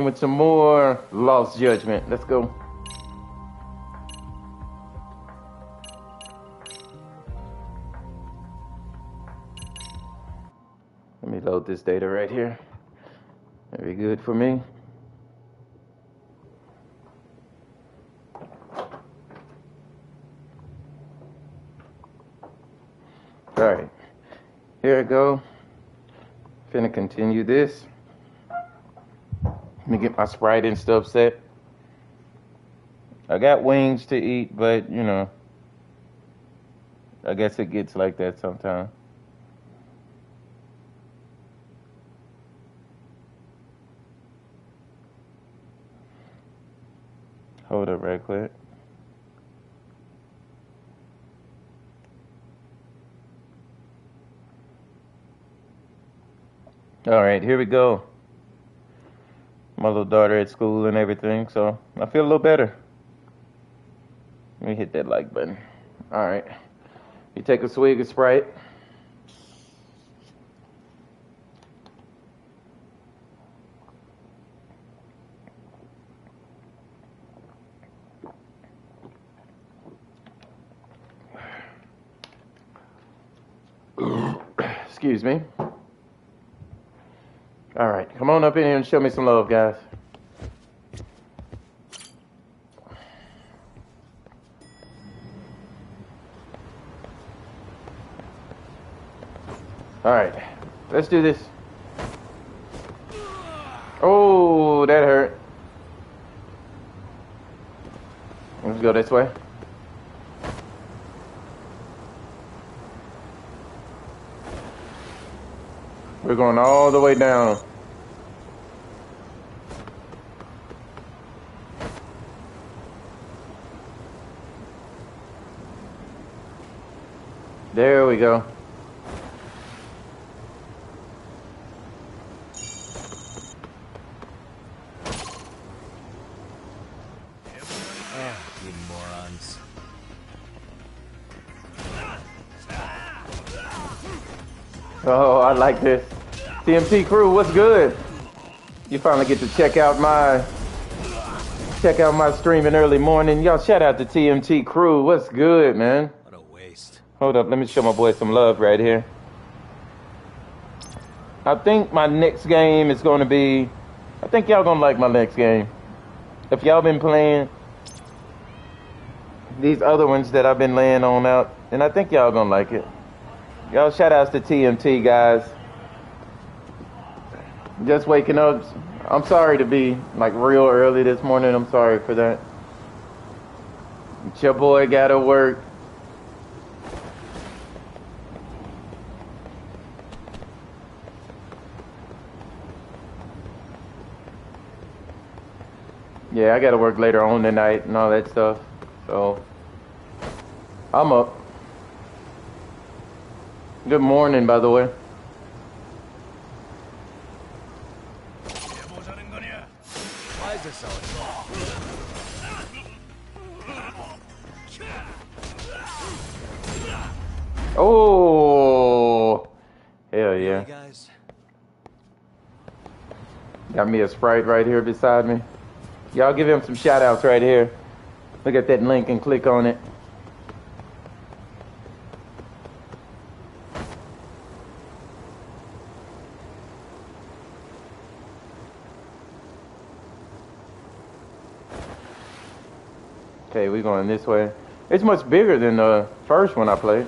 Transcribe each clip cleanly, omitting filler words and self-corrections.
with some more Lost Judgment. Let's go. Let me load this data right here. Very good for me. All right, here I go. Finna continue this. Let me get my Sprite and stuff set. I got wings to eat, but you know, I guess it gets like that sometimes. Hold up right quick. All right, here we go. My little daughter at school and everything, so I feel a little better. Let me hit that like button. All right. You take a swig of Sprite. Excuse me. All right, come on up in here and show me some love, guys. All right, let's do this. Oh, that hurt. Let's go this way. We're going all the way down. There we go. You morons. Oh, I like this. TMT crew, what's good? You finally get to check out my stream in early morning. Y'all shout out to TMT crew. What's good, man? What a waste. Hold up, let me show my boy some love right here. I think my next game is going to be... I think y'all going to like my next game. If y'all been playing these other ones that I've been laying on out, and I think y'all going to like it. Y'all shout outs to TMT, guys. Just waking up. I'm sorry to be like real early this morning. I'm sorry for that. It's your boy got to work. Yeah, I got to work later on tonight and all that stuff. So, I'm up. Good morning, by the way. Why is this so Oh, hell yeah. Hey guys. Got me a Sprite right here beside me. Y'all give him some shout outs right here. Look at that link and click on it. Okay, we're going this way. It's much bigger than the first one I played.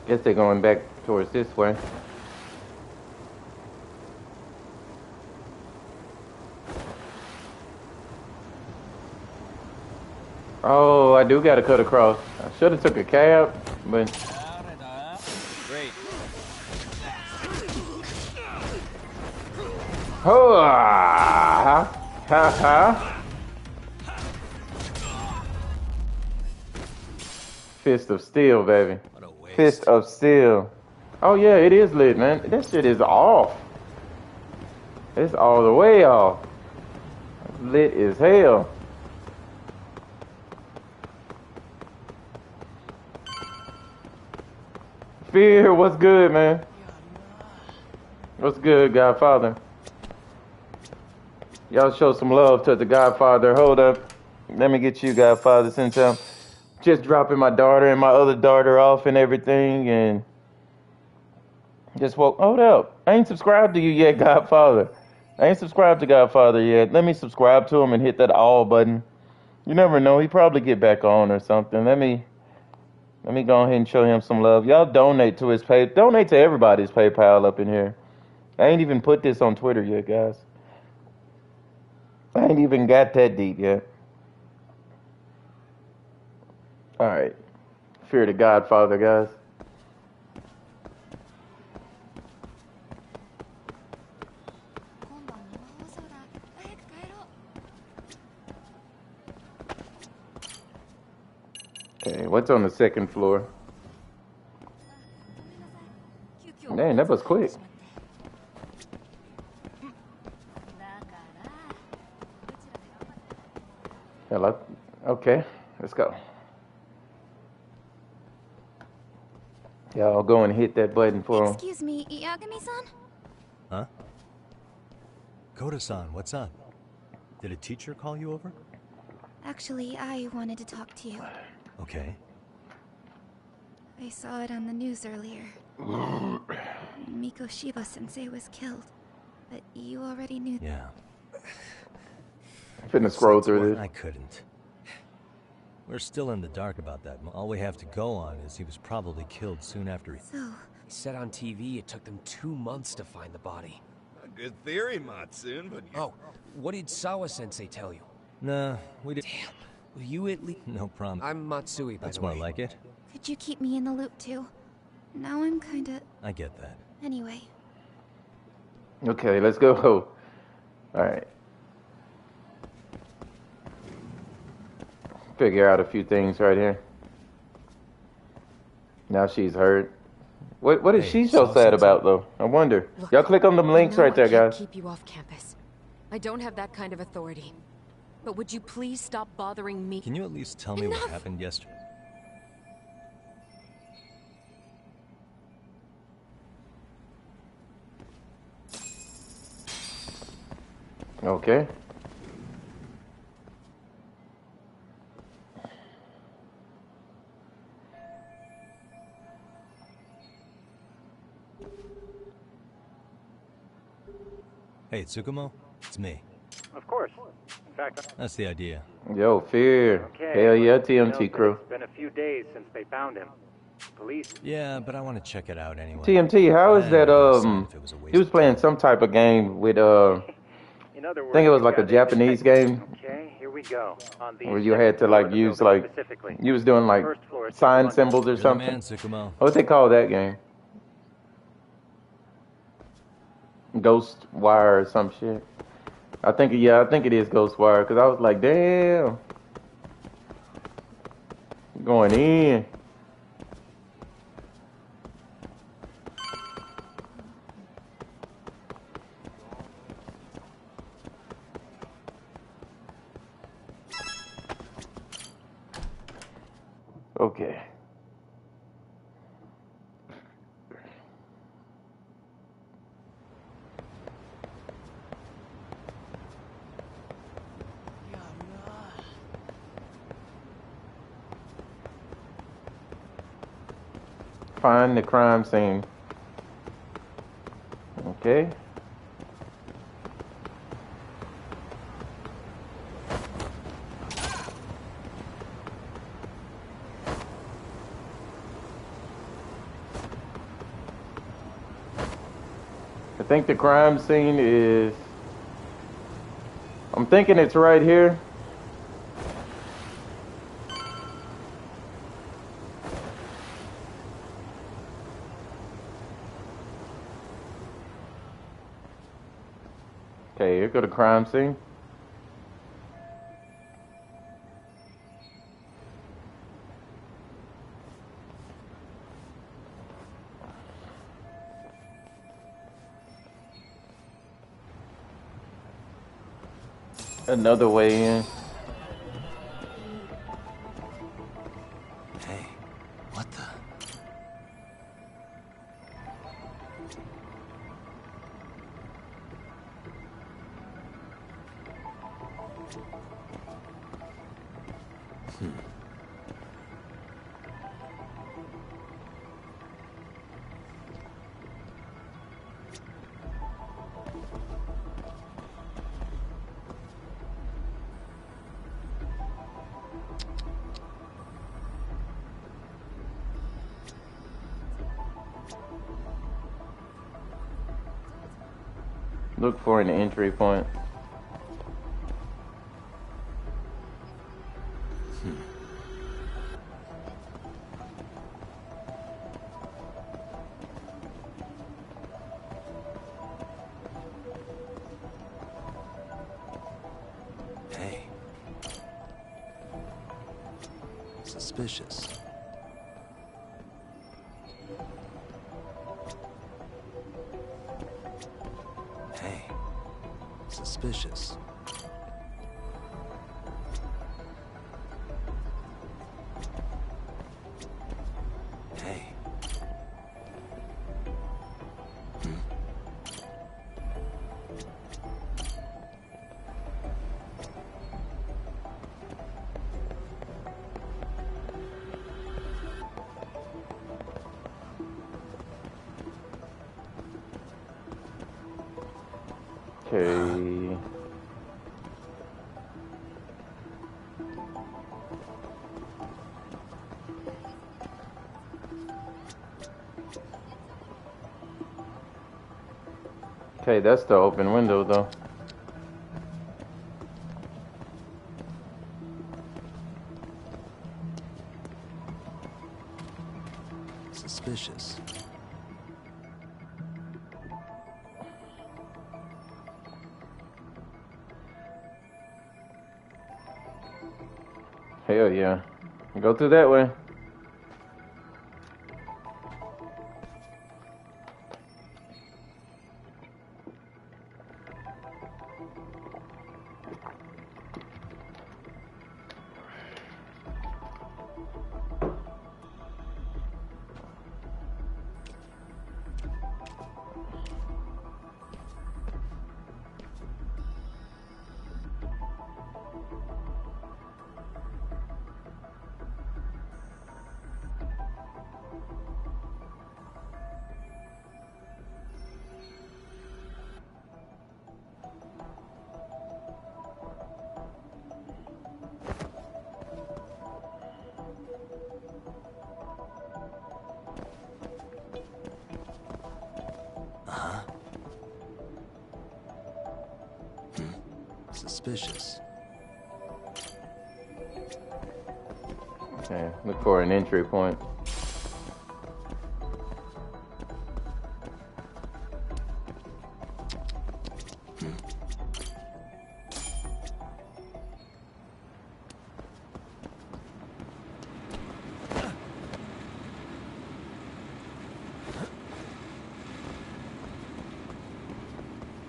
Guess they're going back towards this way. Oh, I do gotta cut across. I should have took a cab, but... Great. Oh, ha, ha, ha. Fist of Steel, baby. What a waste. Fist of Steel. Oh yeah, it is lit, man. That shit is off. It's all the way off. Lit as hell. Fear, what's good, man? What's good, Godfather? Y'all show some love to the Godfather. Hold up. Let me get you, Godfather, since I'm just dropping my daughter and my other daughter off and everything, and just woke. Hold up. I ain't subscribed to you yet, Godfather. I ain't subscribed to Godfather yet. Let me subscribe to him and hit that all button. You never know. He probably get back on or something. Let me go ahead and show him some love. Y'all donate to his pay. Donate to everybody's PayPal up in here. I ain't even put this on Twitter yet, guys. I ain't even got that deep yet. All right. Fear the Godfather, guys. Okay, what's on the second floor? Man, that was quick. Hello. Okay, let's go. Y'all go and hit that button for him. Excuse me, Yagami-san? Huh? Kqodgaming, what's up? Did a teacher call you over? Actually, I wanted to talk to you. Okay. I saw it on the news earlier. Miko Shiba-sensei was killed, but you already knew. Yeah. I'm finna scroll through this. I couldn't. We're still in the dark about that. All we have to go on is he was probably killed soon after he... So, He said on TV it took them 2 months to find the body. A good theory, Matsun, but Oh, what did Sawa-sensei tell you? Nah, we did... Damn. Will you at least... No problem. I'm Matsui, by That's the way. more like it. could you keep me in the loop too? Now I'm kinda... I get that. Anyway. Okay, let's go. All right. Figure out a few things right here. Now she's hurt. What is she so sad about, though? I wonder. Look, Y'all click on them links I know right there, I can't guys. keep you off campus. I don't have that kind of authority. But would you please stop bothering me? Can you at least tell me Enough! what happened yesterday? Okay. Hey, Tsukumo? It's me. Of course. In fact, That's the idea. Yo, Fear. okay. Hell yeah, but, you know, TMT crew. It's been a few days since they found him. Police. Yeah, but I want to check it out anyway. TMT, how is I that, would've decided if it was a waste he was of playing time. some type of game with, In other words, I think it was you like a got Japanese game Okay, here we go. On the where you had to second like floor of the use building like, specifically. you was doing like First floor is sign London. symbols or You're the something. man, Tsukumo. What they call that game? Ghost Wire or some shit. I think it is Ghost Wire because I was like, damn, going in. Okay. Find the crime scene. Okay. I think the crime scene is... I'm thinking it's right here. Okay, here go the crime scene. Another way in. Hey, what the? Look for an entry point. Hey. Suspicious. Hey. Suspicious. Hey. Okay. Okay, that's the open window though. Suspicious. Hell yeah. Go through that way. Suspicious. Okay, look for an entry point.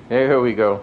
Here we go.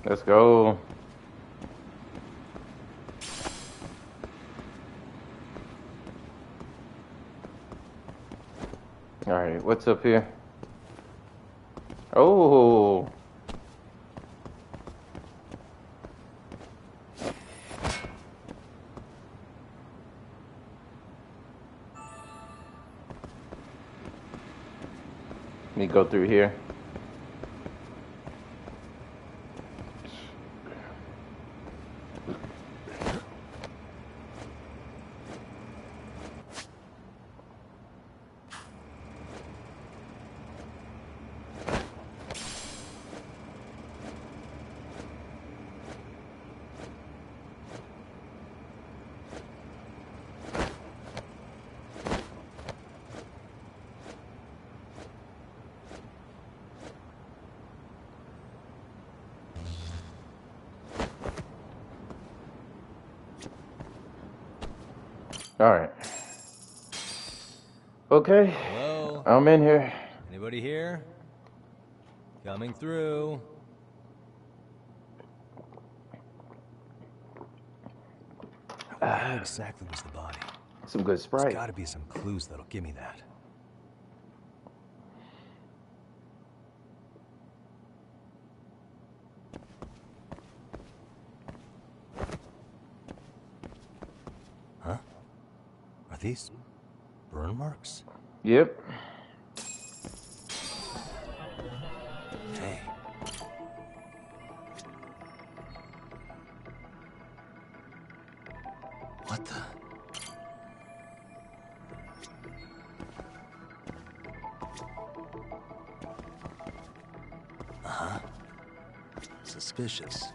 Let's go. All right, what's up here? Oh. Let me go through here. All right. Okay. Hello? I'm in here. Anybody here? Coming through. Where exactly was the body? Some good There's Sprite. gotta be some clues that'll give me that. Huh? Are these burn marks? Yep. Hey. What the? Uh-huh. Suspicious.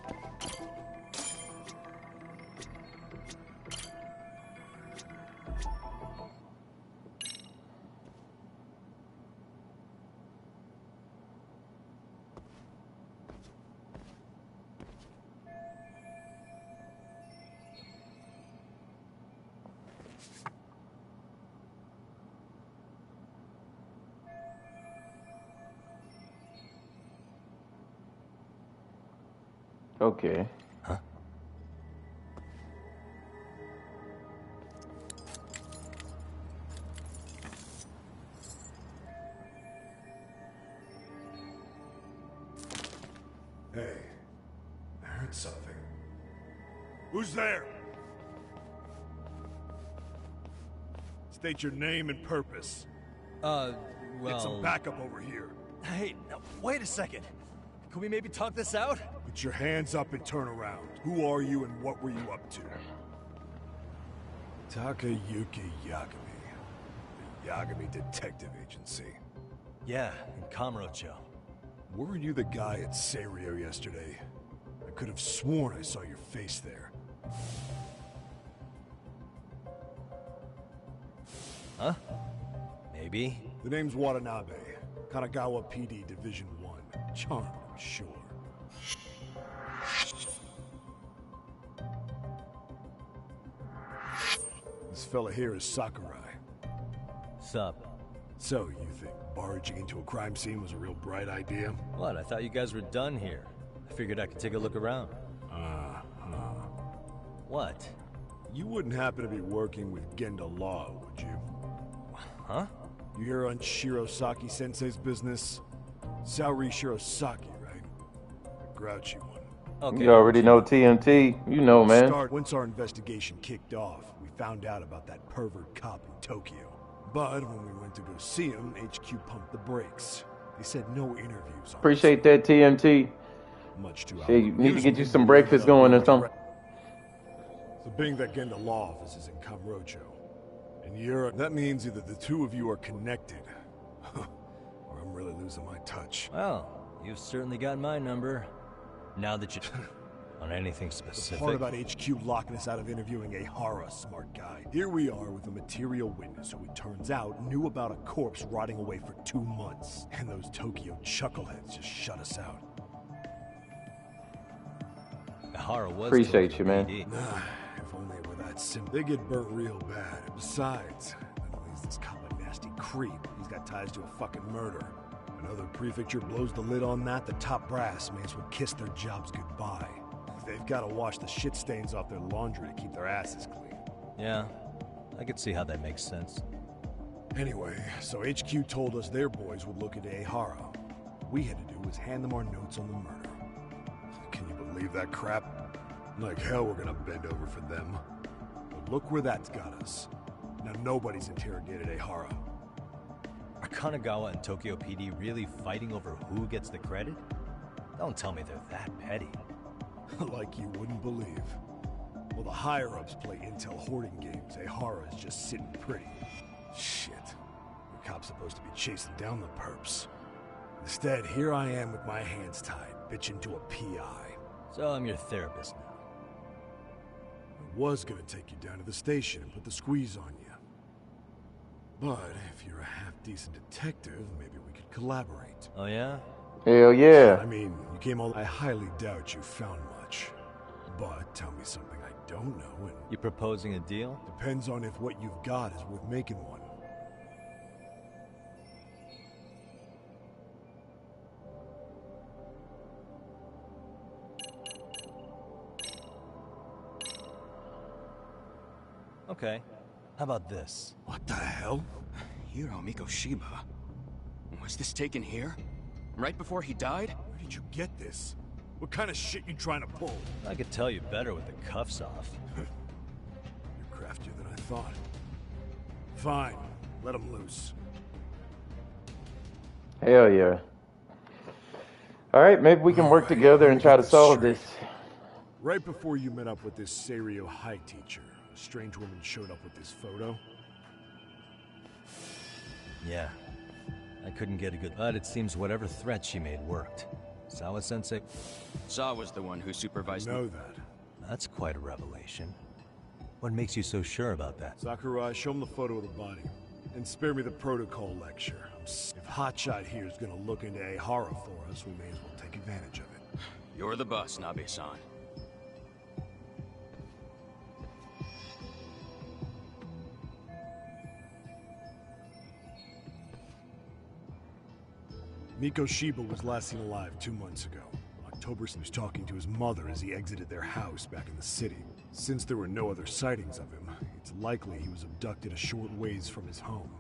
Okay. Huh? Hey, I heard something. Who's there? State your name and purpose. Well... Get some backup over here. Hey, now, wait a second. Can we maybe talk this out? Put your hands up and turn around. Who are you and what were you up to? Takayuki Yagami. The Yagami Detective Agency. Yeah, in Kamurocho. Weren't you the guy at Serio yesterday? I could have sworn I saw your face there. Huh? Maybe. The name's Watanabe. Kanagawa PD Division 1. Charmed, I'm sure. This fella here is Sakurai. Sup? So, you think barging into a crime scene was a real bright idea? What? I thought you guys were done here. I figured I could take a look around. What? You wouldn't happen to be working with Genda Law, would you? Huh? You hear on Shirosaki-sensei's business? Saori Shirosaki, right? The grouchy one. Okay. You already know TMT. You know, man. Once our investigation kicked off, we found out about that pervert cop in Tokyo. But when we went to go see him, HQ pumped the brakes. They said no interviews. Appreciate that, TMT. Much too. Hey, you need to get you some breakfast going or something. So being that Genda Law office is in Kamurocho, and that means either the two of you are connected, or I'm really losing my touch. Well, you've certainly got my number. Now that you... on anything specific? The part about HQ locking us out of interviewing a Hara, smart guy. Here we are with a material witness who it turns out knew about a corpse rotting away for 2 months. And those Tokyo chuckleheads just shut us out. Hara was... Appreciate you, man. If only it were that simple. They get burnt real bad. Besides, not only is this cop a nasty creep, he's got ties to a fucking murder. Another prefecture blows the lid on that, the top brass may as well kiss their jobs goodbye. They've got to wash the shit stains off their laundry to keep their asses clean. Yeah, I could see how that makes sense. Anyway, so HQ told us their boys would look into Ehara. What we had to do was hand them our notes on the murder. Can you believe that crap? Like hell we're gonna bend over for them. But look where that's got us. Now nobody's interrogated Ehara. Are Kanagawa and Tokyo PD really fighting over who gets the credit? Don't tell me they're that petty. Like you wouldn't believe. Well, the higher-ups play intel hoarding games. Ehara is just sitting pretty. Shit. The cop's supposed to be chasing down the perps. Instead, here I am with my hands tied, bitching to a PI. So I'm your therapist now. I was gonna take you down to the station and put the squeeze on you. But if you're a half-decent detective, maybe we could collaborate. Oh yeah? Hell yeah. I mean, you came all... I highly doubt you found much. But tell me something I don't know, and You proposing a deal? depends on if what you've got is worth making one. Okay. How about this? What the hell? Hiro Mikoshiba? Was this taken here? Right before he died? Where did you get this? What kind of shit you trying to pull? I could tell you better with the cuffs off. You're craftier than I thought. Fine, let him loose. Hell yeah. Alright, maybe we can work together and try to solve this. Right before you met up with this Seiryo High teacher, a strange woman showed up with this photo. Yeah. I couldn't get a good... But it seems whatever threat she made worked. Sawa-sensei... Saw was the one who supervised I know me. that. That's quite a revelation. What makes you so sure about that? Sakurai, show him the photo of the body. And spare me the protocol lecture. If Hotshot here is gonna look into Ehara for us, we may as well take advantage of it. You're the boss, Nabe-san. Mikoshiba was last seen alive 2 months ago. October was talking to his mother as he exited their house back in the city. Since there were no other sightings of him, it's likely he was abducted a short ways from his home.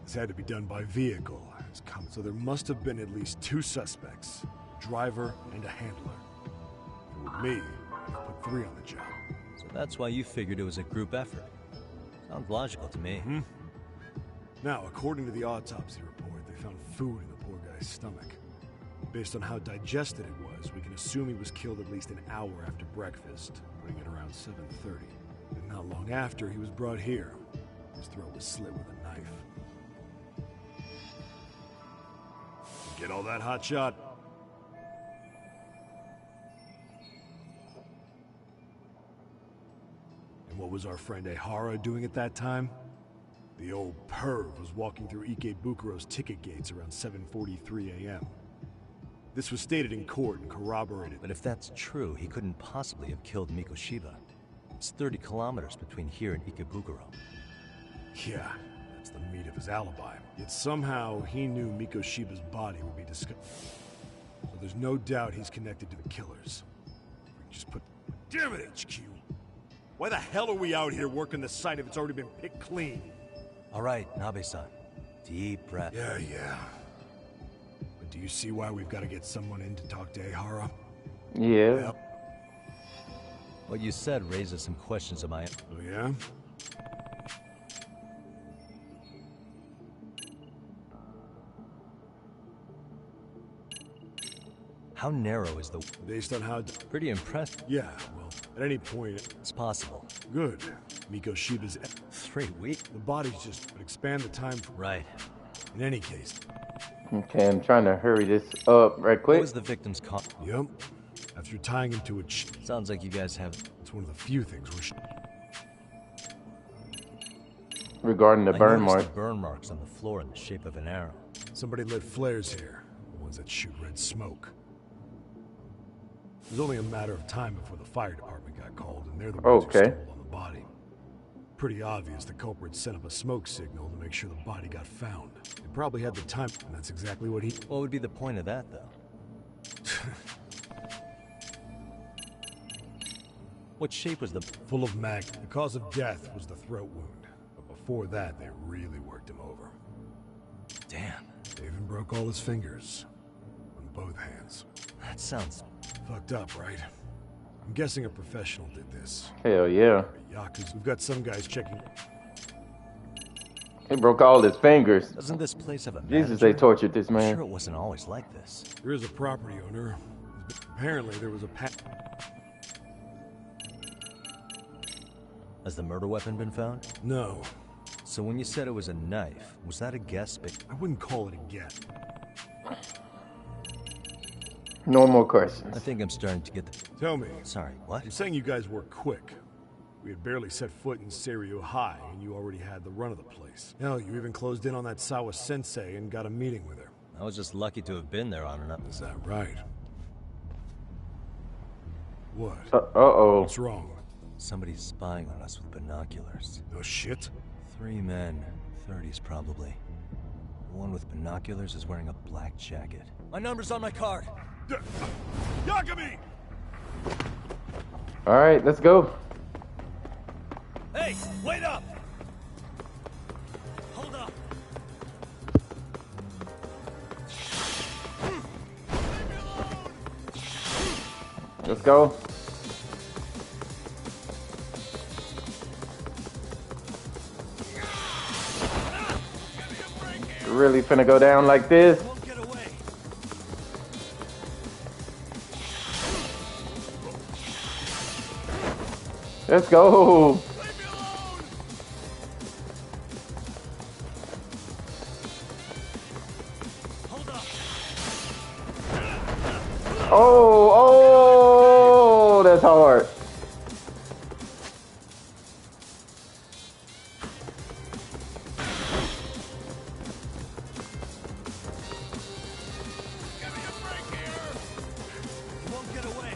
This had to be done by vehicle, so there must have been at least 2 suspects, a driver and a handler. If it were me, I'd have put 3 on the job. So that's why you figured it was a group effort. Sounds logical to me. Hmm? Now, according to the autopsy report, they found food in the poor guy's stomach. Based on how digested it was, we can assume he was killed at least an hour after breakfast, putting it around 7:30. And not long after, he was brought here. His throat was slit with a knife. Get all that, Hotshot? And what was our friend Ehara doing at that time? The old perv was walking through Ikebukuro's ticket gates around 7:43 a.m. This was stated in court and corroborated. But if that's true, he couldn't possibly have killed Mikoshiba. It's 30 kilometers between here and Ikebukuro. Yeah, that's the meat of his alibi. Yet somehow he knew Mikoshiba's body would be discovered. So there's no doubt he's connected to the killers. We can just put... Damn it, HQ! Why the hell are we out here working the site if it's already been picked clean? All right, Nabe-san. Deep breath. Yeah. But do you see why we've got to get someone in to talk to Ehara? Yeah. Yep. What you said raises some questions of my own. Oh, yeah? How narrow is the... Based on how... Pretty impressed. Yeah, well, at any point... It's possible. Good. Mikoshiba's... 3 weeks? The body's just... But expand the time for... Right. In any case. Okay, I'm trying to hurry this up right What quick. was the victim's call? Yep. After tying him to a... Sounds like you guys have... It's one of the few things we're... Regarding the I burn noticed mark. the burn marks on the floor in the shape of an arrow. Somebody lit flares here. The ones that shoot red smoke. It was only a matter of time before the fire department got called, and they're the ones who Okay. stumbled on the body. Pretty obvious the culprit set up a smoke signal to make sure the body got found. They probably had the time, and that's exactly what he... What would be the point of that, though? What shape was the... Full of mag. The cause of death was the throat wound. But before that, they really worked him over. Damn. They even broke all his fingers. On both hands. That sounds... Fucked up, right? I'm guessing a professional did this. Hell yeah. Yakuza. We've got some guys checking... He broke all his fingers. Doesn't this place have a Jesus, manager? they tortured this I'm man. sure it wasn't always like this. There is a property owner. Apparently, there was a Has the murder weapon been found? No. So when you said it was a knife, was that a guess? I wouldn't call it a guess. No more questions. I think I'm starting to get the... Tell me. Sorry, what? You're saying you guys were quick. We had barely set foot in Seiryo High, and you already had the run of the place. Hell, you even closed in on that Sawa sensei and got a meeting with her. I was just lucky to have been there on an up. Is that right? What? Uh-oh. What's wrong? Somebody's spying on us with binoculars. No shit? 3 men, 30s probably. The one with binoculars is wearing a black jacket. My number's on my card. Kqodgaming! All right, let's go. Hey, wait up! Hold up. Let's go. Really finna go down like this? Won't get away. Let's go. Hold up. Oh, that's hard. Won't get away.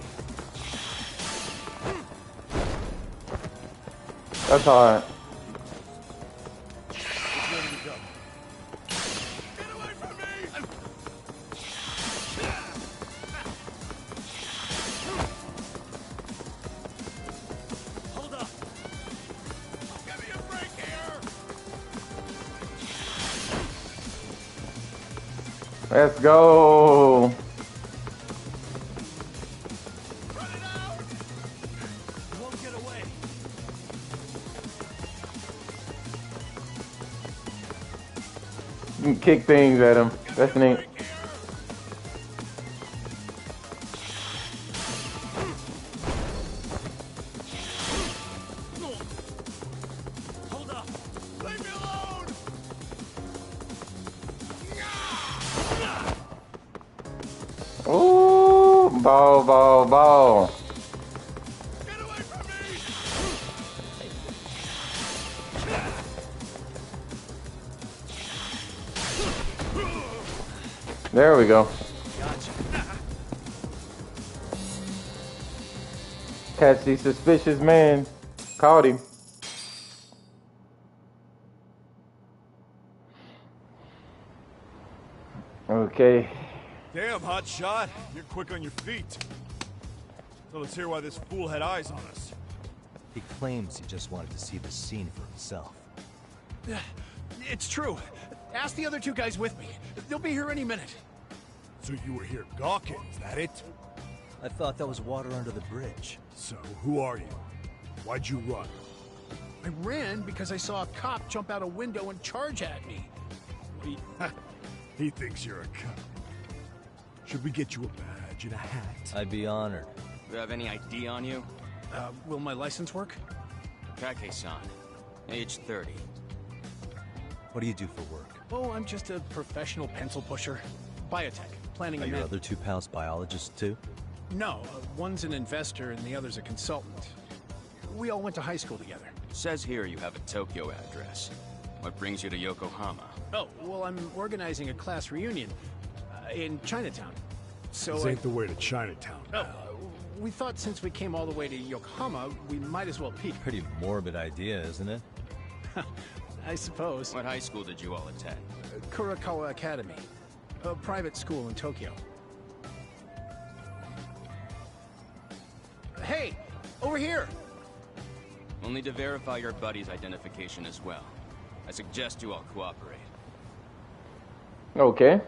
That's hard. Hold up. Let's go. Won't get away. You can kick things at him. That's neat. Hold up. Leave me alone! Ooh, ball, ball, ball. Get away from me! There we go. Gotcha. Catch the suspicious man. Caught him. Okay. Damn, hot shot. You're quick on your feet. So let's hear why this fool had eyes on us. He claims he just wanted to see the scene for himself. It's true. Ask the other 2 guys with me. They'll be here any minute. So you were here gawking, is that it? I thought that was water under the bridge. So, who are you? Why'd you run? I ran because I saw a cop jump out a window and charge at me. He thinks you're a cop. Should we get you a badge and a hat? I'd be honored. You have any ID on you? Will my license work? Kake-san, age 30. What do you do for work? Oh, I'm just a professional pencil pusher. Biotech, planning Are a your med- other 2 pals biologists too? No, one's an investor and the other's a consultant. We all went to high school together. Says here you have a Tokyo address. What brings you to Yokohama? Oh, well, I'm organizing a class reunion in Chinatown. So This ain't the way to Chinatown. Oh, we thought since we came all the way to Yokohama, we might as well peek. Pretty morbid idea, isn't it? I suppose. What high school did you all attend? Kurakawa Academy, a private school in Tokyo. Hey, over here! We'll need to verify your buddy's identification as well. I suggest you all cooperate. Okay.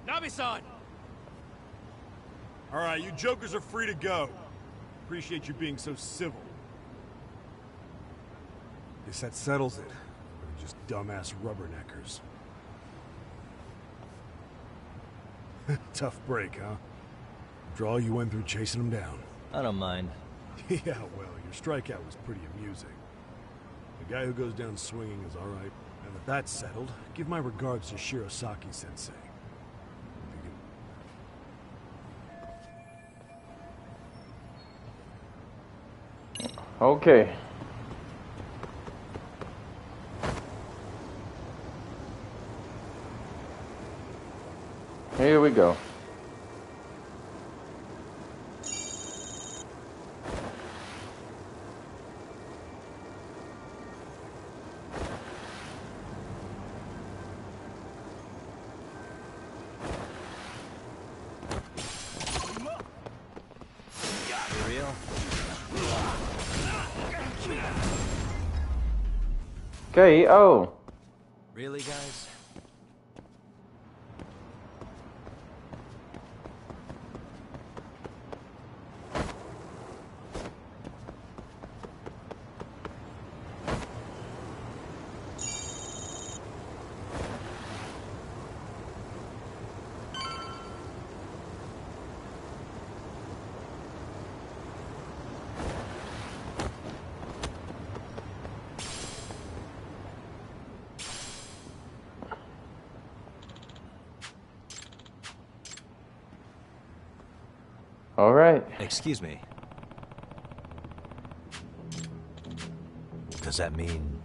Nabi-san! Alright, you jokers are free to go. Appreciate you being so civil. Guess that settles it. We're just dumbass rubberneckers. Tough break, huh? After all you went through chasing them down. I don't mind. Yeah, well, your strikeout was pretty amusing. The guy who goes down swinging is all right. And that that's settled, give my regards to Shirosaki-sensei. Okay. Here we go. K.O. Really, guys? All right. Excuse me. Does that mean...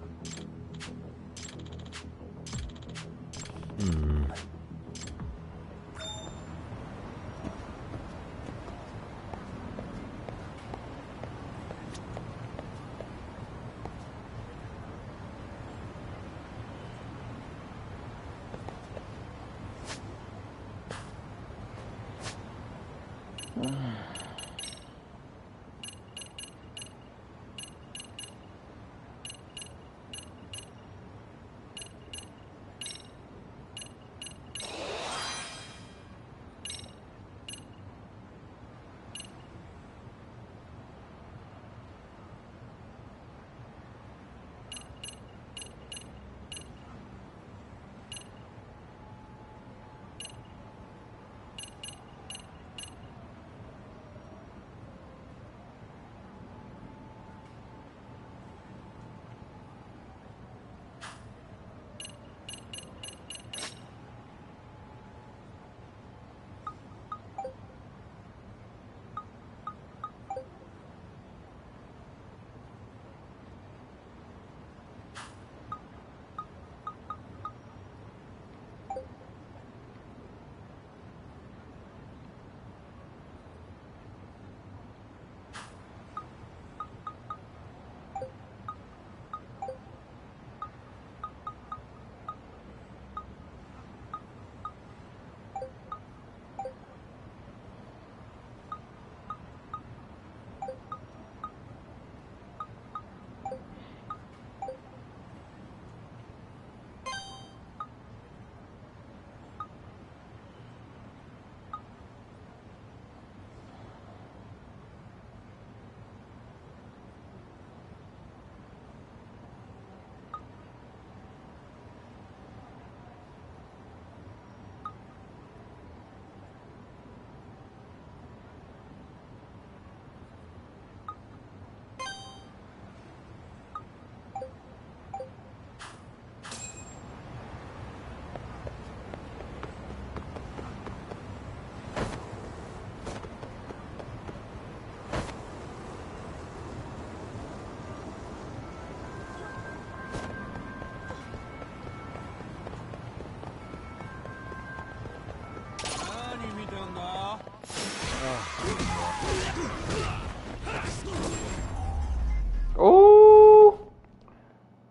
Ooh.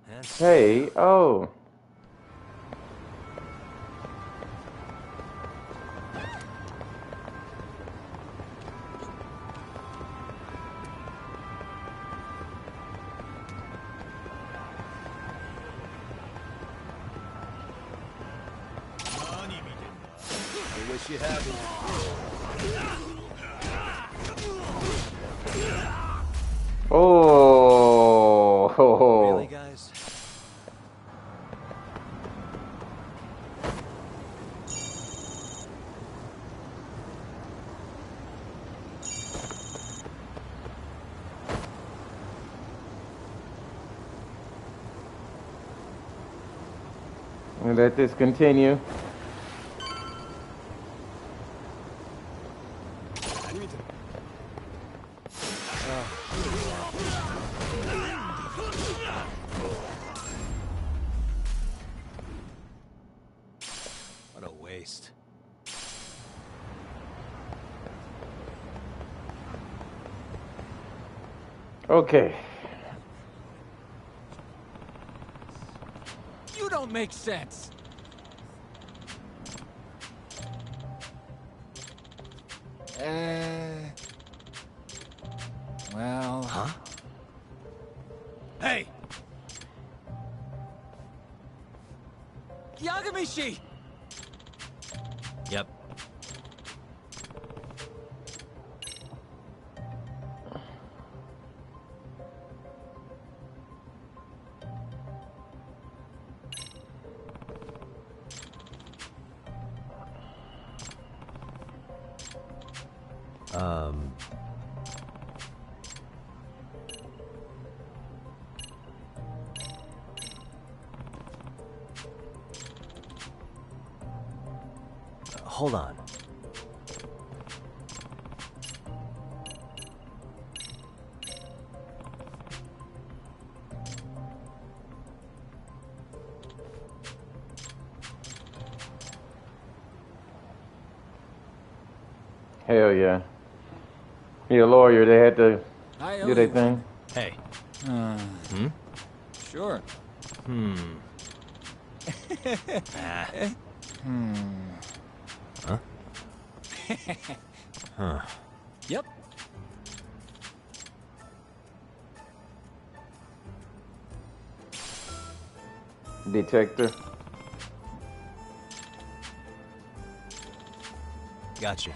That's... K.O. I wish you had Oh. Really, guys? We'll let this continue. What a waste. Okay. You don't make sense. Well... Huh? Hey! Mishi! Yep. Hold on. Hell yeah. He a lawyer. They had to do their thing. Hey. Sure. Huh? Huh. Yep. Detector. Gotcha.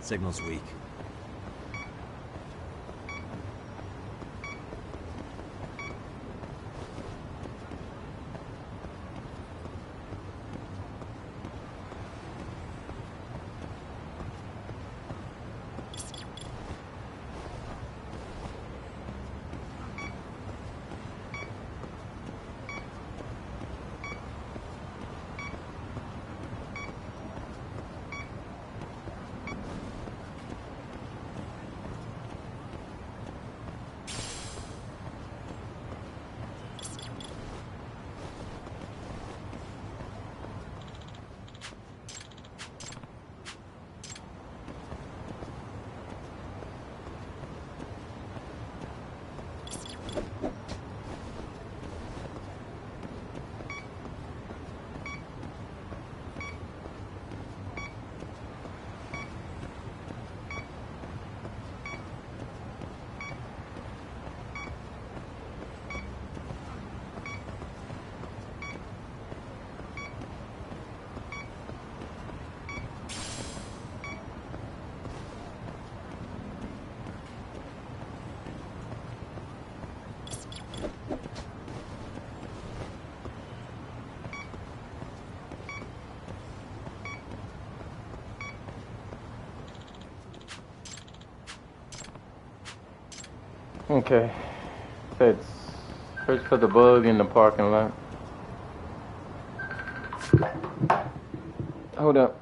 Signal's weak. Okay. Let's search for the bug in the parking lot. Hold up.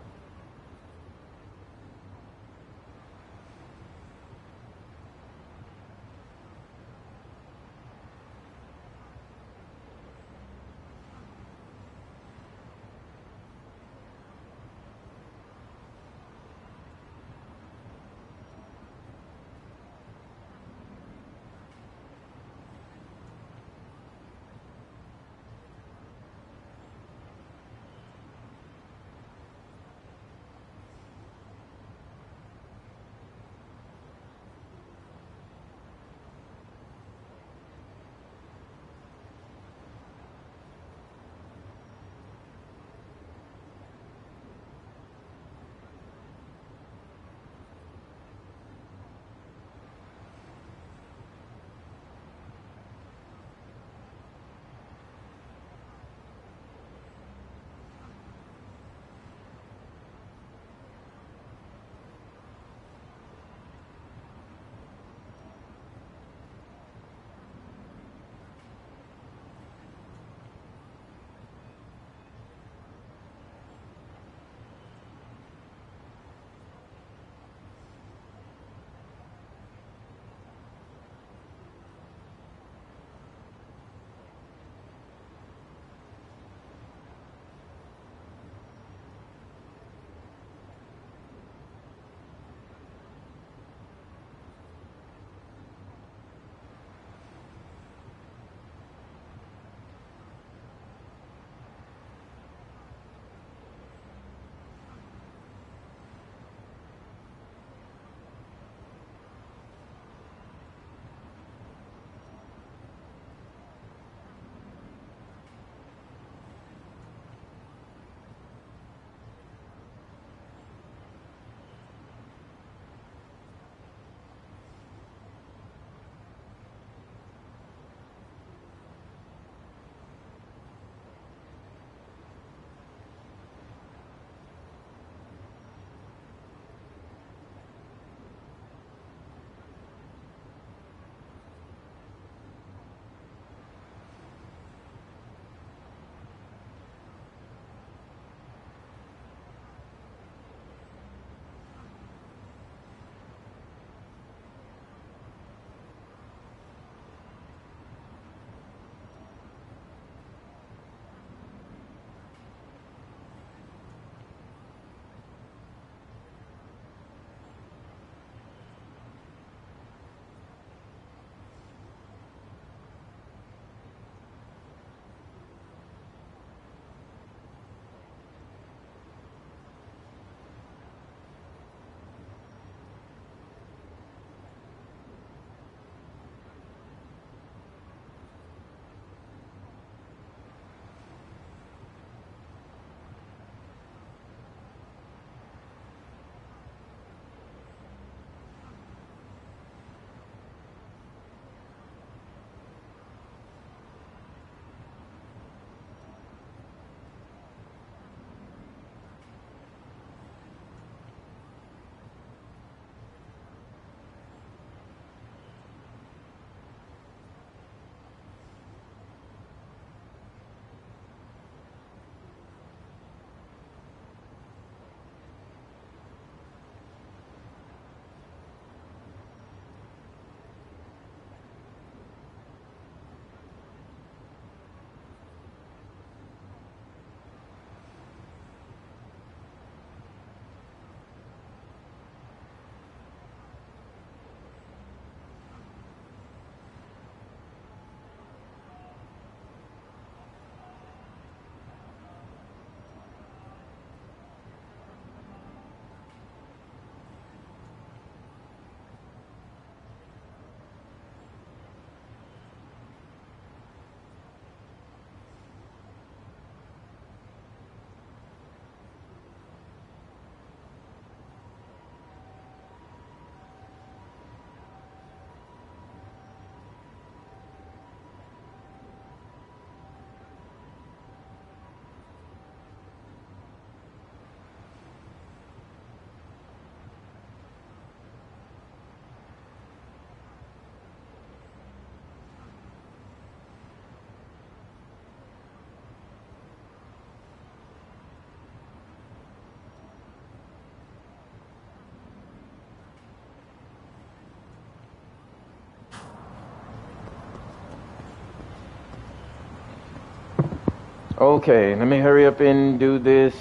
Okay, let me hurry up and do this.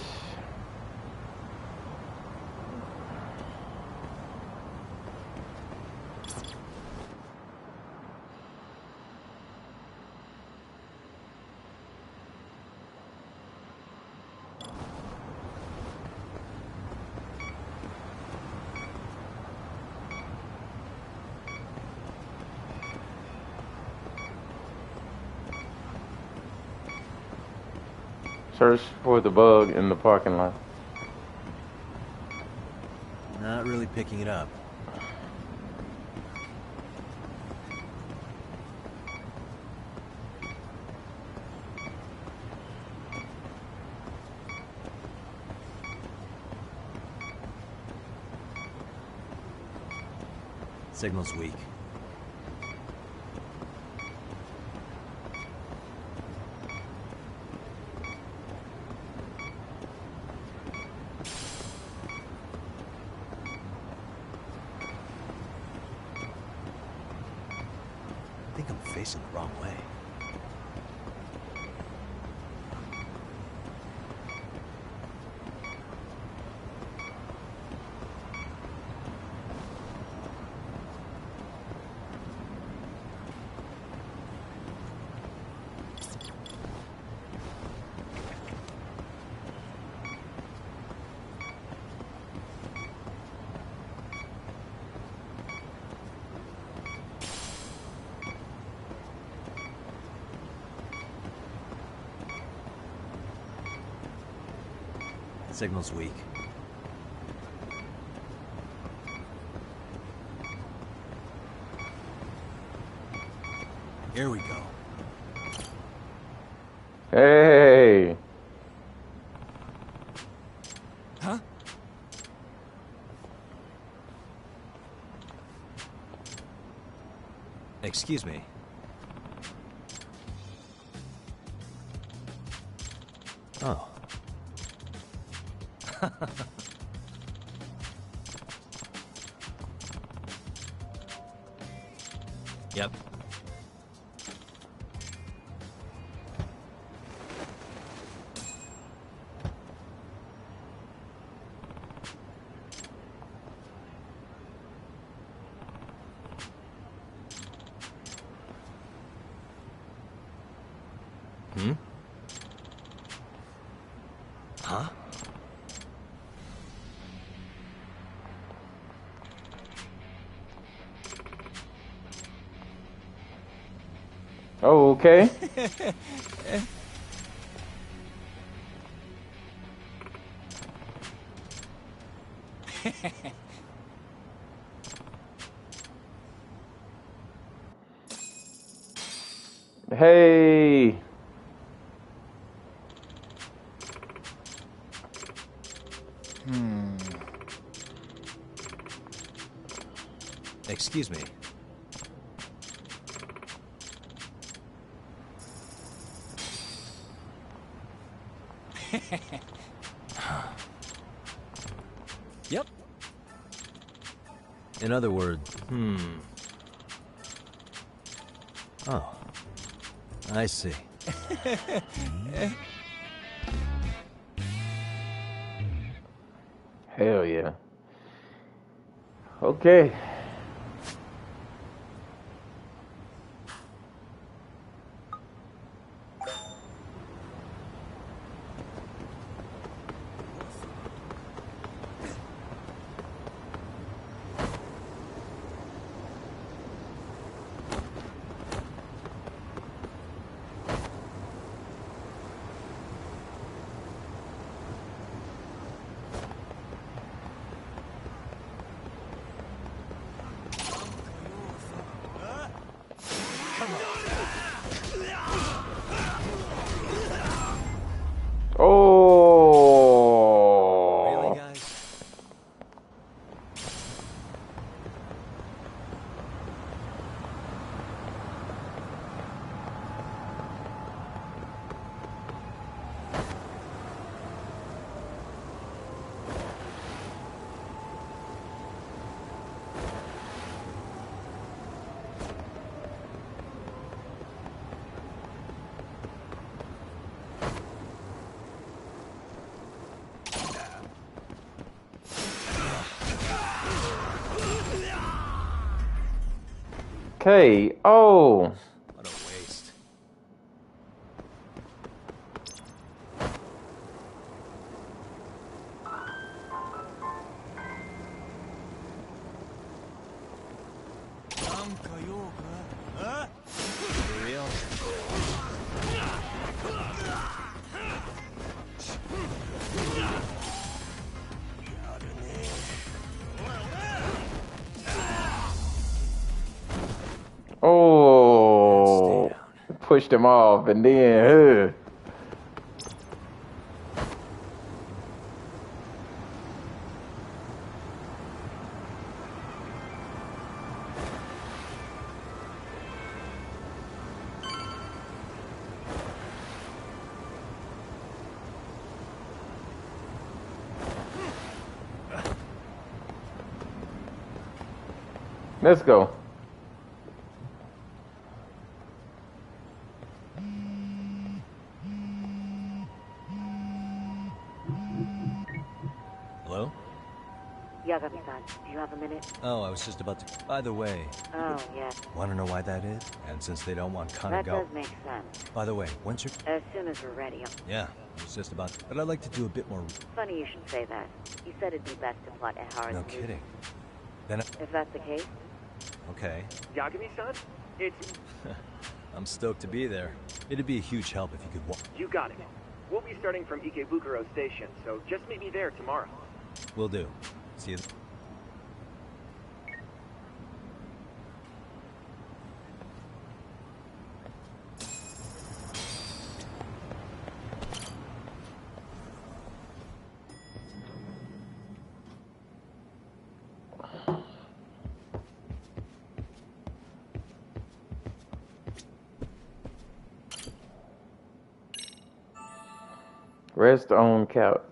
Search for the bug in the parking lot. Not really picking it up. Signal's weak. I think I'm facing the wrong way. Signal's weak. Here we go. Hey. Huh? Excuse me. Oh. Yep. Hmm? Huh? Oh, okay. Hey. Excuse me. Yep. In other words, Oh. I see. Hell yeah. Okay. Okay. Oh. What a waste. For real? Oh. Pushed him off and then. Let's go. Hello? Yagami-san, do you have a minute? Oh, I was just about to... By the way... Oh, yes. Want to know why that is? And since they don't want That Kqodgaming... does make sense. By the way, when's your... As soon as we're ready. Yeah, I was just about... But I'd like to do a bit more... Funny you should say that. You said it'd be best to plot Ehara's No move. kidding. Then... If that's the case, Okay. Yagami-san? It's... I'm stoked to be there. It'd be a huge help if you could walk... You got it. We'll be starting from Ikebukuro Station, so just meet me there tomorrow. Will do. See you... Rest on couch.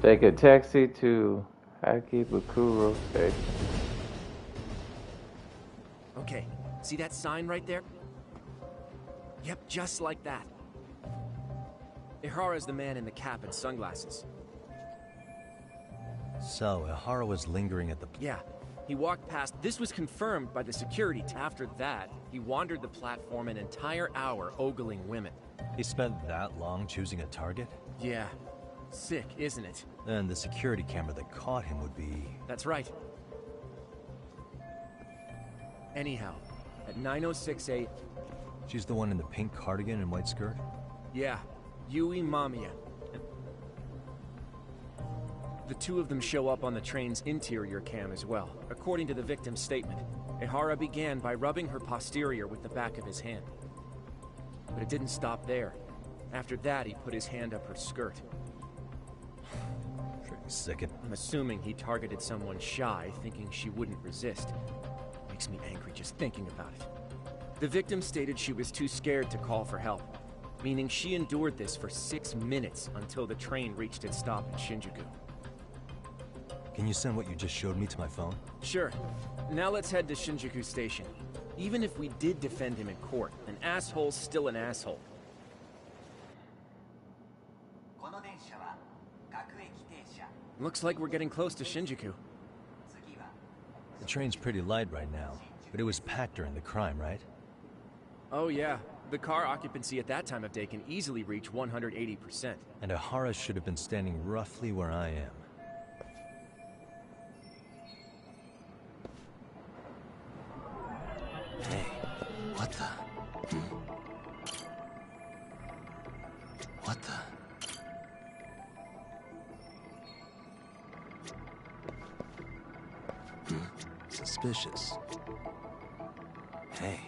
Take a taxi to Ikebukuro Station. Okay, see that sign right there? Yep, just like that. Ehara's the man in the cap and sunglasses. So, Ehara was lingering at the... Yeah, he walked past. This was confirmed by the security. After that, he wandered the platform an entire hour ogling women. He spent that long choosing a target? Yeah, sick, isn't it? Then the security camera that caught him would be... That's right. Anyhow, at 9:06 a... She's the one in the pink cardigan and white skirt? Yeah, Yui Mamiya. The two of them show up on the train's interior cam as well. According to the victim's statement, Ehara began by rubbing her posterior with the back of his hand. But it didn't stop there. After that, he put his hand up her skirt. Pretty sickening. I'm assuming he targeted someone shy, thinking she wouldn't resist. Makes me angry just thinking about it. The victim stated she was too scared to call for help, meaning she endured this for 6 minutes until the train reached its stop in Shinjuku. Can you send what you just showed me to my phone? Sure. Now let's head to Shinjuku Station. Even if we did defend him in court, an asshole's still an asshole. Looks like we're getting close to Shinjuku. The train's pretty light right now, but it was packed during the crime, right? Oh yeah. The car occupancy at that time of day can easily reach 180%. And Ehara should have been standing roughly where I am. Hey, what the? What the? Suspicious. Hey.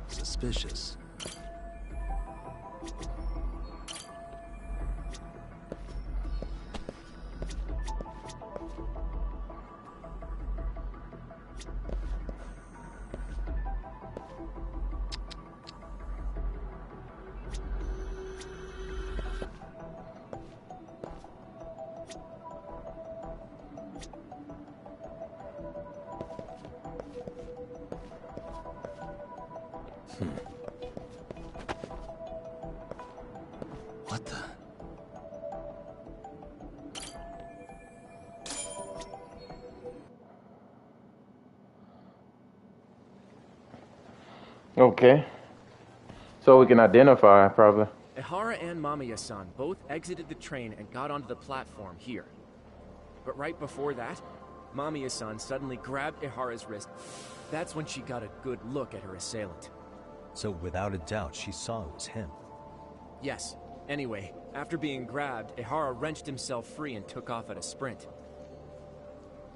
Suspicious. What the? Okay. So we can identify, probably. Ihara and Mamiya-san both exited the train and got onto the platform here. But right before that, Mamiya-san suddenly grabbed Ihara's wrist. That's when she got a good look at her assailant. So without a doubt, she saw it was him. Yes. Anyway, after being grabbed, Ihara wrenched himself free and took off at a sprint.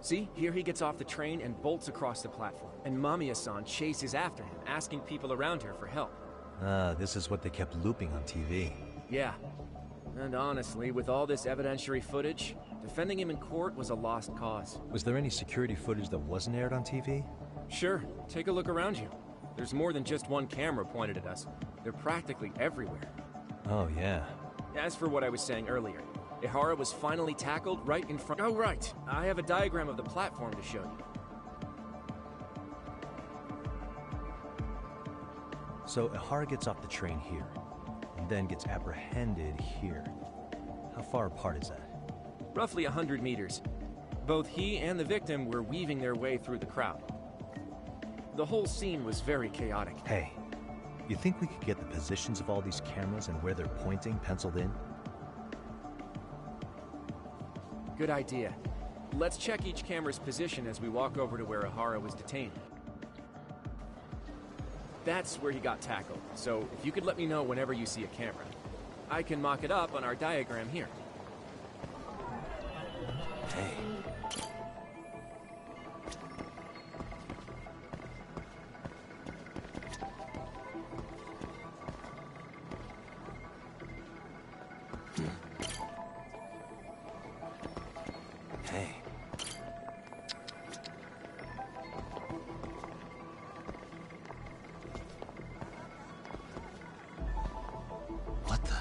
See, here he gets off the train and bolts across the platform, and Mamiya-san chases after him, asking people around her for help. Ah, this is what they kept looping on TV. Yeah. And honestly, with all this evidentiary footage, defending him in court was a lost cause. Was there any security footage that wasn't aired on TV? Sure. Take a look around you. There's more than just one camera pointed at us. They're practically everywhere. Oh, yeah. As for what I was saying earlier, Ihara was finally tackled right in front— Oh, right. I have a diagram of the platform to show you. So Ihara gets off the train here, and then gets apprehended here. How far apart is that? Roughly 100 meters. Both he and the victim were weaving their way through the crowd. The whole scene was very chaotic. Hey, you think we could get the positions of all these cameras and where they're pointing penciled in? Good idea. Let's check each camera's position as we walk over to where Ihara was detained. That's where he got tackled, so if you could let me know whenever you see a camera. I can mock it up on our diagram here. Hey. Hey. What the?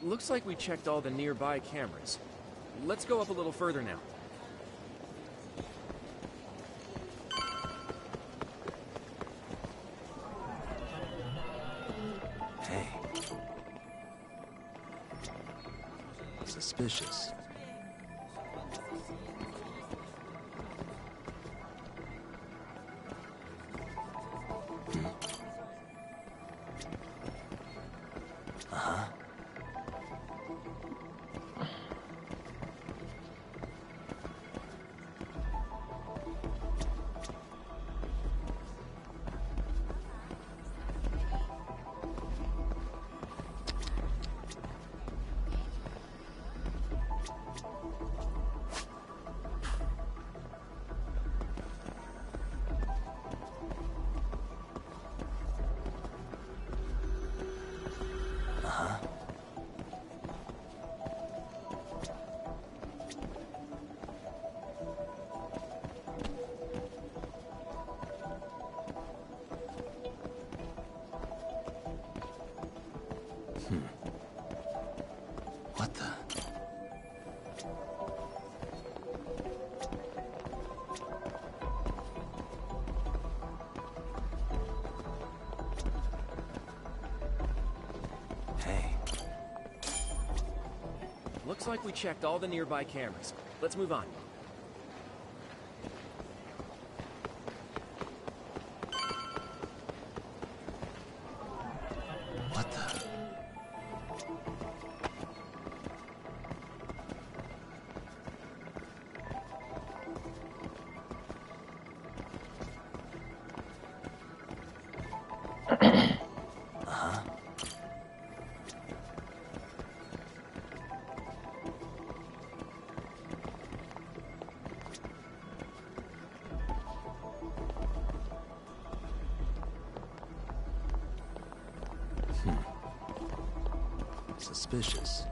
Looks like we checked all the nearby cameras. Let's go up a little further now. Hey. Suspicious. What the? Hey. Looks like we checked all the nearby cameras. Let's move on. What the? Suspicious.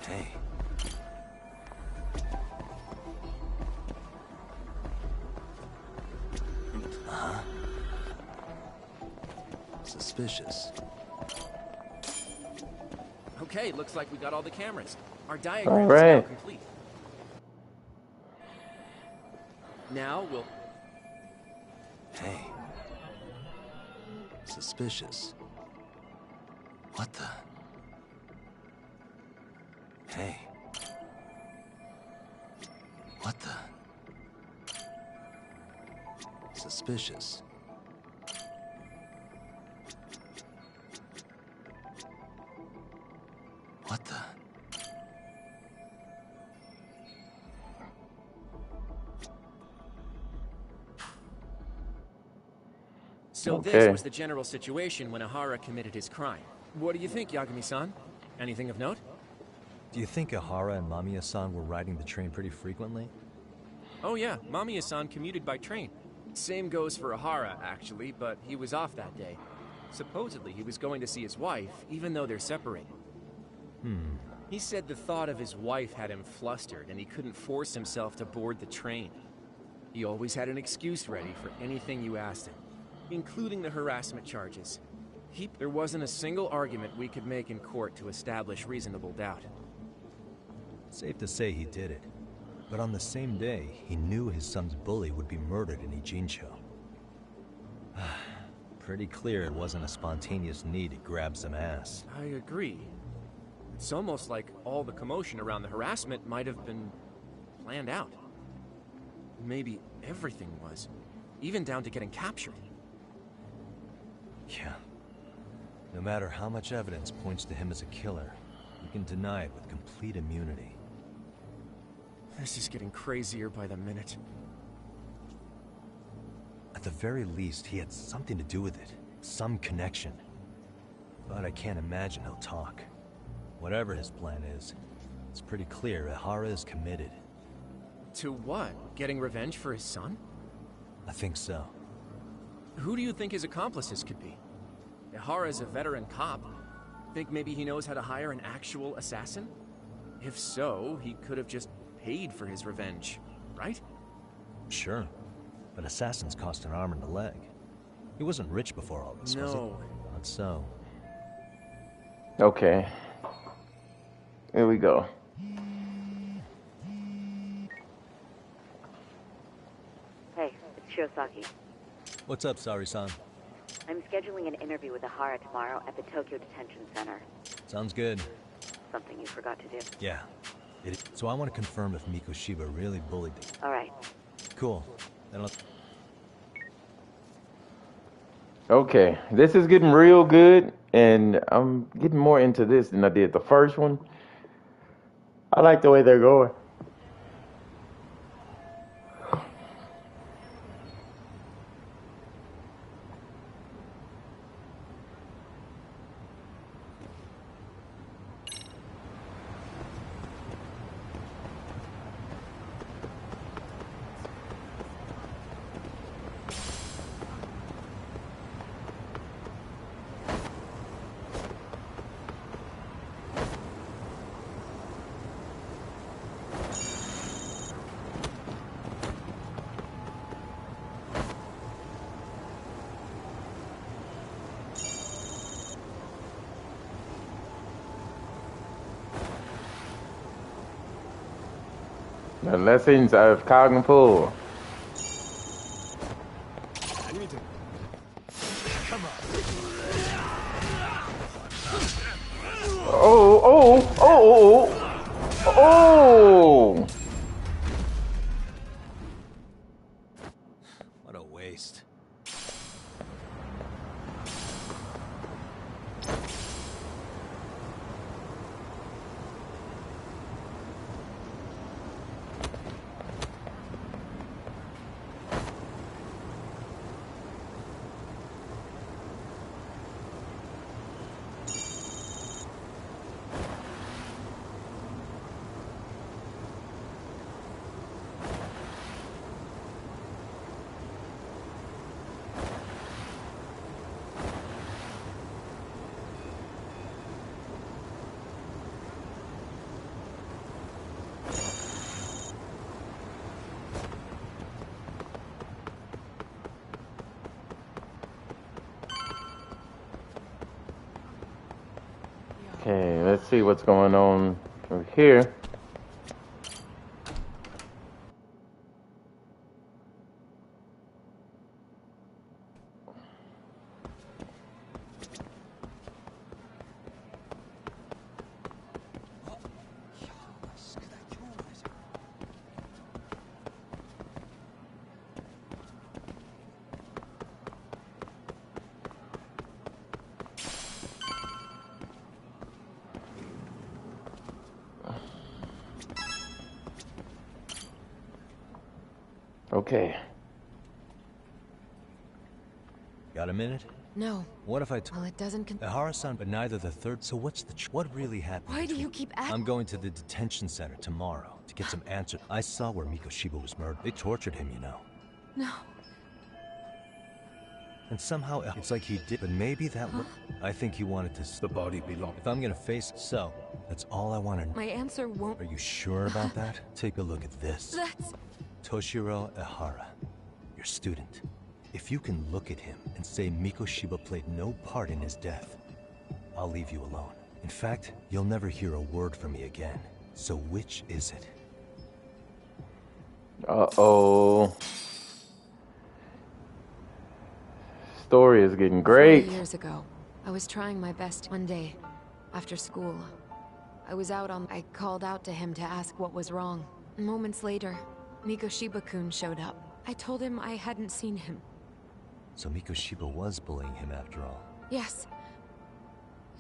Hey. Huh? Suspicious. Okay, looks like we got all the cameras. Our All diagram is now right. complete. Now we'll... Hey. Suspicious. What the? Hey. What the? Suspicious. What the? So Okay. this was the general situation when Ihara committed his crime. What do you think, Yagami-san? Anything of note? Do you think Ihara and Mamiya-san were riding the train pretty frequently? Oh yeah, Mamiya-san commuted by train. Same goes for Ihara, actually, but he was off that day. Supposedly, he was going to see his wife, even though they're separated. He said the thought of his wife had him flustered, and he couldn't force himself to board the train. He always had an excuse ready for anything you asked him, including the harassment charges. There wasn't a single argument we could make in court to establish reasonable doubt. Safe to say he did it. But on the same day, he knew his son's bully would be murdered in Ijincho. Pretty clear it wasn't a spontaneous need to grab some ass. I agree. It's almost like all the commotion around the harassment might have been planned out. Maybe everything was, even down to getting captured. Yeah. No matter how much evidence points to him as a killer, you can deny it with complete immunity. This is getting crazier by the minute. At the very least, he had something to do with it. Some connection. But I can't imagine he'll talk. Whatever his plan is, it's pretty clear Ihara is committed. To what? Getting revenge for his son? I think so. Who do you think his accomplices could be? Ihara's a veteran cop. Think maybe he knows how to hire an actual assassin? If so, he could have just paid for his revenge, right? Sure. But assassins cost an arm and a leg. He wasn't rich before all this, was he? No. Not so. Okay. Here we go. Hey, it's Shiosaki. What's up, Sari-san? I'm scheduling an interview with Ihara tomorrow at the Tokyo Detention Center. Sounds good. Something you forgot to do. Yeah. So I want to confirm if Miko Shiba really bullied him. All right. Cool. Then I'll... Okay, this is getting real good, and I'm getting more into this than I did the first one. I like the way they're going. The lessons of Kqodgaming. Oh! What a waste. Okay, let's see what's going on over here. Okay. Got a minute? No. What if I Well, it doesn't Ahara-san, but neither the third. So what's the what really happened? Why do you keep asking? I'm going to the detention center tomorrow to get some answers. I saw where Mikoshiba was murdered. They tortured him, you know. No. And somehow it's like he did, but maybe that I think he wanted to. The body belonged. If I'm gonna face so, that's all I want to know. My answer won't. Are you sure about that? Take a look at this. That's Toshiro Ehara, your student. If you can look at him and say Mikoshiba played no part in his death, I'll leave you alone. In fact, you'll never hear a word from me again. So which is it? Uh-oh. Story is getting great. 4 years ago, I was trying my best. One day, after school, I was out on. I called out to him to ask what was wrong. Moments later, Mikoshiba-kun showed up. I told him I hadn't seen him. So Mikoshiba was bullying him after all. Yes.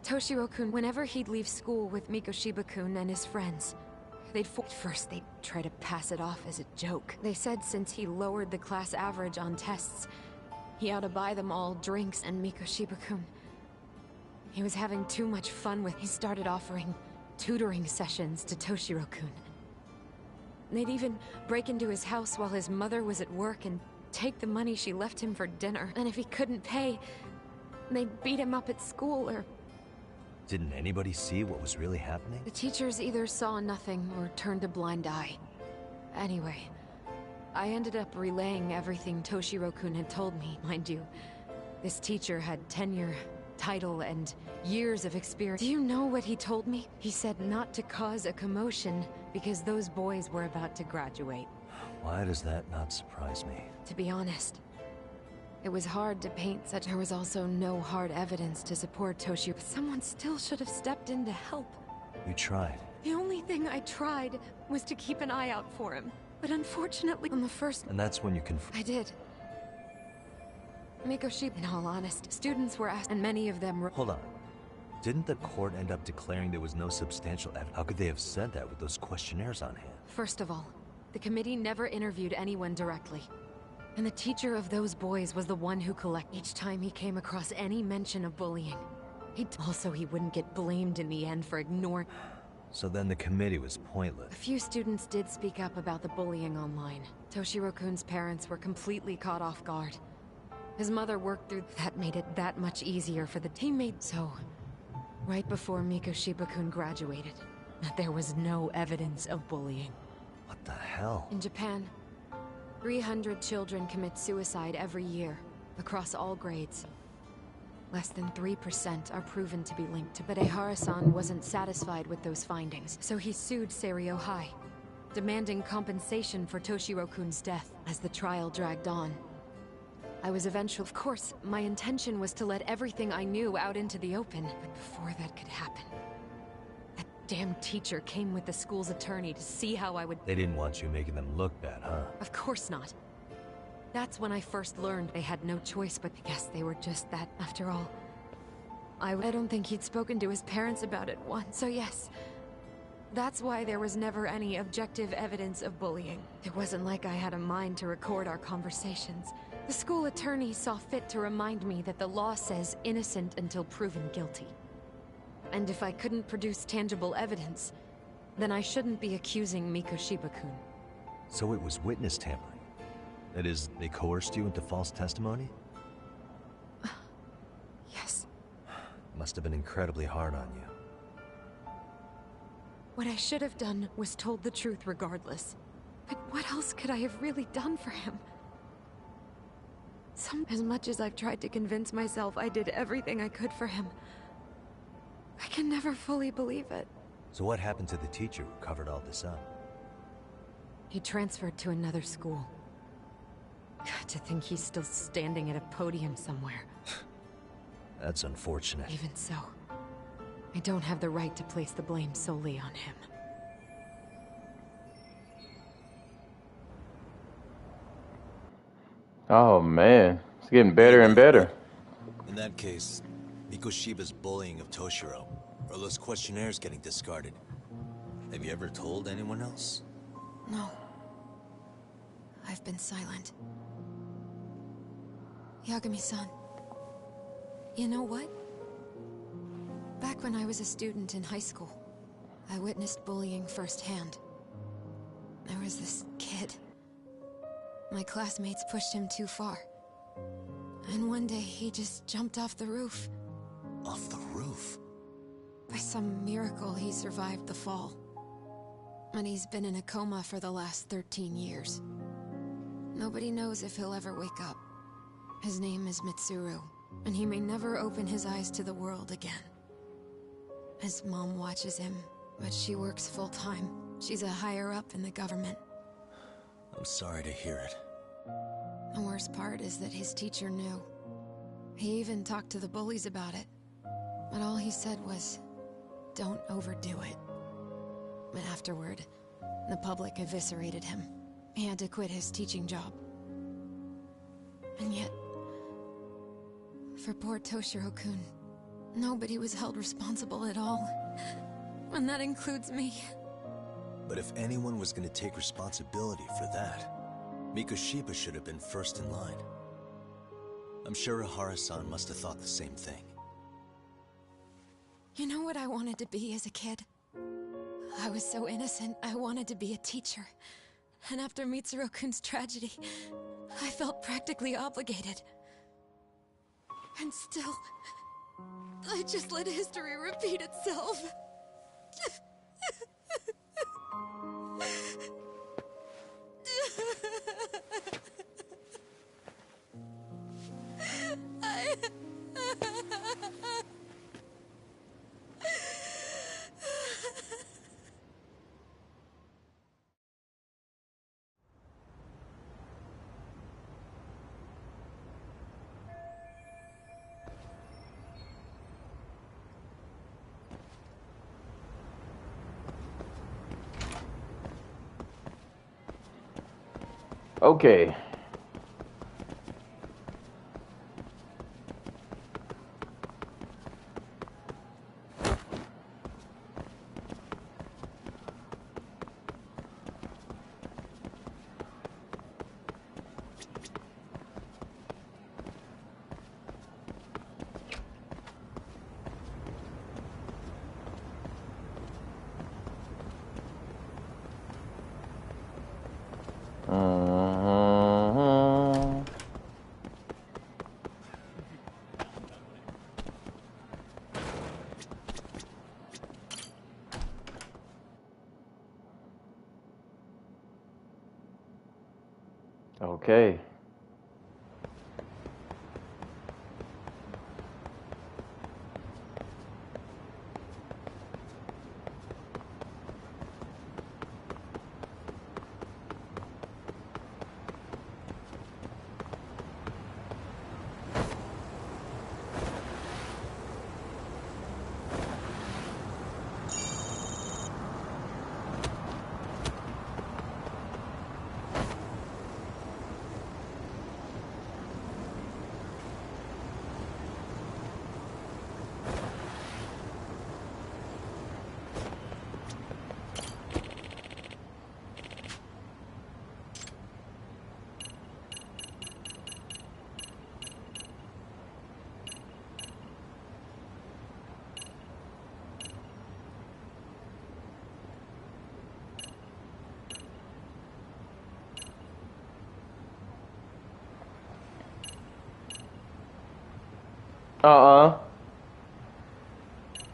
Toshiro-kun, whenever he'd leave school with Mikoshiba-kun and his friends, first they'd try to pass it off as a joke. They said since he lowered the class average on tests, he ought to buy them all drinks. And Mikoshiba-kun, he was having too much fun with. He started offering tutoring sessions to Toshiro-kun. They'd even break into his house while his mother was at work and take the money she left him for dinner. And if he couldn't pay, they'd beat him up at school or... Didn't anybody see what was really happening? The teachers either saw nothing or turned a blind eye. Anyway, I ended up relaying everything Toshiro-kun had told me. Mind you, this teacher had tenure, title, and years of experience. Do you know what he told me? He said not to cause a commotion because those boys were about to graduate. Why does that not surprise me? To be honest, it was hard to paint such. There was also no hard evidence to support Toshiro. But someone still should have stepped in to help. You tried. The only thing I tried was to keep an eye out for him. But unfortunately, on the first... And that's when you I did. Mikoshiba, in all honesty, students were asked, and many of them were... Hold on. Didn't the court end up declaring there was no substantial evidence? How could they have said that with those questionnaires on hand? First of all, the committee never interviewed anyone directly. And the teacher of those boys was the one who collected each time he came across any mention of bullying. He wouldn't get blamed in the end for ignoring... So then the committee was pointless. A few students did speak up about the bullying online. Toshiro-kun's parents were completely caught off guard. His mother worked through... That made it that much easier for the teammates. So, right before Mikoshiba-kun graduated, there was no evidence of bullying. What the hell? In Japan, 300 children commit suicide every year, across all grades. Less than 3% are proven to be linked to, but Ehara-san wasn't satisfied with those findings, so he sued Seiryo High, demanding compensation for Toshiro-kun's death. As the trial dragged on, I was eventually... Of course, my intention was to let everything I knew out into the open, but before that could happen, that damn teacher came with the school's attorney to see how I would... They didn't want you making them look bad, huh? Of course not. That's when I first learned they had no choice, but I guess they were just that, after all. I don't think he'd spoken to his parents about it once, so yes. That's why there was never any objective evidence of bullying. It wasn't like I had a mind to record our conversations. The school attorney saw fit to remind me that the law says innocent until proven guilty. And if I couldn't produce tangible evidence, then I shouldn't be accusing Mikoshiba-kun. So it was witness tampering. That is, they coerced you into false testimony? Yes. Must have been incredibly hard on you. What I should have done was told the truth regardless. But what else could I have really done for him? As much as I've tried to convince myself I did everything I could for him, I can never fully believe it. So what happened to the teacher who covered all this up? He transferred to another school. God, to think he's still standing at a podium somewhere. That's unfortunate. Even so, I don't have the right to place the blame solely on him. Oh man, it's getting better and better. In that case, Mikoshiba's bullying of Toshiro, or those questionnaires getting discarded. Have you ever told anyone else? No. I've been silent. Yagami-san, you know what? Back when I was a student in high school, I witnessed bullying firsthand. There was this kid. My classmates pushed him too far. And one day he just jumped off the roof. Off the roof? By some miracle, he survived the fall. And he's been in a coma for the last 13 years. Nobody knows if he'll ever wake up. His name is Mitsuru, and he may never open his eyes to the world again. His mom watches him, but she works full-time. She's a higher-up in the government. I'm sorry to hear it. The worst part is that his teacher knew. He even talked to the bullies about it. But all he said was, don't overdo it. But afterward, the public eviscerated him. He had to quit his teaching job. And yet, for poor Toshiro-kun, nobody was held responsible at all. And that includes me. But if anyone was going to take responsibility for that, Mikoshiba should have been first in line. I'm sure Ihara-san must have thought the same thing. You know what I wanted to be as a kid? I was so innocent, I wanted to be a teacher. And after Mitsuru-kun's tragedy, I felt practically obligated. And still, I just let history repeat itself. Okay. Okay.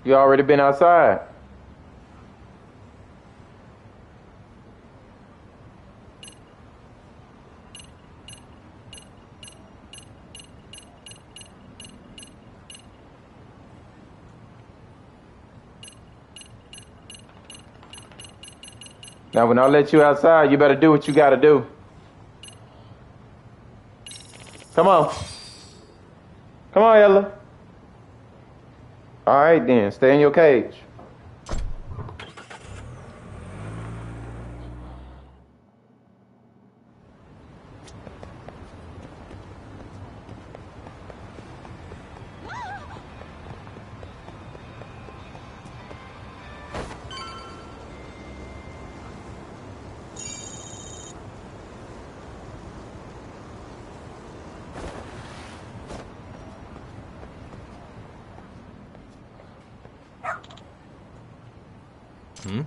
You already been outside. Now, when I let you outside, you better do what you gotta do. Come on. Come on, Ella. All right, then. Stay in your cage. Hmm?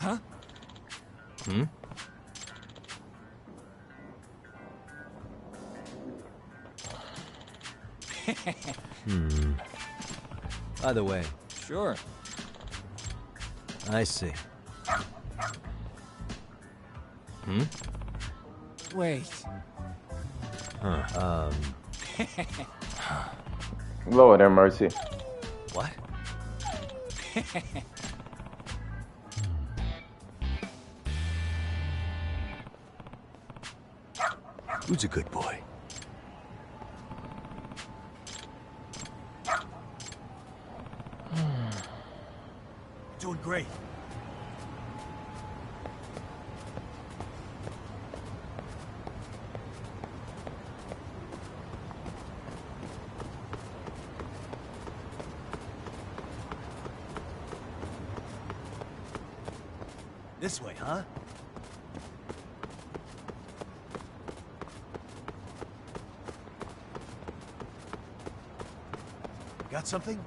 Huh? Hmm? By the way. Sure. I see. Hmm? Wait. Huh. Lord have mercy. What? Who's a good boy? Doing great. This way, huh? Got something?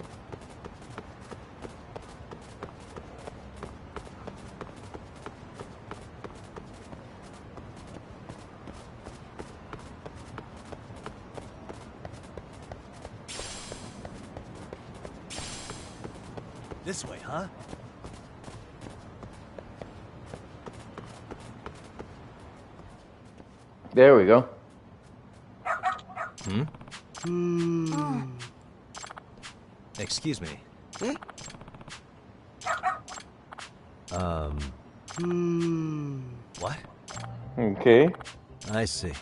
This way, huh? There we go. Excuse me. What? Okay. I see.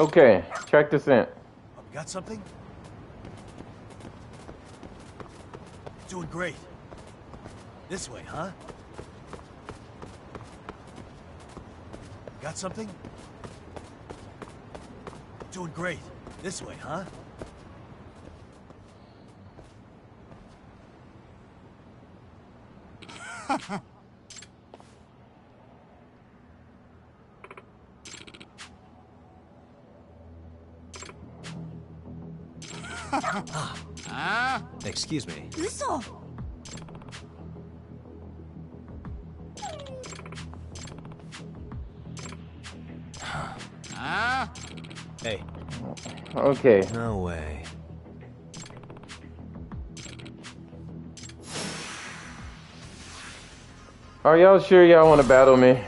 Okay, track the scent. Got something? Doing great. This way, huh? Got something? Doing great. This way, huh? Excuse me. Hey. Okay. No way. Are y'all sure y'all want to battle me?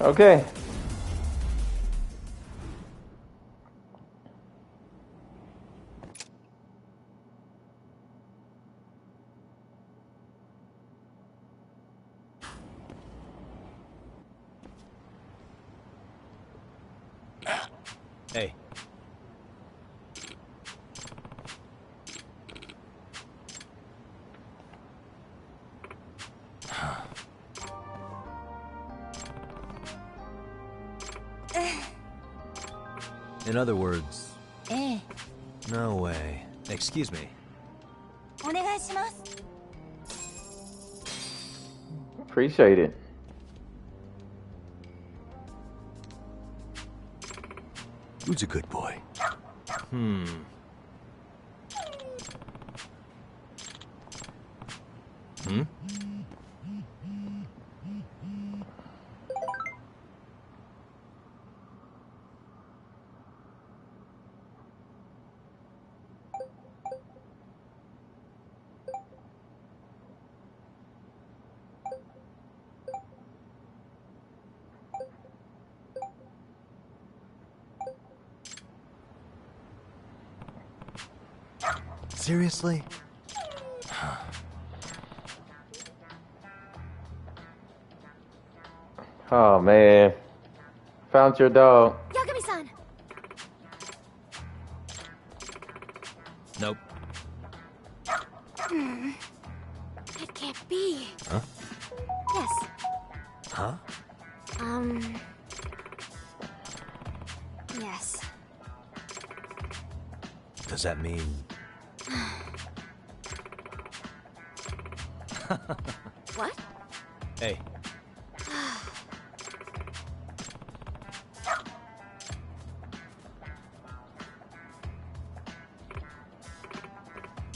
Okay. Hey. In other words, ええ no way. Excuse me. お願いします Appreciate it. Who's a good boy? Hmm. Hmm? Seriously? Oh man. Found your dog. Yagami-san! Nope. It can't be. Huh? Yes. Huh? Yes. Does that mean... What? Hey.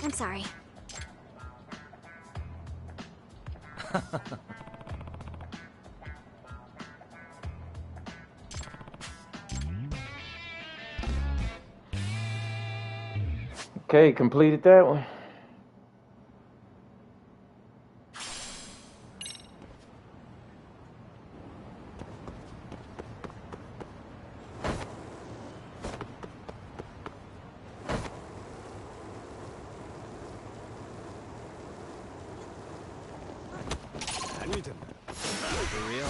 I'm sorry. Okay, completed that one. For real?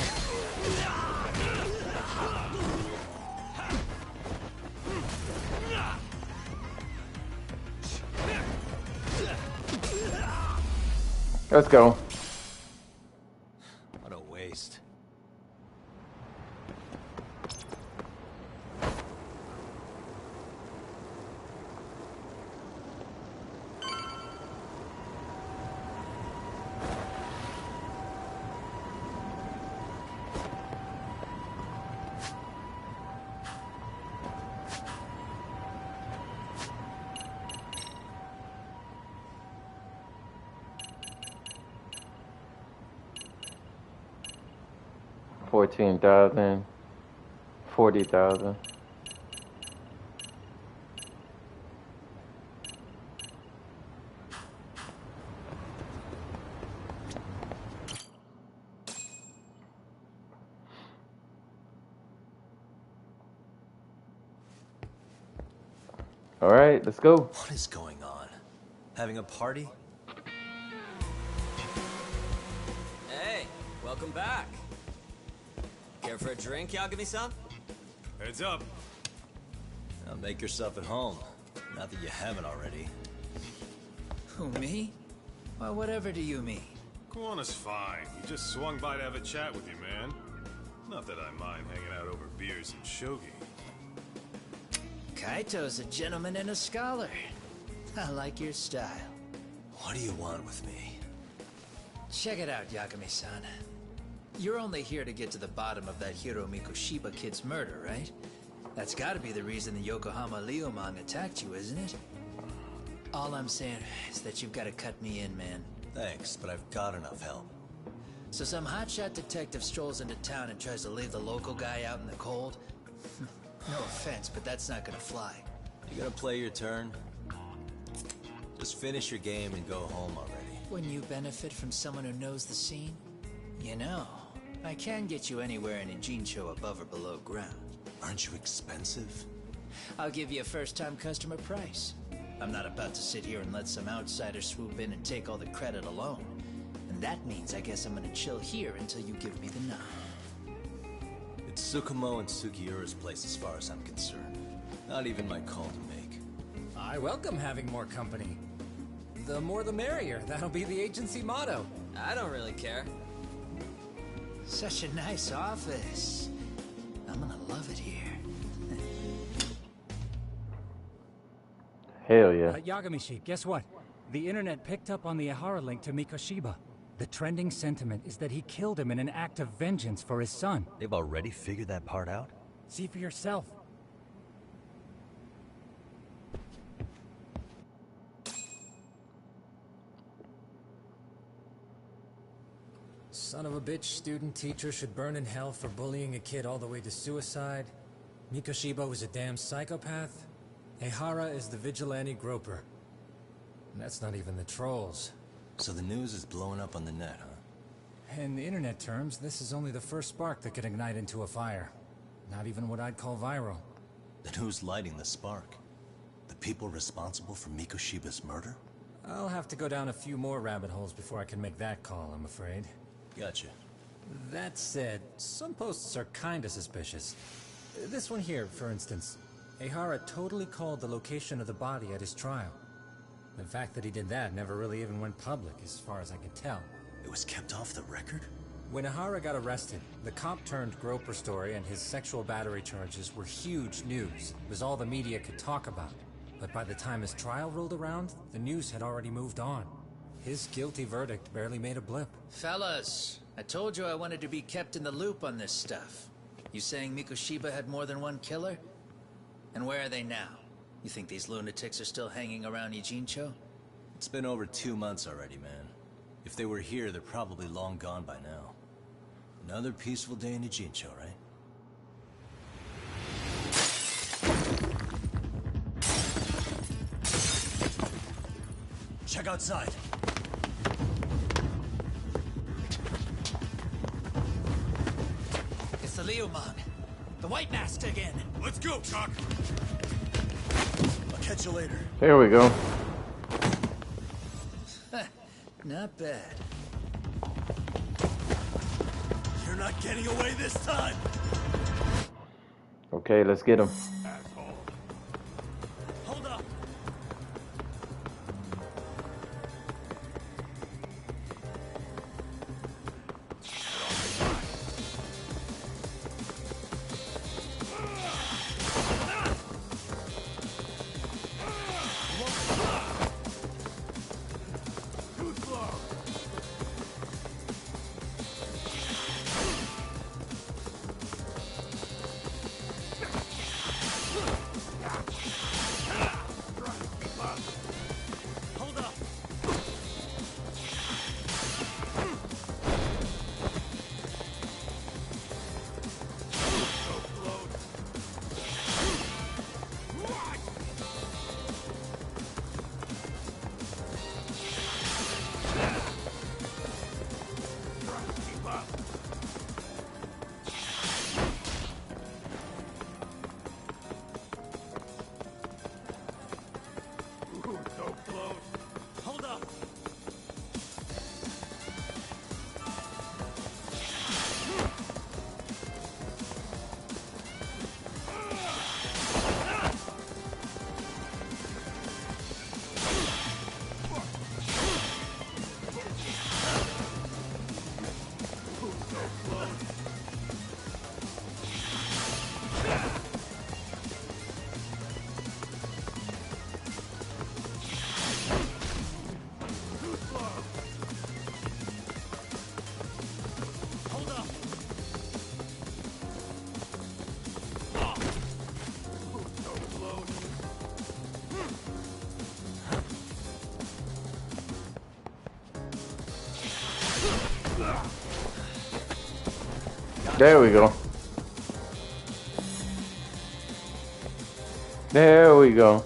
Let's go. What a waste. $14,000, $40,000. All right, let's go. What is going on? Having a party? Hey, welcome back. Care for a drink, Yagami-san? Heads up. Now make yourself at home. Not that you haven't already. Who, me? Well, whatever do you mean? Kawana's fine. He just swung by to have a chat with you, man. Not that I mind hanging out over beers and shogi. Kaito's a gentleman and a scholar. I like your style. What do you want with me? Check it out, Yagami-san. You're only here to get to the bottom of that Hiro Mikoshiba kid's murder, right? That's gotta be the reason the Yokohama Leomang attacked you, isn't it? All I'm saying is that you've gotta cut me in, man. Thanks, but I've got enough help. So some hotshot detective strolls into town and tries to leave the local guy out in the cold? No offense, but that's not gonna fly. You gonna play your turn? Just finish your game and go home already. Wouldn't you benefit from someone who knows the scene? You know, I can get you anywhere in a Jincho above or below ground. Aren't you expensive? I'll give you a first-time customer price. I'm not about to sit here and let some outsider swoop in and take all the credit alone. And that means I guess I'm gonna chill here until you give me the nod. It's Tsukumo and Sugiura's place as far as I'm concerned. Not even my call to make. I welcome having more company. The more the merrier. That'll be the agency motto. I don't really care. Such a nice office. I'm gonna love it here. Hell yeah. Yagami-shi, guess what? The internet picked up on the Ihara link to Mikoshiba. The trending sentiment is that he killed him in an act of vengeance for his son. They've already figured that part out? See for yourself. Son of a bitch, student teacher should burn in hell for bullying a kid all the way to suicide. Mikoshiba was a damn psychopath. Ihara is the vigilante groper. And that's not even the trolls. So the news is blowing up on the net, huh? In the internet terms, this is only the first spark that could ignite into a fire. Not even what I'd call viral. Then who's lighting the spark? The people responsible for Mikoshiba's murder? I'll have to go down a few more rabbit holes before I can make that call, I'm afraid. Gotcha. That said, some posts are kinda suspicious. This one here, for instance. Ihara totally called the location of the body at his trial. The fact that he did that never really even went public, as far as I can tell. It was kept off the record? When Ihara got arrested, the cop-turned-groper story and his sexual battery charges were huge news. It was all the media could talk about. But by the time his trial rolled around, the news had already moved on. His guilty verdict barely made a blip. Fellas, I told you I wanted to be kept in the loop on this stuff. You saying Mikoshiba had more than one killer? And where are they now? You think these lunatics are still hanging around Ijincho? It's been over 2 months already, man. If they were here, they're probably long gone by now. Another peaceful day in Ijincho, right? Check outside. It's the Leomon. The White Mask again. Let's go, Cock. I'll catch you later. There we go. Not bad. You're not getting away this time. Okay, let's get him. Hold up. There we go. There we go.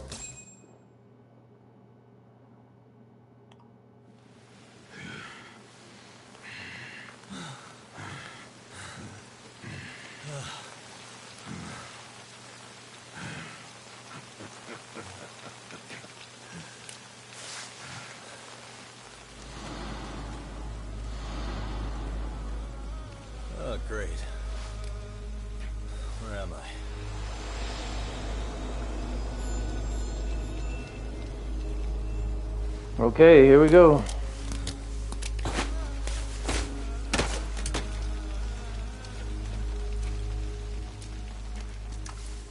Oh, great. Where am I? Okay, here we go.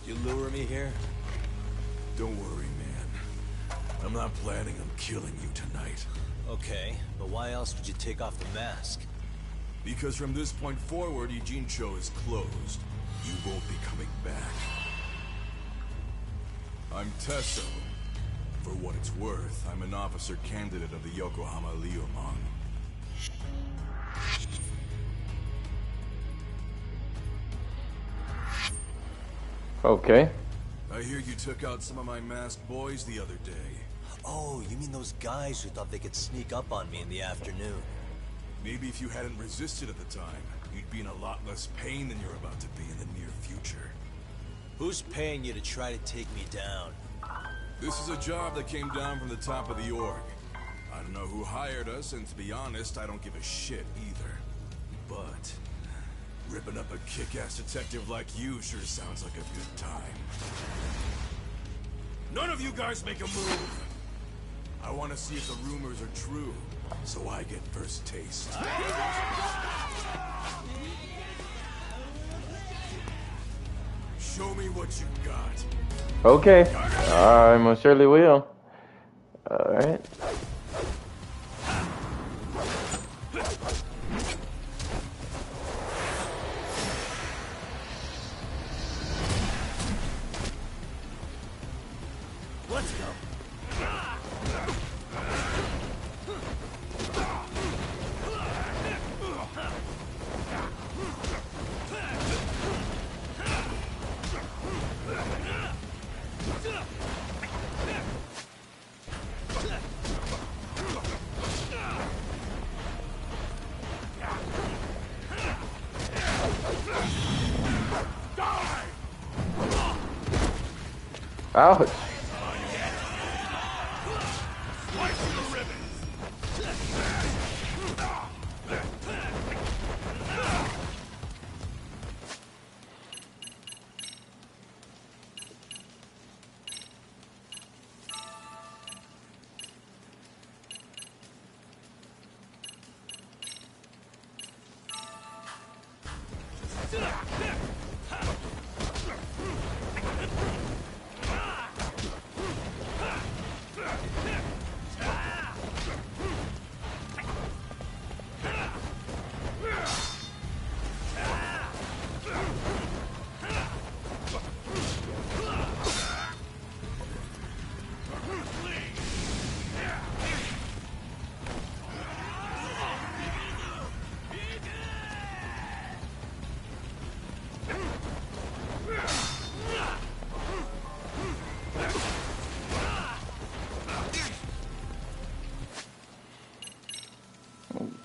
You lure me here? Don't worry, man. I'm not planning on killing you tonight. Okay, but why else would you take off the mask? Because from this point forward, Ijincho is closed. You won't be coming back. I'm Tesso. For what it's worth, I'm an officer candidate of the Yokohama Leomon. Okay. I hear you took out some of my masked boys the other day. Oh, you mean those guys who thought they could sneak up on me in the afternoon? Maybe if you hadn't resisted at the time, you'd be in a lot less pain than you're about to be in the near future. Who's paying you to try to take me down? This is a job that came down from the top of the org. I don't know who hired us, and to be honest, I don't give a shit either. But ripping up a kick-ass detective like you sure sounds like a good time. None of you guys make a move! I want to see if the rumors are true, so I get first taste. Show me what you got. Okay. I most surely will. Alright. Let's go. Ouch.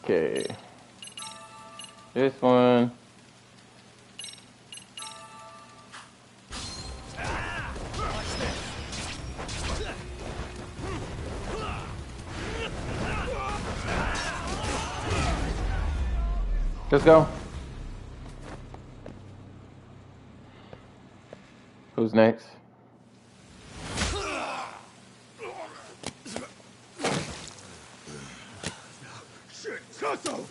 Okay. This one. Let's go. Who's next? Shit, Sasso!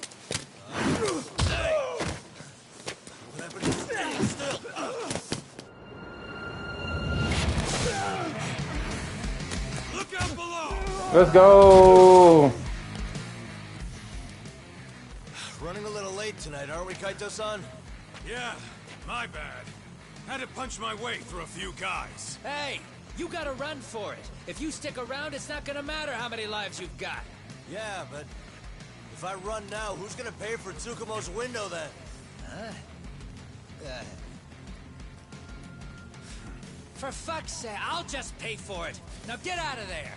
Look out below! Let's go. Running a little late tonight, aren't we, Kaito-san? Yeah, my bad. Had to punch my way through a few guys. Hey, you gotta run for it. If you stick around, it's not gonna matter how many lives you've got. Yeah, but if I run now, who's gonna pay for Tsukumo's window then? Huh? For fuck's sake, I'll just pay for it. Now get out of there.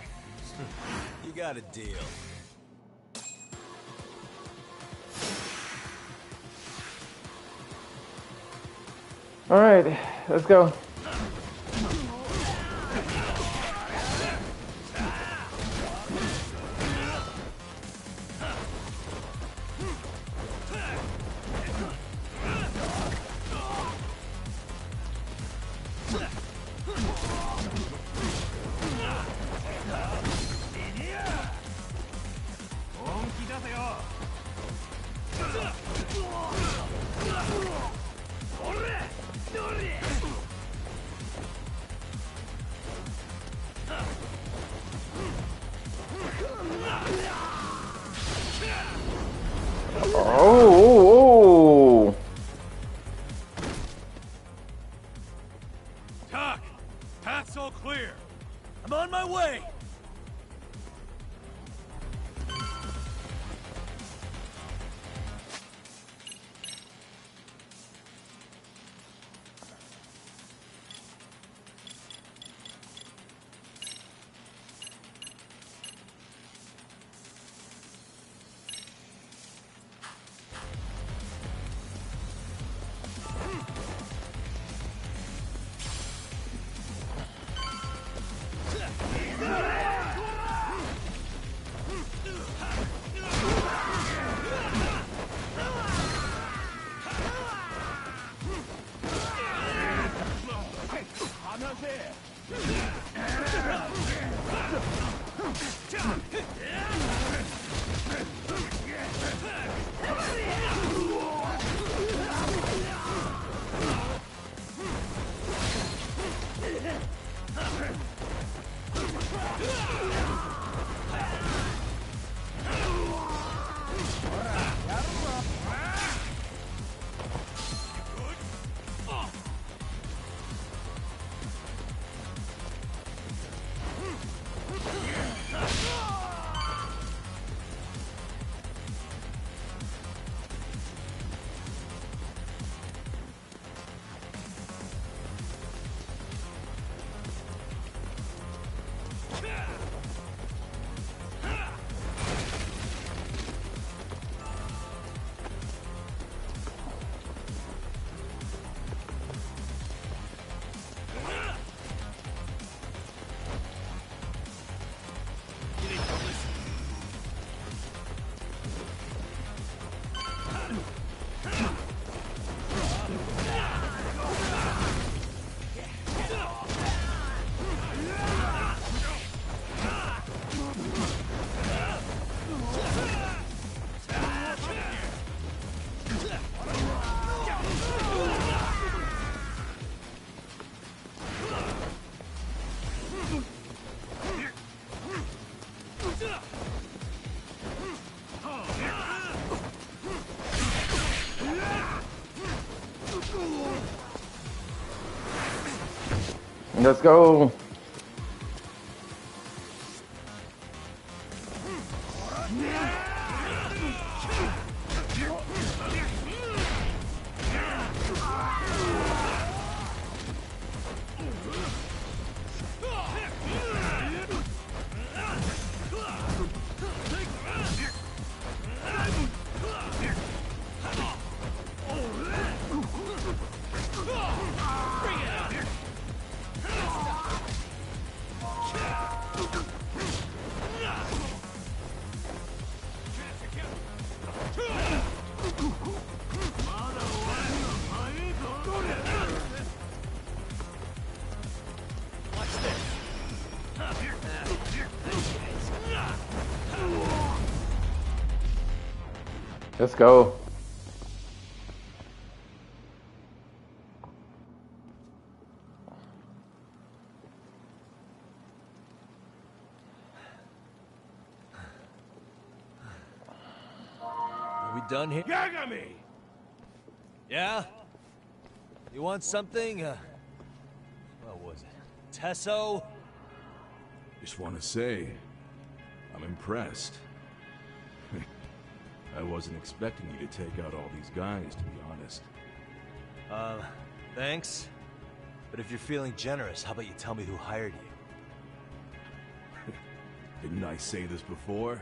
You got a deal. All right, let's go. my way! Let's go. Let's go. Are we done here? Yagami! Yeah? You want something? What was it? Tesso? Just want to say, I'm impressed. I wasn't expecting you to take out all these guys, to be honest. Thanks. But if you're feeling generous, how about you tell me who hired you? Didn't I say this before?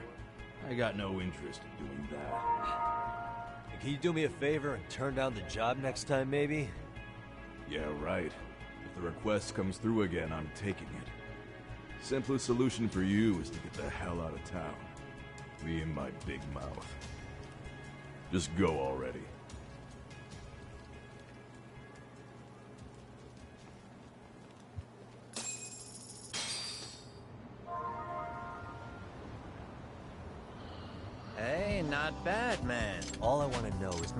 I got no interest in doing that. And can you do me a favor and turn down the job next time, maybe? Yeah, right. If the request comes through again, I'm taking it. Simplest solution for you is to get the hell out of town. Me and my big mouth. Just go already. Hey, not bad, man. All I want to know is...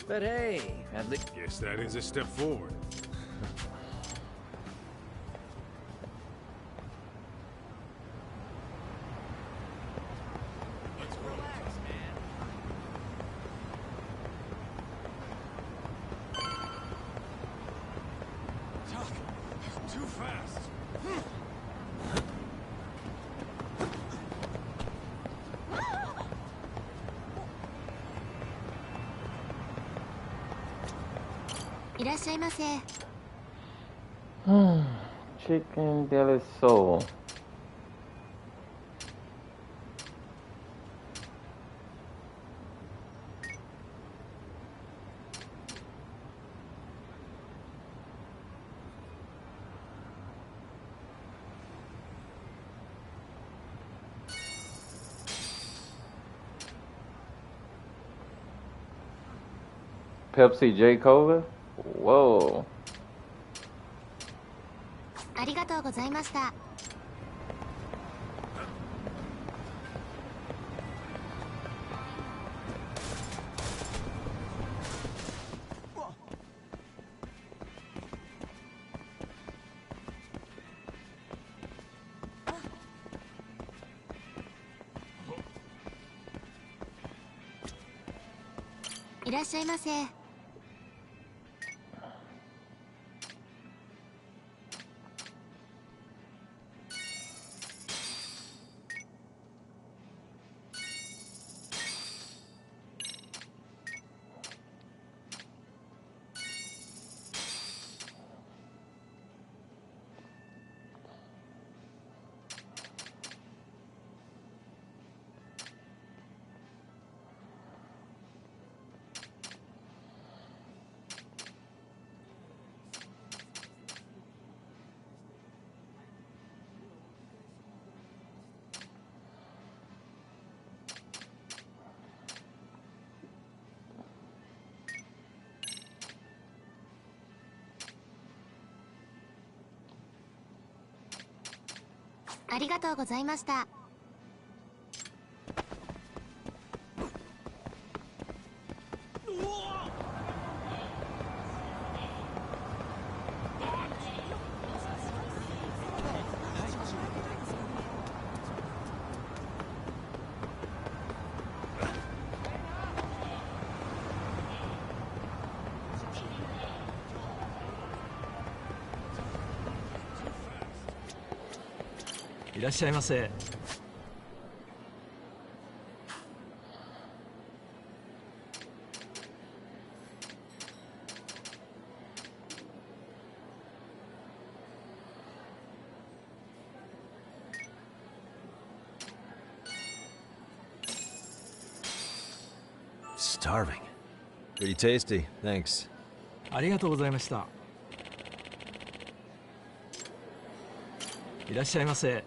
But hey, at least... Guess that is a step forward. Too fast. Chicken Deli Soul. Pepsi J Cola? Whoa. ありがとうございました。いらっしゃいませ。ありがとうございました。いらっしゃいませ。Starving. Pretty tasty, thanks. ありがとうございました。いらっしゃいませ。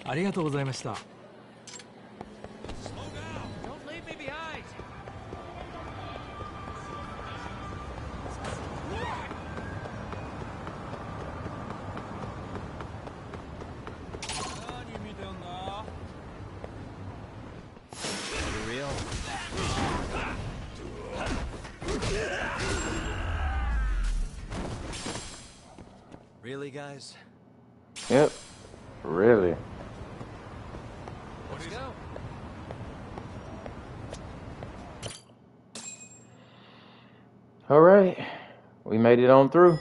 ありがとうございました。Really, guys? Yep. Really. Let's go. All right. We made it on through.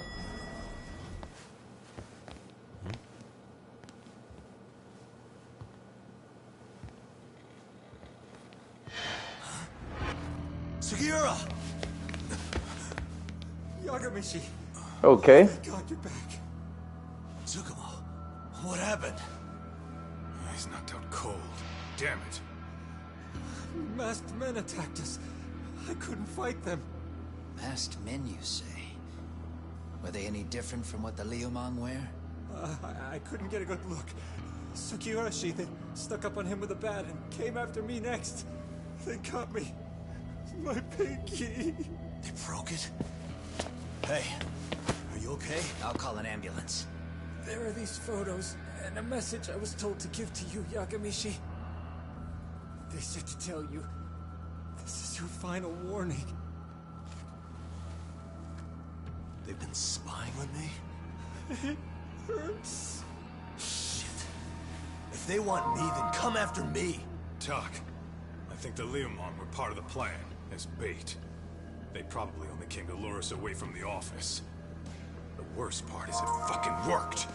Sugiura! Yagamishi. Okay. Thank God you're back. Tsukumo, what happened? He's knocked out cold. Damn it. Masked men attacked us. I couldn't fight them. Masked men, you say? Were they any different from what the Liumang wear? I couldn't get a good look. Sugiurashi, they stuck up on him with a bat and came after me next. They got me. My pinky. They broke it? Hey, are you okay? I'll call an ambulance. There are these photos and a message I was told to give to you, Yagamishi. They said to tell you, this is your final warning. They've been spying on me? It hurts. Shit. If they want me, then come after me. Tuck, I think the Liumang were part of the plan, as bait. They probably only came to lure us away from the office. The worst part is it fucking worked.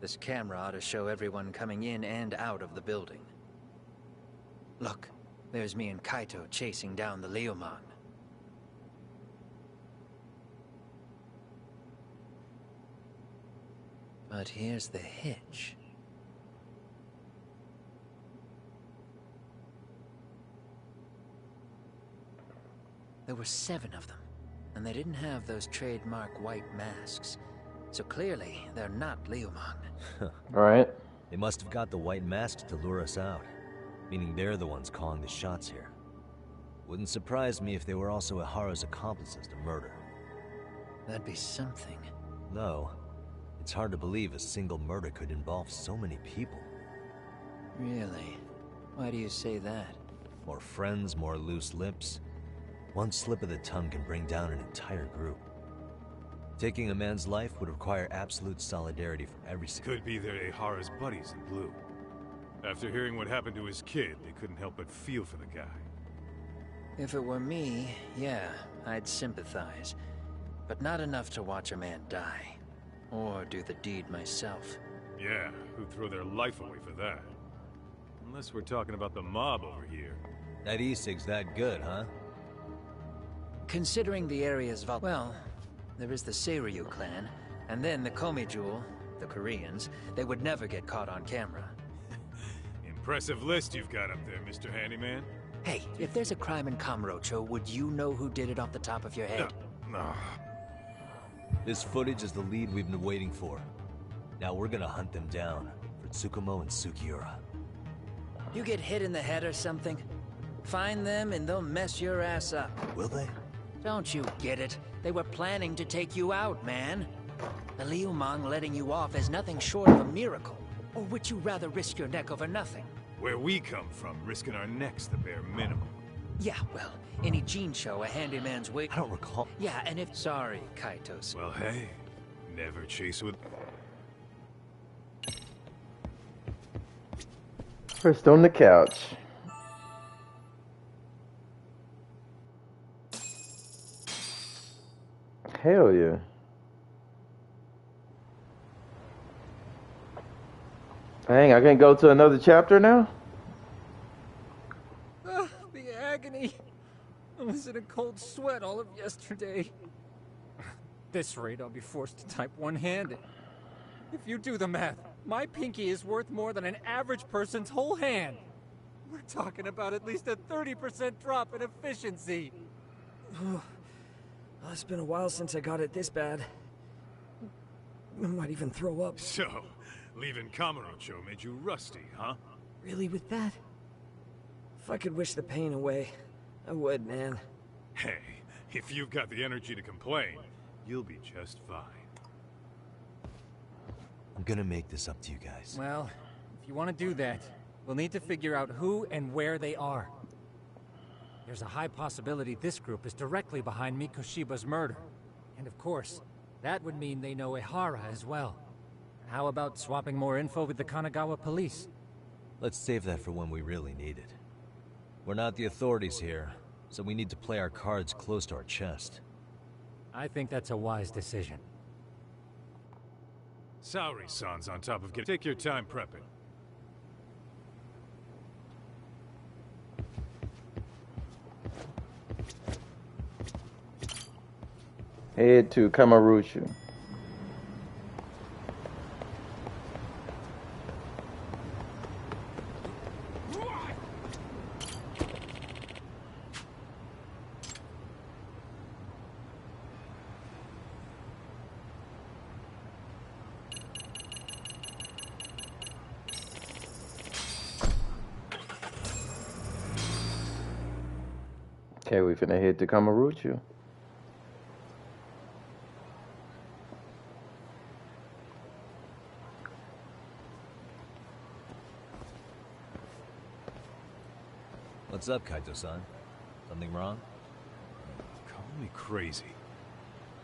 This camera ought to show everyone coming in and out of the building. Look, there's me and Kaito chasing down the Leomon. But here's the hitch. There were 7 of them, and they didn't have those trademark white masks. So clearly, they're not Leomon. Right. They must have got the white masks to lure us out, meaning they're the ones calling the shots here. Wouldn't surprise me if they were also Ihara's accomplices to murder. That'd be something. Though, it's hard to believe a single murder could involve so many people. Really? Why do you say that? More friends, more loose lips. One slip of the tongue can bring down an entire group. Taking a man's life would require absolute solidarity from every single... Could be they're Ihara's buddies in blue. After hearing what happened to his kid, they couldn't help but feel for the guy. If it were me, yeah, I'd sympathize. But not enough to watch a man die. Or do the deed myself. Yeah, who'd throw their life away for that? Unless we're talking about the mob over here. That e-cig's that good, huh? Considering the area's well, there is the Seiryu clan, and then the Komijul, the Koreans. They would never get caught on camera. Impressive list you've got up there, Mr. Handyman. Hey, if there's a crime in Kamurocho, would you know who did it off the top of your head? No. This footage is the lead we've been waiting for. Now we're gonna hunt them down for Tsukumo and Sugiura. You get hit in the head or something? Find them and they'll mess your ass up. Will they? Don't you get it? They were planning to take you out, man. The Leomon letting you off is nothing short of a miracle. Or would you rather risk your neck over nothing? Where we come from, risking our necks the bare minimum. Yeah, well, any gene show, a handyman's wig. I don't recall. Yeah, and if... Sorry, Kaitos. Well, hey, never chase with... First on the couch. Hell yeah. Dang, I can't go to another chapter now? The agony. I was in a cold sweat all of yesterday. At this rate, I'll be forced to type one-handed. If you do the math, my pinky is worth more than an average person's whole hand. We're talking about at least a 30% drop in efficiency. Well, it's been a while since I got it this bad. I might even throw up. So, leaving Kamurocho made you rusty, huh? Really with that? If I could wish the pain away, I would, man. Hey, if you've got the energy to complain, you'll be just fine. I'm gonna make this up to you guys. Well, if you want to do that, we'll need to figure out who and where they are. There's a high possibility this group is directly behind Mikoshiba's murder. And of course, that would mean they know Ihara as well. How about swapping more info with the Kanagawa police? Let's save that for when we really need it. We're not the authorities here, so we need to play our cards close to our chest. I think that's a wise decision. Saori-san's on top of getting... Take your time prepping. Head to Kamurocho. Okay, we finna head to Kamurocho. What's up, Kaito-san? Something wrong? Call me crazy,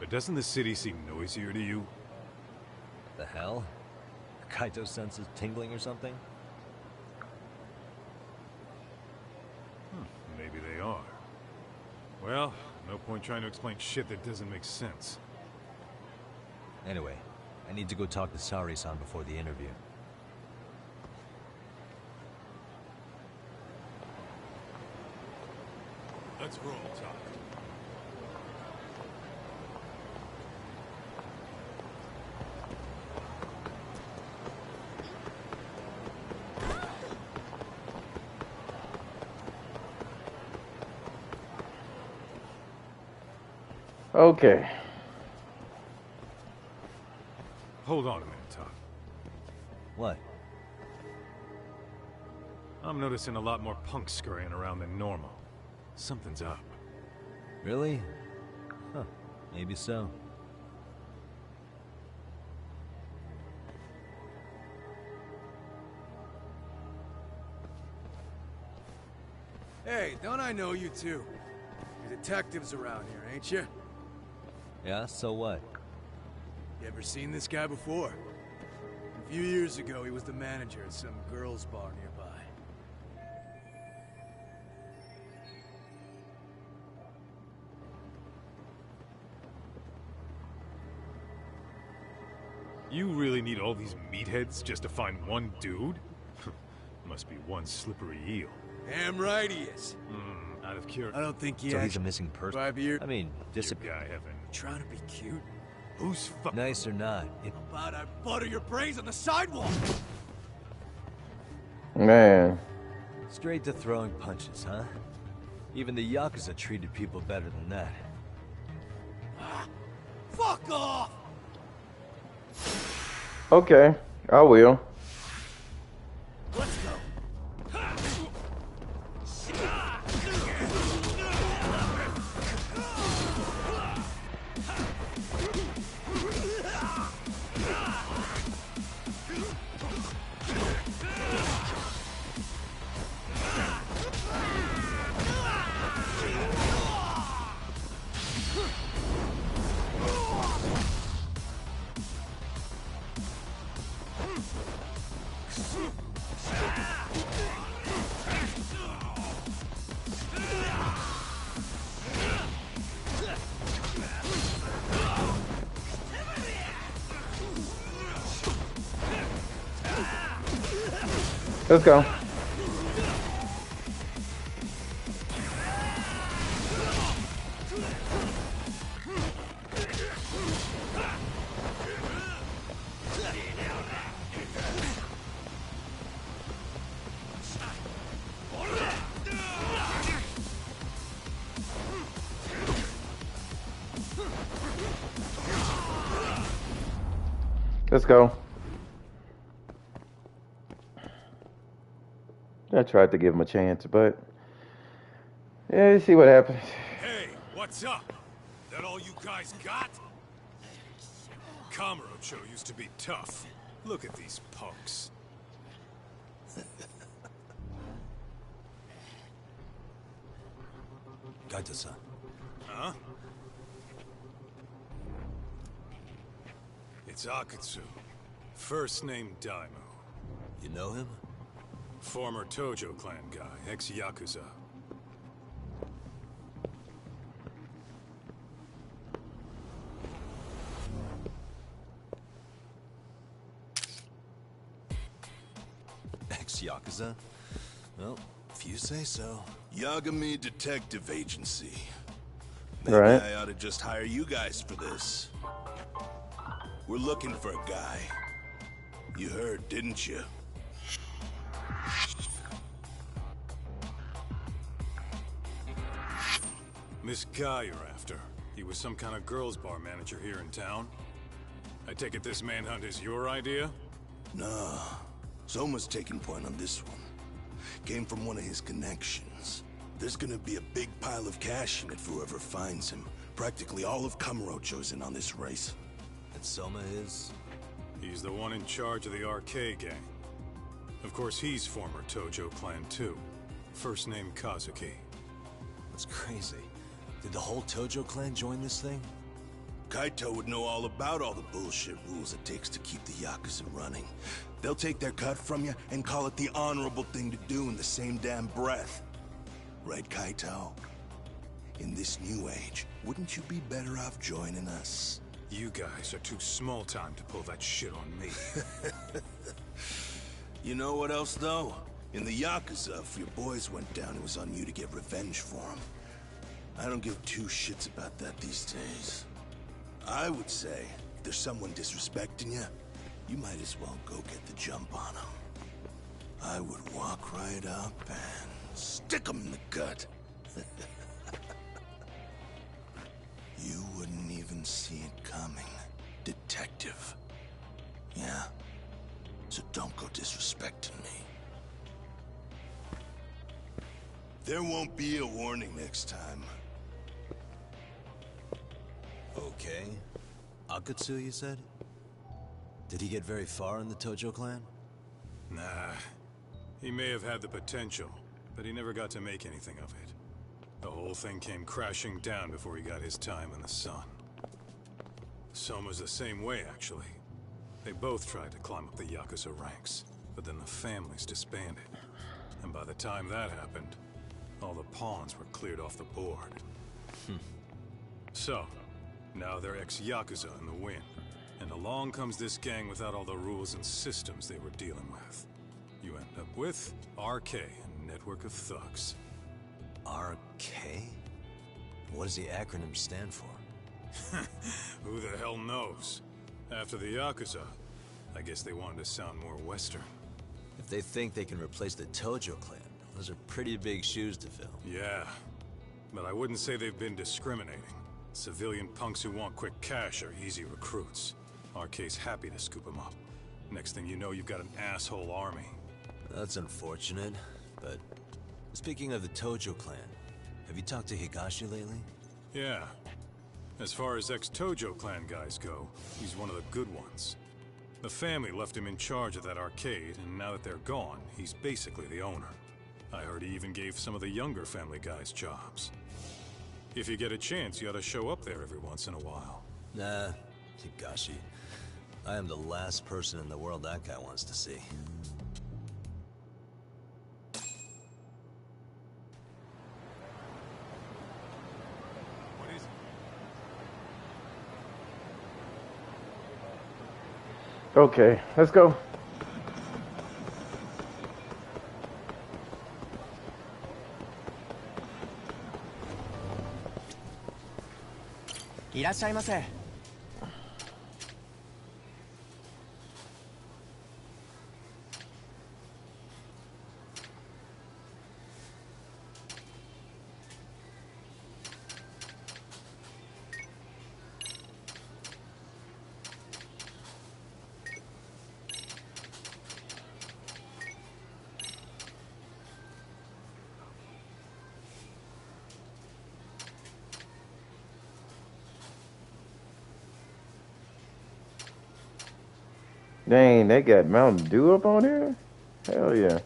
but doesn't the city seem noisier to you? The hell? Kaito senses tingling or something? Maybe they are. Well, no point trying to explain shit that doesn't make sense. Anyway, I need to go talk to Sari-san before the interview. Let's roll, Todd. Okay. Hold on a minute, Todd. What? I'm noticing a lot more punks scurrying around than normal. Something's up. Really? Huh. Maybe so. Hey, don't I know you two? You're detectives around here, ain't you? Yeah, so what? You ever seen this guy before? A few years ago, he was the manager at some girls' bar nearby. You really need all these meatheads just to find one dude? Must be one slippery eel. Damn right he is. Out of curiosity. I don't think he So actually... he's a missing person? 5 years... I mean, disappear. Guy having... Trying to be cute? Who's fuck... Nice or not, it... How about I butter your brains on the sidewalk? Man. Straight to throwing punches, huh? Even the Yakuza treated people better than that. Fuck off! Okay, I will. Let's go. Let's go. Let's go. I tried to give him a chance, but yeah, see what happens. Hey, what's up? That all you guys got? Kamurocho used to be tough. Look at these punks. Kaito-san. Huh? It's Akatsu. First name Daimyo. You know him? Former Tojo clan guy, ex-Yakuza. Ex-Yakuza? Well, if you say so. Yagami Detective Agency. Maybe Right. I ought to just hire you guys for this. We're looking for a guy. You heard, didn't you? This guy you're after, he was some kind of girls' bar manager here in town? I take it this manhunt is your idea? Nah. Soma's taking point on this one. Came from one of his connections. There's gonna be a big pile of cash in it for whoever finds him. Practically all of Kamurocho's in on this race. And Soma is? He's the one in charge of the RK gang. Of course, he's former Tojo clan too. First name Kazuki. That's crazy. Did the whole Tojo clan join this thing? Kaito would know all about all the bullshit rules it takes to keep the Yakuza running. They'll take their cut from you and call it the honorable thing to do in the same damn breath. Right, Kaito? In this new age, wouldn't you be better off joining us? You guys are too small time to pull that shit on me. You know what else, though? In the Yakuza, if your boys went down, it was on you to get revenge for them. I don't give two shits about that these days. I would say, if there's someone disrespecting you, you might as well go get the jump on them. I would walk right up and stick them in the gut. You wouldn't even see it coming, detective. Yeah? So don't go disrespecting me. There won't be a warning next time. Okay. Akatsu, you said? Did he get very far in the Tojo clan? Nah. He may have had the potential, but he never got to make anything of it. The whole thing came crashing down before he got his time in the sun. Soma's the same way, actually. They both tried to climb up the Yakuza ranks, but then the families disbanded. And by the time that happened, all the pawns were cleared off the board. So, now they're ex-Yakuza in the wind. And along comes this gang without all the rules and systems they were dealing with. You end up with RK, a network of thugs. RK? What does the acronym stand for? Who the hell knows? After the Yakuza, I guess they wanted to sound more Western. If they think they can replace the Tojo clan, those are pretty big shoes to fill. Yeah, but I wouldn't say they've been discriminating. Civilian punks who want quick cash are easy recruits. RK's happy to scoop them up. Next thing you know, you've got an asshole army. That's unfortunate, but speaking of the Tojo clan, have you talked to Higashi lately? Yeah. As far as ex-Tojo clan guys go, he's one of the good ones. The family left him in charge of that arcade, and now that they're gone, he's basically the owner. I heard he even gave some of the younger family guys jobs. If you get a chance, you ought to show up there every once in a while. Nah, Higashi. I am the last person in the world that guy wants to see. What is it? Okay, let's go. Irashaimase. 'Dang, they got Mountain Dew up on here? Hell yeah.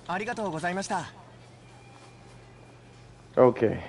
ありがとうございました。 Okay.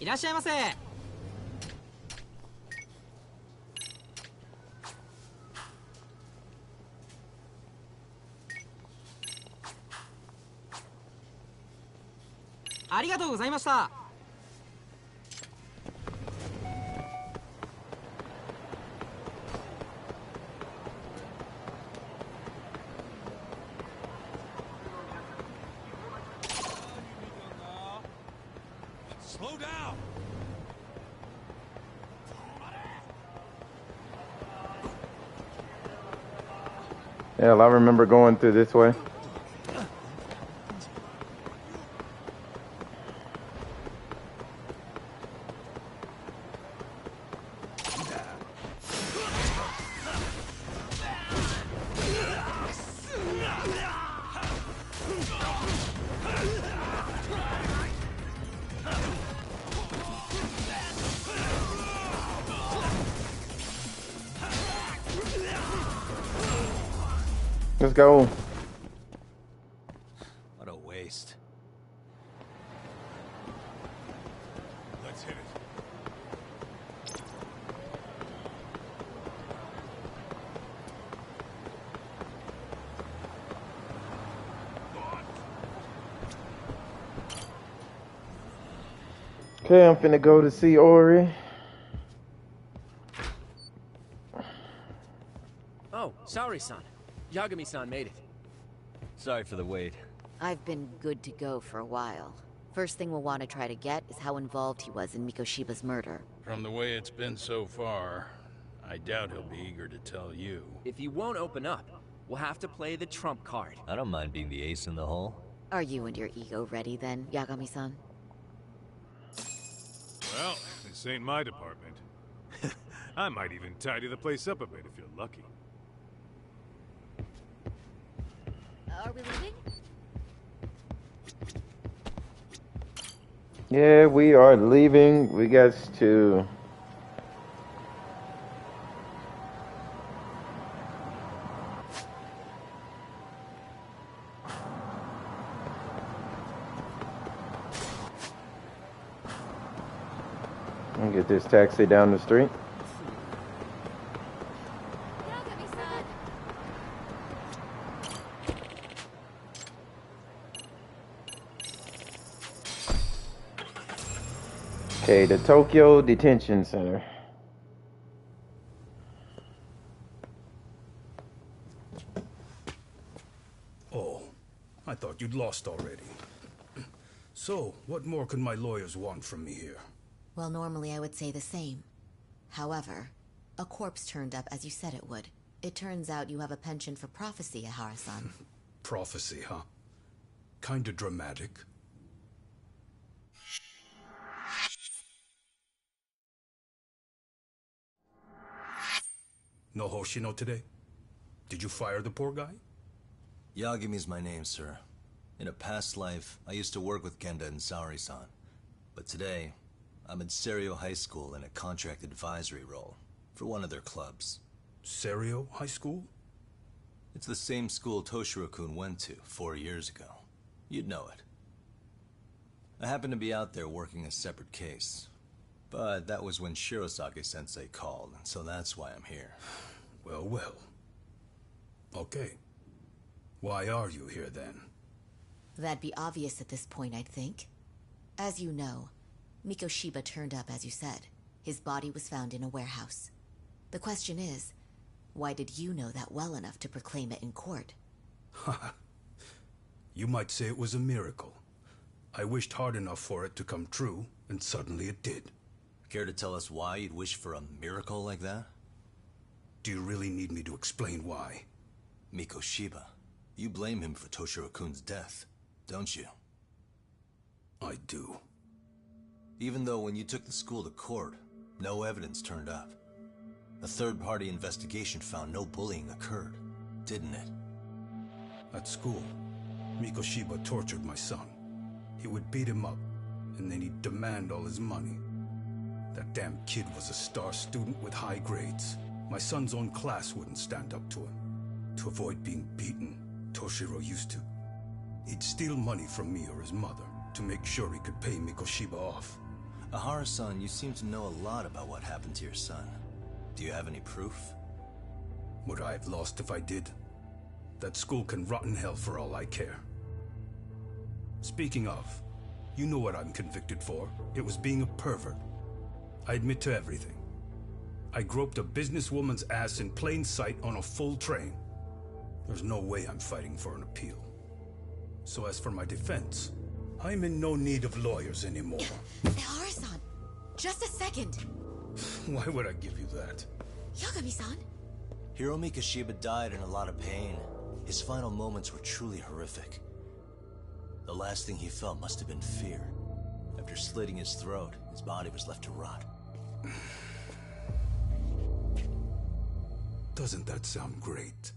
いらっしゃいませ。ありがとうございました。Slow down. Hell, I remember going through this way. Let's go. What a waste. Let's hit it. Okay, I'm finna go to see Ori. Oh, Saori-san. Yagami-san made it. Sorry for the wait. I've been good to go for a while. First thing we'll want to try to get is how involved he was in Mikoshiba's murder. From the way it's been so far, I doubt he'll be eager to tell you. If he won't open up, we'll have to play the trump card. I don't mind being the ace in the hole. Are you and your ego ready then, Yagami-san? Well, this ain't my department. I might even tidy the place up a bit if you're lucky. Are we leaving? Yeah, we are leaving. We got to... I'll get this taxi down the street. Okay, the Tokyo Detention Center. Oh, I thought you'd lost already. So, what more could my lawyers want from me here? Well, normally I would say the same. However, a corpse turned up as you said it would. It turns out you have a penchant for prophecy, Ahara-san. Prophecy, huh? Kinda dramatic. No Hoshino today? Did you fire the poor guy? Yagami's my name, sir. In a past life, I used to work with Genda and Saori-san. But today, I'm in Serio High School in a contract advisory role for one of their clubs. Serio High School? It's the same school Toshiro-kun went to 4 years ago. You'd know it. I happened to be out there working a separate case. But that was when Shirosake-sensei called, so that's why I'm here. Well, well. Okay. Why are you here then? That'd be obvious at this point, I'd think. As you know, Mikoshiba turned up as you said. His body was found in a warehouse. The question is, why did you know that well enough to proclaim it in court? You might say it was a miracle. I wished hard enough for it to come true, and suddenly it did. Care to tell us why you'd wish for a miracle like that? Do you really need me to explain why? Mikoshiba. You blame him for Toshiro-kun's death, don't you? I do. Even though when you took the school to court, no evidence turned up. A third-party investigation found no bullying occurred, didn't it? At school, Mikoshiba tortured my son. He would beat him up, and then he'd demand all his money. That damn kid was a star student with high grades. My son's own class wouldn't stand up to him. To avoid being beaten, Toshiro used to. He'd steal money from me or his mother to make sure he could pay Mikoshiba off. Ahara-san, you seem to know a lot about what happened to your son. Do you have any proof? Would I have lost if I did? That school can rot in hell for all I care. Speaking of, you know what I'm convicted for. It was being a pervert. I admit to everything. I groped a businesswoman's ass in plain sight on a full train. There's no way I'm fighting for an appeal. So as for my defense, I'm in no need of lawyers anymore. Ahara-san, just a second. Why would I give you that? Yagami-san? Hiro Mikoshiba died in a lot of pain. His final moments were truly horrific. The last thing he felt must have been fear. After slitting his throat, his body was left to rot. Doesn't that sound great?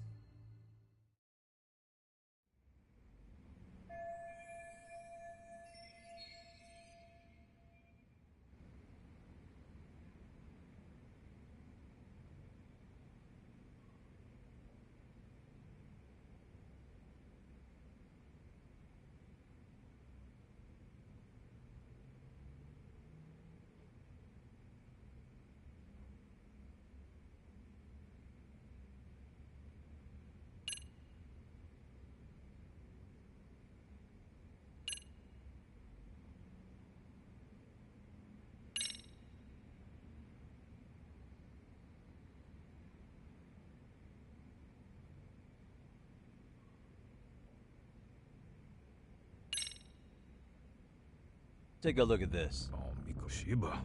Take a look at this. Oh, Mikoshiba.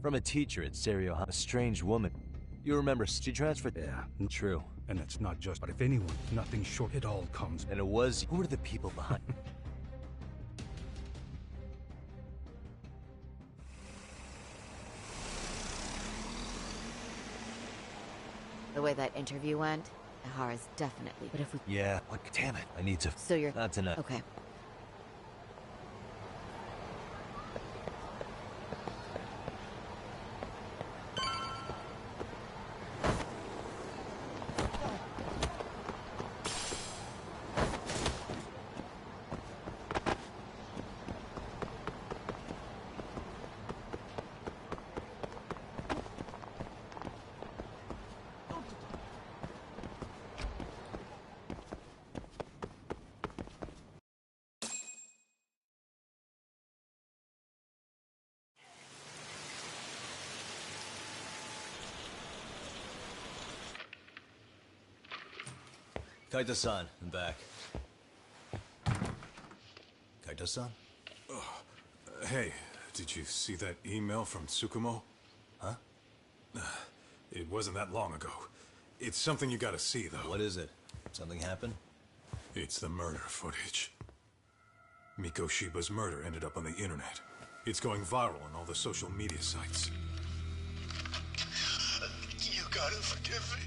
From a teacher at Seiryo, a strange woman. You remember she transferred? Yeah. True. And it's not just, but if anyone, nothing short, it all comes. And it was, who were the people behind? The way that interview went, Ahara's definitely. But if we... Yeah, what? Damn it. I need to... So you're... Not tonight. Okay. Kaito-san, I'm back. Kaito-san? Hey, did you see that email from Tsukumo? Huh? It wasn't that long ago. It's something you gotta see, though. What is it? Something happened? It's the murder footage. Mikoshiba's murder ended up on the internet. It's going viral on all the social media sites. You gotta forgive me.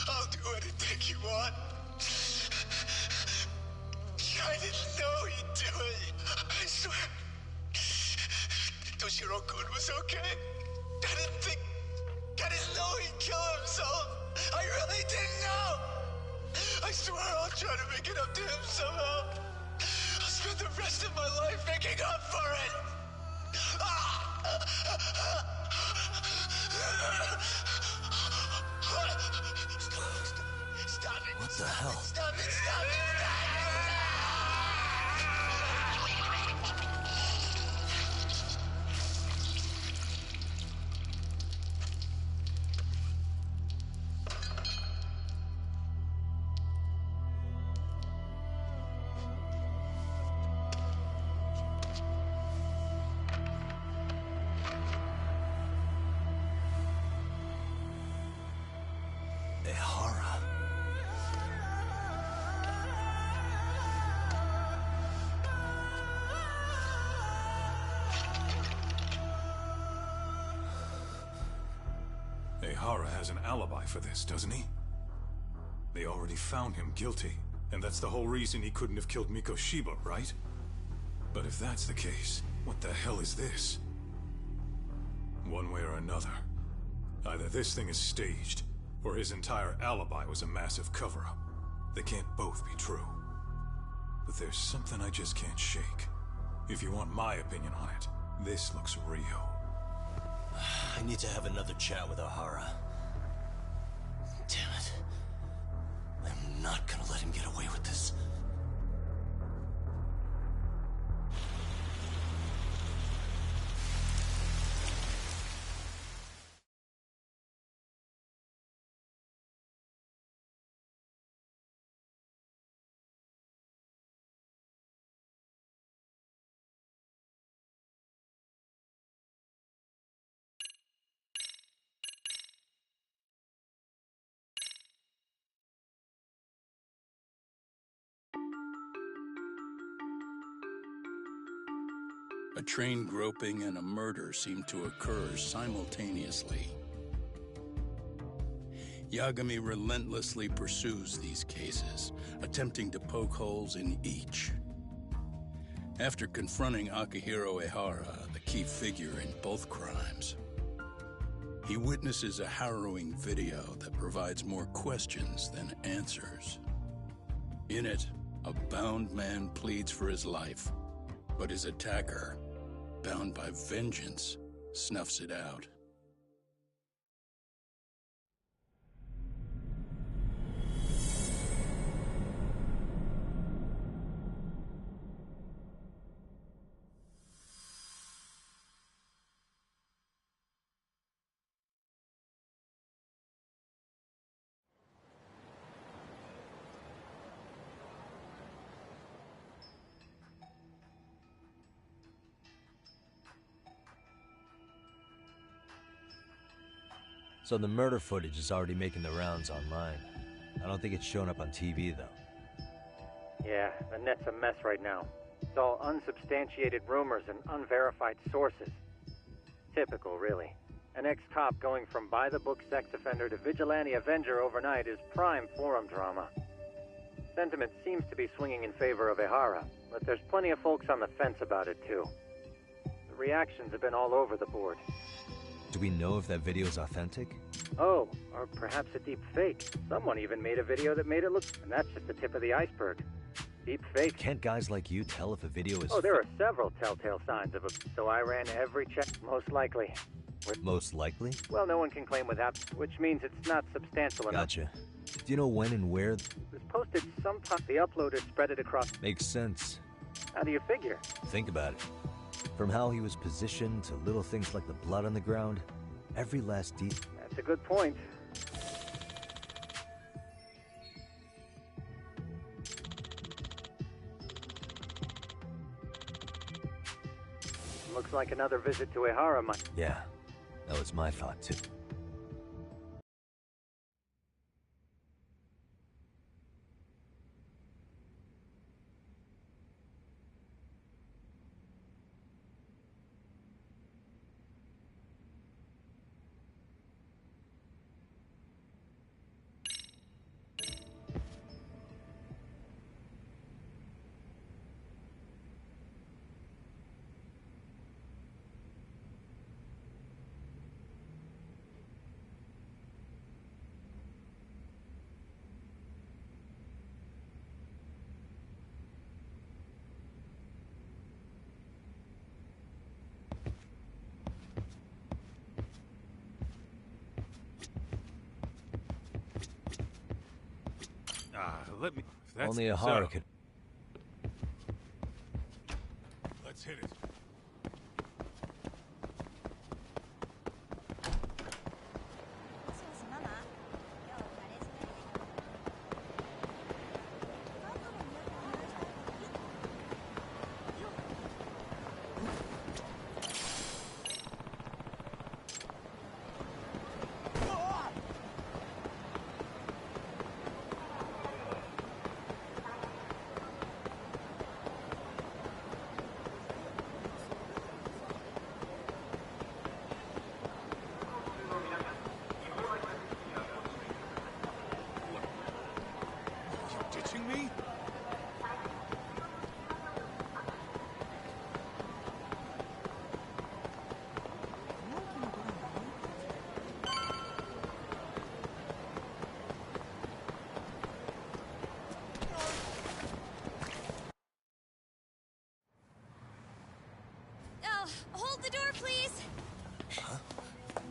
I'll do anything you want. I didn't know he'd do it. I swear. Toshiro-kun was okay. I didn't know he'd kill himself. I really didn't know. I swear I'll try to make it up to him somehow. I'll spend the rest of my life making up for it. Stop it. What the hell? Stop it, stop it, Ehara. Ehara has an alibi for this, doesn't he? They already found him guilty, and that's the whole reason he couldn't have killed Mikoshiba, right? But if that's the case, what the hell is this? One way or another, either this thing is staged, or his entire alibi was a massive cover-up. They can't both be true. But there's something I just can't shake. If you want my opinion on it, this looks real. I need to have another chat with O'Hara. Damn it. I'm not gonna let him get away with this. A train groping and a murder seem to occur simultaneously. Yagami relentlessly pursues these cases, attempting to poke holes in each. After confronting Akihiro Ehara, the key figure in both crimes, he witnesses a harrowing video that provides more questions than answers. In it, a bound man pleads for his life, but his attacker, bound by vengeance, snuffs it out. So the murder footage is already making the rounds online. I don't think it's showing up on TV, though. Yeah, the net's a mess right now. It's all unsubstantiated rumors and unverified sources. Typical, really. An ex-cop going from by-the-book sex offender to vigilante avenger overnight is prime forum drama. Sentiment seems to be swinging in favor of Ehara, but there's plenty of folks on the fence about it, too. The reactions have been all over the board. Do we know if that video is authentic? Oh, or perhaps a deep fake. Someone even made a video that made it look... And that's just the tip of the iceberg. Deep fake. Can't guys like you tell if a video is... Oh, there are several telltale signs of it, so I ran every check. Most likely. Most likely? Well, no one can claim without, which means it's not substantial enough. Gotcha. Do you know when and where? It was posted sometime. The uploader spread it across... Makes sense. How do you figure? Think about it. From how he was positioned to little things like the blood on the ground, every last detail. That's a good point. Looks like another visit to Ehara might... Yeah, that was my thought too. Let me... That's Only Ehara could... Let's hit it.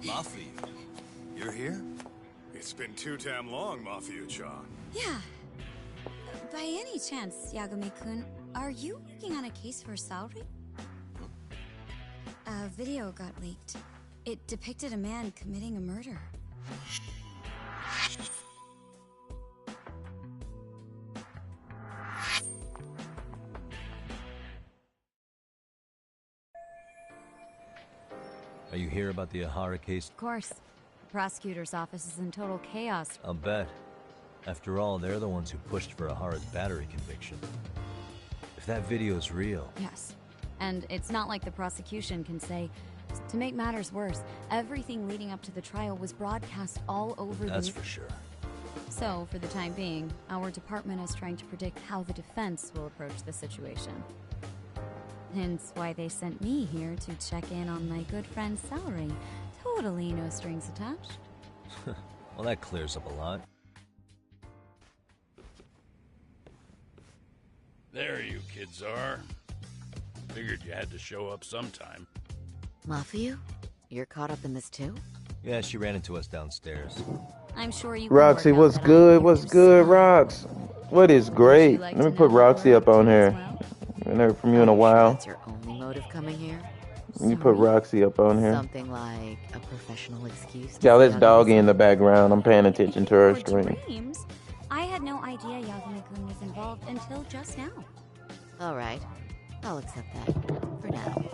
Mafia, you're here? It's been too damn long, Mafia-chan. Yeah. By any chance, Yagami-kun, are you working on a case for Saori? A video got leaked. It depicted a man committing a murder. Are you here about the Ahara case? Of course. The prosecutor's office is in total chaos. I'll bet. After all, they're the ones who pushed for Ahara's battery conviction. If that video's real... Yes. And it's not like the prosecution can say... To make matters worse, everything leading up to the trial was broadcast all over That's for sure. So, for the time being, our department is trying to predict how the defense will approach the situation. Hence why they sent me here to check in on my good friend Saori. Totally no strings attached. Well, that clears up a lot. There you kids are. Figured you had to show up sometime. Mafia? You're caught up in this too? Yeah, she ran into us downstairs. I'm sure you Roxy, what's good? What's good, Rox? What is great? Let me put Roxy up on here. I haven't heard from you in a while. That's your only motive coming here? You put Roxy up on here. Something like a professional excuse? Yeah, there's Doggy in the background. I'm paying attention to her stream. Dreams? I had no idea Yagami-kun was involved until just now. Alright. I'll accept that. For now.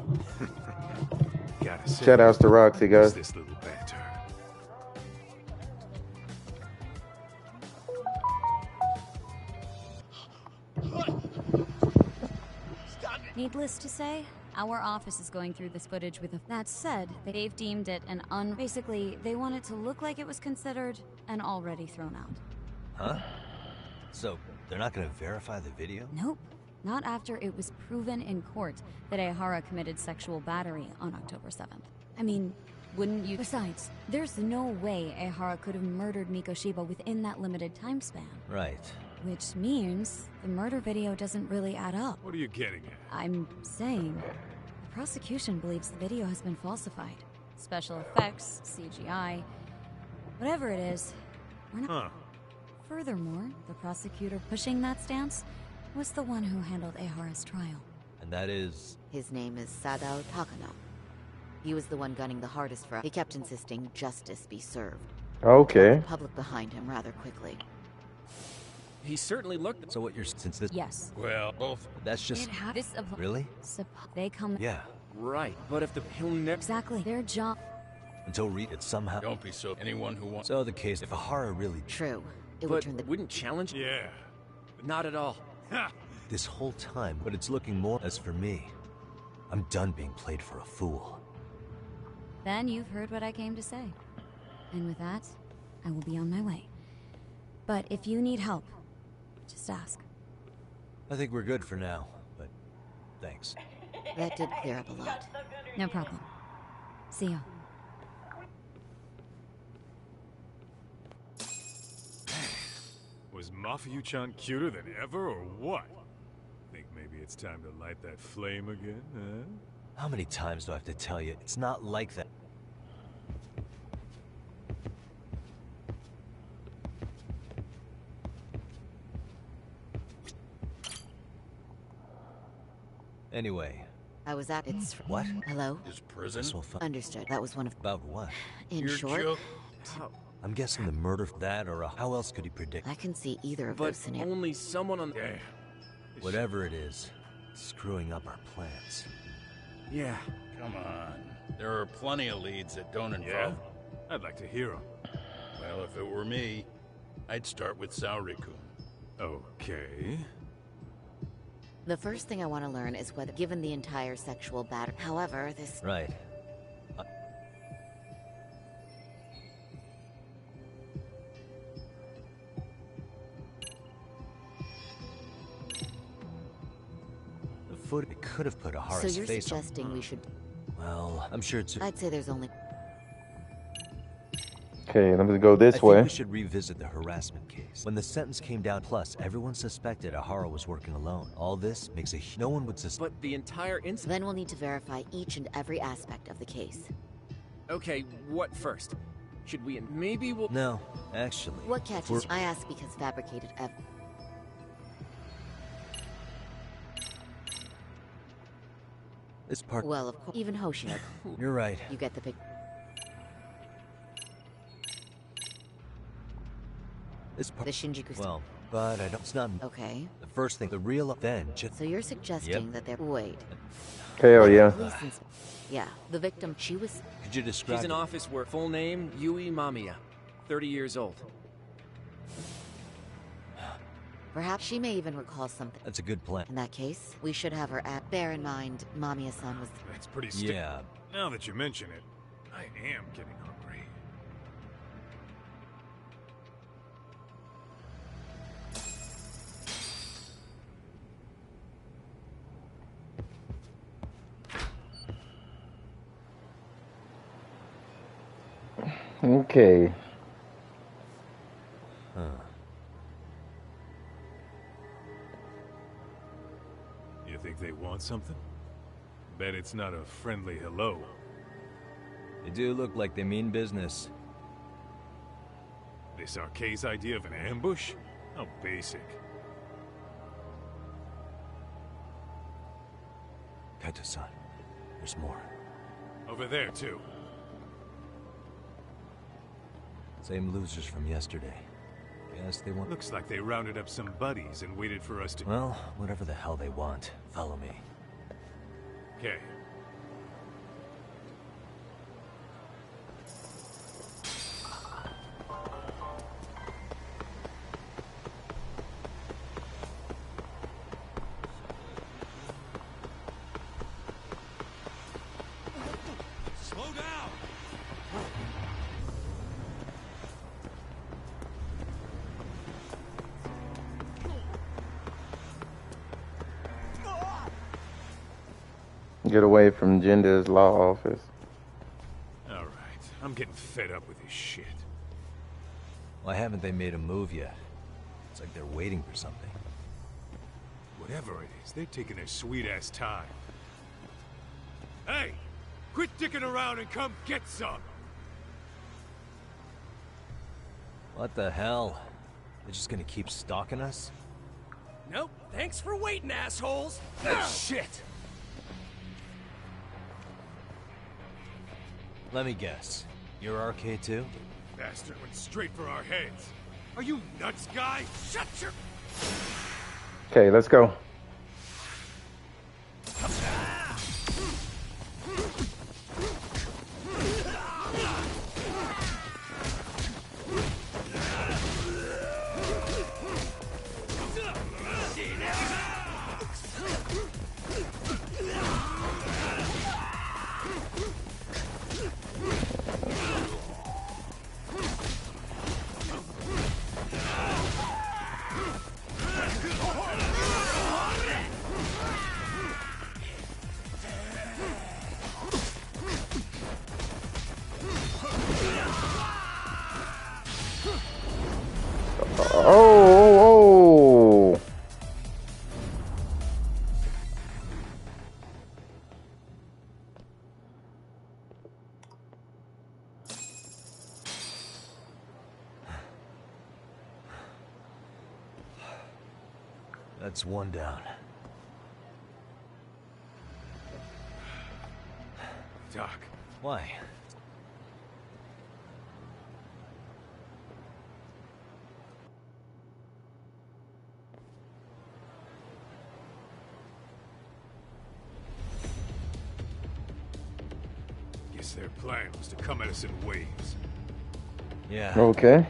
Shout outs to Roxy, guys. This little banter. Needless to say, our office is going through this footage with a... That said, they've deemed it an Basically, they want it to look like it was considered and already thrown out. Huh? So, they're not gonna verify the video? Nope. Not after it was proven in court that Ehara committed sexual battery on October 7th. I mean, wouldn't you... Besides, there's no way Ehara could have murdered Mikoshiba within that limited time span. Right. Which means the murder video doesn't really add up. What are you getting at? I'm saying the prosecution believes the video has been falsified. Special effects, CGI, whatever it is, we're not... Huh. Furthermore, the prosecutor pushing that stance was the one who handled Ehara's trial. And that is... His name is Sadao Takano. He was the one gunning the hardest for... He kept insisting justice be served. Okay. The public behind him rather quickly. He certainly looked... So what you're... Since this... Yes. Well, both... That's just... This Really? They come... Yeah. Right, but if the... He'll never... Exactly. Their job... Until it somehow... Don't be so... Anyone who wants... So the case... If Ahara really... True. It but would turn the... wouldn't challenge... Yeah. Not at all. This whole time, but it's looking more... As for me, I'm done being played for a fool. Then you've heard what I came to say. And with that, I will be on my way. But if you need help, just ask. I think we're good for now, but thanks. That did clear up a lot. No problem. See ya. Was Mafia-chan cuter than ever, or what? Think maybe it's time to light that flame again, huh? How many times do I have to tell you? It's not like that. Anyway. I was at its... What? Hello? Is prison? Understood. That was one of... About what? In Your short... joke? I'm guessing the murder for that, or how else could he predict? I can see either of but those scenarios. only someone on... Damn. Whatever it is, it's screwing up our plans. Yeah. Come on. There are plenty of leads that don't involve... Yeah? I'd like to hear them. Well, if it were me, I'd start with Saori-kun. Okay. The first thing I want to learn is whether, given the entire sexual battery... However, this... Right. It could have put Ahara's face So you're suggesting we should... Well, I'm sure it's... I'd say there's only... Okay, let me go this I way. think we should revisit the harassment case. When the sentence came down, plus everyone suspected Ahara was working alone. All this makes a... No one would suspect... But the entire incident... Then we'll need to verify each and every aspect of the case. Okay, what first? Should we... Maybe we'll... No, actually. What catches... I ask because fabricated This part... Well, of course. Even Hoshi. You're right. You get the pic... This part... The Shinjuku... Well, but I don't... It's not... Okay. The first thing, the real... Then just... So you're suggesting that they're... Wait. Hell yeah. Yeah, the victim, she was... Could you describe... She's an office worker. Full name, Yui Mamiya. 30 years old. Perhaps she may even recall something. That's a good plan. In that case, we should have her at... Bear in mind, Mamiya-san was... That's pretty Yeah. Now that you mention it, I am getting hungry. Okay. Huh. You think they want something? Bet it's not a friendly hello. They do look like they mean business. This Arcade's idea of an ambush? How basic. Kaito-san, there's more. Over there, too. Same losers from yesterday. Guess they want... Looks like they rounded up some buddies and waited for us to... Well, whatever the hell they want. Follow me. Okay. Slow down! Get away from Jinda's law office. Alright, I'm getting fed up with this shit. Why haven't they made a move yet? It's like they're waiting for something. Whatever it is, they're taking their sweet-ass time. Hey! Quit dicking around and come get some! What the hell? They're just gonna keep stalking us? Nope. Thanks for waiting, assholes! Shit! Let me guess. You're Arcade too? Bastard went straight for our heads. Are you nuts, guy? Shut your... Okay, let's go. Oh. That's one down. Doc. Why? Guess their plan was to come at us in waves. Yeah. Okay.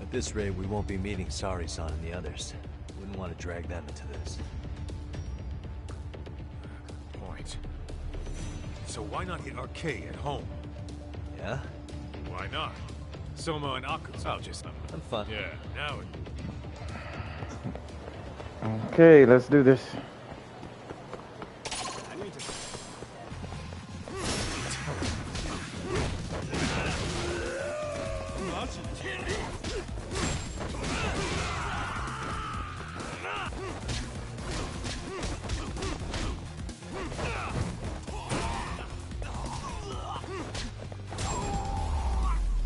At this rate, we won't be meeting Sari-san and the others. Wouldn't want to drag them into this. Good point. So why not hit Arcade at home? Yeah? Why not? Soma and Aku. I'll just... I'm fun. Yeah, now it... Okay, let's do this.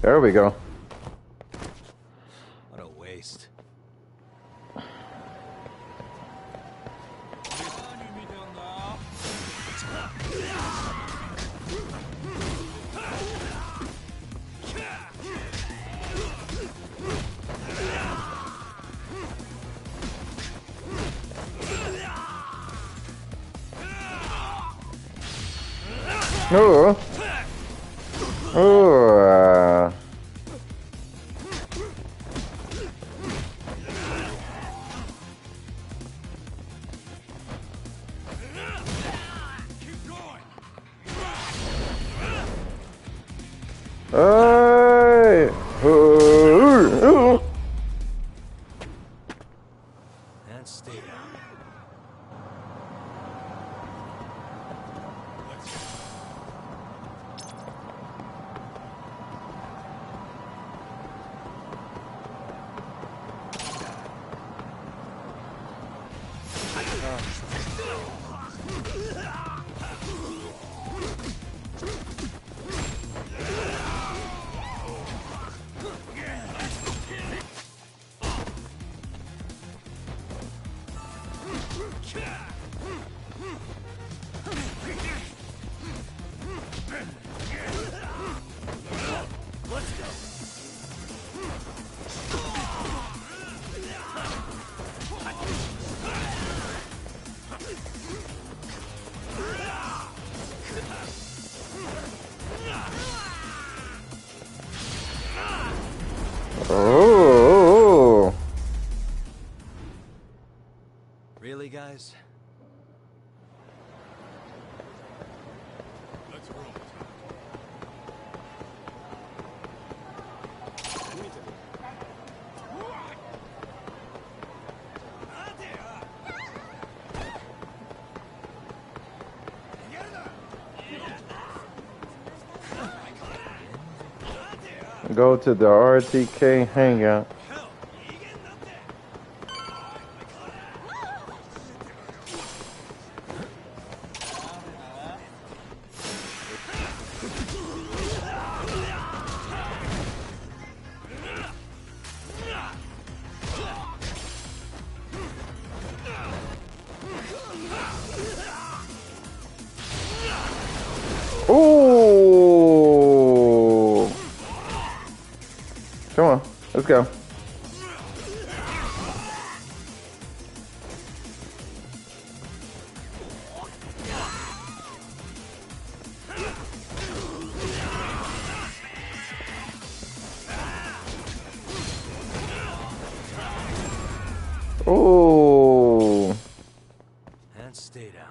There we go. What a waste. Oh. Oh. Hey. And stay down. Oh. Really, guys? Let's roll. Go to the RTK hangout. Ooh. Come on, let's go. Ooh. And stay down.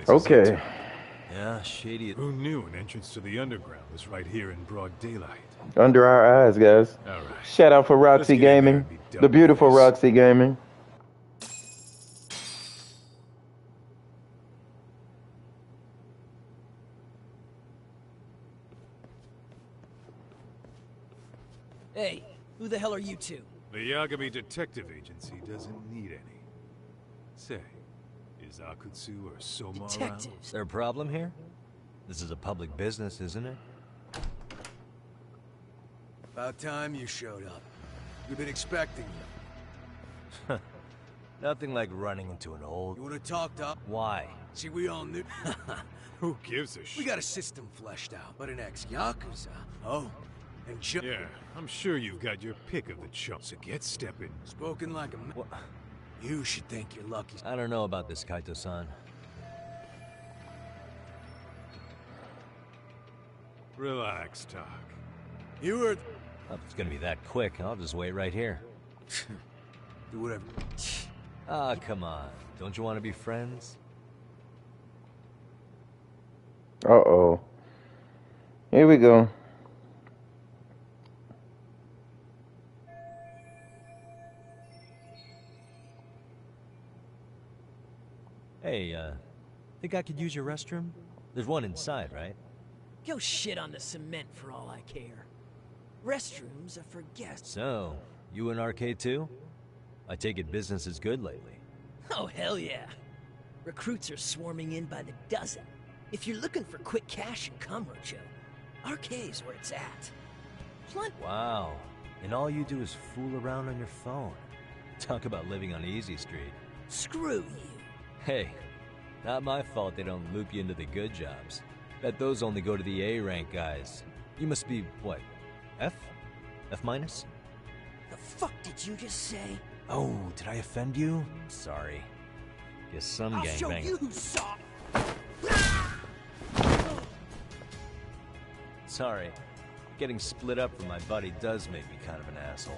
Okay. Yeah, shady. Who knew an entrance to the underground was right here in broad daylight? Under our eyes, guys. All right. Shout out for Roxy Let's get in there Gaming. and be done The with beautiful this. Roxy Gaming. Hey, who the hell are you two? The Yagami Detective Agency doesn't need any. Say, is Akutsu or Soma around? Is there a problem here? This is a public business, isn't it? About time you showed up. We've been expecting you. Nothing like running into an old... You would've talked up. Why? See, we all knew. Who gives a shit? We got a system fleshed out, but an ex-Yakuza. Oh, and yeah, I'm sure you've got your pick of the chumps, so get stepping. Spoken like a man. You should thank you're lucky. I don't know about this, Kaito-san. Relax, Talk. You were... Well, if it's gonna be that quick, I'll just wait right here. Do whatever. Ah, come on. Don't you want to be friends? Uh-oh. Here we go. Hey, think I could use your restroom? There's one inside, right? Go shit on the cement for all I care. Restrooms are for guests. So, you in arcade too? I take it business is good lately. Oh, hell yeah. Recruits are swarming in by the dozen. If you're looking for quick cash in Kamurocho, RK's where it's at. Wow. And all you do is fool around on your phone. Talk about living on Easy Street. Screw you. Hey, not my fault they don't loop you into the good jobs. Bet those only go to the A-rank guys. You must be, what, F? F minus? The fuck did you just say? Oh, did I offend you? Sorry. Guess some I'll gangbang. show you who's soft. Sorry. Getting split up from my buddy does make me kind of an asshole.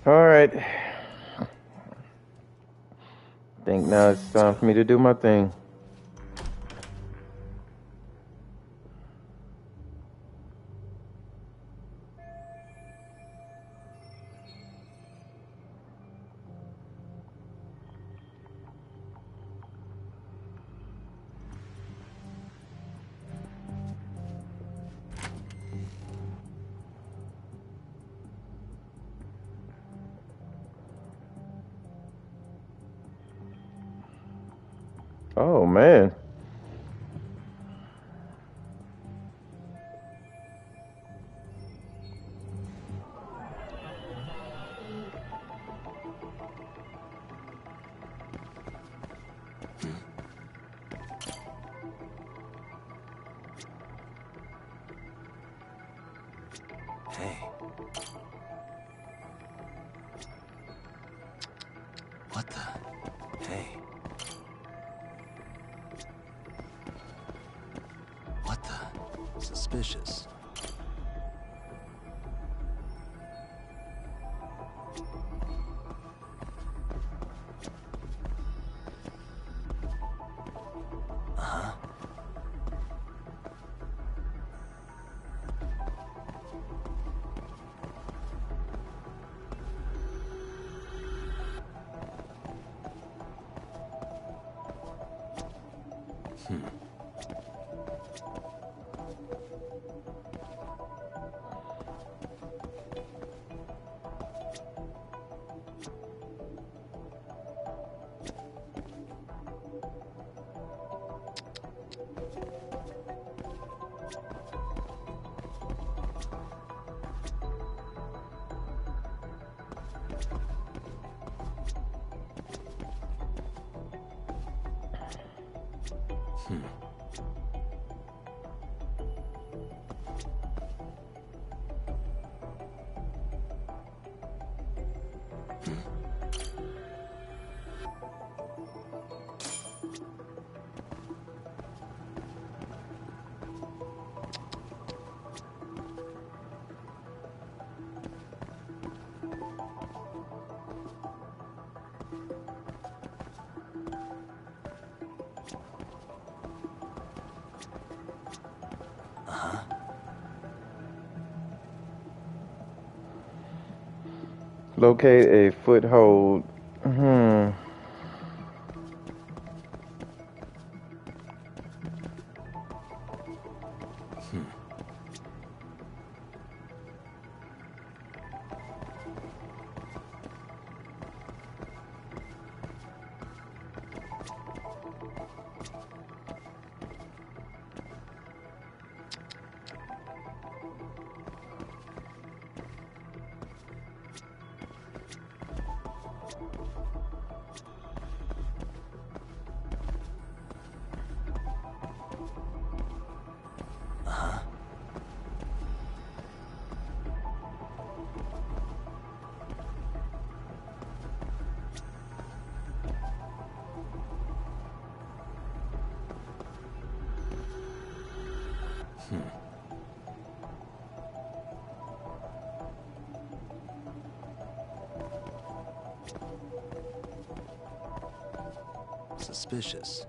Alright. Think now it's time for me to do my thing. Oh man. Hey. What the? Hey. What the? Suspicious. Uh-huh. Locate a foothold. Suspicious.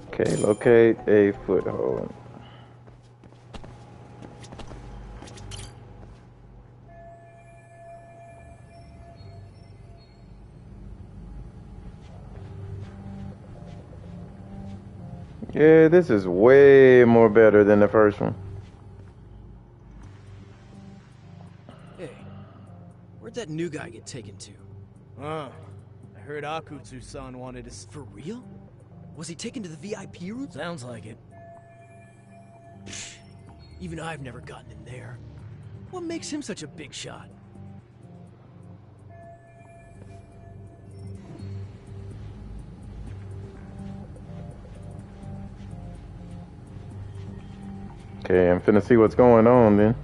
Okay, locate a foothold. Yeah, this is way more better than the first one. Hey, where'd that new guy get taken to? I heard Akutsu-san wanted us. For real? Was he taken to the VIP room? Sounds like it. Even I've never gotten in there. What makes him such a big shot? Okay, I'm finna see what's going on then.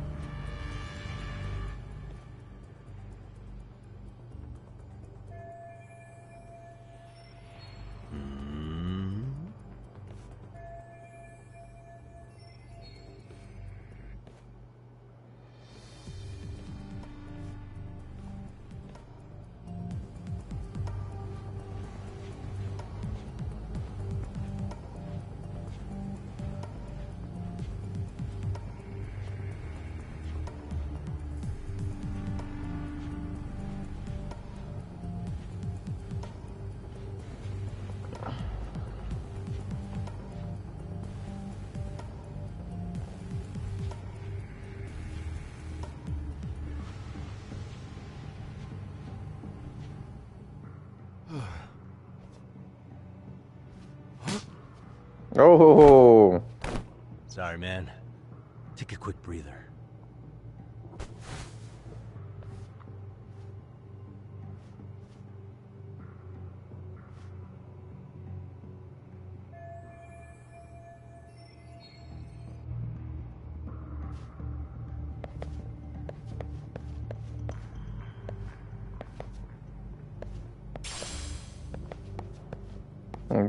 Oh. Sorry, man. Take a quick breather.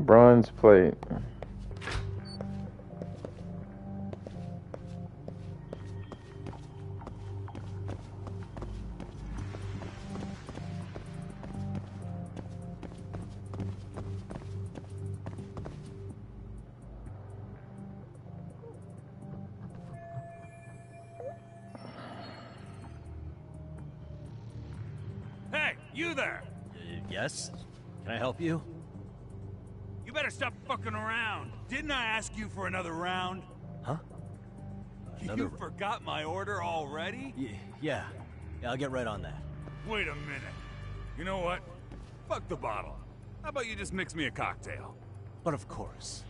Bronze plate. Hey, you there! Yes? Can I help you? You better stop fucking around. Didn't I ask you for another round? Huh? You forgot my order already? Yeah, I'll get right on that. Wait a minute. You know what? Fuck the bottle. How about you just mix me a cocktail? But of course.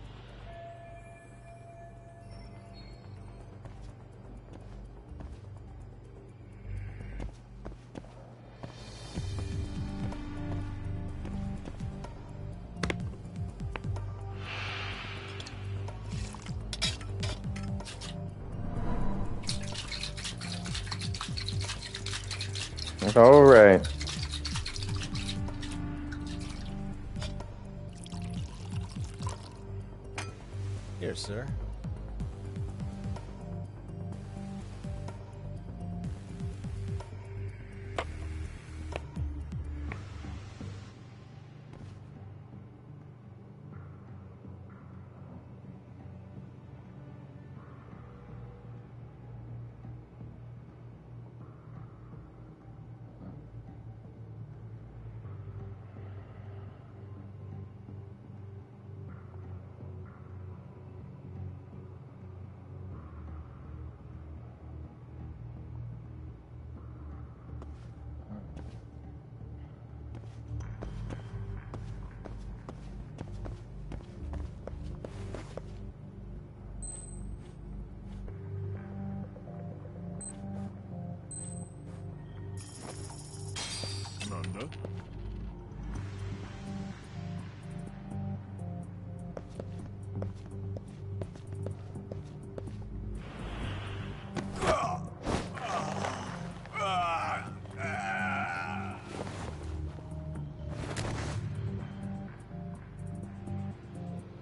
All right. Here, sir.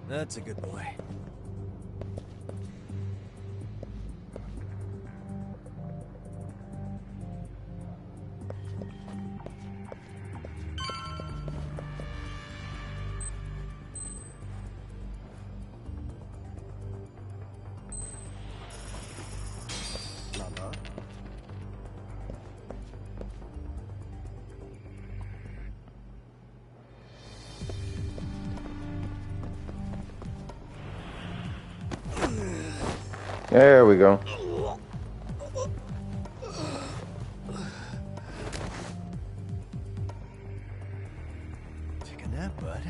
That's a good boy. There we go. Take a nap, bud.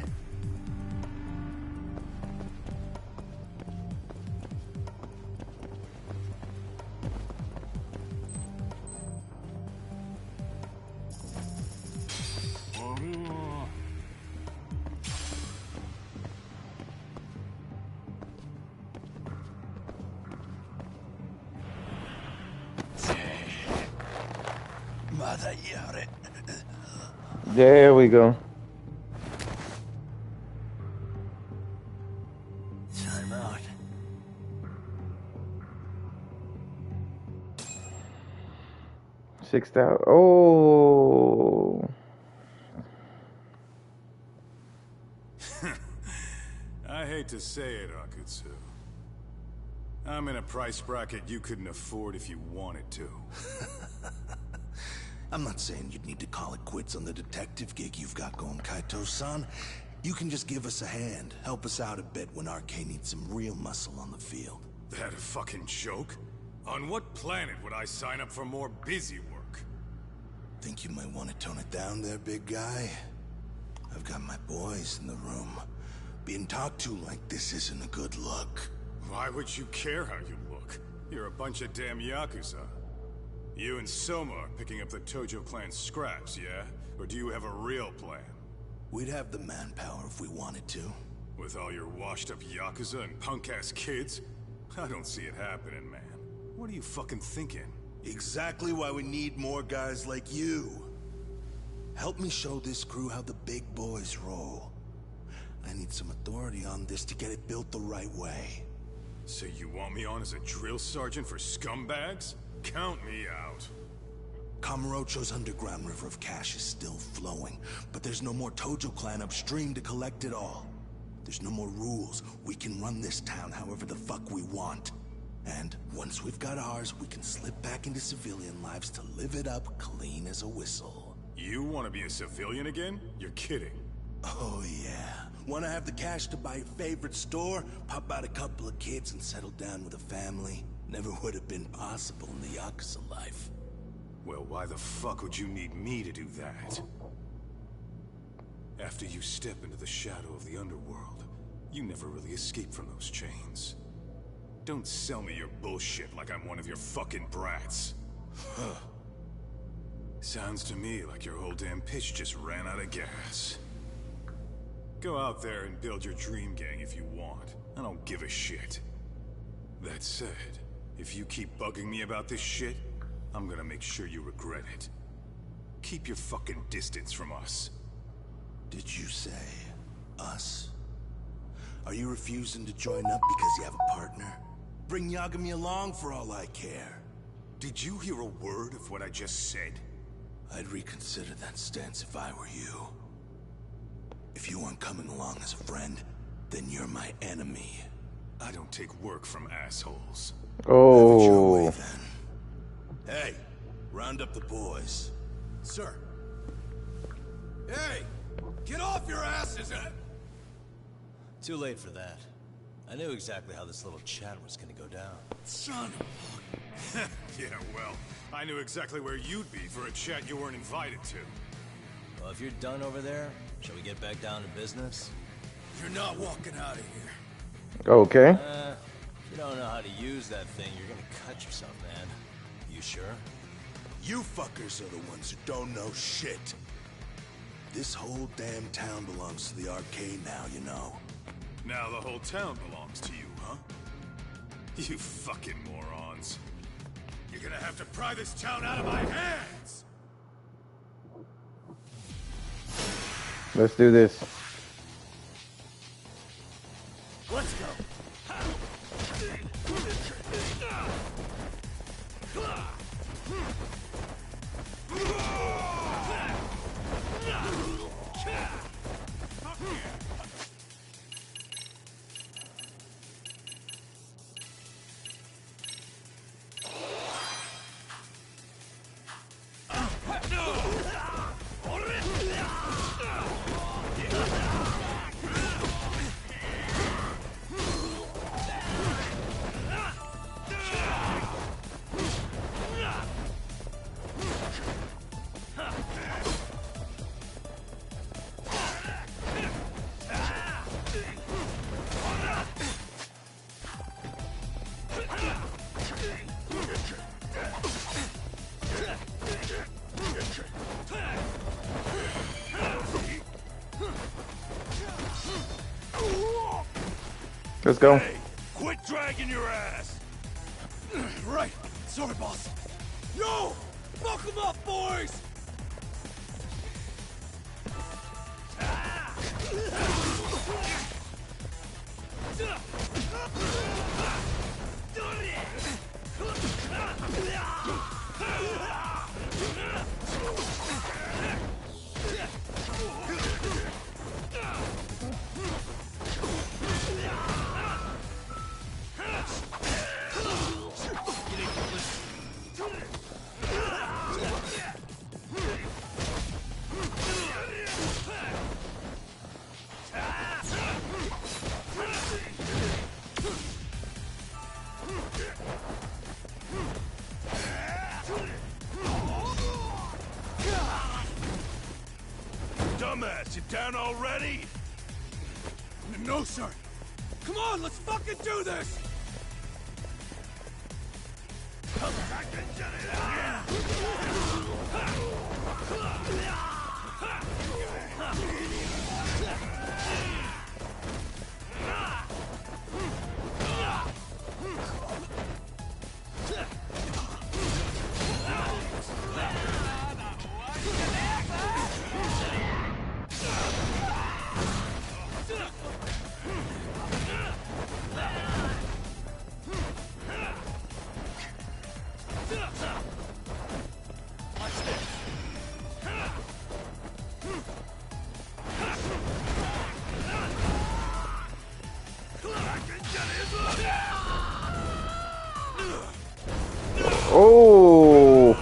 There we go. Time out. $6,000. Oh. I hate to say it, Akutsu. I'm in a price bracket you couldn't afford if you wanted to. I'm not saying you'd need to call it quits on the detective gig you've got going, Kaito-san. You can just give us a hand, help us out a bit when RK needs some real muscle on the field. That a fucking joke? On what planet would I sign up for more busy work? Think you might want to tone it down there, big guy? I've got my boys in the room. Being talked to like this isn't a good look. Why would you care how you look? You're a bunch of damn Yakuza. You and Soma are picking up the Tojo clan scraps, yeah? Or do you have a real plan? We'd have the manpower if we wanted to. With all your washed-up Yakuza and punk-ass kids? I don't see it happening, man. What are you fucking thinking? Exactly why we need more guys like you. Help me show this crew how the big boys roll. I need some authority on this to get it built the right way. So you want me on as a drill sergeant for scumbags? Count me out. Kamurocho's underground river of cash is still flowing, but there's no more Tojo clan upstream to collect it all. There's no more rules. We can run this town however the fuck we want. And once we've got ours, we can slip back into civilian lives to live it up clean as a whistle. You want to be a civilian again? You're kidding. Oh yeah. Want to have the cash to buy your favorite store, pop out a couple of kids and settle down with a family? Never would have been possible in the Yakuza life. Well, why the fuck would you need me to do that? After you step into the shadow of the underworld, you never really escape from those chains. Don't sell me your bullshit like I'm one of your fucking brats. Sounds to me like your whole damn pitch just ran out of gas. Go out there and build your dream gang if you want. I don't give a shit. That said, if you keep bugging me about this shit, I'm gonna make sure you regret it. Keep your fucking distance from us. Did you say us? Are you refusing to join up because you have a partner? Bring Yagami along for all I care. Did you hear a word of what I just said? I'd reconsider that stance if I were you. If you aren't coming along as a friend, then you're my enemy. I don't take work from assholes. Oh. Have it your way, then. Hey, round up the boys. Sir. Hey! Get off your asses! Too late for that. I knew exactly how this little chat was gonna go down. Son of Yeah, well, I knew exactly where you'd be for a chat you weren't invited to. Well, if you're done over there, shall we get back down to business? You're not walking out of here. Okay. If you don't know how to use that thing, you're gonna cut yourself, man. You sure? You fuckers are the ones who don't know shit. This whole damn town belongs to the arcade now, you know. Now the whole town belongs to you, huh? You fucking morons. You're gonna have to pry this town out of my hands! Let's do this. Let's go. Let's go. Hey, quit dragging your ass! Right. Sorry, boss. Yo! Fuck them up, boys! Dumbass, you down already? No, sir. Come on, let's fucking do this! Oh.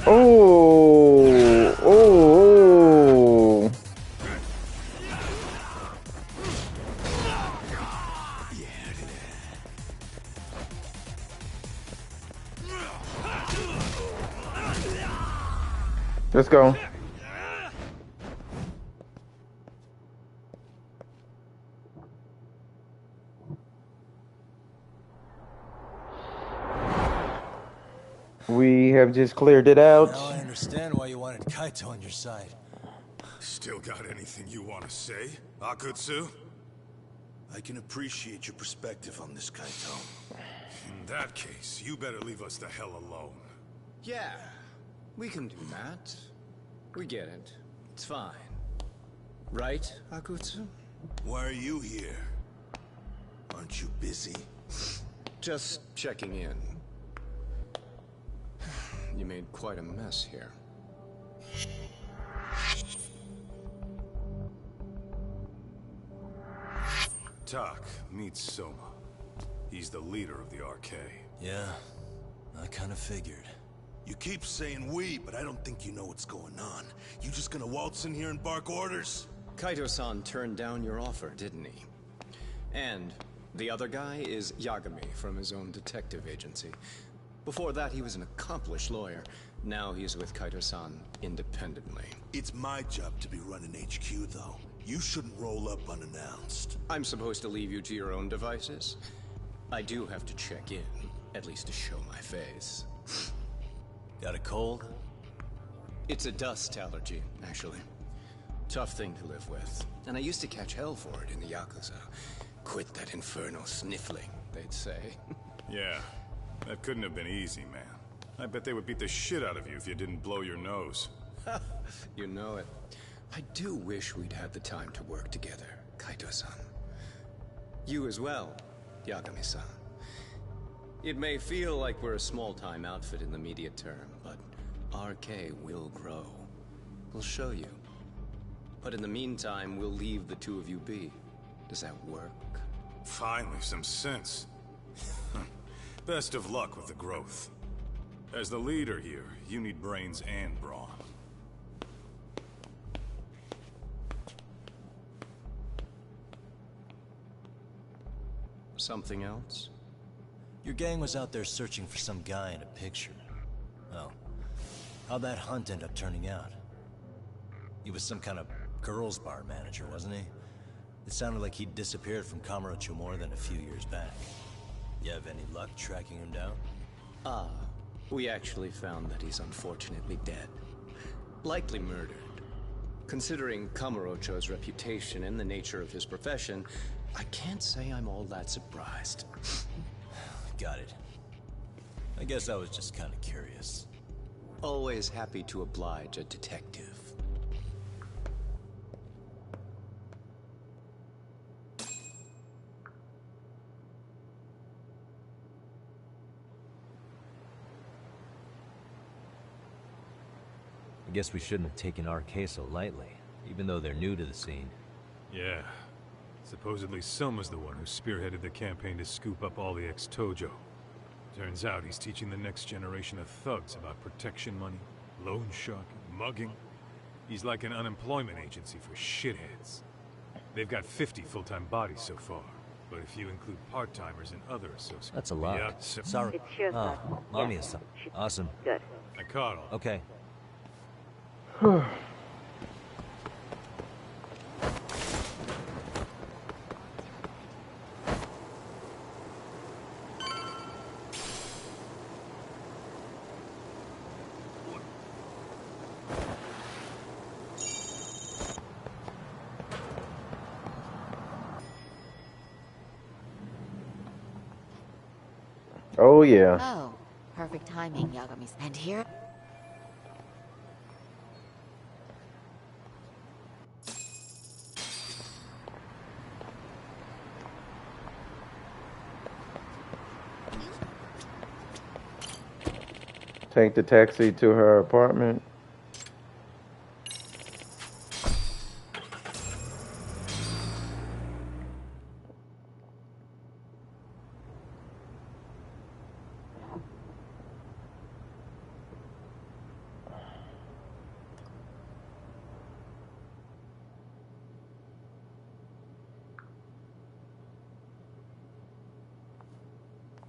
Oh. Oh. Let's go. We have just cleared it out. Now I understand why you wanted Kaito on your side. Still got anything you want to say, Akutsu? I can appreciate your perspective on this, Kaito. In that case, you better leave us the hell alone. Yeah, we can do that. We get it. It's fine. Right, Akutsu? Why are you here? Aren't you busy? Just checking in. You made quite a mess here. Tak, meet Soma. He's the leader of the RK. Yeah, I kind of figured. You keep saying we, but I don't think you know what's going on. You just gonna waltz in here and bark orders? Kaito-san turned down your offer, didn't he? And the other guy is Yagami from his own detective agency. Before that, he was an accomplished lawyer. Now he's with Kaito-san independently. It's my job to be running HQ, though. You shouldn't roll up unannounced. I'm supposed to leave you to your own devices? I do have to check in, at least to show my face. Got a cold? It's a dust allergy, actually. Tough thing to live with. And I used to catch hell for it in the Yakuza. Quit that infernal sniffling, they'd say. Yeah, that couldn't have been easy, man. I bet they would beat the shit out of you if you didn't blow your nose. You know it. I do wish we'd had the time to work together, Kaito-san. You as well, Yagami-san. It may feel like we're a small-time outfit in the immediate term, but RK will grow. We'll show you. But in the meantime, we'll leave the two of you be. Does that work? Finally, some sense. Best of luck with the growth. As the leader here, you need brains and brawn. Something else? Your gang was out there searching for some guy in a picture. Oh. How'd that hunt end up turning out? He was some kind of girls' bar manager, wasn't he? It sounded like he'd disappeared from Kamurocho more than a few years back. You have any luck tracking him down? Ah, we actually found that he's unfortunately dead. Likely murdered. Considering Kamurocho's reputation and the nature of his profession, I can't say I'm all that surprised. Got it. I guess I was just kind of curious. Always happy to oblige a detective. I guess we shouldn't have taken RK so lightly, even though they're new to the scene. Yeah. Supposedly Selma's the one who spearheaded the campaign to scoop up all the ex-Tojo. Turns out he's teaching the next generation of thugs about protection money, loan sharking, mugging. He's like an unemployment agency for shitheads. They've got 50 full-time bodies so far, but if you include part-timers and other associates... That's a lot. Yeah, Sorry. Oh, Mommy is something. Awesome. Good. I caught him. Okay. Oh yeah. Oh, perfect timing, Yagami. And here... Take the taxi to her apartment.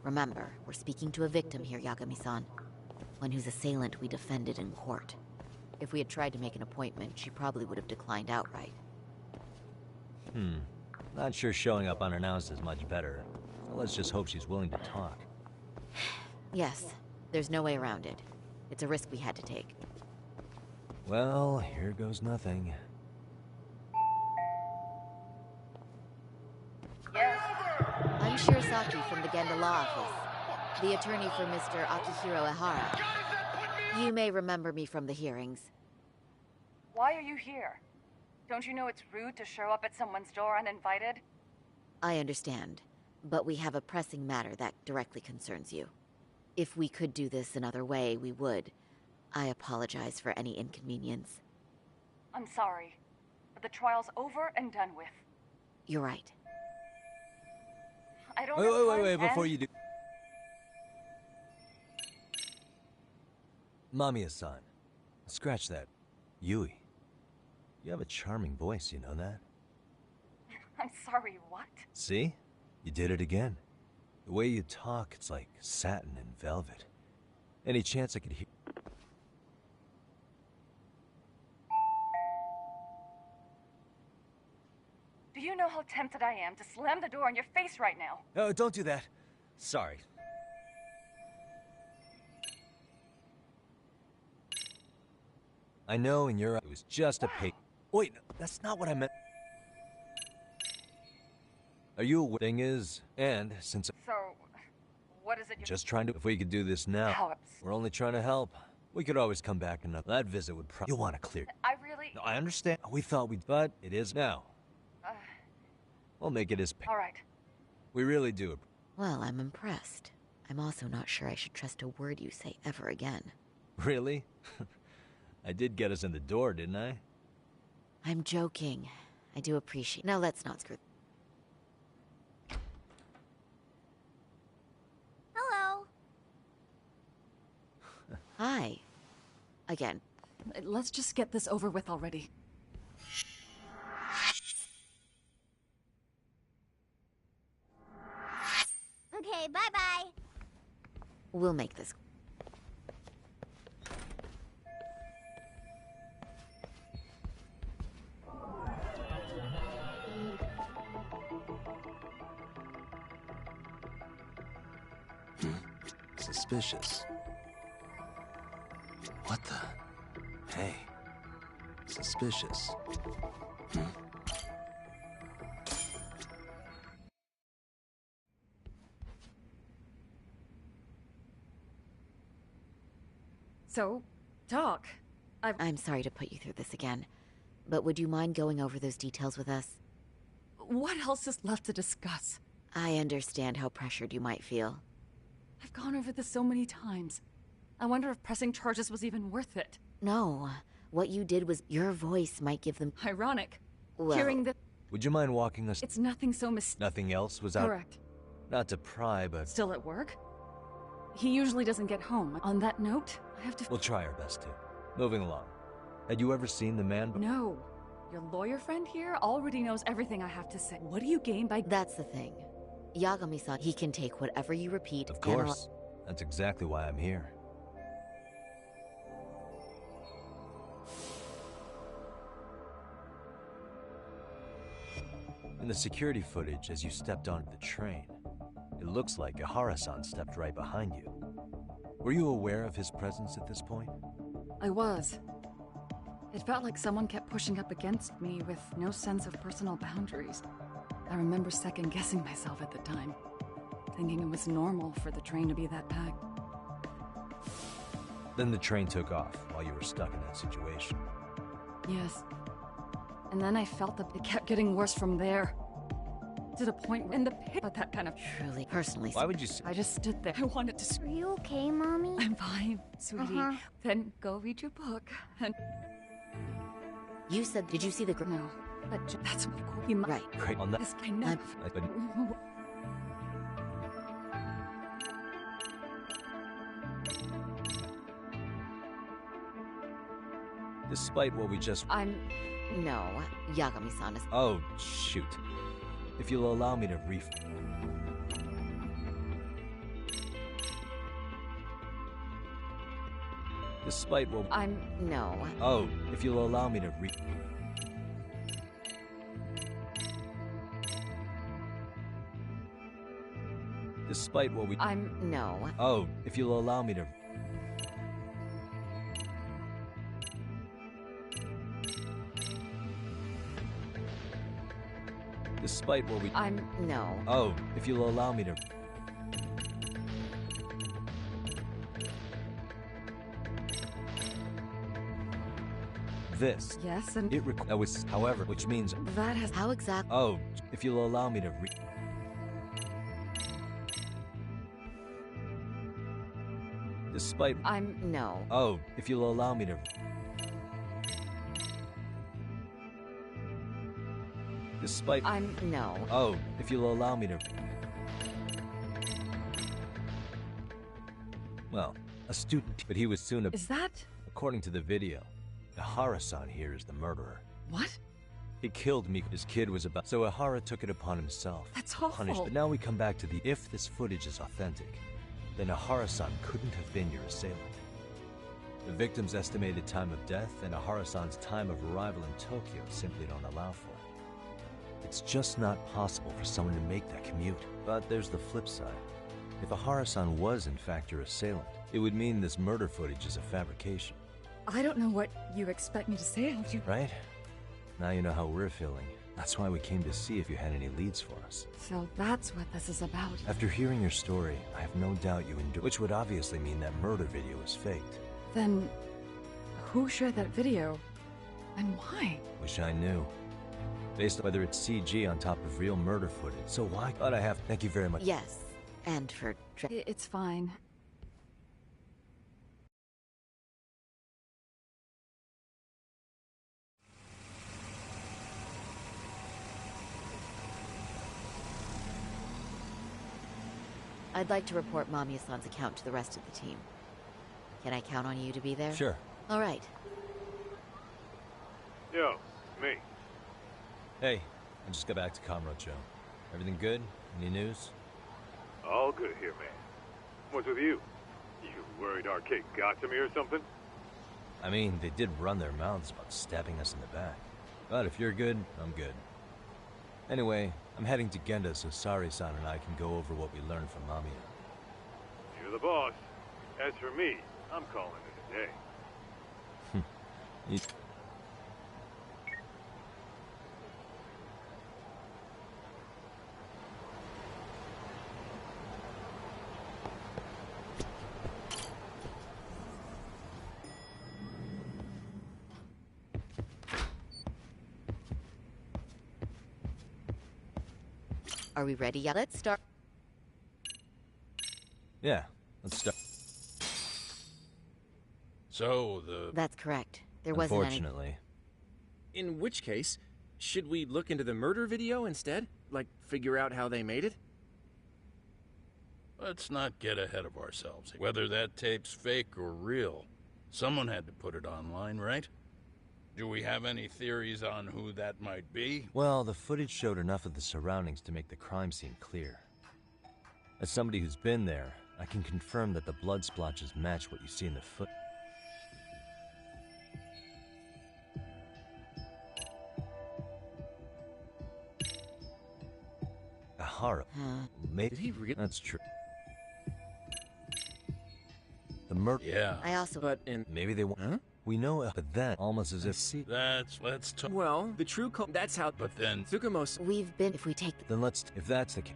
Remember, we're speaking to a victim here, Yagami-san. One whose assailant we defended in court. If we had tried to make an appointment, she probably would have declined outright. Not sure showing up unannounced is much better. So let's just hope she's willing to talk. Yes, there's no way around it. It's a risk we had to take. Well, here goes nothing. I'm Shirisaki from the Genda Law Office, the attorney for Mr. Akihiro Ehara. You may remember me from the hearings. Why are you here? Don't you know it's rude to show up at someone's door uninvited? I understand, but we have a pressing matter that directly concerns you. If we could do this another way, we would. I apologize for any inconvenience. I'm sorry, but the trial's over and done with. You're right. I don't Wait, before you do... Mamiya-san, scratch that. Yui. You have a charming voice, you know that? I'm sorry, what? See? You did it again. The way you talk, it's like satin and velvet. Any chance I could hear... Do you know how tempted I am to slam the door in your face right now? Oh, don't do that. Sorry. I know in your... It was just a pay... Wait, that's not what I meant. Are you aware? Thing is, and since... So, what is it you... Just trying to... If we could do this now, How we're only trying to help. We could always come back another... That visit would probably... You'll want to clear... I really... No, I understand. We thought we'd... But it is now. We'll make it as... All right. We really do. Well, I'm impressed. I'm also not sure I should trust a word you say ever again. Really? I did get us in the door, didn't I? I'm joking. I do appreciate... Now let's not screw... Hello. Hi. Again. Let's just get this over with already. Okay, bye-bye. We'll make this... Suspicious. What the? Hey. suspicious. So, talk. I'm sorry to put you through this again, but would you mind going over those details with us? What else is left to discuss? I understand how pressured you might feel. I've gone over this so many times. I wonder if pressing charges was even worth it. No. What you did was your voice might give them... Ironic. Well... Hearing that... Would you mind walking us... It's nothing so Nothing else was out... Correct. Not to pry, but... Still at work? He usually doesn't get home. On that note, I have to... We'll try our best to. Moving along. Had you ever seen the man... No. Your lawyer friend here already knows everything I have to say. What do you gain by... That's the thing. Yagami-san, he can take whatever you repeat... Of course. That's exactly why I'm here. In the security footage, as you stepped onto the train, it looks like Ihara-san stepped right behind you. Were you aware of his presence at this point? I was. It felt like someone kept pushing up against me with no sense of personal boundaries. I remember second-guessing myself at the time, thinking it was normal for the train to be that packed. Then the train took off while you were stuck in that situation. Yes. And then I felt that it kept getting worse from there. To the point where in the pit, but that kind of... Truly, personally... Why would you say... I just stood there. I wanted to... Are you okay, Mommy? I'm fine, sweetie. Then go read your book, and... You said... Did you see the... No, but that's what he might... Right. Great on that... This kind of... Despite what we just... No, Yagami-san is... Oh, shoot. If you'll allow me to Despite what... No. Oh, if you'll allow me to Despite what we... No. Oh, if you'll allow me to... Despite what we... No. Oh, if you'll allow me to... This. Yes, and... It was, however, which means... That has... How exactly... Oh, if you'll allow me to Despite... No. Oh, if you'll allow me to... Despite... No. Oh, if you'll allow me to... Well, a student, but he was soon a... Is that... According to the video, Ihara-san here is the murderer. What? He killed me. His kid was about... So Ihara took it upon himself. That's awful. Punished. But now we come back to the... If this footage is authentic, then Ihara-san couldn't have been your assailant. The victim's estimated time of death and Ihara-san's time of arrival in Tokyo simply don't allow for it. It's just not possible for someone to make that commute. But there's the flip side. If Ihara-san was in fact your assailant, it would mean this murder footage is a fabrication. I don't know what you expect me to say. How do you... Right? Now you know how we're feeling. That's why we came to see if you had any leads for us. So that's what this is about. After hearing your story, I have no doubt you endured, which would obviously mean that murder video is faked. Then, who shared that video? And why? Wish I knew. Based on whether it's CG on top of real murder footage. So why? But I have. Thank you very much. Yes. And for... It's fine. I'd like to report Mamiya-san's account to the rest of the team. Can I count on you to be there? Sure. All right. Yo, me. Hey, I just got back to Kamurocho. Everything good? Any news? All good here, man. What's with you? You worried Arcade got to me or something? I mean, they did run their mouths about stabbing us in the back. But if you're good, I'm good. Anyway, I'm heading to Genda so Sari-san and I can go over what we learned from Mamiya. You're the boss. As for me, I'm calling it a day. Are we ready? Yeah, let's start. Yeah, let's start. So, That's correct. There wasn't any... Unfortunately. In which case, should we look into the murder video instead? Like, figure out how they made it? Let's not get ahead of ourselves. Whether that tape's fake or real, someone had to put it online, right? Do we have any theories on who that might be? Well, the footage showed enough of the surroundings to make the crime scene clear. As somebody who's been there, I can confirm that the blood splotches match what you see in the foot. Ahara. Maybe he really... That's true. The murder... Yeah. I also... But in... Maybe they want... Huh? We know, but then, almost as if... See... Let's talk... Well, the true that's how... But then... Tsukamos... We've been... If we take... Then let's... If that's the case...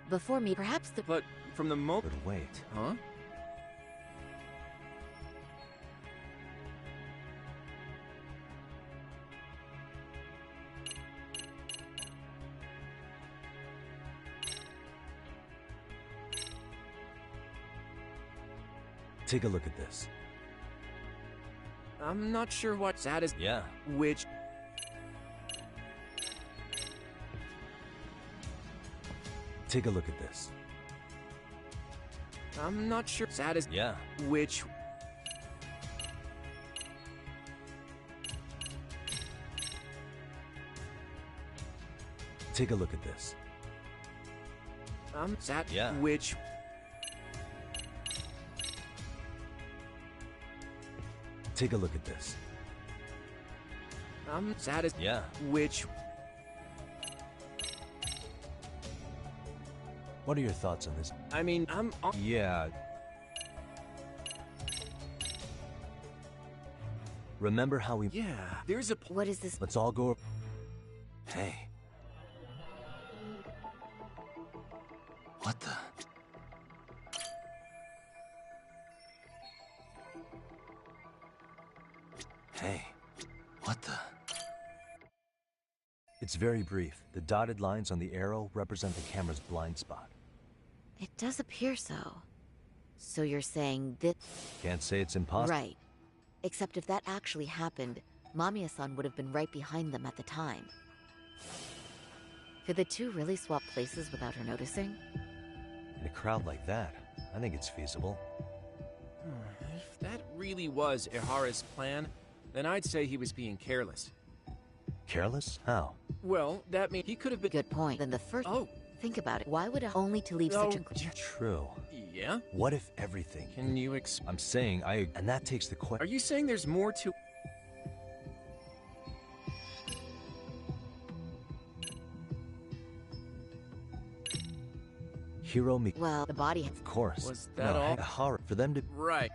Before me, perhaps the... But from the moment... But wait... Huh? Take a look at this. I'm not sure what that is. Yeah. Which... Take a look at this. I'm not sure that is... Yeah. Which... Take a look at this. That... Yeah. Which... Take a look at this. That is... Yeah. Which... What are your thoughts on this? I mean, Yeah. Remember how we... Yeah, there's a... What is this? Let's all go... Hey. What the... Hey. What the... It's very brief. The dotted lines on the arrow represent the camera's blind spot. It does appear so. So you're saying that... Can't say it's impossible. Right. Except if that actually happened, Mamiya-san would have been right behind them at the time. Could the two really swap places without her noticing? In a crowd like that, I think it's feasible. If that really was Ihara's plan, then I'd say he was being careless. Careless? How? Well, that means he could have been... Good point. Then the first... Oh. Think about it. Why would only to leave such a... True. Yeah? What if everything... Can you I'm saying And that takes the question... Are you saying there's more to... Hiromi... Well, the body... Of course. Was that all? Horror for them to... Right.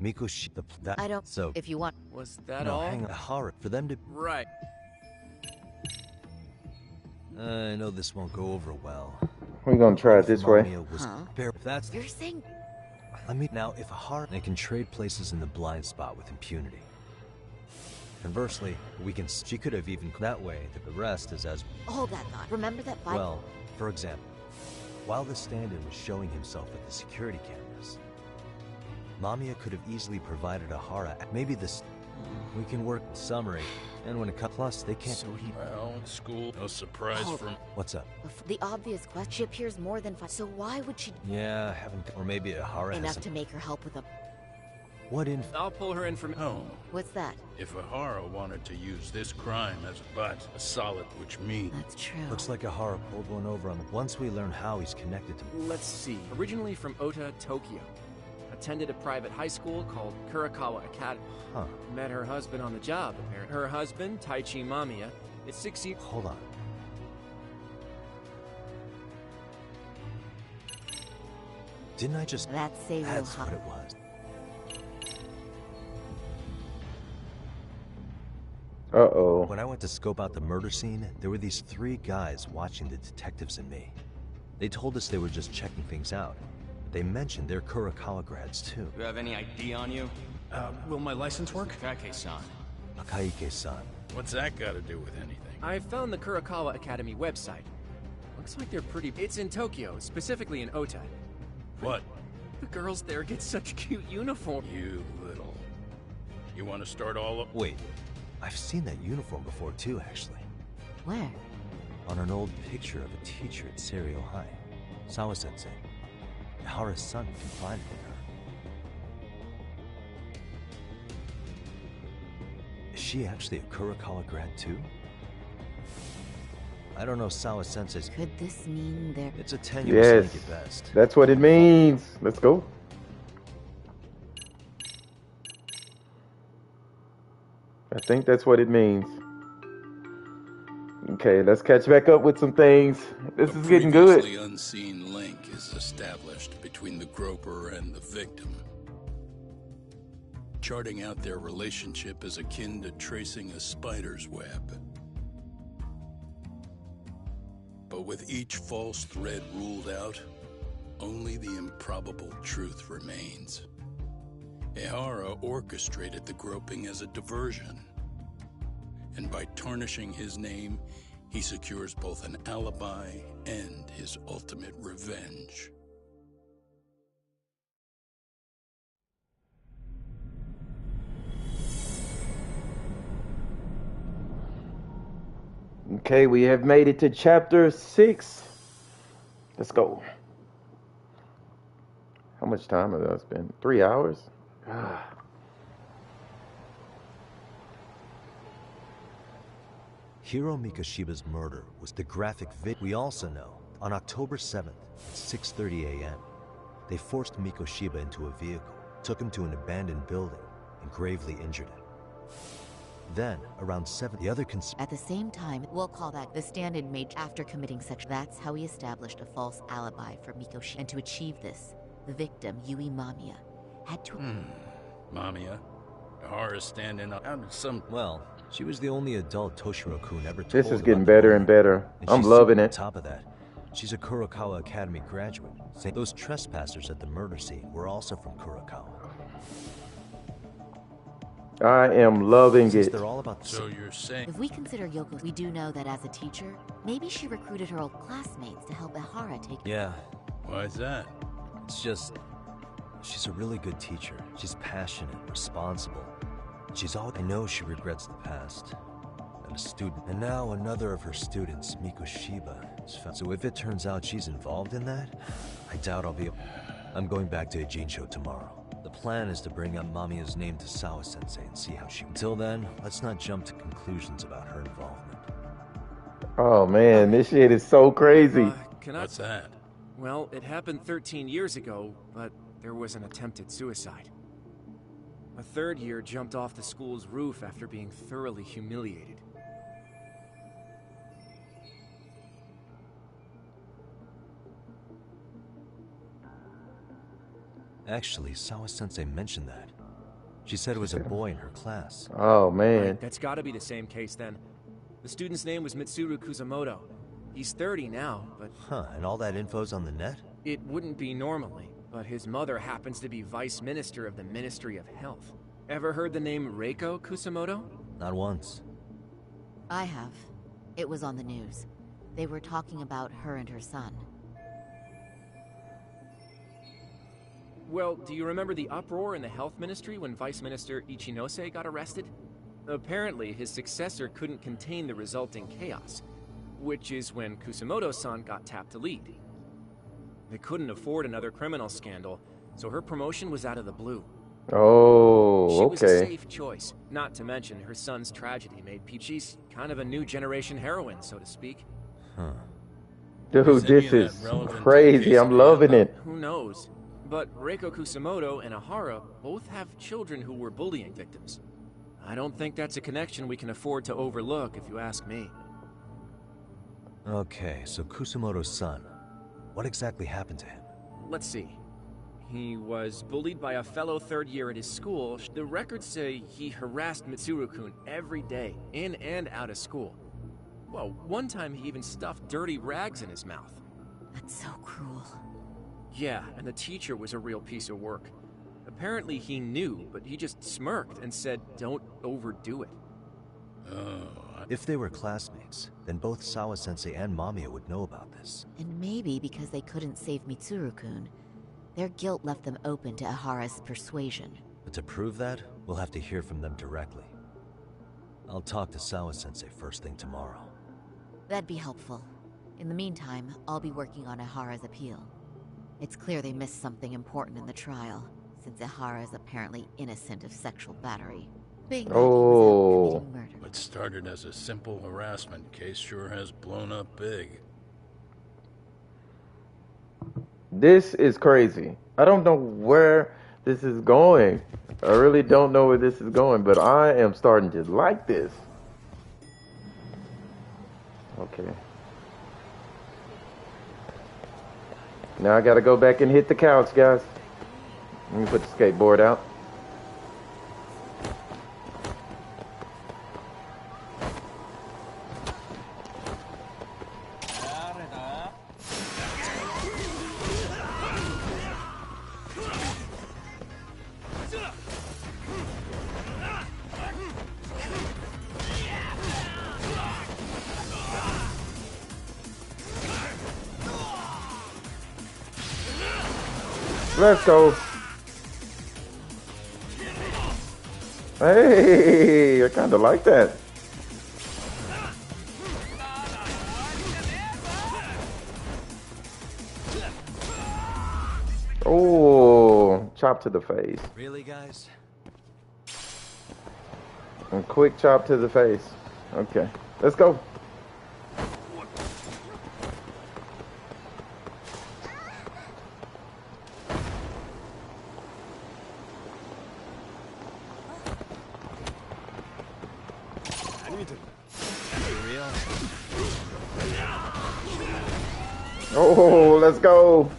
Mikoshi... That... I don't... So... If you want... Was that all? Hang on. Horror for them to... Right. I know this won't go over well. We're gonna try it this way. If that's... You're saying... Let me... Now, if they can trade places in the blind spot with impunity. Conversely, we can... She could have even... That way, the rest is as... Hold that thought. Remember that... Well, for example, while the stand-in was showing himself at the security cameras, Mamiya could have easily provided Ahara... Maybe this... We can work in summary, and when it comes... Plus, they can't... So well, school... No surprise from... What's up? The obvious question... She appears more than 5... So why would she... Yeah, I haven't... Or maybe Ahara Enough has to make her help with a... What in... I'll pull her in from... Oh. What's that? If Ahara wanted to use this crime as a butt, a solid, which means... That's true. Looks like Ahara pulled one over on the... Once we learn how he's connected to... Let's see. Originally from Ota, Tokyo. Attended a private high school called Kurakawa Academy. Huh. Met her husband on the job, apparently. Her husband, Taichi Mamiya, is 6 years... Hold on. Didn't I just... That's what it was. Uh-oh. When I went to scope out the murder scene, there were these 3 guys watching the detectives and me. They told us they were just checking things out. They mentioned they're Kurakawa grads, too. Do you have any ID on you? Will my license work? Kake-san. Akaike-san. What's that got to do with anything? I found the Kurakawa Academy website. Looks like they're pretty... It's in Tokyo, specifically in Ota. What? The girls there get such cute uniforms. You little... You want to start all up? Wait, I've seen that uniform before too, actually. Where? On an old picture of a teacher at Seiryo High. Sawa-sensei. Ihara's son confided in her. Is she actually a Kurakawa grad too? I don't know Sawa-sensei's... Could this mean they're... It's a tenuous link Yes, at best. that's what it means. Let's go. I think that's what it means. Okay, let's catch back up with some things. This is getting good. A previously unseen link is established between the groper and the victim. Charting out their relationship is akin to tracing a spider's web. But with each false thread ruled out, only the improbable truth remains. Ihara orchestrated the groping as a diversion. And by tarnishing his name, he secures both an alibi and his ultimate revenge. Okay, we have made it to chapter 6. Let's go. How much time has that been? 3 hours? Hiro Mikoshiba's murder was the graphic we also know, on October 7th at 6:30 a.m., they forced Mikoshiba into a vehicle, took him to an abandoned building, and gravely injured him. Then, around 7, the other At the same time, we'll call that the stand-in made after committing such. That's how he established a false alibi for Mikoshiba. And to achieve this, the victim, Yui Mamiya, had to... Mamiya? Ihara's standing up out of some... Well, she was the only adult Toshiro-kun ever told. This is getting better and better. I'm loving it. On top of that, she's a Kurakawa Academy graduate. Saying those trespassers at the murder scene were also from Kurakawa. I am loving it. They're all about so you're saying... If we consider Yoko, we do know that as a teacher, maybe she recruited her old classmates to help Ihara take... Yeah. Why is that? It's just... She's a really good teacher. She's passionate, responsible. She's all... I know she regrets the past. And a student... And now another of her students, Mikoshiba, is found. So if it turns out she's involved in that, I doubt I'll be... I'm going back to Ejincho tomorrow. The plan is to bring up Mamiya's name to Sawa-sensei and see how she... Until then, let's not jump to conclusions about her involvement. Oh man, this shit is so crazy. What's that? Well, it happened 13 years ago, but there was an attempted suicide. A third year jumped off the school's roof after being thoroughly humiliated. Actually, Sawa-sensei mentioned that. She said it was a boy in her class. Oh, man. Right, that's gotta be the same case then. The student's name was Mitsuru Kusamoto. He's 30 now, but... Huh, and all that info's on the net? It wouldn't be normally, but his mother happens to be Vice Minister of the Ministry of Health. Ever heard the name Reiko Kusamoto? Not once. I have. It was on the news. They were talking about her and her son. Well, do you remember the uproar in the health ministry when Vice Minister Ichinose got arrested? Apparently, his successor couldn't contain the resulting chaos, which is when Kusamoto-san got tapped to lead. They couldn't afford another criminal scandal, so her promotion was out of the blue. Oh, okay. She was a safe choice, not to mention her son's tragedy made She's kind of a new generation heroine, so to speak. Huh. Dude, this is crazy. I'm loving it. Who knows? But Reiko Kusamoto and Ihara both have children who were bullying victims. I don't think that's a connection we can afford to overlook, if you ask me. Okay, so Kusamoto's son. What exactly happened to him? Let's see. He was bullied by a fellow third year at his school. The records say he harassed Mitsuru-kun every day, in and out of school. Well, one time he even stuffed dirty rags in his mouth. That's so cruel. Yeah, and the teacher was a real piece of work. Apparently he knew, but he just smirked and said, "Don't overdo it." If they were classmates, then both Sawa-sensei and Mamiya would know about this. And maybe because they couldn't save Mitsuru-kun, their guilt left them open to Ihara's persuasion. But to prove that, we'll have to hear from them directly. I'll talk to Sawa-sensei first thing tomorrow. That'd be helpful. In the meantime, I'll be working on Ihara's appeal. It's clear they missed something important in the trial, since Ihara is apparently innocent of sexual battery. Being that he was out committing murder. What started as a simple harassment case sure has blown up big. This is crazy. I don't know where this is going. I really don't know where this is going, but I am starting to like this. Okay. Now I gotta go back and hit the couch, guys. Let me put the skateboard out. Let's go. Hey, I kind of like that. Oh, chop to the face. Really, guys? A quick chop to the face. Okay, let's go. Oh, let's go.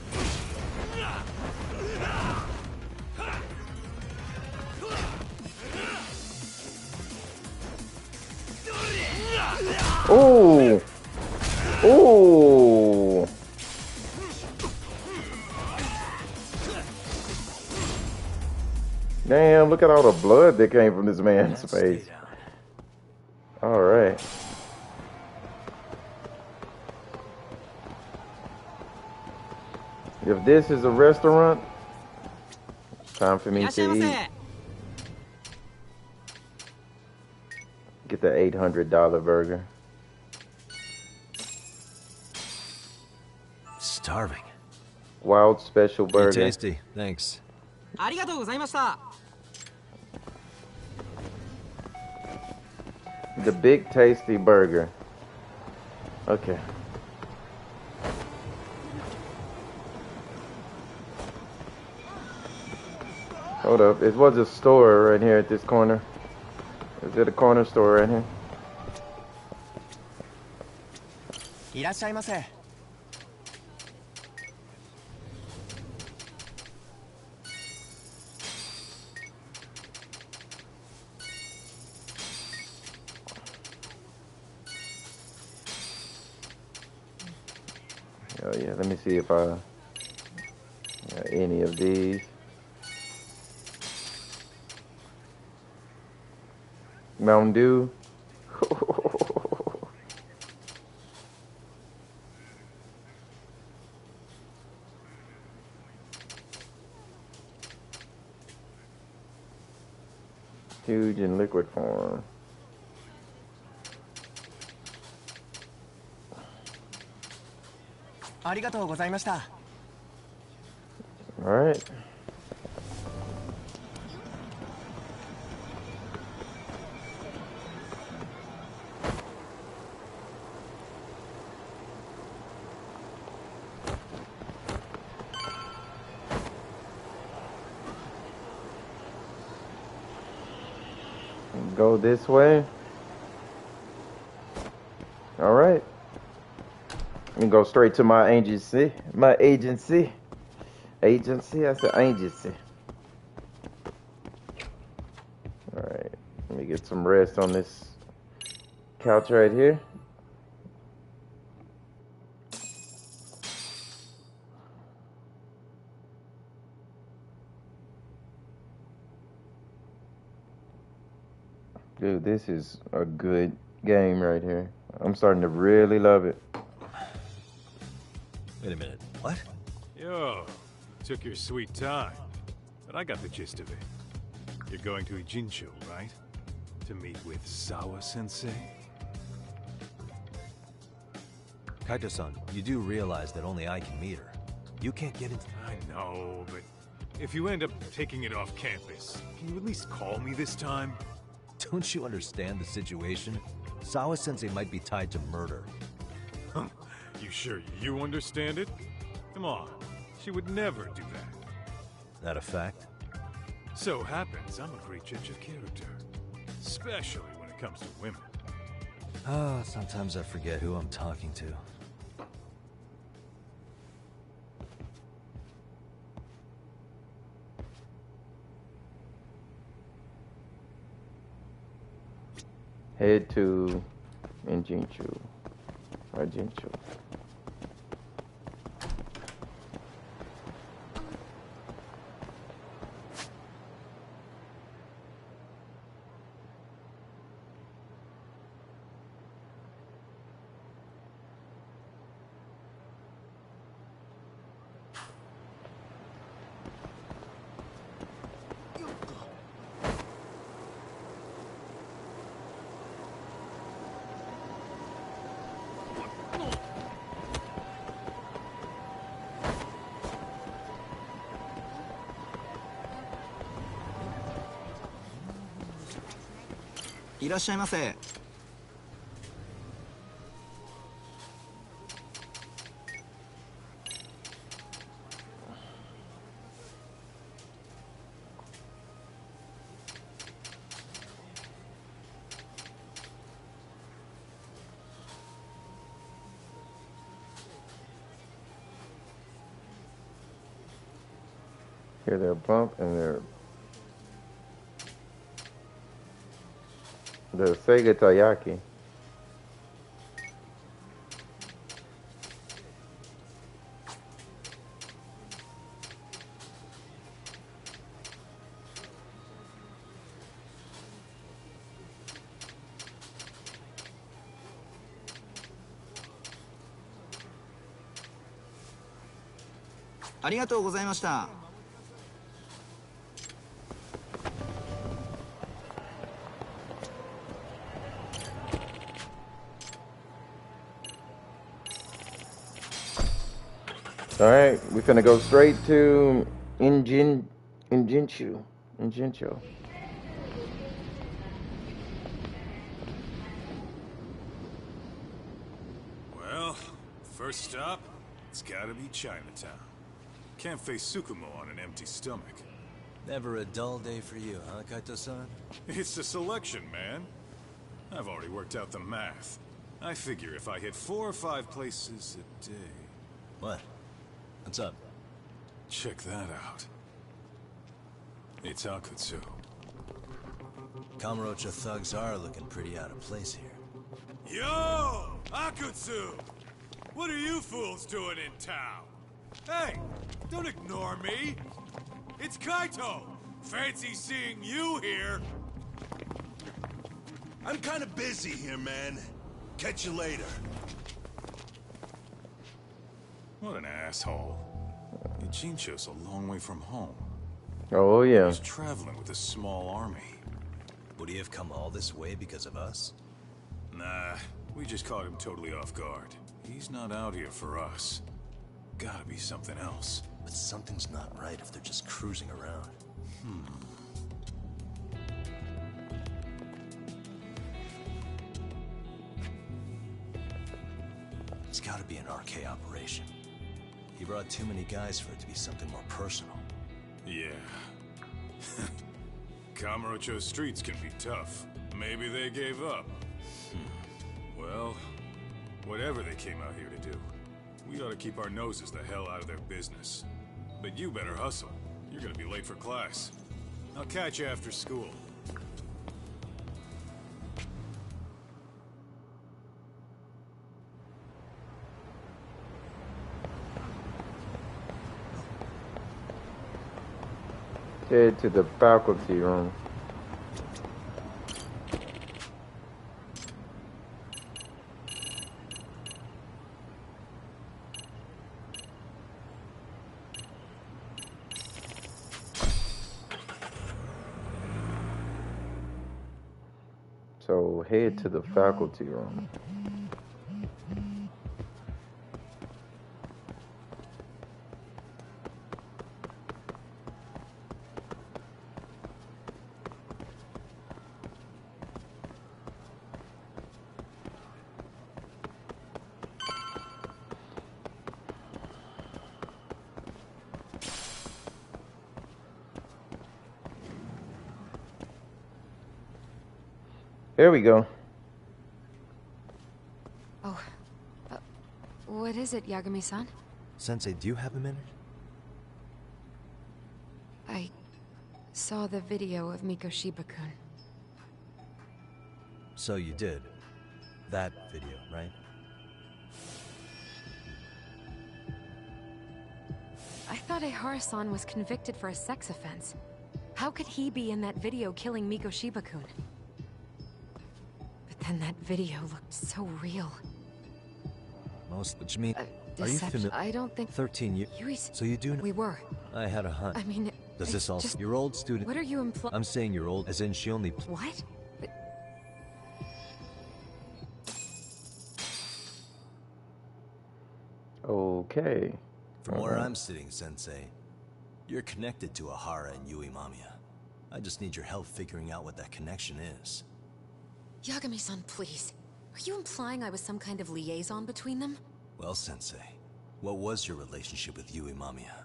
Oh. Oh. Damn, look at all the blood that came from this man's face. All right. If this is a restaurant, it's time for me to eat. Get the $800 burger. Starving. Wild special burger. Tasty, thanks. The big tasty burger. Okay. Hold up, it was a store right here at this corner. Is it a corner store right here? Oh yeah, let me see if I got any of these. Mountain Dew. Huge in liquid form. All right. Go this way. All right. Let me go straight to my agency. My agency. Agency? I said agency. All right. Let me get some rest on this couch right here. Dude, this is a good game right here. I'm starting to really love it. Wait a minute. What? Yo, took your sweet time, but I got the gist of it. You're going to Ijincho, right? To meet with Sawa-sensei? Kaito-san, you do realize that only I can meet her. You can't get into... I know, but if you end up taking it off campus, can you at least call me this time? Don't you understand the situation? Sawa-sensei might be tied to murder. You sure you understand it? Come on, she would never do that. That a fact? So happens I'm a great judge of character. Especially when it comes to women. Sometimes I forget who I'm talking to. Head to Ijincho. Ijincho. Hear their bump and their the Sega Taiyaki. All right, we're gonna go straight to Ijincho. Well, first stop, it's gotta be Chinatown. Can't face Tsukumo on an empty stomach. Never a dull day for you, huh, Kaito-san? It's the selection, man. I've already worked out the math. I figure if I hit 4 or 5 places a day... What? What's up? Check that out. It's Akutsu. Kamurocho thugs are looking pretty out of place here. Yo! Akutsu! What are you fools doing in town? Hey! Don't ignore me! It's Kaito! Fancy seeing you here! I'm kinda busy here, man. Catch you later. What an asshole. Ijincho's a long way from home. Oh, yeah. He's traveling with a small army. Would he have come all this way because of us? Nah, we just caught him totally off guard. He's not out here for us. Gotta be something else. But something's not right if they're just cruising around. It's gotta be an RK operation. He brought too many guys for it to be something more personal. Yeah. Kamurocho streets can be tough. Maybe they gave up. Well, whatever they came out here to do, we ought to keep our noses the hell out of their business. But you better hustle. You're gonna be late for class. I'll catch you after school. Head to the faculty room. So head to the faculty room. There we go. Oh, what is it, Yagami-san? Sensei, do you have a minute? I saw the video of Mikoshiba-kun. So you did. That video, right? I thought Ehara-san was convicted for a sex offense. How could he be in that video killing Mikoshiba-kun? But then that video looked so real. Which means... are you Deception. familiar? I don't think... 13 years... So you do know... We were. I had a hunch. I mean... Does this all... Just... Your old student... What are you implying? I'm saying your old... As in she only... What? But... Okay. From where I'm sitting, Sensei, you're connected to Ehara and Yui Mamiya. I just need your help figuring out what that connection is. Yagami-san, please. Are you implying I was some kind of liaison between them? Well, Sensei, what was your relationship with Yui Mamiya?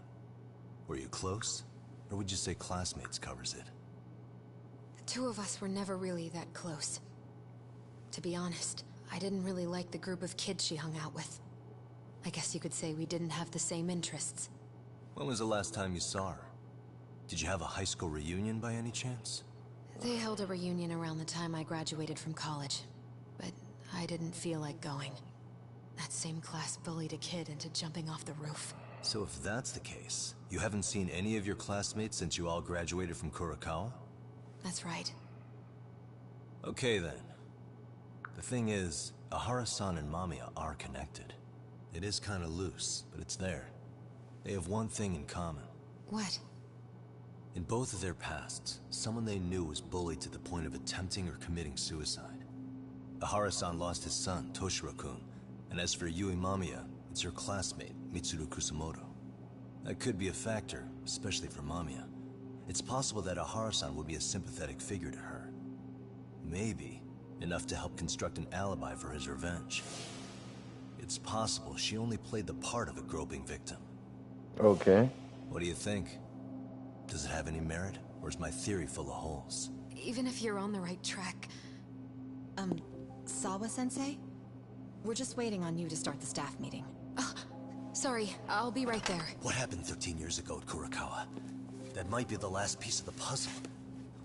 Were you close? Or would you say classmates covers it? The two of us were never really that close. To be honest, I didn't really like the group of kids she hung out with. I guess you could say we didn't have the same interests. When was the last time you saw her? Did you have a high school reunion by any chance? They held a reunion around the time I graduated from college, but I didn't feel like going. That same class bullied a kid into jumping off the roof. So if that's the case, you haven't seen any of your classmates since you all graduated from Kurakawa? That's right. Okay then. The thing is, Ehara-san and Mamiya are connected. It is kind of loose, but it's there. They have one thing in common. What? In both of their pasts, someone they knew was bullied to the point of attempting or committing suicide. Ehara-san lost his son, Toshiro-kun, and as for Yui Mamiya, it's her classmate, Mitsuru Kusamoto. That could be a factor, especially for Mamiya. It's possible that Ehara-san would be a sympathetic figure to her. Maybe enough to help construct an alibi for his revenge. It's possible she only played the part of a groping victim. Okay. What do you think? Does it have any merit, or is my theory full of holes? Even if you're on the right track... Sawa-sensei? We're just waiting on you to start the staff meeting. Sorry, I'll be right there. What happened 13 years ago at Kurakawa? That might be the last piece of the puzzle.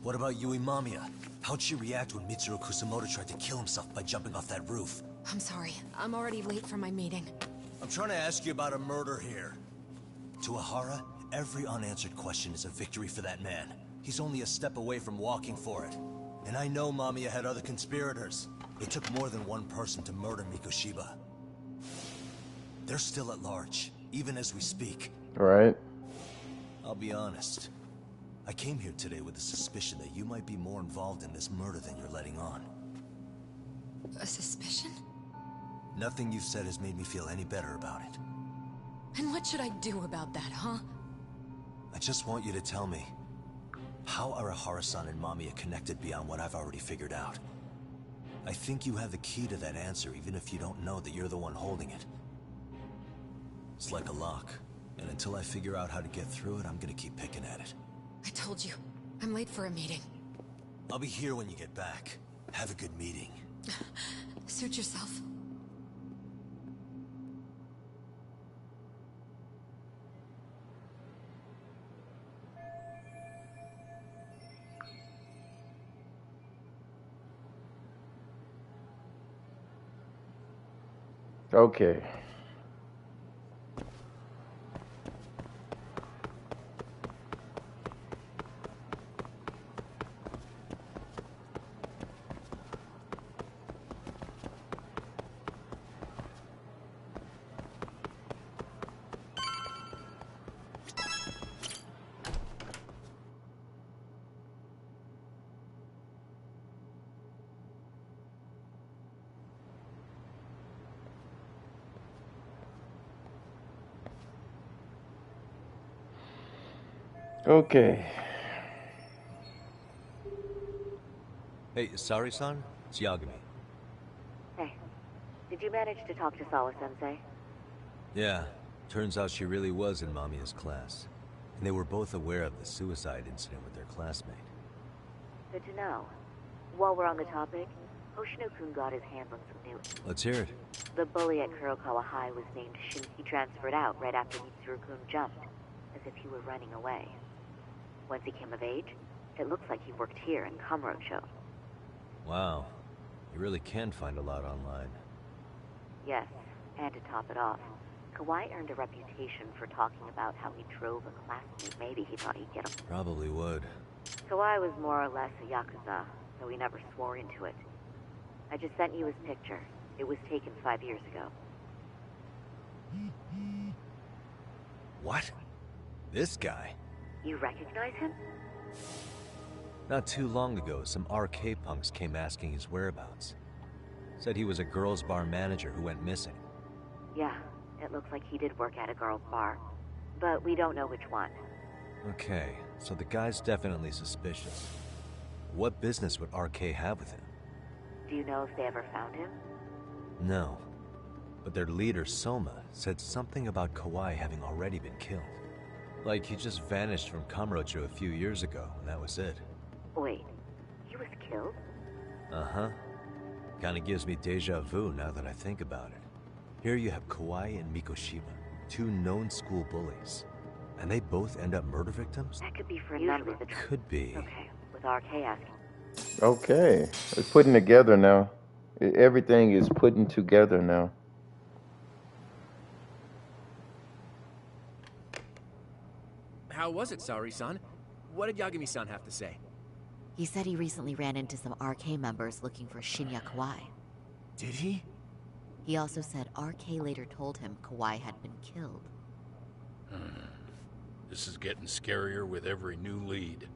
What about Yui Mamiya? How'd she react when Mitsuru Kusamoto tried to kill himself by jumping off that roof? I'm sorry. I'm already late for my meeting. I'm trying to ask you about a murder here. To Ehara, every unanswered question is a victory for that man. He's only a step away from walking for it. And I know Mamiya had other conspirators. It took more than one person to murder Mikoshiba. They're still at large, even as we speak. Right. I'll be honest. I came here today with the suspicion that you might be more involved in this murder than you're letting on. A suspicion? Nothing you've said has made me feel any better about it. And what should I do about that, huh? I just want you to tell me, how are Ehara-san and Mamiya connected beyond what I've already figured out? I think you have the key to that answer, even if you don't know that you're the one holding it. It's like a lock, and until I figure out how to get through it, I'm gonna keep picking at it. I told you, I'm late for a meeting. I'll be here when you get back. Have a good meeting. Suit yourself. Okay. Okay. Hey, Sari-san? It's Yagami. Hey, did you manage to talk to Sawa-sensei? Yeah, turns out she really was in Mamiya's class. And they were both aware of the suicide incident with their classmate. Good to know. While we're on the topic, Hoshino-kun got his hands on some news. Let's hear it. The bully at Kurokawa High was named Shin. He transferred out right after Mitsuru-kun jumped, as if he were running away. Once he came of age, it looks like he worked here in Kamurocho. Wow. You really can find a lot online. Yes, and to top it off, Kawai earned a reputation for talking about how he drove a classmate. Maybe he thought he'd get him. Probably would. Kawai was more or less a Yakuza, though he never swore into it. I just sent you his picture. It was taken 5 years ago. What? This guy? You recognize him? Not too long ago, some RK punks came asking his whereabouts. Said he was a girls' bar manager who went missing. Yeah, it looks like he did work at a girls' bar. But we don't know which one. Okay, so the guy's definitely suspicious. What business would RK have with him? Do you know if they ever found him? No. But their leader, Soma, said something about Kawai having already been killed. Like he just vanished from Kamurocho a few years ago, and that was it. Wait, he was killed? Uh-huh. Kinda gives me deja vu now that I think about it. Here you have Kawai and Mikoshiba, two known school bullies. And they both end up murder victims? That could be for none of the Could be. Okay, with RK asking. Okay. It's putting together now. Everything is putting together now. How was it, Sari-san? What did Yagami-san have to say? He said he recently ran into some RK members looking for Shinya Kawai. Did he? He also said RK later told him Kawai had been killed. This is getting scarier with every new lead.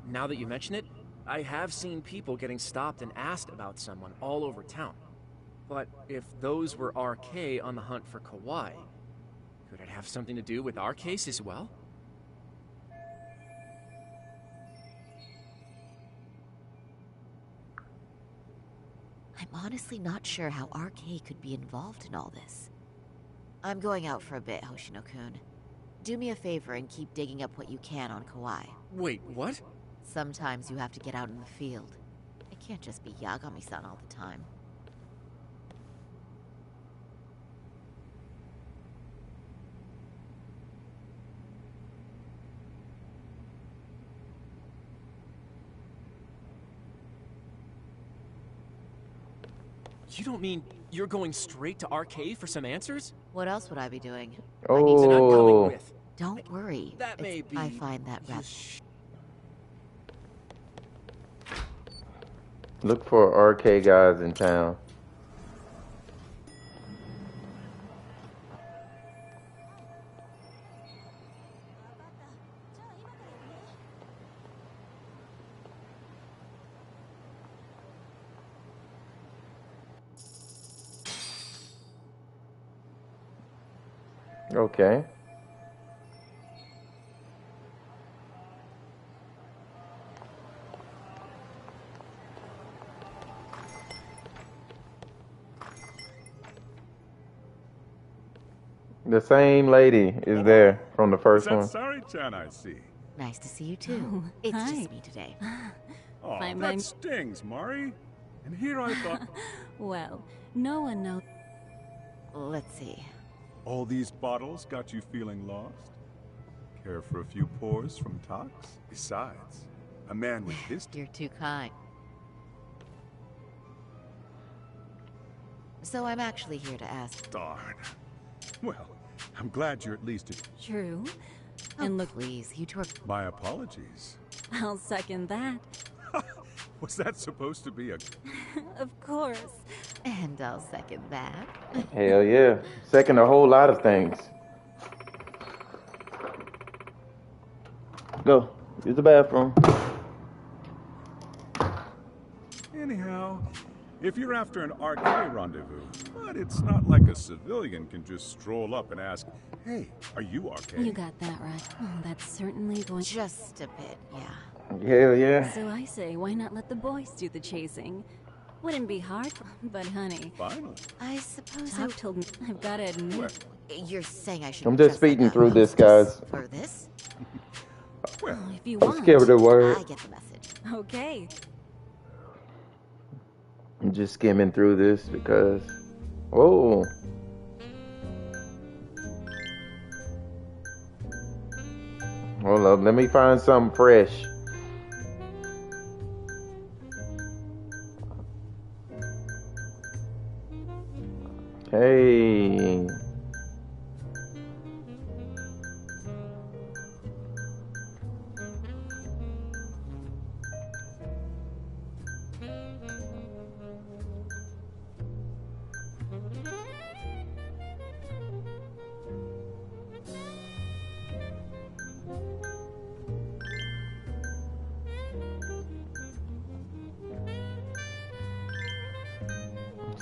Now that you mention it, I have seen people getting stopped and asked about someone all over town. But if those were RK on the hunt for Kawai, could it have something to do with our case as well? I'm honestly not sure how RK could be involved in all this. I'm going out for a bit, Hoshino-kun. Do me a favor and keep digging up what you can on Kawai. Wait, what? Sometimes you have to get out in the field. It can't just be Yagami-san all the time. You don't mean you're going straight to RK for some answers? What else would I be doing? Oh. Don't worry. That may be... I find that rather... Look for RK guys in town. Okay. The same lady is there from the first one. Sari-chan, I see. Nice to see you too. It's hi. just me today. Oh, Fine, that fine. stings, Mari. And here I thought... Well, no one knows. Let's see. All these bottles got you feeling lost? Care for a few pours from Tox? Besides, a man with his... You're too kind. So I'm actually here to ask... Darn. Well, I'm glad you're at least... True. And look, please, you two are... My apologies. I'll second that. Was that supposed to be a... Of course. And I'll second that. Hell yeah. Second a whole lot of things. Go. Use the bathroom. Anyhow, If you're after an arcade rendezvous, but it's not like a civilian can just stroll up and ask, hey, are you arcade? You got that right. Oh, that's certainly going... Just a bit, yeah. Hell yeah. So I say, why not let the boys do the chasing? Wouldn't be hard, but honey... Finally. I suppose I've told me... I've got to admit... You're saying I should... I'm just speeding through this, guys. For this? Well, if you Let's want... give it a word. I get the message. Okay. I'm just skimming through this because... Whoa. Hold up, let me find something fresh. Hey.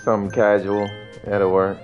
Something casual. That'll work.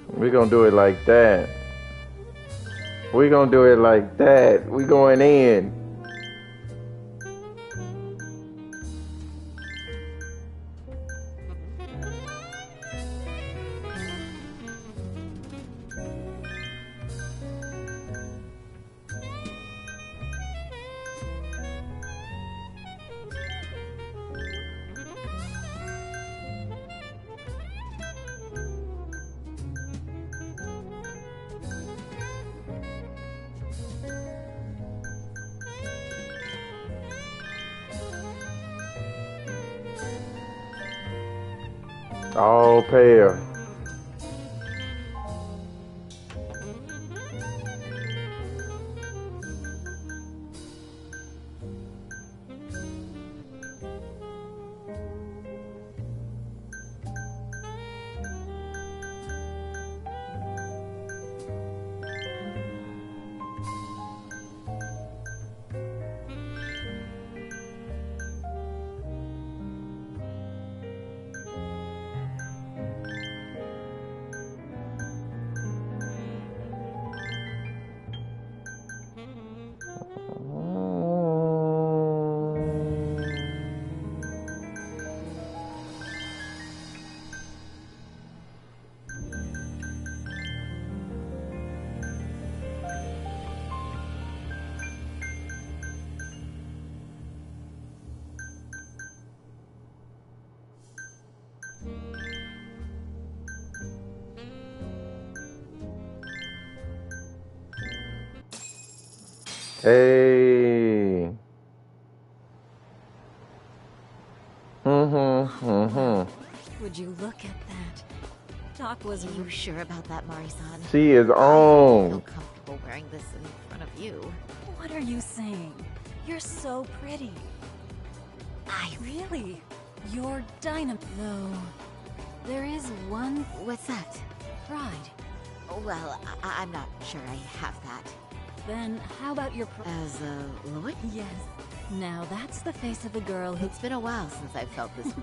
We're gonna do it like that. We're gonna do it like that. We going in. All pair. Hey. Would you look at that? Doc was... Are you sure about that, Mari-san? She is I on. feel comfortable wearing this in front of you. What are you saying? You're so pretty. Really? You're dynamite. Though, there is one... What's that? Pride. Well, I'm not sure I have that. Then how about your... As a lawyer? Yes. Now that's the face of a girl who... It's been a while since I've felt this.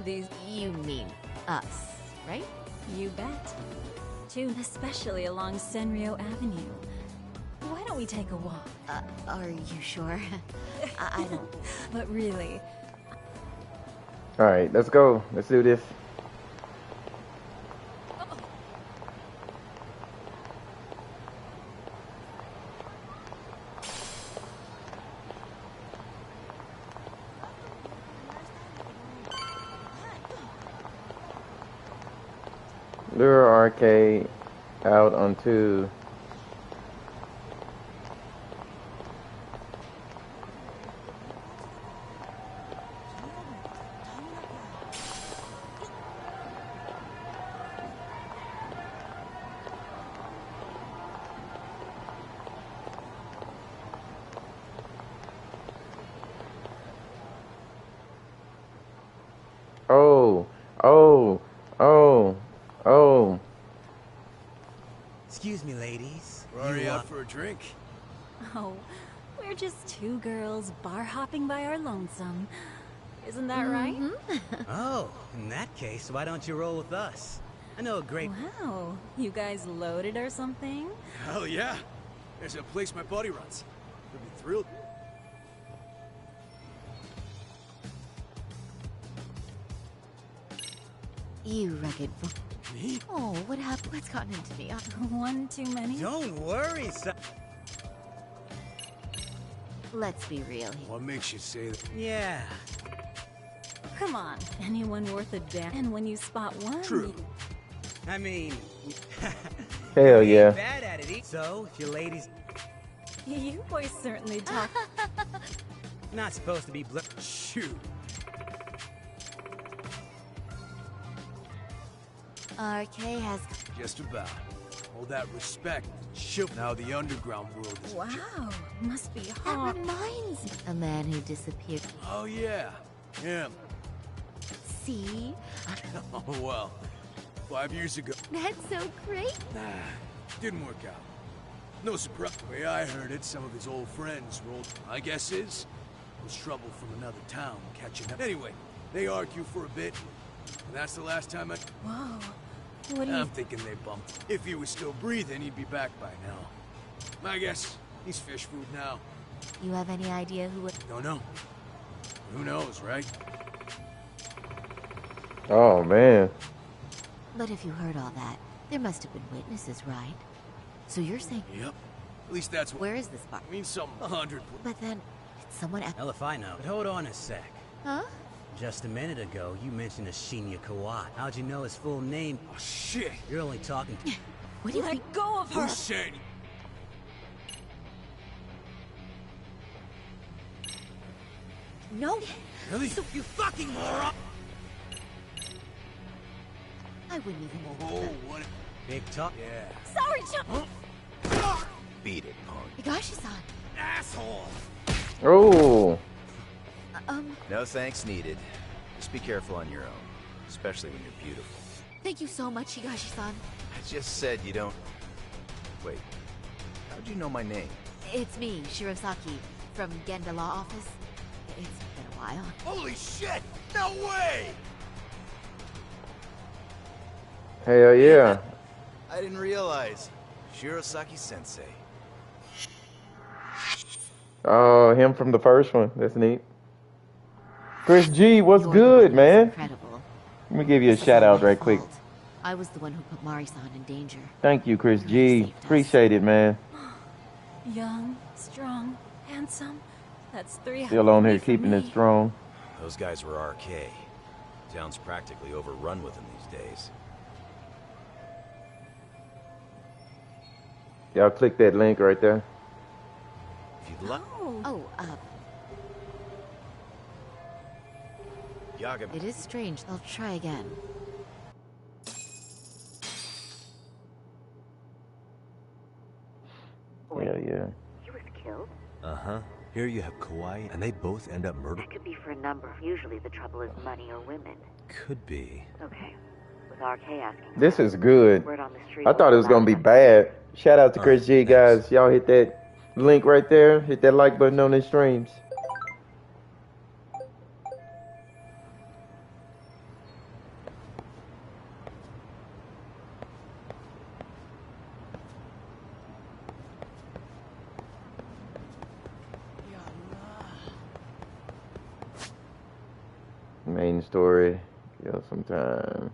These... You mean us, right? You bet. Too, especially along Senryo Avenue. we take a walk? Are you sure? I don't... But really... Alright, let's go. Let's do this. Lure Arcade out onto Oh. Excuse me, ladies. Are you out for a drink? Oh, we're just two girls bar hopping by our lonesome. Isn't that right? Oh, in that case, why don't you roll with us? I know a great... Wow, you guys loaded or something? Hell yeah. There's a place my buddy runs. He'll be thrilled. You rugged... Me? Oh, what happened? What's gotten into me? One too many? Don't worry, son. Let's be real here. What makes you say that? Yeah. Come on, anyone worth a damn. And when you spot one... True. I mean... Hell yeah. Bad at it. So, if you ladies... You boys certainly talk... Not supposed to be Shoot. RK has... Just about. All that respect. Shit. Now the underground world is... Wow, must be That hot. reminds me. A man who disappeared. Oh yeah. Him. See? Oh well. 5 years ago. That's so great. Didn't work out. No surprise. The way I heard it, some of his old friends rolled... My guess is... was trouble from another town catching up. Anyway, they argue for a bit. And that's the last time I... Whoa. What do you... I'm thinking they bumped. If he was still breathing, he'd be back by now. I guess he's fish food now. You have any idea who... Don't know. Who knows, right? Oh, man. But if you heard all that, there must have been witnesses, right? So you're saying... Yep. At least that's what... Where is this bar? I mean, some 100... But then, it's someone... Hell if I know. But hold on a sec. Huh? Just a minute ago, you mentioned a Shinya Kawat. How'd you know his full name? Oh, shit! You're only talking... What do you think? Let go of her! Who said... No! Really? So you fucking moron! I wouldn't even... Oh, what... Big talk? Yeah. Sorry, Chum! Beat it, punk. Higashi-san! Asshole! Oh. No thanks needed. Just be careful on your own. Especially when you're beautiful. Thank you so much, Higashi-san. I just said you don't... Wait. How'd you know my name? It's me, Shirosaki, from Genda Law Office. It's been a while. Holy shit! No way! Hell yeah. I didn't realize. Shirosaki-sensei. Oh, him from the first one. That's neat. Chris G, what's good, man? Incredible. Let me give you a shout out right quick. I was the one who put Mari-san in danger. Thank you, Chris G. Appreciate it, man. Young, strong, handsome. That's 300. Still on here keeping it strong. Those guys were RK. Town's practically overrun with them these days. Y'all click that link right there. If you'd like... Yaga... It is strange. I'll try again. Yeah. He was killed? Uh-huh. Here you have Kawaii, and they both end up murdered. That could be for a number. Usually the trouble is money or women. Could be. Okay. With RK asking... This is good. Word on the street I thought it was going to be bad. Shout out to Chris G, guys. Y'all hit that link right there. Hit that like button on the streams. main story. Kill some time.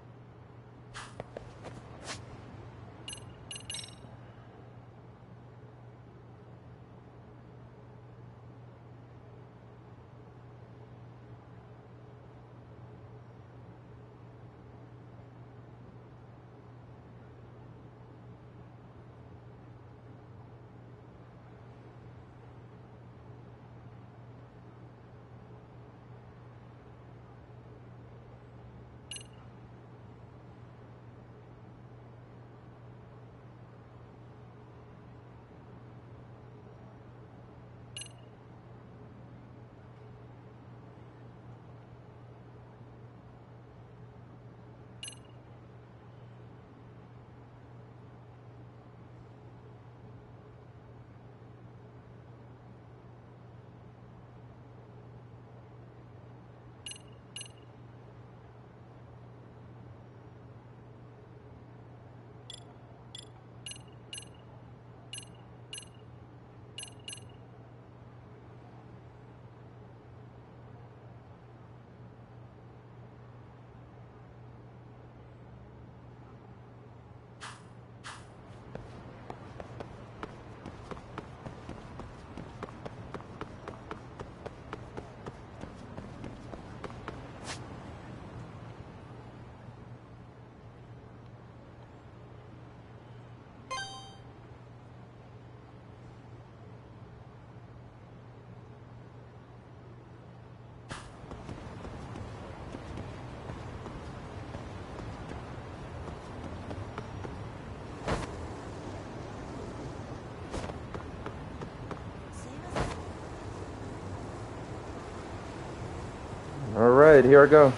All right, here I go.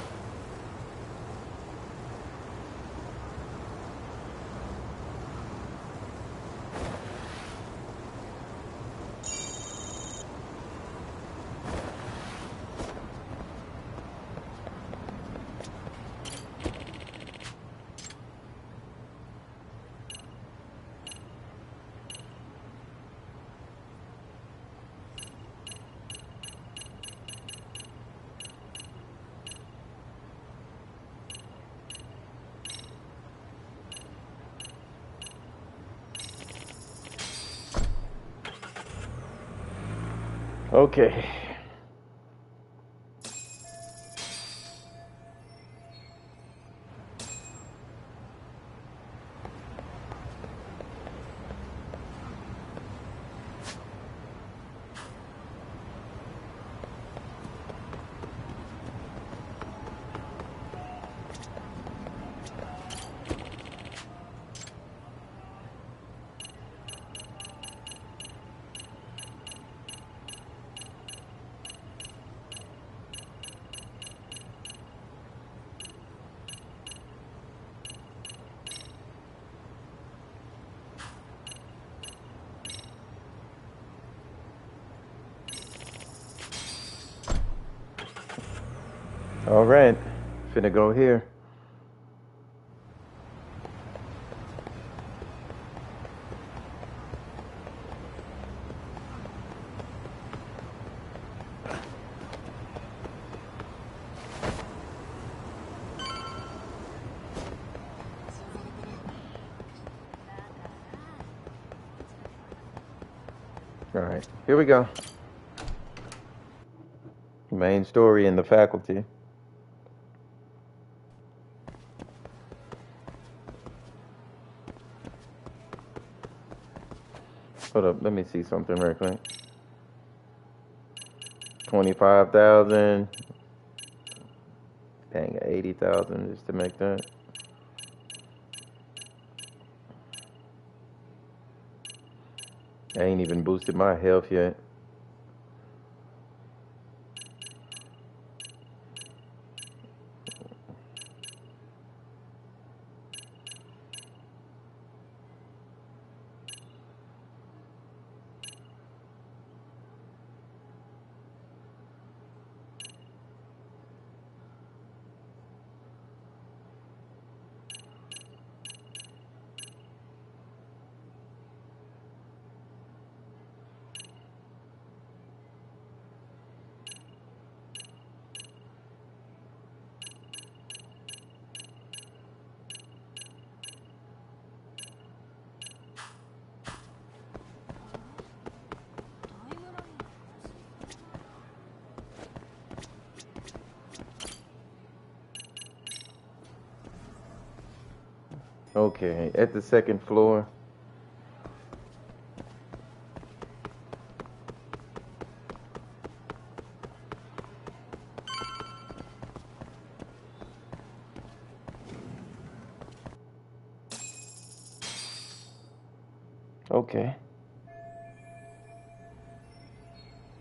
Okay. All right, finna go here. All right, here we go. Main story in the faculty. Hold up, let me see something real quick. 25,000. Paying 80,000 just to make that. I ain't even boosted my health yet. Okay, at the second floor. Okay.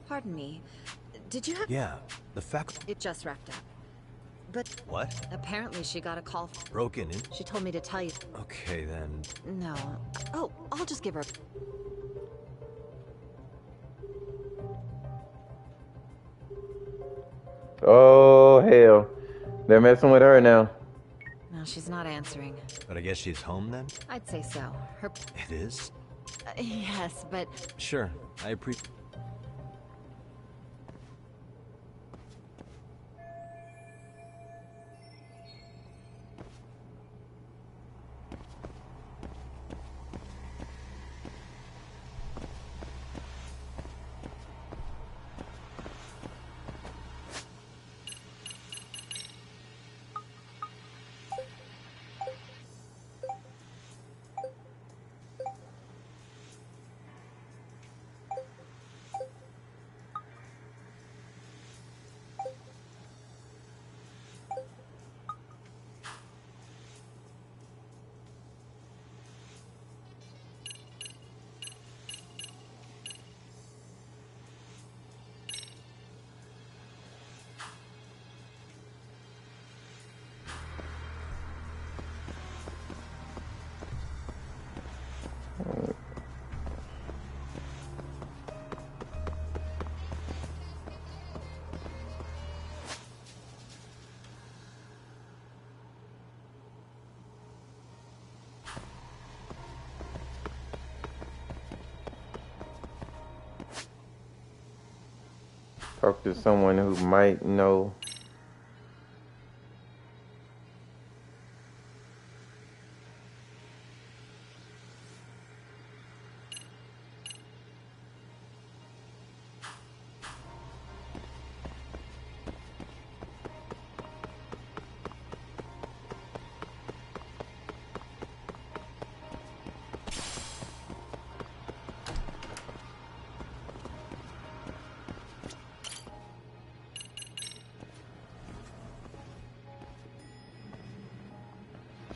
Pardon me. Did you have... Yeah, the fact... It just wrapped up. But... What? Apparently she got a call... Broken in? She told me to tell you... Okay, then... No. Oh, I'll just give her... Oh, hell. They're messing with her now. No, she's not answering. But I guess she's home then? I'd say so. Her... It is? Yes, but... Sure, I appreciate... Talk to someone who might know.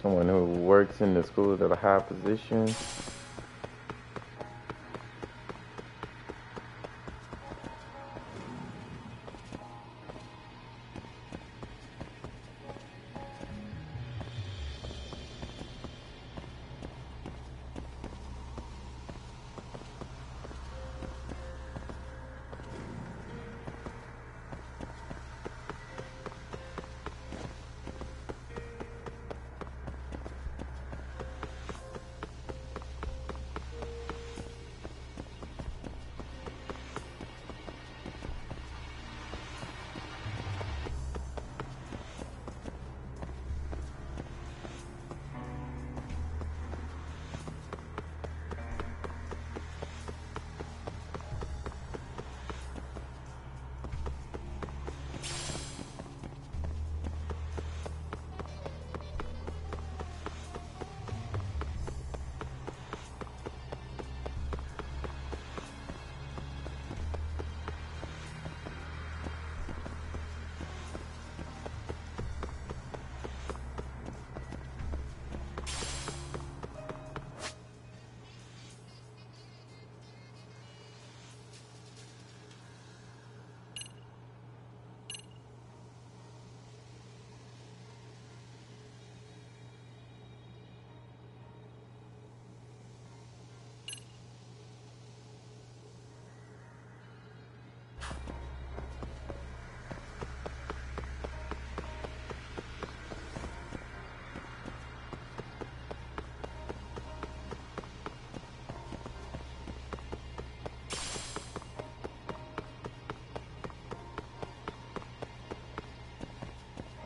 Someone who works in the school at a high position.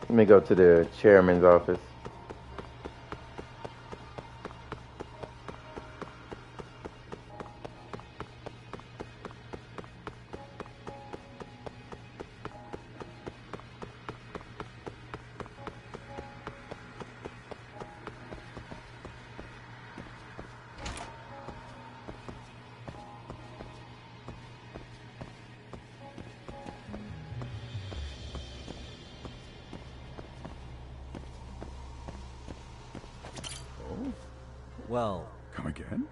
Let me go to the chairman's office. Well... Come again?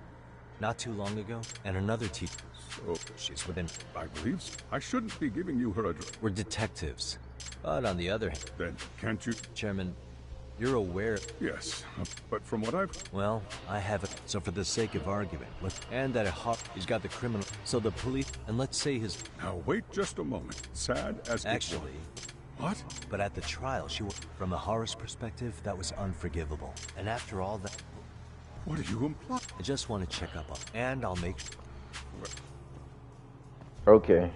Not too long ago, and another teacher. So, she's within... I believe so. I shouldn't be giving you her address. We're detectives. But on the other hand... Then, can't you... Chairman, you're aware... Yes, but from what I've... Well, I haven't. So for the sake of argument, and that he's got the criminal... So the police... And let's say his... Now wait just a moment. Sad as... Actually... What? But at the trial, from a Horace perspective, that was unforgivable. And after all that... What are you implying? I just want to check up on... And I'll make... Okay.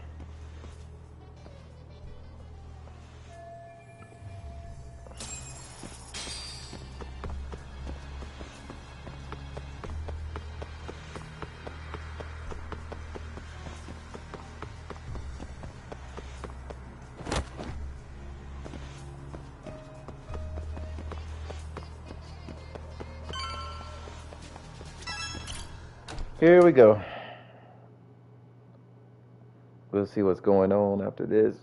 Here we go. We'll see what's going on after this.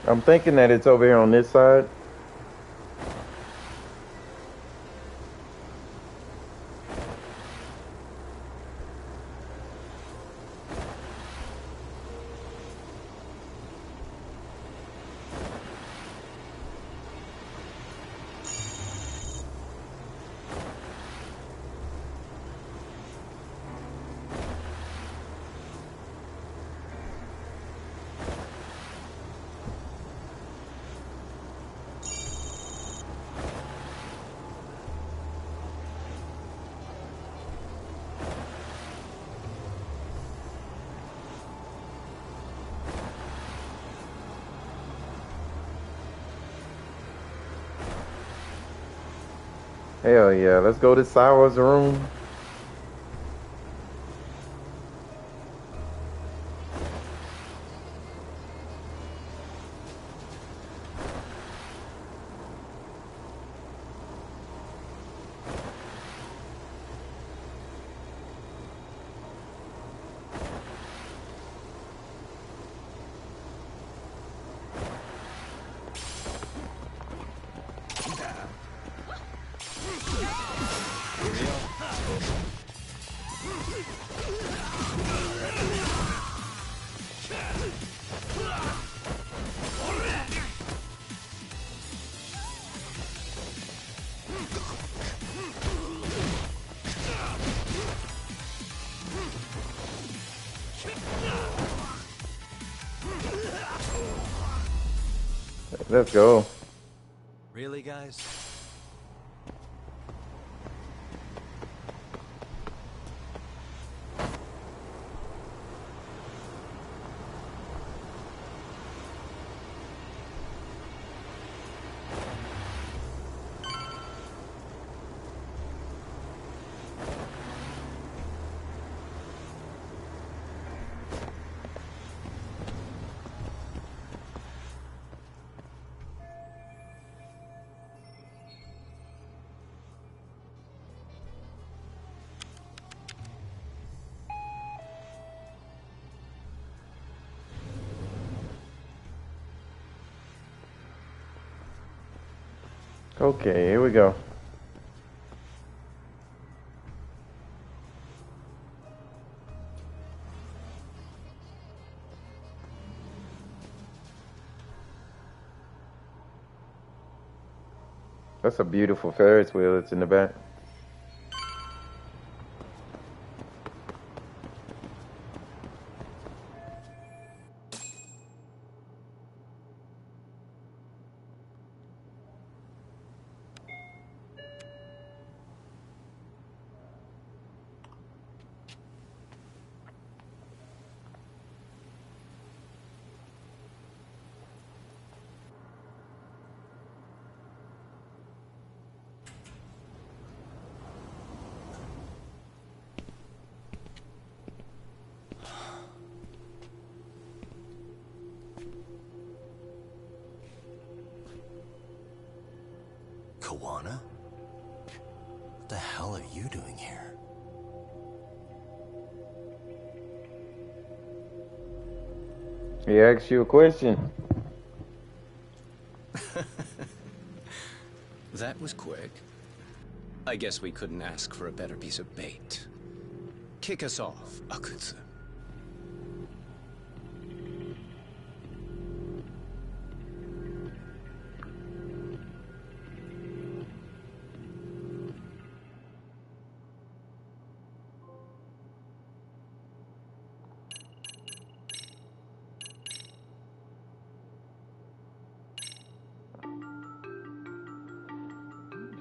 I'm thinking that it's over here on this side. Hell yeah, let's go to Sour's room. Let's go. Really, guys? Okay, here we go. That's a beautiful Ferris wheel that's in the back. Kawana? What the hell are you doing here? He asked you a question. That was quick. I guess we couldn't ask for a better piece of bait. Kick us off, Akutsu.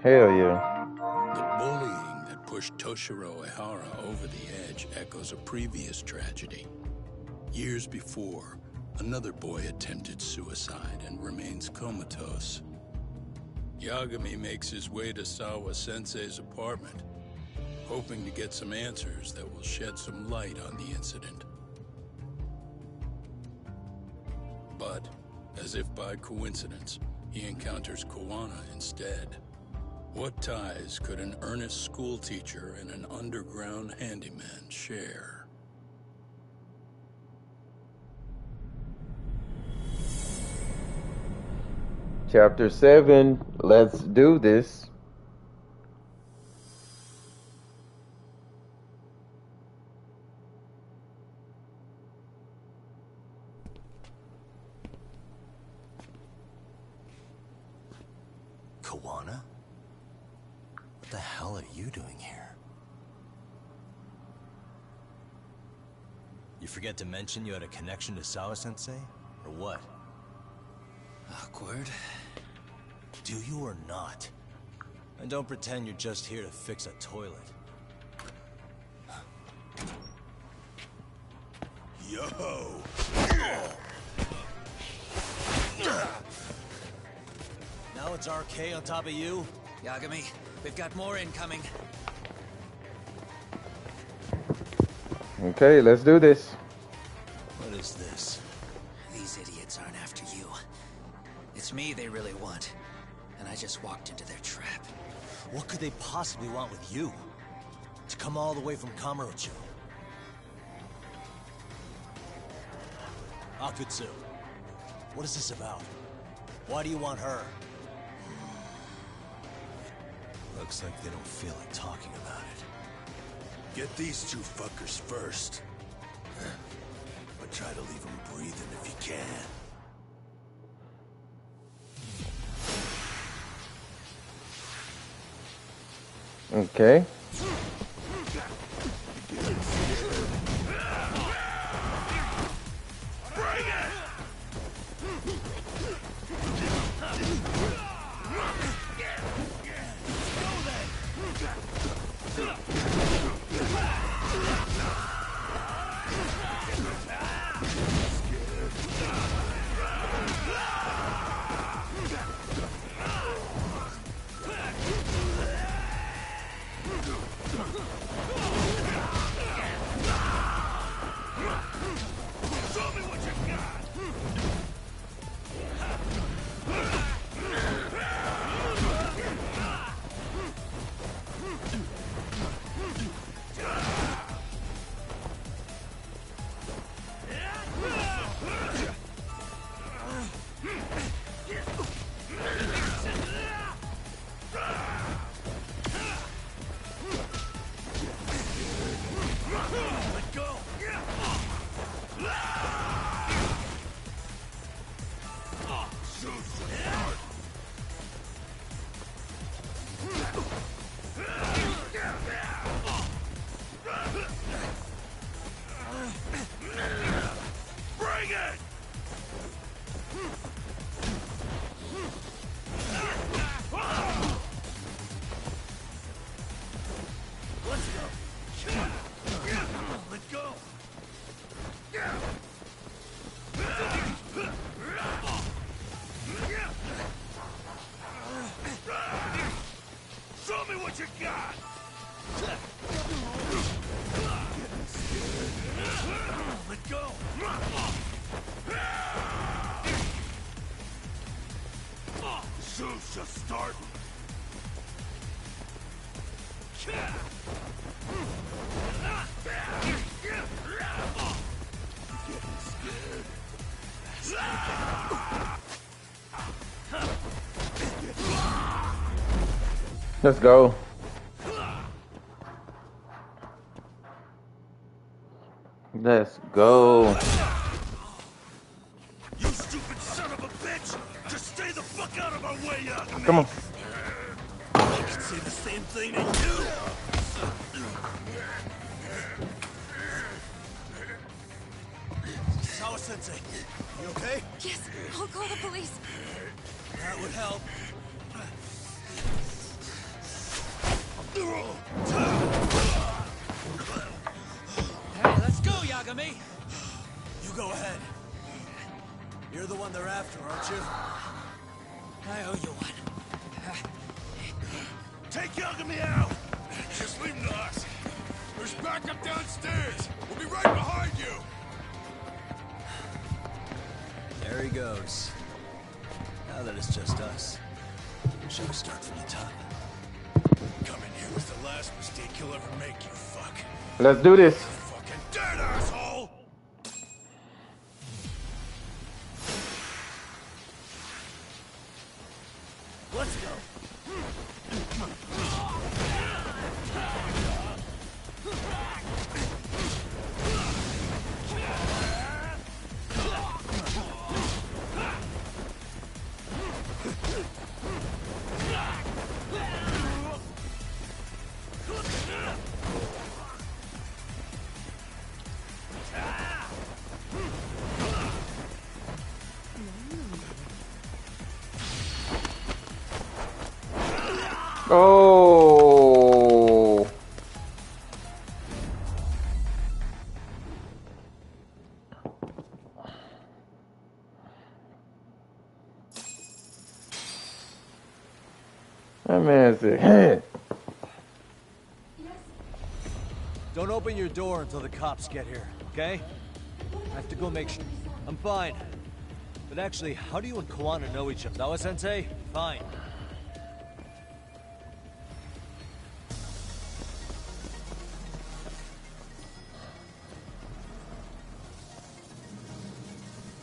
Hell yeah. The bullying that pushed Toshiro Ehara over the edge echoes a previous tragedy. Years before, another boy attempted suicide and remains comatose. Yagami makes his way to Sawa-sensei's apartment, hoping to get some answers that will shed some light on the incident. But, as if by coincidence, he encounters Kawana instead. What ties could an earnest schoolteacher and an underground handyman share? Chapter 7. Let's do this. Kawana? What the hell are you doing here? You forget to mention you had a connection to Sawa-sensei? Or what? Awkward. Do you or not? And don't pretend you're just here to fix a toilet. Yo! Now it's RK on top of you? Yagami, we've got more incoming. Okay, let's do this. What is this? These idiots aren't after you. It's me they really want. And I just walked into their trap. What could they possibly want with you? To come all the way from Kamurocho? Akutsu, what is this about? Why do you want her? Looks like they don't feel like talking about it. Get these two fuckers first. But try to leave them breathing if you can. Okay. go. Show me what you got. Let go. Show's just starting. Let's go. Let's go. You stupid son of a bitch! Just stay the fuck out of our way, Yagami! Come on. I can say the same thing to you! Sawa-sensei, you okay? Yes, I'll call the police. That would help. Hey, let's go, Yagami! You go ahead. You're the one they're after, aren't you? I owe you one. Take Yagami out! Just leave him to us. There's backup downstairs. We'll be right behind you. There he goes. Now that it's just us, shall we start from the top? Coming here was the last mistake you'll ever make, you fuck. Let's do this. Fucking dead, asshole! Let's go. Oh. That man said, Don't open your door until the cops get here, okay? I have to go make sure. I'm fine. But actually, how do you and Kawana know each other? Sawa-sensei? Fine.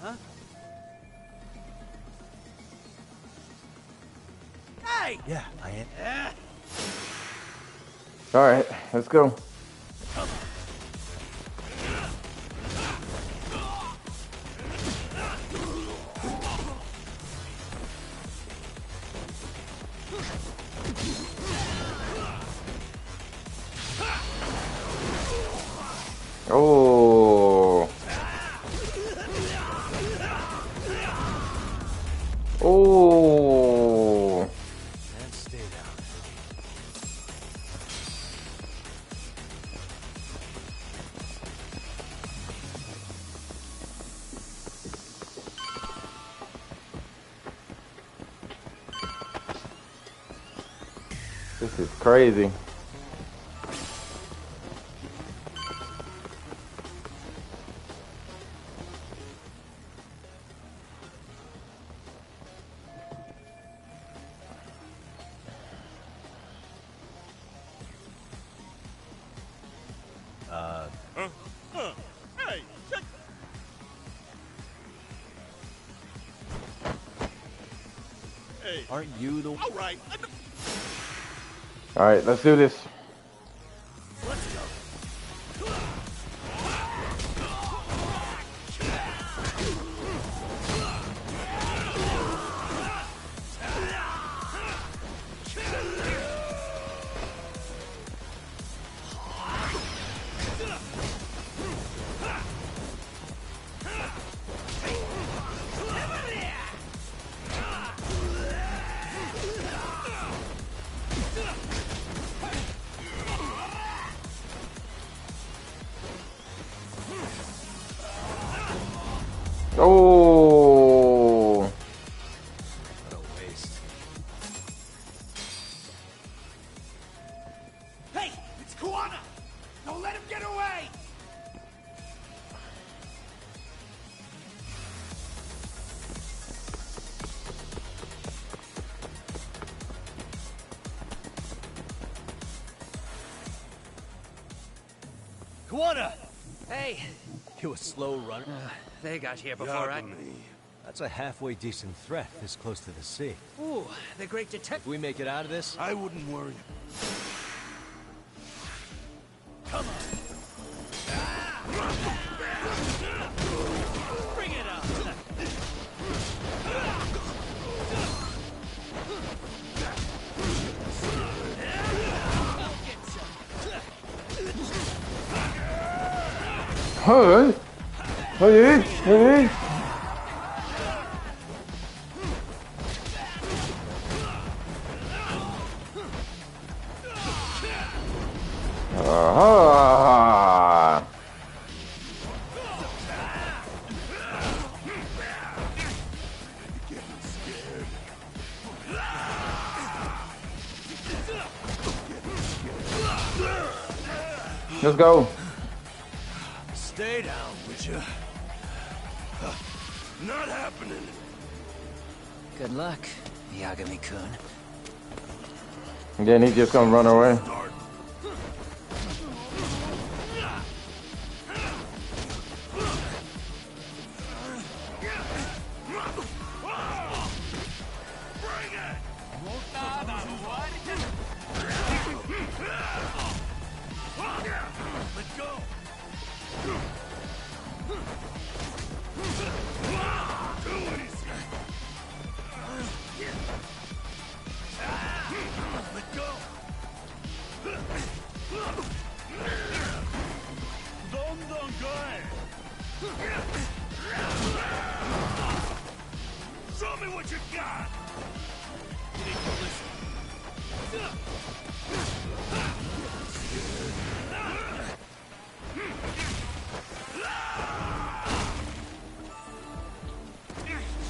Huh? Hey! Yeah, I am. all right, let's go. Oh. Oh. And stay down. This is crazy. Hey, check. Hey. Aren't you the... All right. All right, let's do this. Let's go. Oh. What a waste. Hey, it's Kqodga! Don't let him get away! Kqodga! Hey! You a slow runner? They got here before That's a halfway decent threat this close to the sea. Ooh, the great detective. If we make it out of this, I wouldn't worry. come on. Bring it up! Hey. Hey. Hey. Aha. Let's go. Stay down, would you? Not happening. Good luck, Yagami-kun. And then he just gonna run away. Let go. Do what he said. Let go. Don't go. Show me what you got. You need to listen.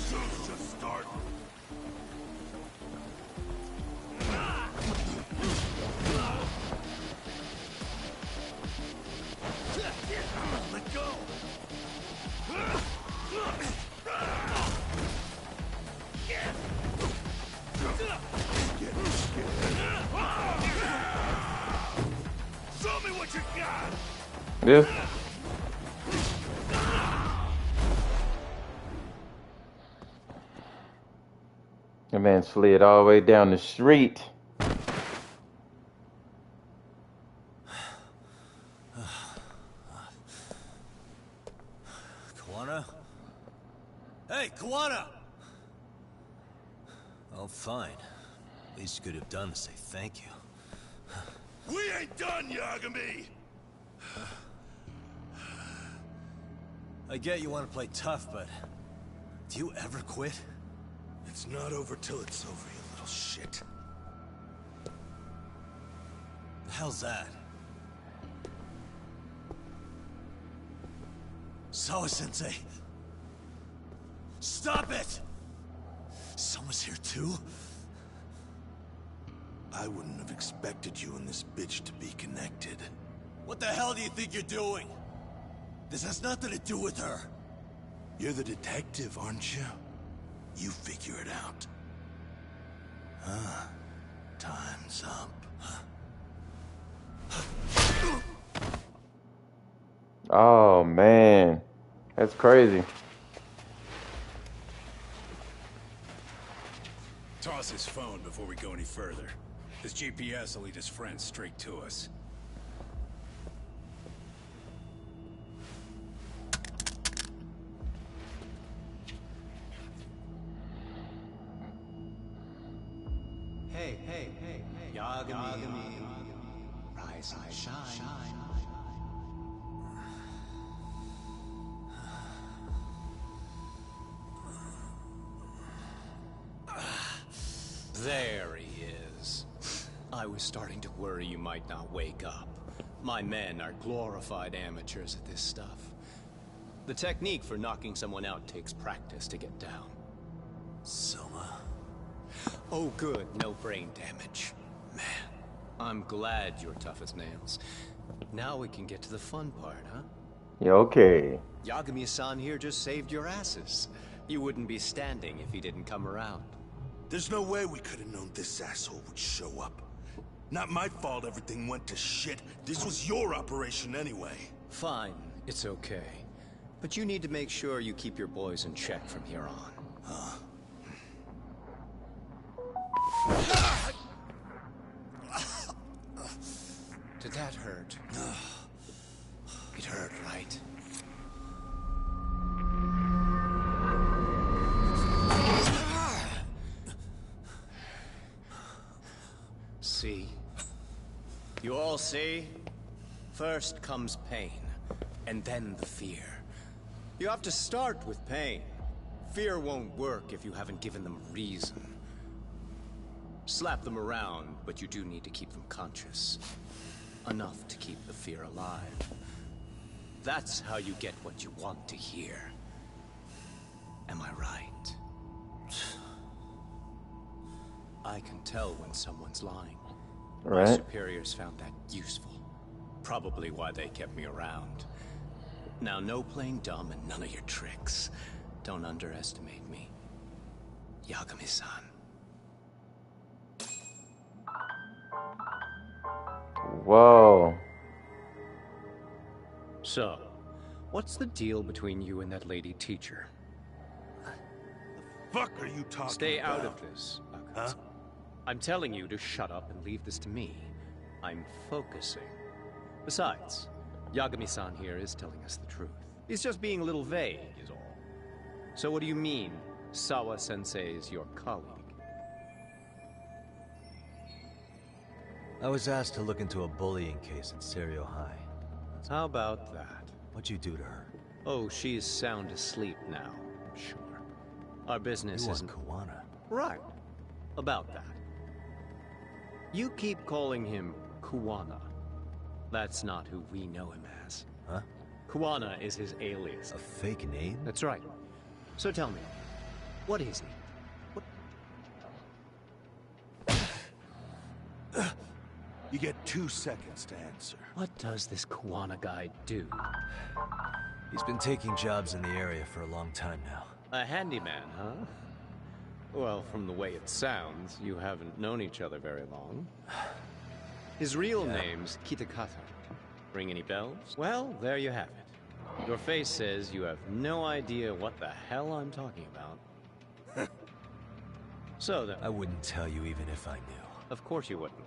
Show's just starting. Let go. Show me what you got. This. The man slid all the way down the street. Kqodga? Hey, Kqodga! Oh, fine. Least you could have done to say thank you. We ain't done, Yagami! I get you want to play tough, but do you ever quit? It's not over till it's over, you little shit. The hell's that? Sawa-sensei! Stop it! Someone's here too? I wouldn't have expected you and this bitch to be connected. What the hell do you think you're doing? This has nothing to do with her. You're the detective, aren't you? You figure it out. Huh? Time's up. Oh man, that's crazy. Toss his phone before we go any further. His GPS will lead his friends straight to us. Hey, hey, hey, hey. Yagami. Rise and shine. There he is. I was starting to worry you might not wake up. My men are glorified amateurs at this stuff. The technique for knocking someone out takes practice to get down. Soma? Oh good, no brain damage. Man, I'm glad you're tough as nails. Now we can get to the fun part, huh? Yeah, okay. Yagami-san here just saved your asses. You wouldn't be standing if he didn't come around. There's no way we could have known this asshole would show up. Not my fault everything went to shit. This was your operation anyway. Fine, it's okay. But you need to make sure you keep your boys in check from here on. Huh? Did that hurt? It hurt, right? See? You all see? First comes pain, and then the fear. You have to start with pain. Fear won't work if you haven't given them reason. Slap them around, but you do need to keep them conscious. Enough to keep the fear alive. That's how you get what you want to hear. Am I right? I can tell when someone's lying. Right. My superiors found that useful. Probably why they kept me around. Now, no playing dumb and none of your tricks. Don't underestimate me. Yagami-san. Whoa. So, what's the deal between you and that lady teacher? Fuck are you talking Stay about? out of this. Huh? I'm telling you to shut up and leave this to me. I'm focusing. Besides, Yagami-san here is telling us the truth. He's just being a little vague, is all. So what do you mean, Sawa-sensei is your colleague? I was asked to look into a bullying case at Serio High. How about that? What'd you do to her? Oh, she's sound asleep now, I'm sure. Our business You want isn't... Kqodgaming. Right. About that. You keep calling him Kuwana. That's not who we know him as. Huh? Kuwana is his alias. A fake name? That's right. So tell me, what is he? You get 2 seconds to answer. What does this Kuwana guy do? He's been taking jobs in the area for a long time now. A handyman, huh? Well, from the way it sounds, you haven't known each other very long. His real name's Kitakata. Ring any bells? Well, there you have it. Your face says you have no idea what the hell I'm talking about. So then... I wouldn't tell you even if I knew. Of course you wouldn't.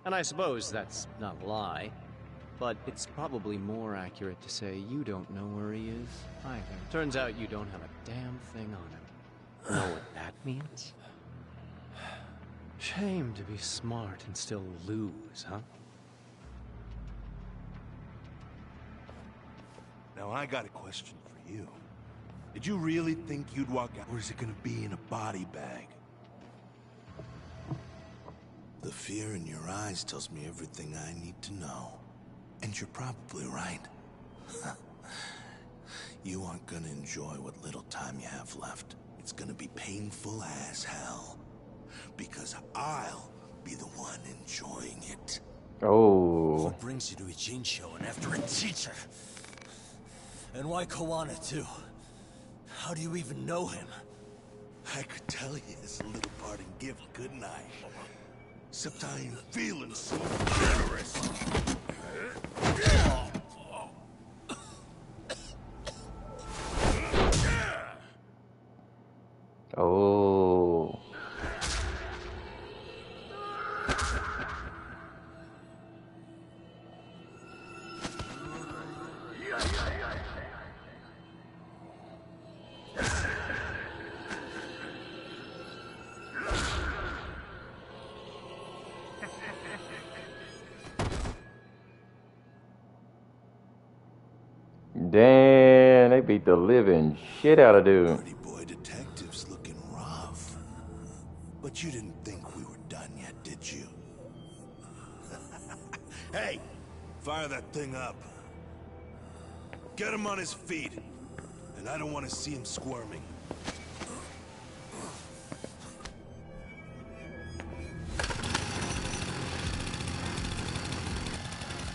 And I suppose that's not a lie. But it's probably more accurate to say you don't know where he is either. Turns out you don't have a damn thing on him. Know what that means? Shame to be smart and still lose, huh? Now I got a question for you. Did you really think you'd walk out, or is it gonna be in a body bag? The fear in your eyes tells me everything I need to know. And you're probably right. You aren't gonna enjoy what little time you have left. It's gonna be painful as hell. Because I'll be the one enjoying it. Oh. What brings you to Ijincho and after a teacher? And why Kqodgaming too? How do you even know him? I could tell you this little parting gift, couldn't I? Except I ain't feeling so generous. Oh. Damn, they beat the living shit out of dude. Pretty boy detective's looking rough. But you didn't think we were done yet, did you? Hey! Fire that thing up. Get him on his feet. And I don't want to see him squirming.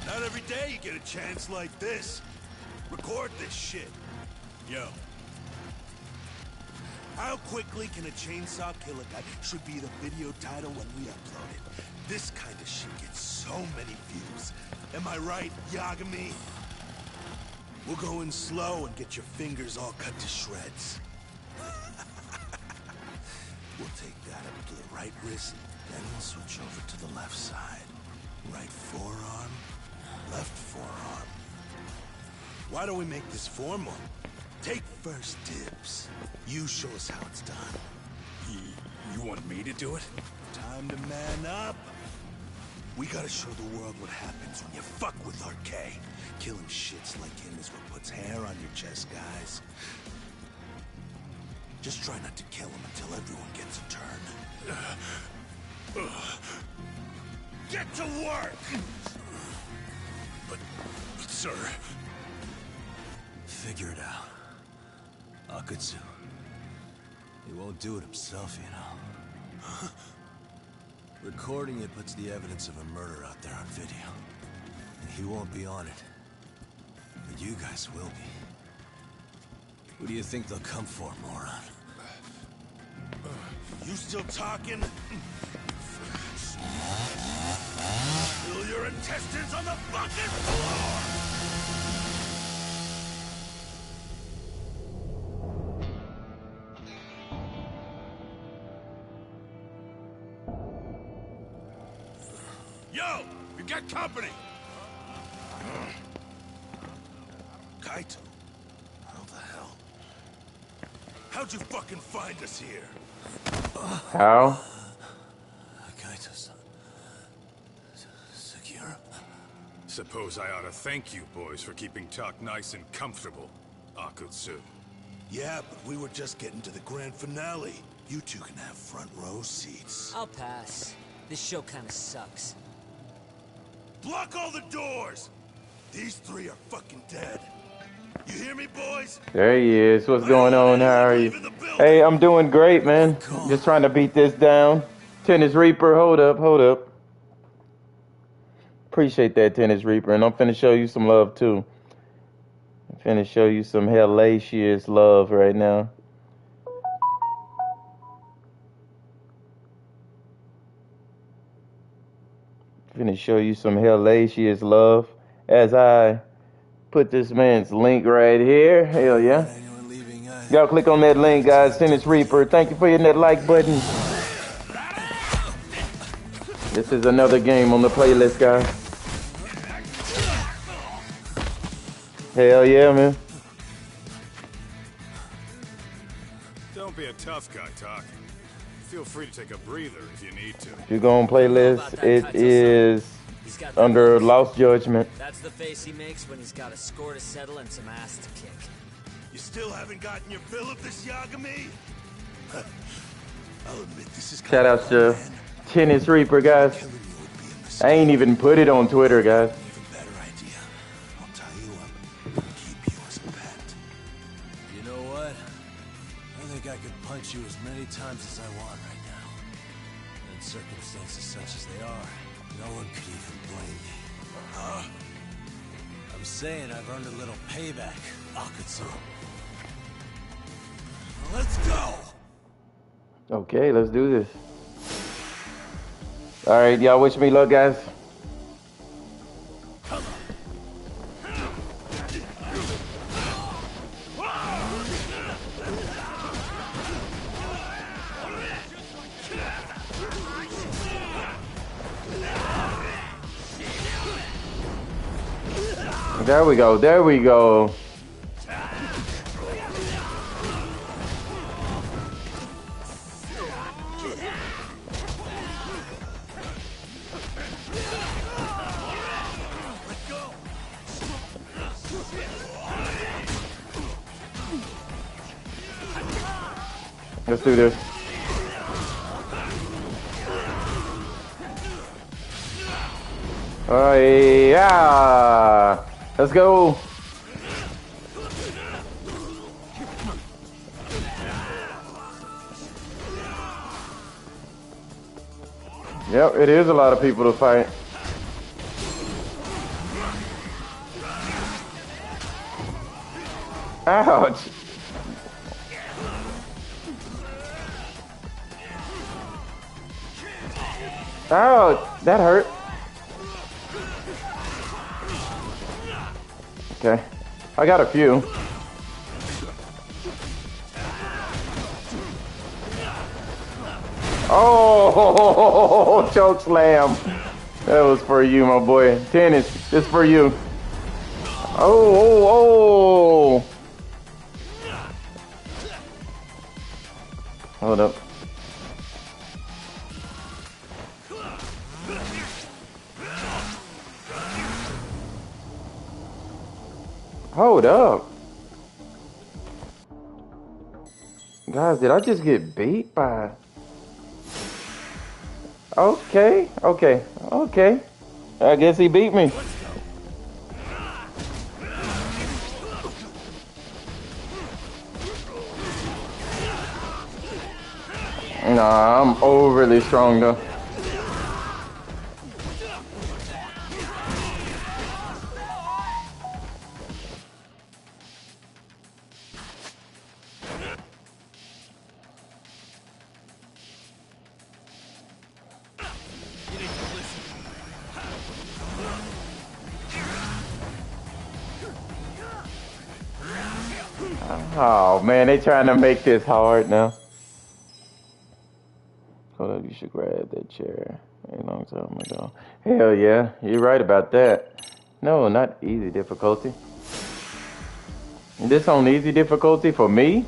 Not every day you get a chance like this. Record this shit. Yo. How quickly can a chainsaw kill a guy should be the video title when we upload it. This kind of shit gets so many views. Am I right, Yagami? We'll go in slow and get your fingers all cut to shreds. We'll take that up to the right wrist, then we'll switch over to the left side. Right forearm, left forearm. Why don't we make this formal? Take first dibs. You show us how it's done. You want me to do it? Time to man up. We gotta show the world what happens when you fuck with RK. Killing shits like him is what puts hair on your chest, guys. Just try not to kill him until everyone gets a turn. Get to work! But sir... Figure it out. Akutsu. He won't do it himself, you know. Recording it puts the evidence of a murder out there on video. And he won't be on it. But you guys will be. Who do you think they'll come for, moron? You still talking? Spill your intestines on the fucking floor! Yo! We got company! Kaito. How the hell? How'd you fucking find us here? How? Kaito-san. Sekiro. Suppose I ought to thank you boys for keeping talk nice and comfortable, Akutsu. Yeah, but we were just getting to the grand finale. You two can have front row seats. I'll pass. This show kinda sucks. Block all the doors! These three are fucking dead. You hear me, boys? There he is. What's going on? How are you? Hey, I'm doing great, man. Just trying to beat this down. Tennis Reaper, hold up, hold up. Appreciate that, Tennis Reaper. And I'm finna show you some love, too. I'm finna show you some hellacious love right now. Finna show you some hellacious love as I put this man's link right here. Hell yeah. Y'all click on that link, guys. Tennis Reaper. Thank you for hitting that like button. This is another game on the playlist, guys. Hell yeah, man. Don't be a tough guy talking. Feel free to take a breather if you need to. If you go on playlist, it is under Lost Judgment. That's the face he makes when he's got a score to settle and some ass to kick. You still haven't gotten your fill of this, Yagami? I'll admit this is Shout out to Tennis Reaper, guys. I ain't even put it on Twitter, guys. You know what? I think I could punch you as many times as I want right now. In circumstances such as they are, no one could even blame me. I'm saying I've earned a little payback, Akutsu. Let's go! Okay, let's do this. All right, y'all wish me luck, guys. There we go, there we go. Let's do this. Oh yeah. Let's go. Yep, it is a lot of people to fight. Ouch! Ouch! That hurt. Okay. I got a few. Oh, choke slam. That was for you, my boy. Tennis, this for you. Oh. Hold up. Hold up. Guys, did I just get beat by... Okay. I guess he beat me. Nah, I'm overly strong though. Oh man, they trying to make this hard now. Hold up, you should grab that chair a long time ago. Hell yeah, you're right about that. No, not easy difficulty. This on easy difficulty for me?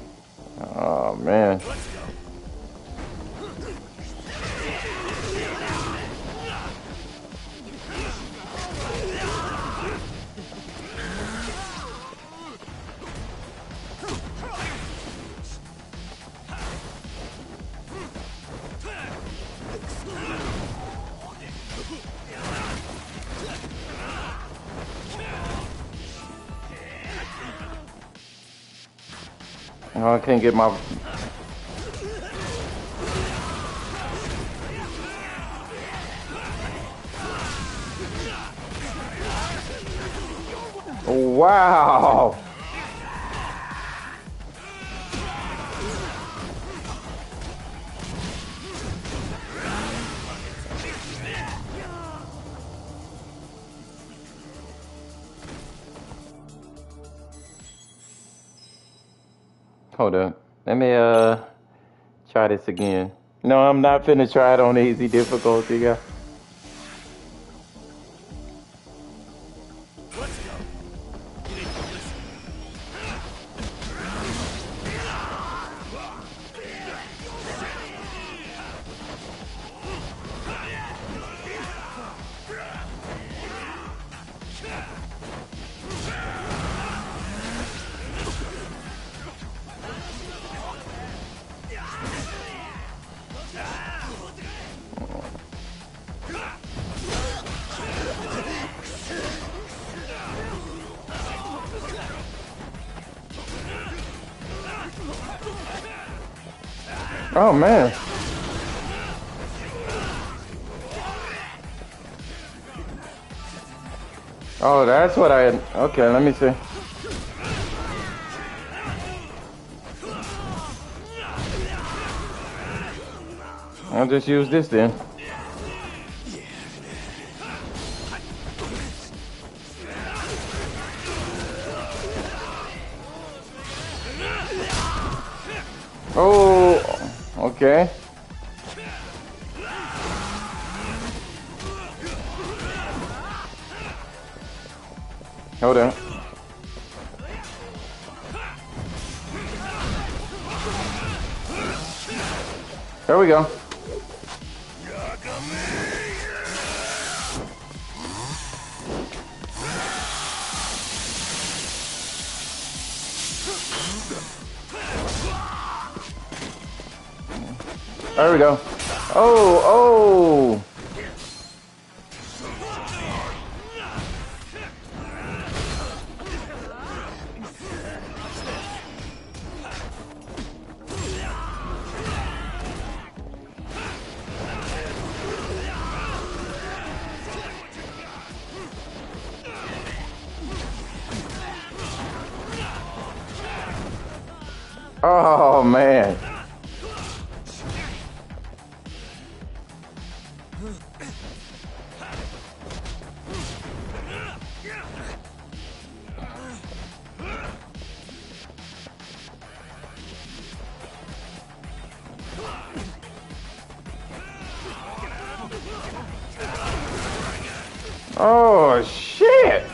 Oh man. Oh, I can't get my... Wow! Hold up. Let me try this again. No, I'm not finna try it on easy difficulty, guys. Oh man. Oh, that's what I had. Okay, let me see. I'll just use this then. Oh, okay. Hold on. There we go. There we go. Oh. Oh man. Oh shit.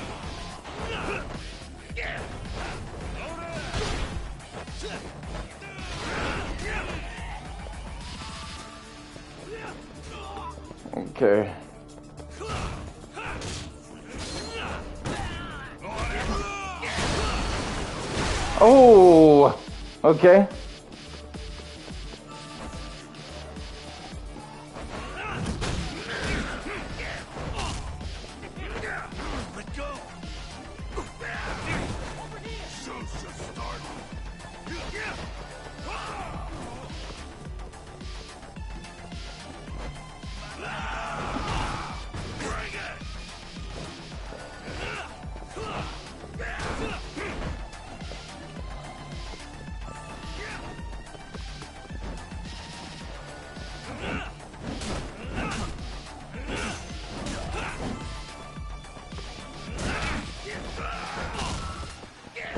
Okay. Oh, okay.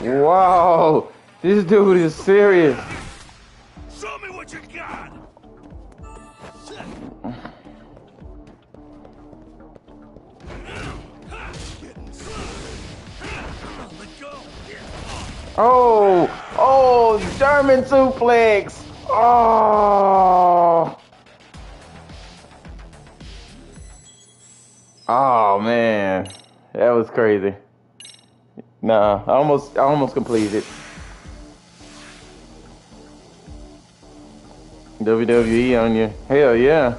Wow, this dude is serious. Show me what you got. Oh, oh, German suplex. Oh. Oh man, that was crazy. Nah, I almost completed. WWE on you. Hell yeah.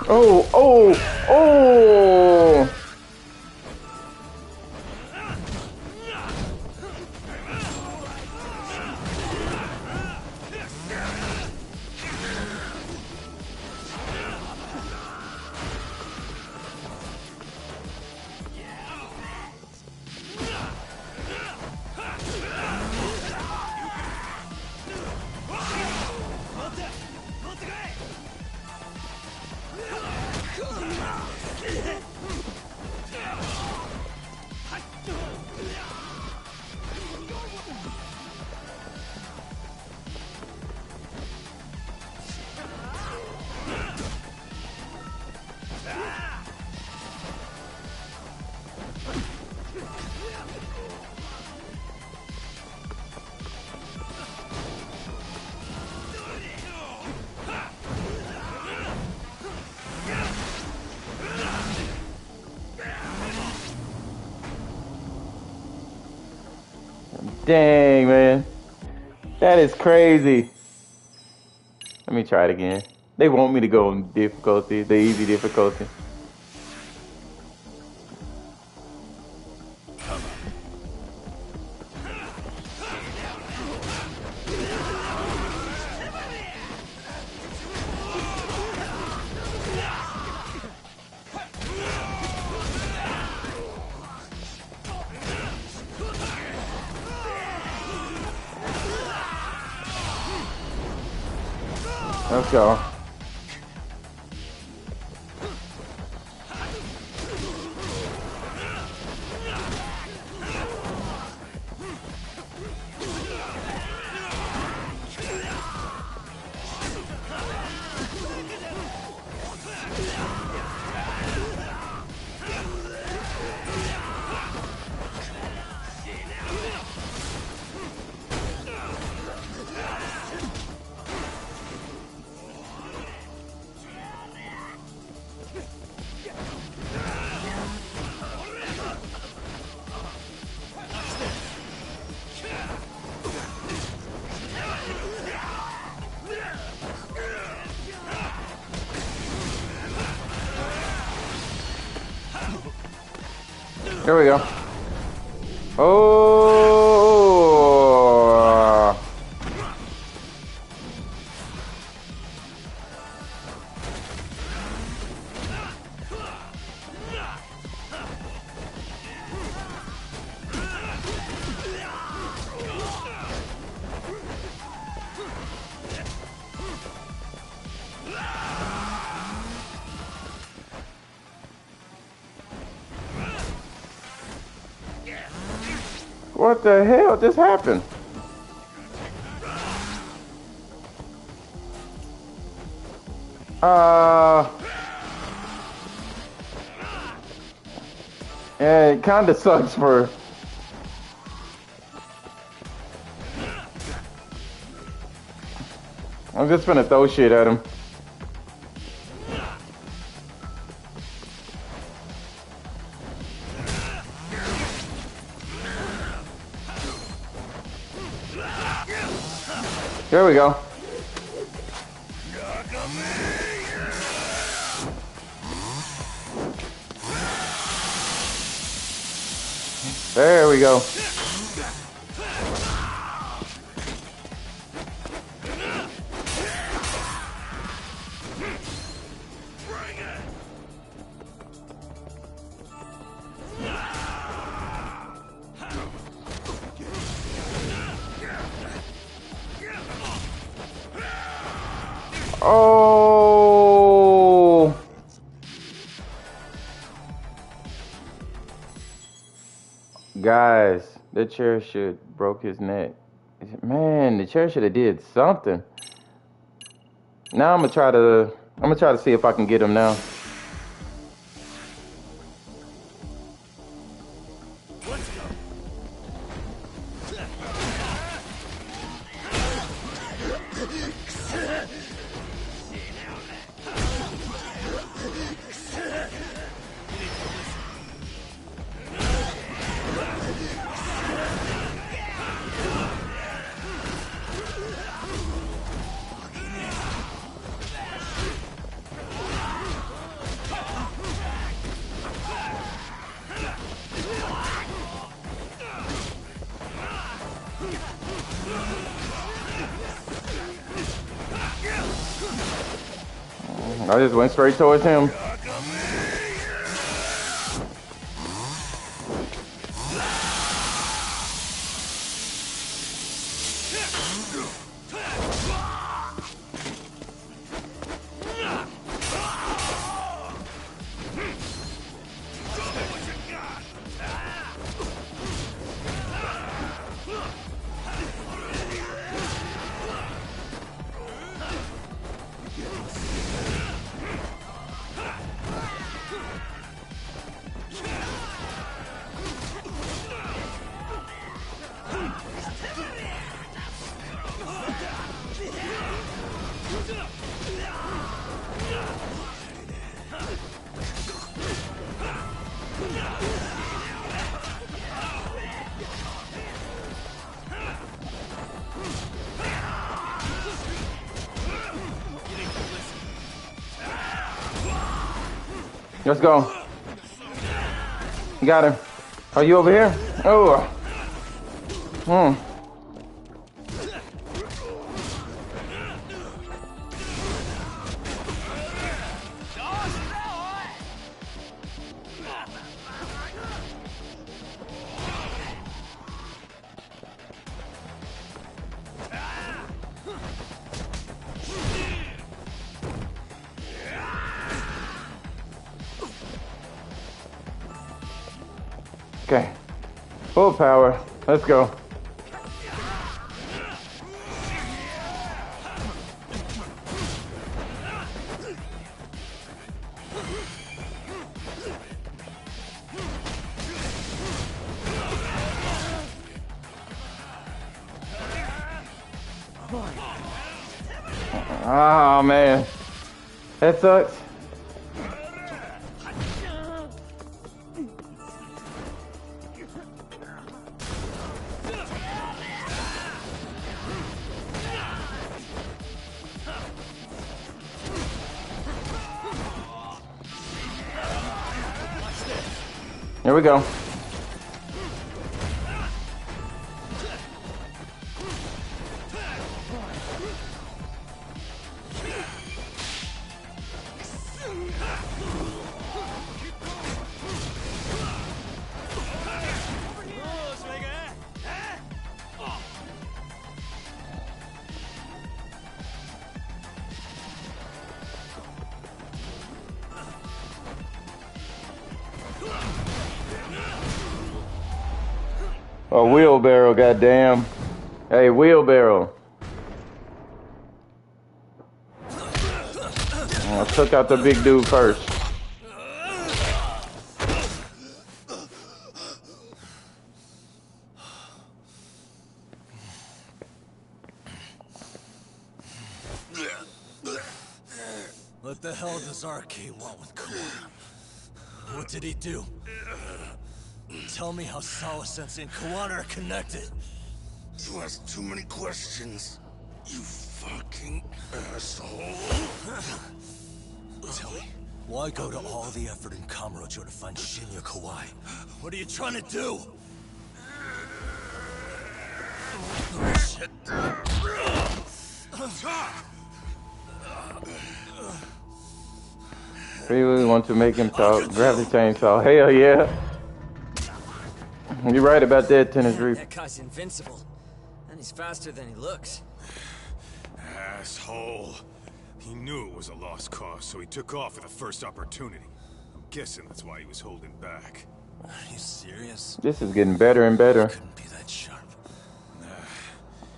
Oh, oh, oh! Dang, man. That is crazy. Let me try it again. They want me to go on difficulty, the easy difficulty. Let's go. Here we go. Oh. What the hell just happened? Yeah, it kinda sucks for... I'm just gonna throw shit at him. There we go. There we go. Oh. Guys, the chair should broke his neck. Man, the chair should have did something. Now I'm gonna try to see if I can get him now. I just went straight towards him. Let's go. Got him. Are you over here? Oh. Okay. Full power. Let's go. Oh man. That sucks. Here we go. A wheelbarrow, goddamn. Hey, wheelbarrow. I took out the big dude first. What the hell does RK want with Kawana? What did he do? Tell me how Sawa-sensei and Kawana are connected. You ask too many questions, you fucking asshole. Tell me, why go to all the effort in Kamurocho to find Shinya Kawai? What are you trying to do? Shit. Really want to make him talk. Grab the chainsaw. Hell yeah. You're right about that, Tennis Reef. That guy's invincible. And he's faster than he looks. Asshole. He knew it was a lost cause, so he took off at the first opportunity. I'm guessing that's why he was holding back. Are you serious? This is getting better and better. Couldn't be that sharp. Nah,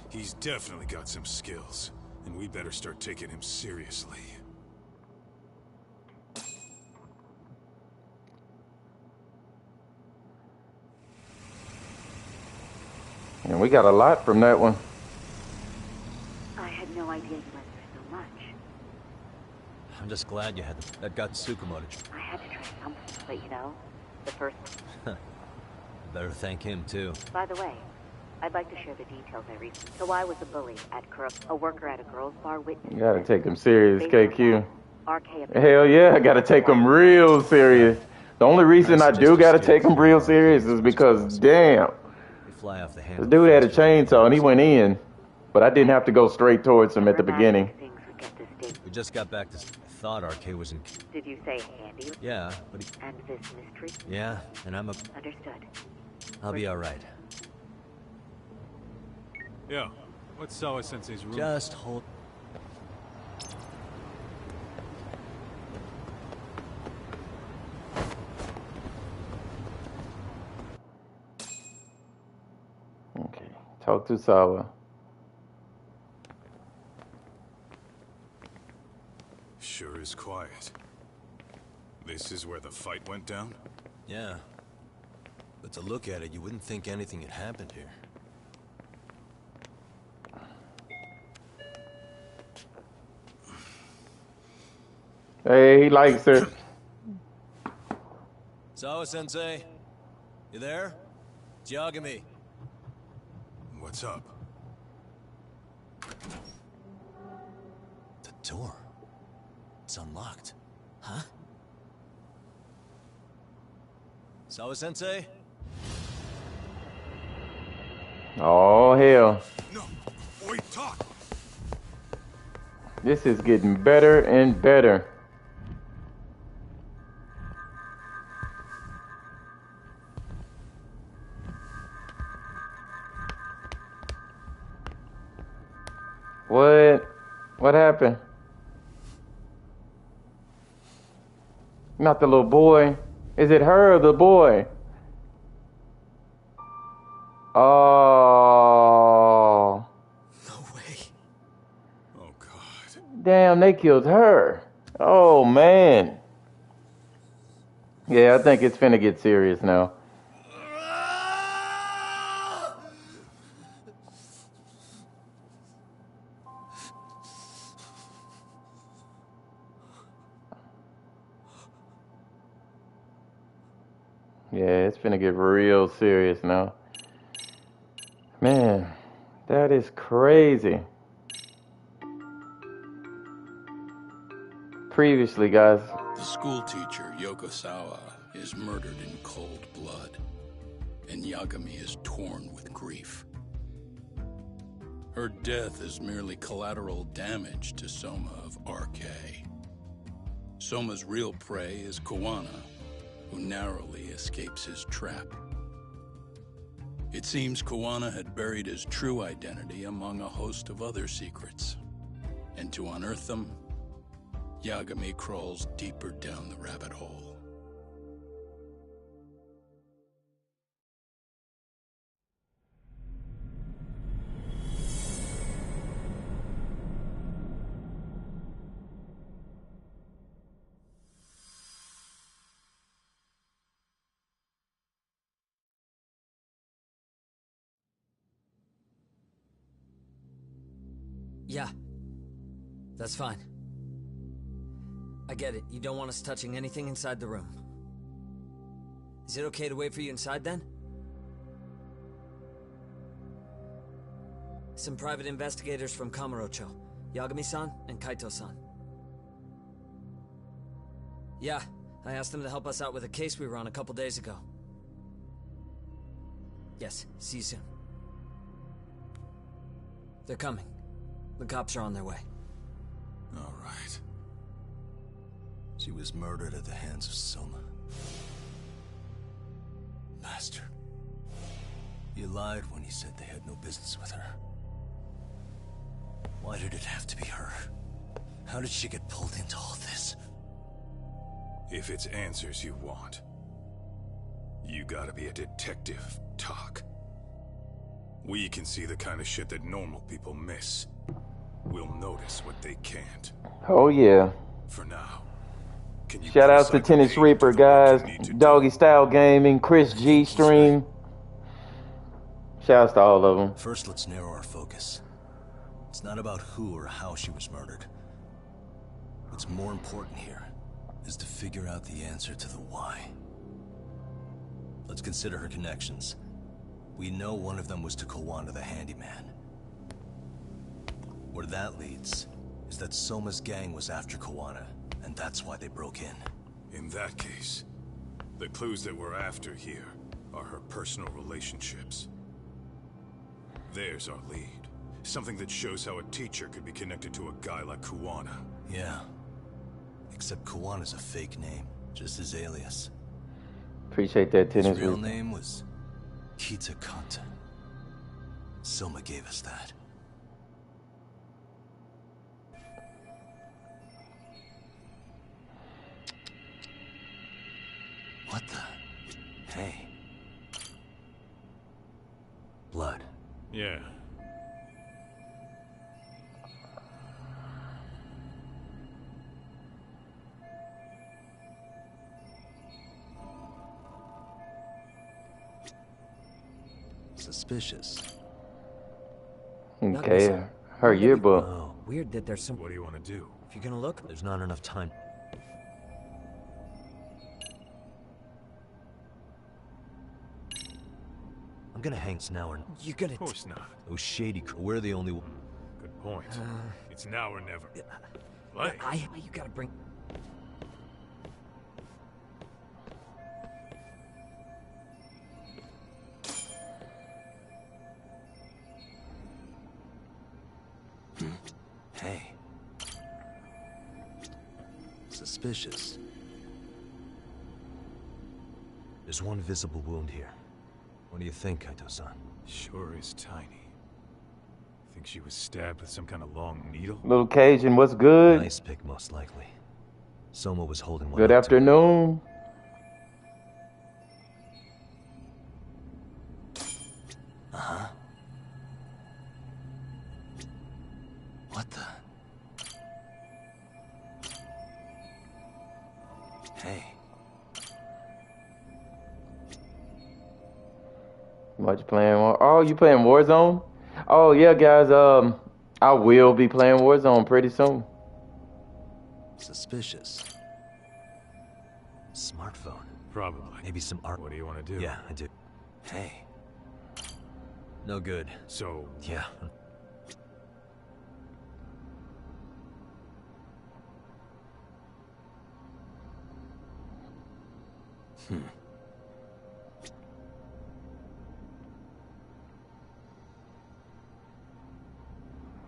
he's definitely got some skills, and we better start taking him seriously. And we got a lot from that one. I had no idea you went through so much. I'm just glad you had that got Tsukumoto. I had to try something, but you know, the first... Better thank him, too. By the way, I'd like to share the details I recently... So I was a bully at a worker at a girls' bar witness. You gotta take him serious, KQ. RK... Hell yeah, I gotta take him real serious. The only reason I do gotta take him real serious is because, damn. Fly off the This dude had a chainsaw and he went in, but I didn't have to go straight towards him at the beginning. We just got back to... I thought RK was in... Did you say handy? Yeah, but he... And this mystery? Yeah, and I'm a... Understood. I'll be alright. Yeah, what's Sawa-sensei's room? Just hold... Okay, talk to Sawa. Sure is quiet. This is where the fight went down? Yeah. But to look at it, you wouldn't think anything had happened here. Hey, he likes her. Sawa-sensei? You there? It's Yagami. What's up? The door. It's unlocked. Huh? Sawa-sensei? Oh, hell. No, wait, talk. This is getting better and better. What? What happened? Not the little boy. Is it her or the boy? Oh. No way. Oh, God. Damn, they killed her. Oh, man. Yeah, I think it's finna get serious now. Yeah, it's finna get real serious now. Man, that is crazy. Previously, guys. The school teacher, Yokosawa, is murdered in cold blood, and Yagami is torn with grief. Her death is merely collateral damage to Soma of RK. Soma's real prey is Kawana, who narrowly escapes his trap. It seems Kawana had buried his true identity among a host of other secrets, and to unearth them, Yagami crawls deeper down the rabbit hole. Yeah. That's fine. I get it. You don't want us touching anything inside the room. Is it okay to wait for you inside then? Some private investigators from Kamurocho. Yagami-san and Kaito-san. Yeah, I asked them to help us out with a case we were on a couple days ago. Yes, see you soon. They're coming. The cops are on their way. All right. She was murdered at the hands of Soma. Bastard. He lied when he said they had no business with her. Why did it have to be her? How did she get pulled into all this? If it's answers you want, you gotta be a detective, Talk. We can see the kind of shit that normal people miss. We'll notice what they can't. Oh yeah. For now, can you shout out to Tennis Reaper, guys. Doggy Style Gaming, Chris G Stream. Shouts to all of them. First, let's narrow our focus. It's not about who or how she was murdered. What's more important here is to figure out the answer to the why. Let's consider her connections. We know one of them was to Kawana the handyman. Where that leads is that Soma's gang was after Kawana, and that's why they broke in. In that case, the clues that we're after here are her personal relationships. There's our lead. Something that shows how a teacher could be connected to a guy like Kawana. Yeah. Except Kawana's a fake name, just his alias. Appreciate that, Tennis His real Reaper. name was Kqodgaming. Soma gave us that. What the? Hey. Blood. Yeah. Suspicious. Okay, her yearbook. Oh. Weird that there's some... What do you want to do? If you're gonna look... There's not enough time. I'm gonna hang now or... You're gonna... Of course not. Those shady... We're the only... Good point. It's now or never. Play. You gotta bring... Hey. Suspicious. There's one visible wound here. What do you think, Kaito-san? Sure is tiny. Think she was stabbed with some kind of long needle? Little Cajun, what's good? Nice pick, most likely. Soma was holding one. Good up to her. afternoon. Uh-huh. What the? Hey. What you playing? Oh, you playing Warzone? Oh yeah, guys. I will be playing Warzone pretty soon. Suspicious. Smartphone. Probably. Maybe some art. What do you want to do? Yeah, I do. Hey. No good. So... Yeah.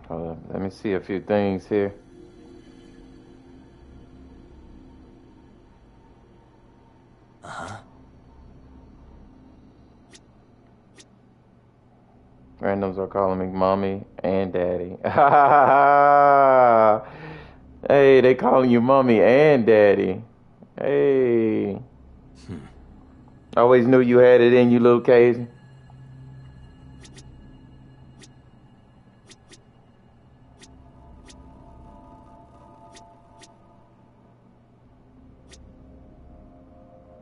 Hold up, let me see a few things here. Uh-huh. Randoms are calling me mommy and daddy. Hey, they calling you mommy and daddy. Hey. Always knew you had it in you, little Cajun.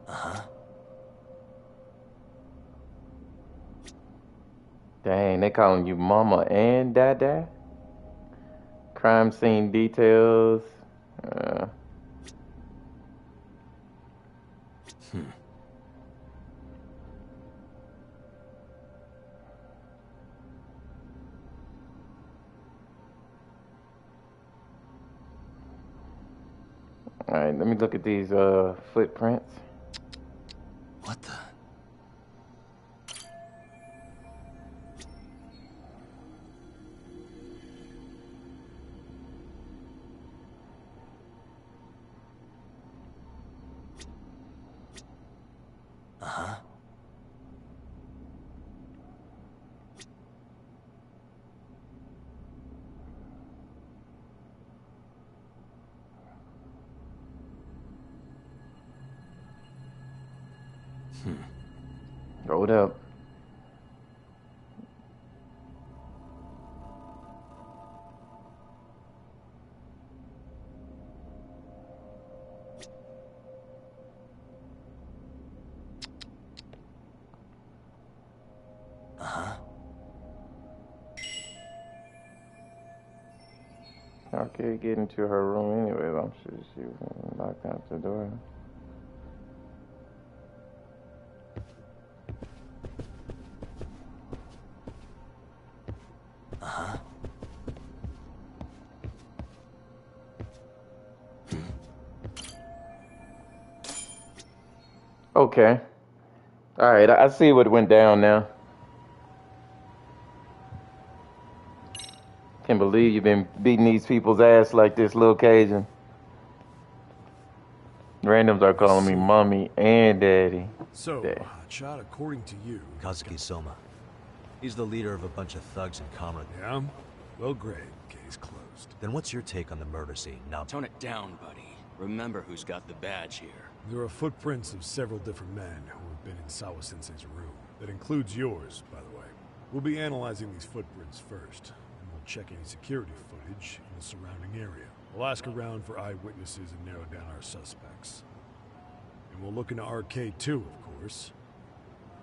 Uh-huh. Dang, they calling you mama and dada? Crime scene details. Alright, let me look at these footprints. What the? Uh-huh. Hold up. Uh-huh. Okay, get into her room anyway. I'm sure she was locked out the door. Uh-huh. Okay. Alright, I see what went down now. Can't believe you've been beating these people's ass like this, little Cajun. Randoms are calling me mommy and daddy. So, Chad, according to you... Kazuki Soma. He's the leader of a bunch of thugs in Kamra. Yeah? Well, great. Case closed. Then what's your take on the murder scene? Now, tone it down, buddy. Remember who's got the badge here. There are footprints of several different men who have been in Sawa-sensei's room. That includes yours, by the way. We'll be analyzing these footprints first, and we'll check any security footage in the surrounding area. We'll ask around for eyewitnesses and narrow down our suspects. And we'll look into Arcade too, of course.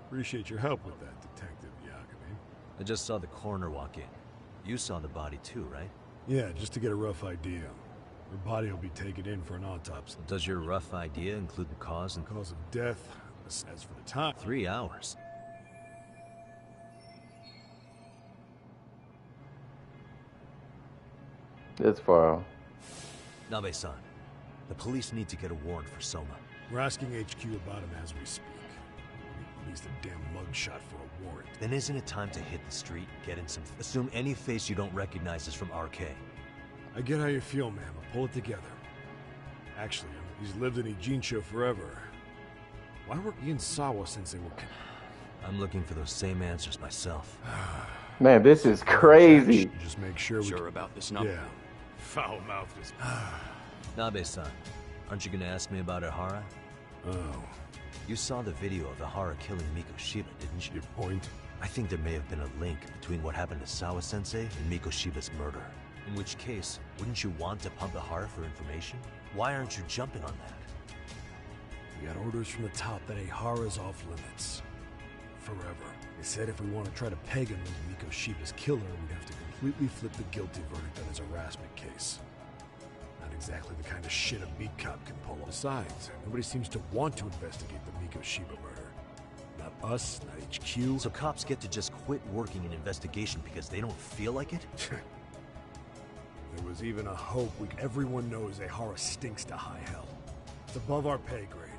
Appreciate your help with that, Detective Kqodgaming. I just saw the coroner walk in. You saw the body too, right? Yeah, just to get a rough idea. Her body will be taken in for an autopsy. Does your rough idea include the cause and cause of death? As for the time... 3 hours. That's far. Nabe-san, the police need to get a warrant for Soma. We're asking HQ about him as we speak. At least a damn mugshot for a warrant. Then isn't it time to hit the street, get in some... Assume any face you don't recognize is from RK. I get how you feel, man, but pull it together. Actually, he's lived in Ijincho forever. Why were he and Sawa-sensei were... I'm looking for those same answers myself. Man, this is crazy. Just make sure we... Sure about this number? Yeah. Foul-mouthed as... Nabe-san, aren't you gonna ask me about Ihara? Oh. You saw the video of Ihara killing Miko Shiba, didn't you? Your point? I think there may have been a link between what happened to Sawa-sensei and Miko Shiba's murder. In which case, wouldn't you want to pump Ihara for information? Why aren't you jumping on that? We got orders from the top that Ihara's off limits. Forever. They said if we want to try to peg him as Miko Shiba's killer, we'd have to completely flip the guilty verdict on his harassment case. Not exactly the kind of shit a beat cop can pull. Besides, nobody seems to want to investigate the Miko Shiba murder. Not us, not HQ. So cops get to just quit working an investigation because they don't feel like it? There was even a hope everyone knows Ihara stinks to high hell. It's above our pay grade.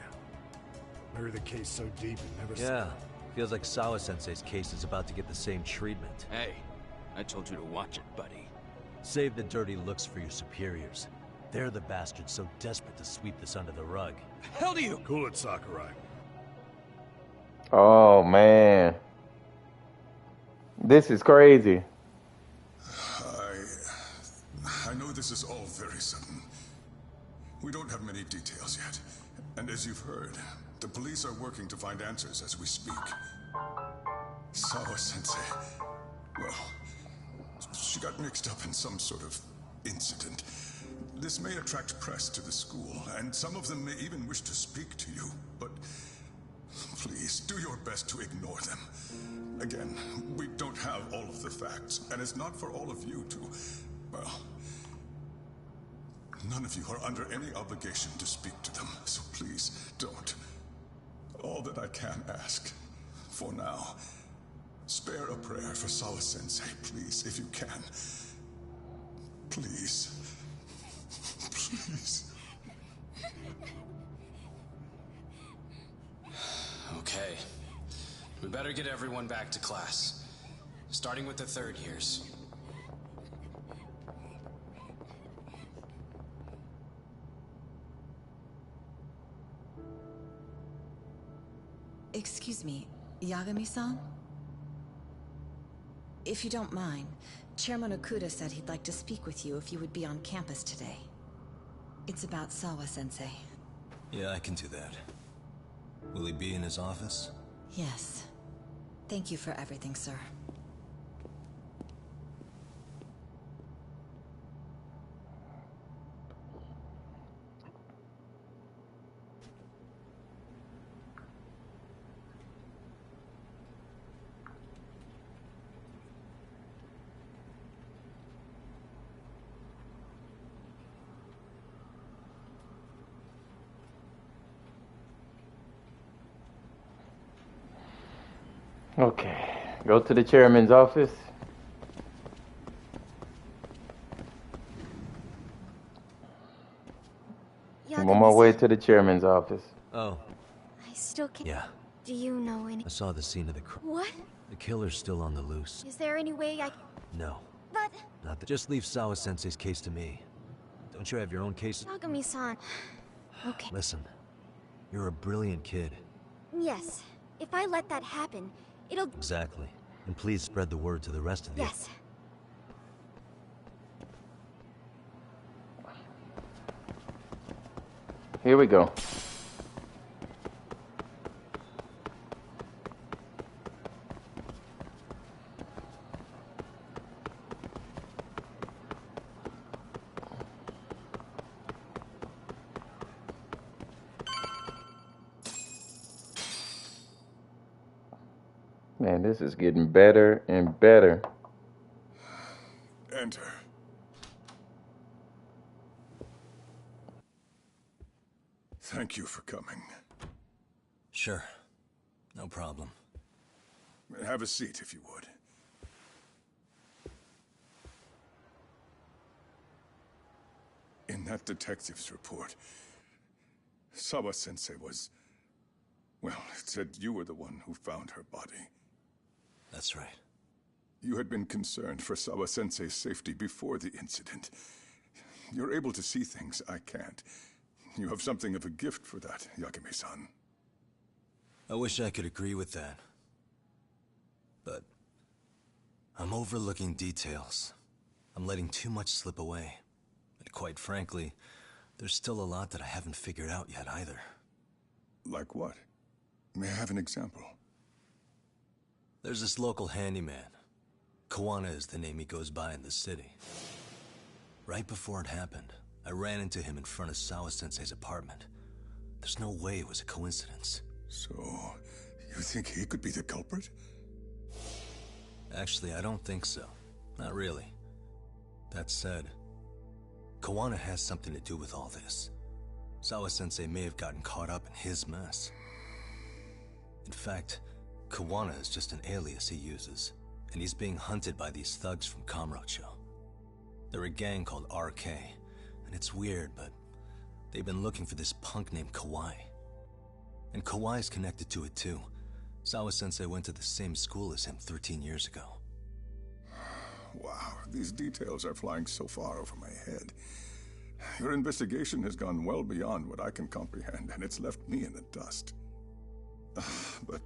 Bury the case so deep it never... Yeah, feels like Sawa-sensei's case is about to get the same treatment. Hey, I told you to watch it, buddy. Save the dirty looks for your superiors. They're the bastards so desperate to sweep this under the rug. The hell do you... Cool it, Sakurai. Oh, man. This is crazy. I know this is all very sudden. We don't have many details yet. And as you've heard, the police are working to find answers as we speak. Sawa-sensei, well, she got mixed up in some sort of incident. This may attract press to the school, and some of them may even wish to speak to you, but please, do your best to ignore them. Again, we don't have all of the facts, and it's not for all of you to, well, None of you are under any obligation to speak to them, so please don't. All that I can ask, for now, spare a prayer for Sawa-sensei, please, if you can. Please. Please. Okay. We better get everyone back to class. Starting with the third years. Excuse me, Yagami-san? If you don't mind, Chairman Okuda said he'd like to speak with you if you would be on campus today. It's about Sawa-sensei. Yeah, I can do that. Will he be in his office? Yes. Thank you for everything, sir. Okay, go to the chairman's office. I'm on my way to the chairman's office. Oh. I still can't. Yeah. Do you know any? I saw the scene of the crime. What? The killer's still on the loose. Is there any way I? No. But. Not that. Just leave Sawa-sensei's case to me. Don't you have your own case? Yagami-san. Okay. Listen, you're a brilliant kid. Yes. If I let that happen, it'll. Exactly. And please spread the word to the rest of the. Yes. Here we go. Man, this is getting better and better. Enter. Thank you for coming. Sure. No problem. Have a seat if you would. In that detective's report, Sawa-sensei was... well, it said you were the one who found her body. That's right. You had been concerned for Sawa-sensei's safety before the incident. You're able to see things I can't. You have something of a gift for that, Yagami-san. I wish I could agree with that. But I'm overlooking details. I'm letting too much slip away. And quite frankly, there's still a lot that I haven't figured out yet either. Like what? May I have an example? There's this local handyman. Kawana is the name he goes by in the city. Right before it happened, I ran into him in front of Sawa-sensei's apartment. There's no way it was a coincidence. So, you think he could be the culprit? Actually, I don't think so. Not really. That said, Kawana has something to do with all this. Sawa-sensei may have gotten caught up in his mess. In fact, Kawana is just an alias he uses, and he's being hunted by these thugs from Kamurocho. They're a gang called RK, and it's weird, but they've been looking for this punk named Kawai. And Kawai's connected to it too. Sawa-sensei went to the same school as him 13 years ago. Wow, these details are flying so far over my head. Your investigation has gone well beyond what I can comprehend, and it's left me in the dust. But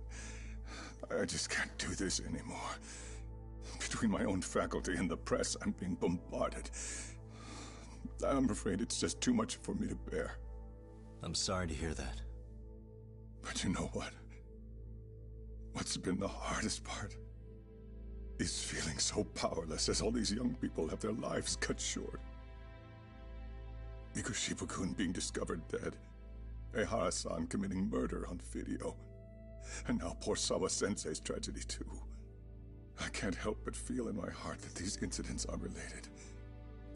I just can't do this anymore. Between my own faculty and the press, I'm being bombarded. I'm afraid it's just too much for me to bear. I'm sorry to hear that. But you know what? What's been the hardest part is feeling so powerless as all these young people have their lives cut short. Mikushiba-kun being discovered dead, Ehara-san committing murder on video, and now poor Sawa-sensei's tragedy too. I can't help but feel in my heart that these incidents are related.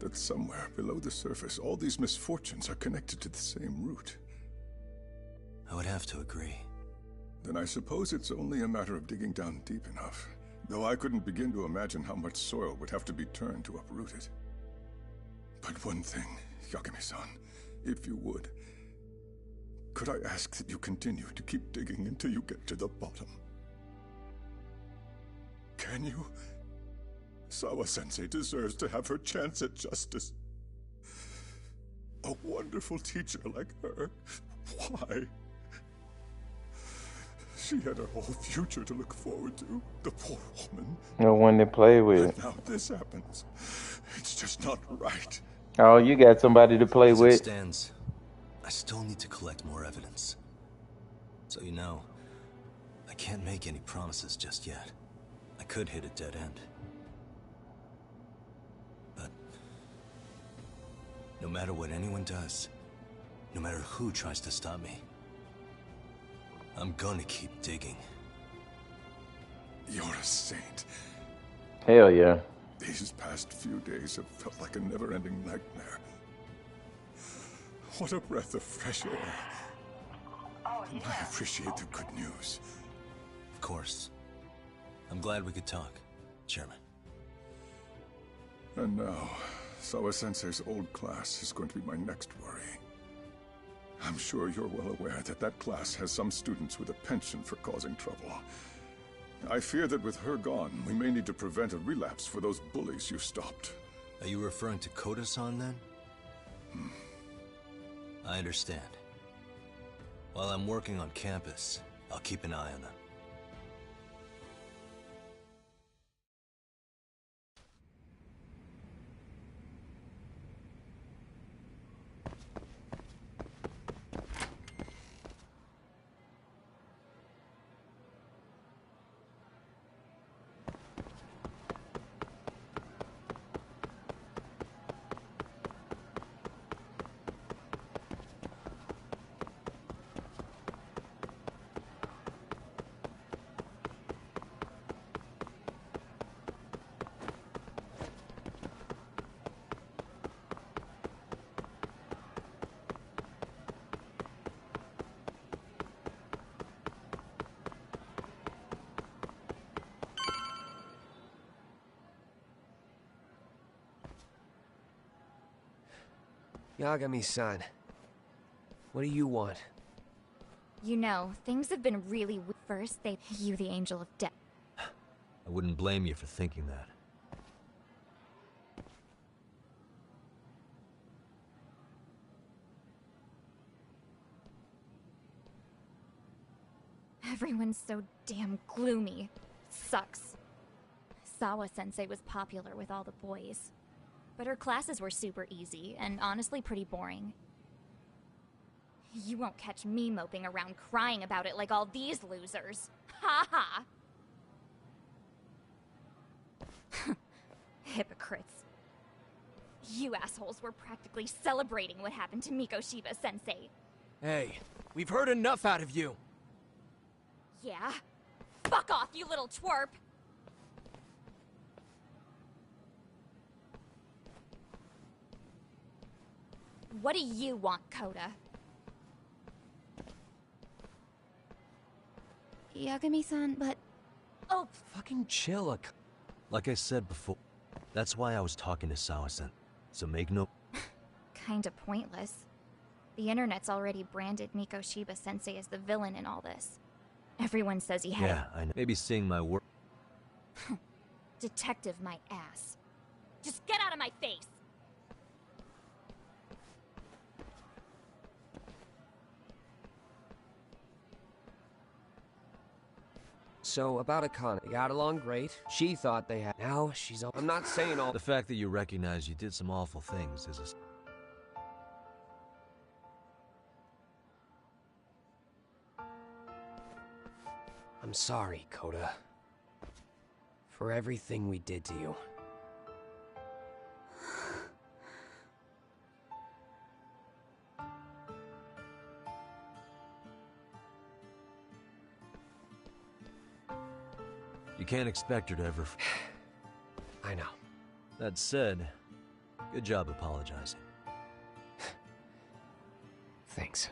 that somewhere below the surface, all these misfortunes are connected to the same root. I would have to agree. Then I suppose it's only a matter of digging down deep enough. Though I couldn't begin to imagine how much soil would have to be turned to uproot it. But one thing, Yagami-san, if you would, could I ask that you continue to keep digging until you get to the bottom? Can you? Sawa-sensei deserves to have her chance at justice. A wonderful teacher like her. Why? She had her whole future to look forward to. The poor woman. No one to play with. And now this happens. It's just not right. Oh, you got somebody to play As with. it stands, I still need to collect more evidence. So you know, I can't make any promises just yet. I could hit a dead end. But no matter what anyone does, no matter who tries to stop me, I'm gonna keep digging. You're a saint. Hell yeah. These past few days have felt like a never-ending nightmare. What a breath of fresh air. And I appreciate the good news. Of course. I'm glad we could talk, Chairman. And now, Sawa-sensei's old class is going to be my next worry. I'm sure you're well aware that that class has some students with a penchant for causing trouble. I fear that with her gone, we may need to prevent a relapse for those bullies you stopped. Are you referring to Kqodgaming then? I understand. While I'm working on campus, I'll keep an eye on them. Yagami-san, what do you want? You know, things have been really first you the angel of death. I wouldn't blame you for thinking that. Everyone's so damn gloomy. Sucks. Sawa-sensei was popular with all the boys. But her classes were super easy, and honestly pretty boring. You won't catch me moping around crying about it like all these losers. Ha ha! Hypocrites. You assholes were practically celebrating what happened to Mikoshiba-sensei. Hey, we've heard enough out of you. Yeah? Fuck off, you little twerp! What do you want, Coda? Yagami-san, but... Oh! Fucking chill. Like I said before, that's why I was talking to Sawa-sen. So make no... Kinda pointless. The internet's already branded Mikoshiba-sensei as the villain in all this. Everyone says he had I know. Maybe seeing my work... Detective my ass. Just get out of my face! So, about Akane, they got along great. She thought they had... Now, she's... I'm not saying all... The fact that you recognize you did some awful things is a... I'm sorry, Coda. For everything we did to you. You can't expect her to ever... I know. That said, Good job apologizing. Thanks.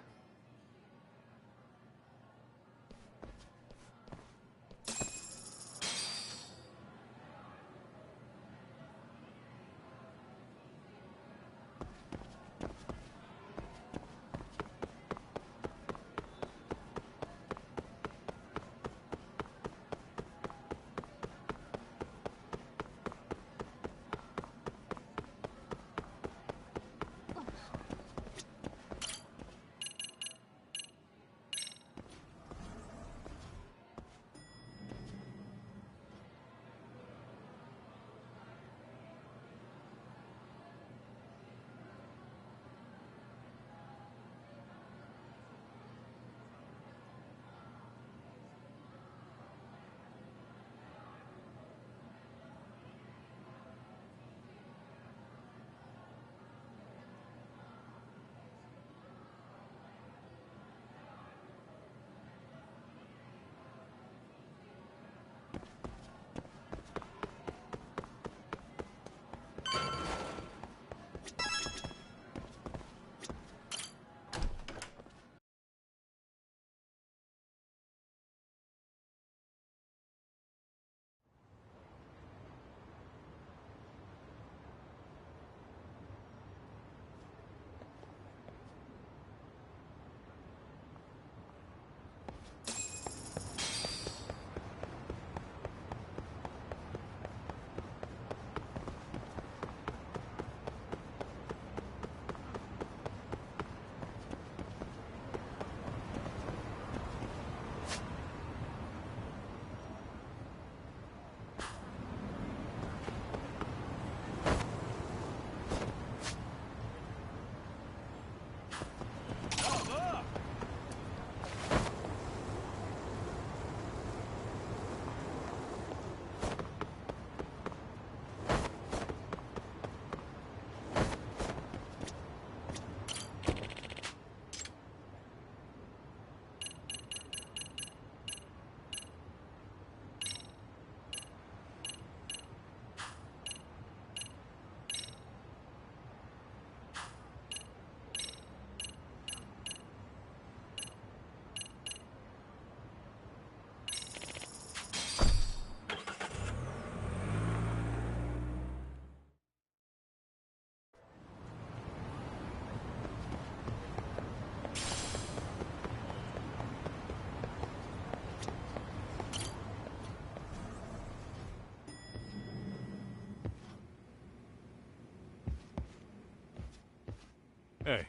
Hey,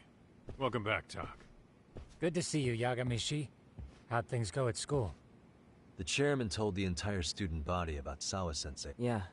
welcome back, Tak. Good to see you, Yagami-shi. How'd things go at school? The chairman told the entire student body about Sawa-sensei. Yeah.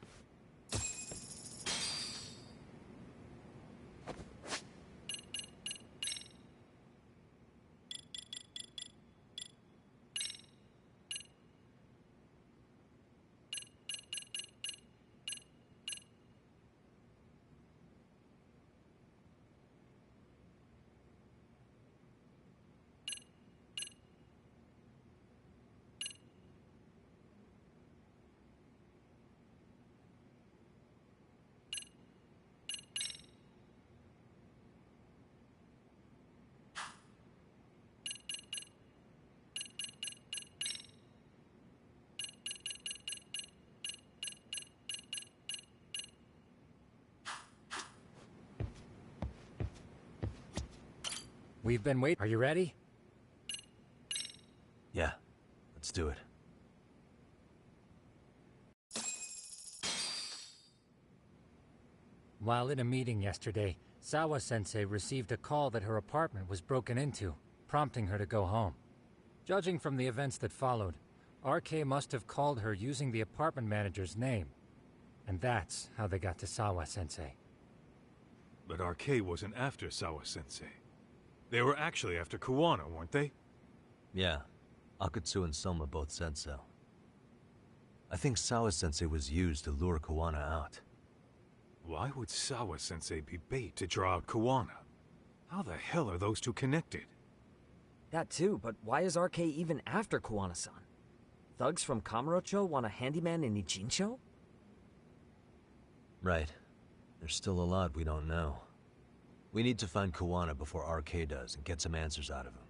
We've been waiting. Are you ready? Yeah, let's do it. While in a meeting yesterday, Sawa-sensei received a call that her apartment was broken into, prompting her to go home. Judging from the events that followed, RK must have called her using the apartment manager's name. And that's how they got to Sawa-sensei. But RK wasn't after Sawa-sensei. They were actually after Kuwana, weren't they? Yeah, Akutsu and Soma both said so. I think Sawa-sensei was used to lure Kuwana out. Why would Sawa-sensei be bait to draw out Kuwana? How the hell are those two connected? That too, but why is RK even after Kuwana-san? Thugs from Kamurocho want a handyman in Ijincho? Right. There's still a lot we don't know. We need to find Kawana before RK does and get some answers out of him.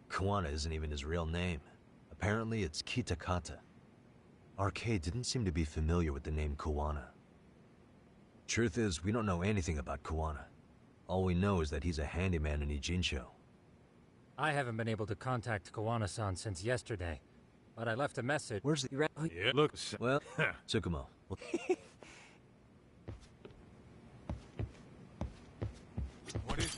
Kawana isn't even his real name. Apparently it's Kitakata. RK didn't seem to be familiar with the name Kawana. Truth is, we don't know anything about Kawana. All we know is that he's a handyman in Ijincho. I haven't been able to contact Kawana-san since yesterday, but I left a message. Where's the... Yeah, look... Well, Tsukumo. What is...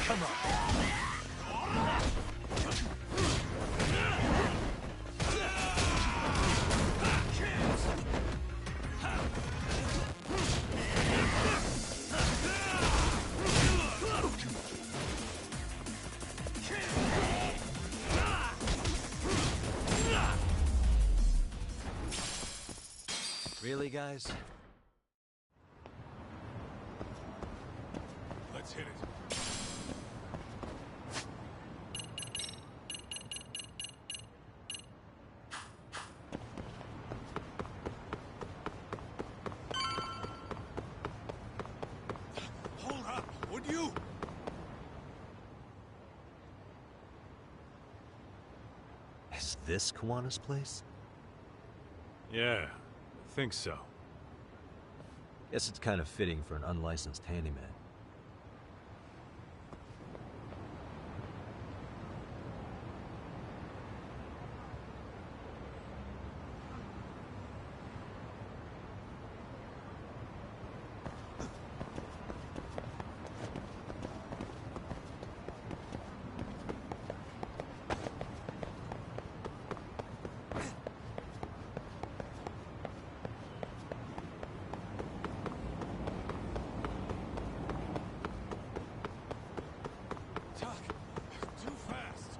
Come on. Really, guys? Let's hit it. Hold up, would you? Is this Kawana's place? Yeah, I think so. Guess it's kind of fitting for an unlicensed handyman. Too fast.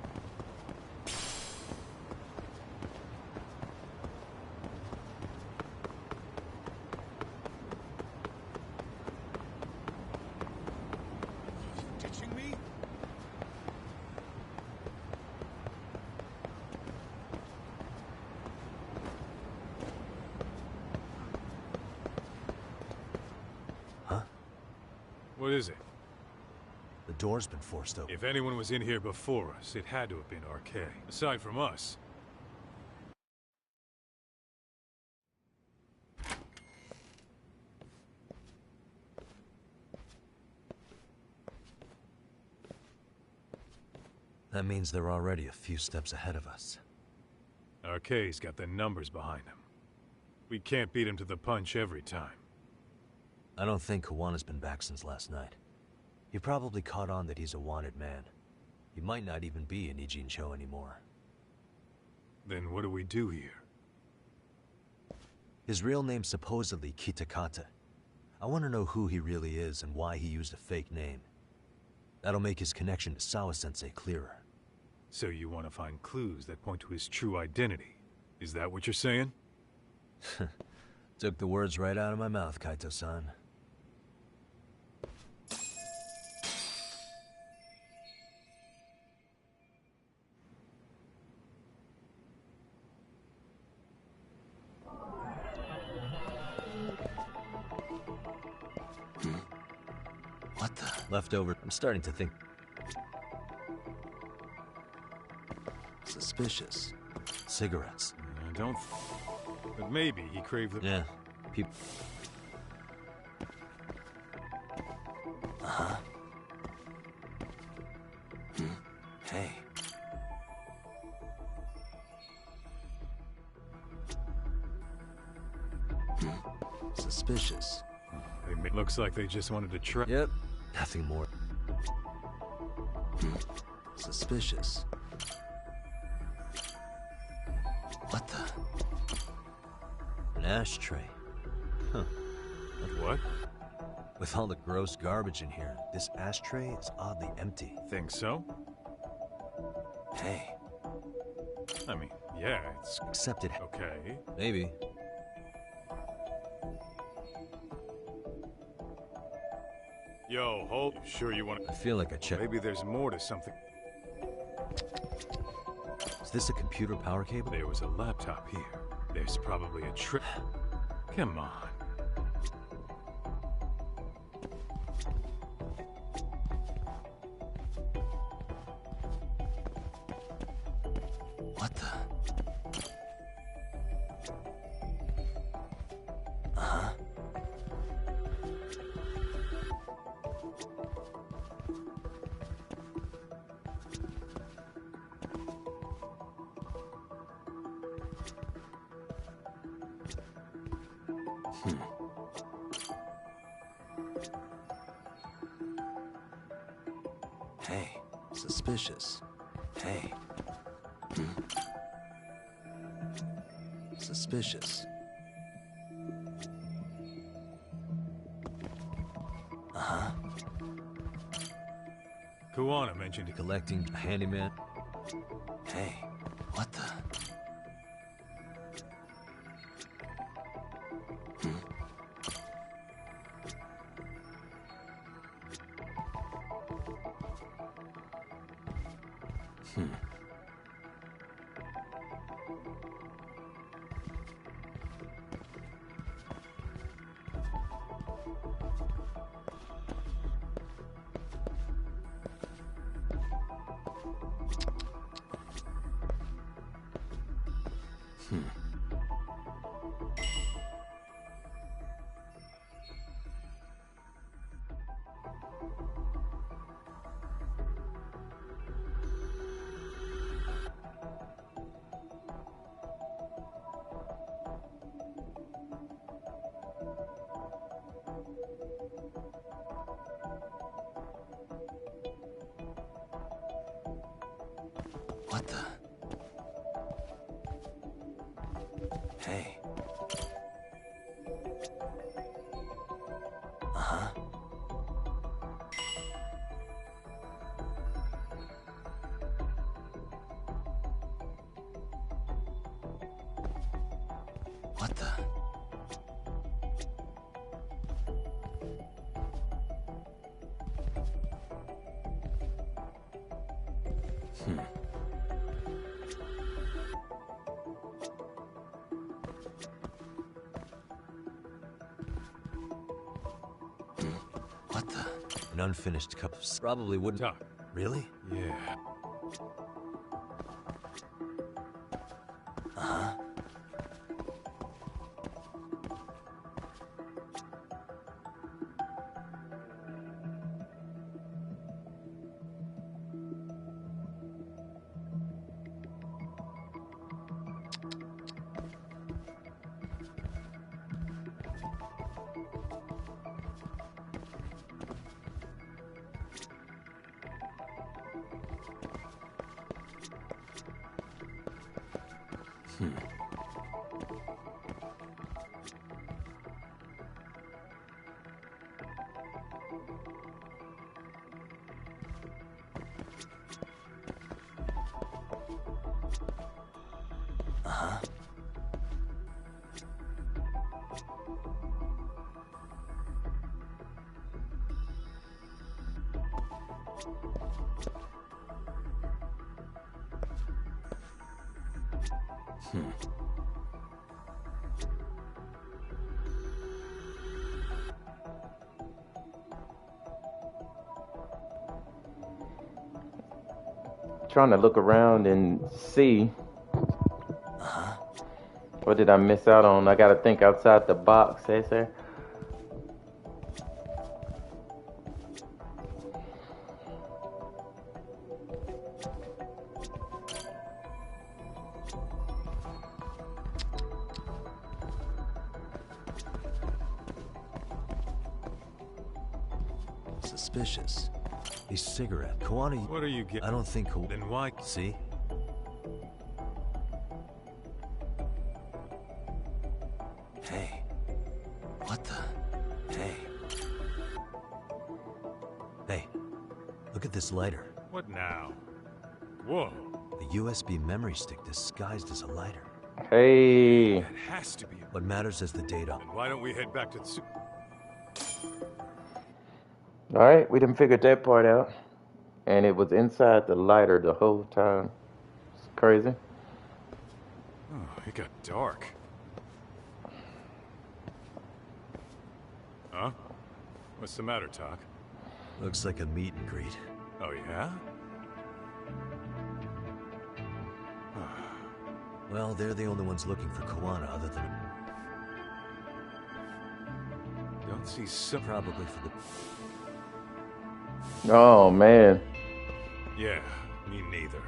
Ditching me? What is it? The door's been forced open. If anyone was in here before us, it had to have been RK. Aside from us. That means they're already a few steps ahead of us. RK's got the numbers behind him. We can't beat him to the punch every time. I don't think Kawana's been back since last night. He probably caught on that he's a wanted man. He might not even be in Ijincho anymore. Then what do we do here? His real name's supposedly Kitakata. I want to know who he really is and why he used a fake name. That'll make his connection to Sawa-sensei clearer. So you want to find clues that point to his true identity? Is that what you're saying? Took the words right out of my mouth, Kaito-san. What the? Leftover. I'm starting to think. Suspicious. Cigarettes. I don't... But maybe he craved the... Yeah. People... Uh-huh. Hey. Suspicious. Looks like they just wanted to try. Yep, nothing more. Suspicious. What the? An ashtray. Huh. What? With all the gross garbage in here, this ashtray is oddly empty. Think so? Hey. I mean, yeah, it's... Accepted. Okay. Maybe. Yo, hold. Sure you want to... I feel like I checked. Maybe there's more to something. Is this a computer power cable? There was a laptop here. There's probably a trick. Come on. What the? Hey, suspicious. Hey. Suspicious. Kqodgaming mentioned collecting a handyman. Hey, what the? What the? Hey. What the? What the? An unfinished cup of... Probably wouldn't... Talk. Really? Yeah. Trying to look around and see. What did I miss out on? I gotta think outside the box, eh, sir? suspicious. A cigarette. Kawana... What are you getting? I don't think... Then why... See? Hey. What the... Hey. Hey. Look at this lighter. What now? Whoa. The USB memory stick disguised as a lighter. Hey. It has to be. What matters is the data. Then why don't we head back to the... Alright, we done figured that part out. And it was inside the lighter the whole time. It's crazy. Oh, it got dark. Huh? What's the matter, Talk? Looks like a meet and greet. Oh, yeah? Well, they're the only ones looking for Kawana other than... Don't see some... Probably for the... Oh, man. Yeah, me neither.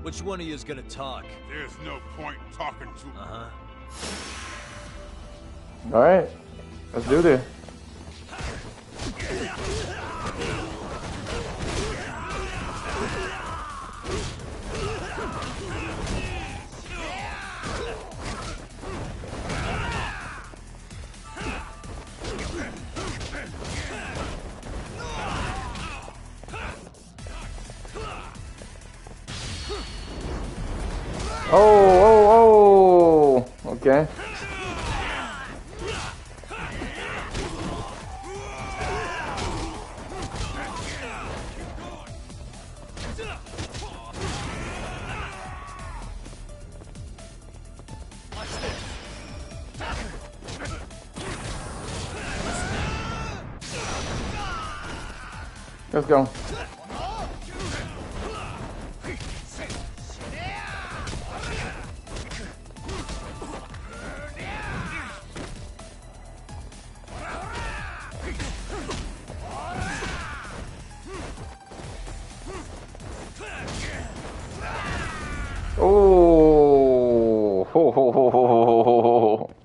Which one of you is gonna talk? There's no point talking to... Uh-huh. Alright, let's do this. Oh, okay. Let's go. Oh, ho, ho, ho, ho, ho, ho, ho.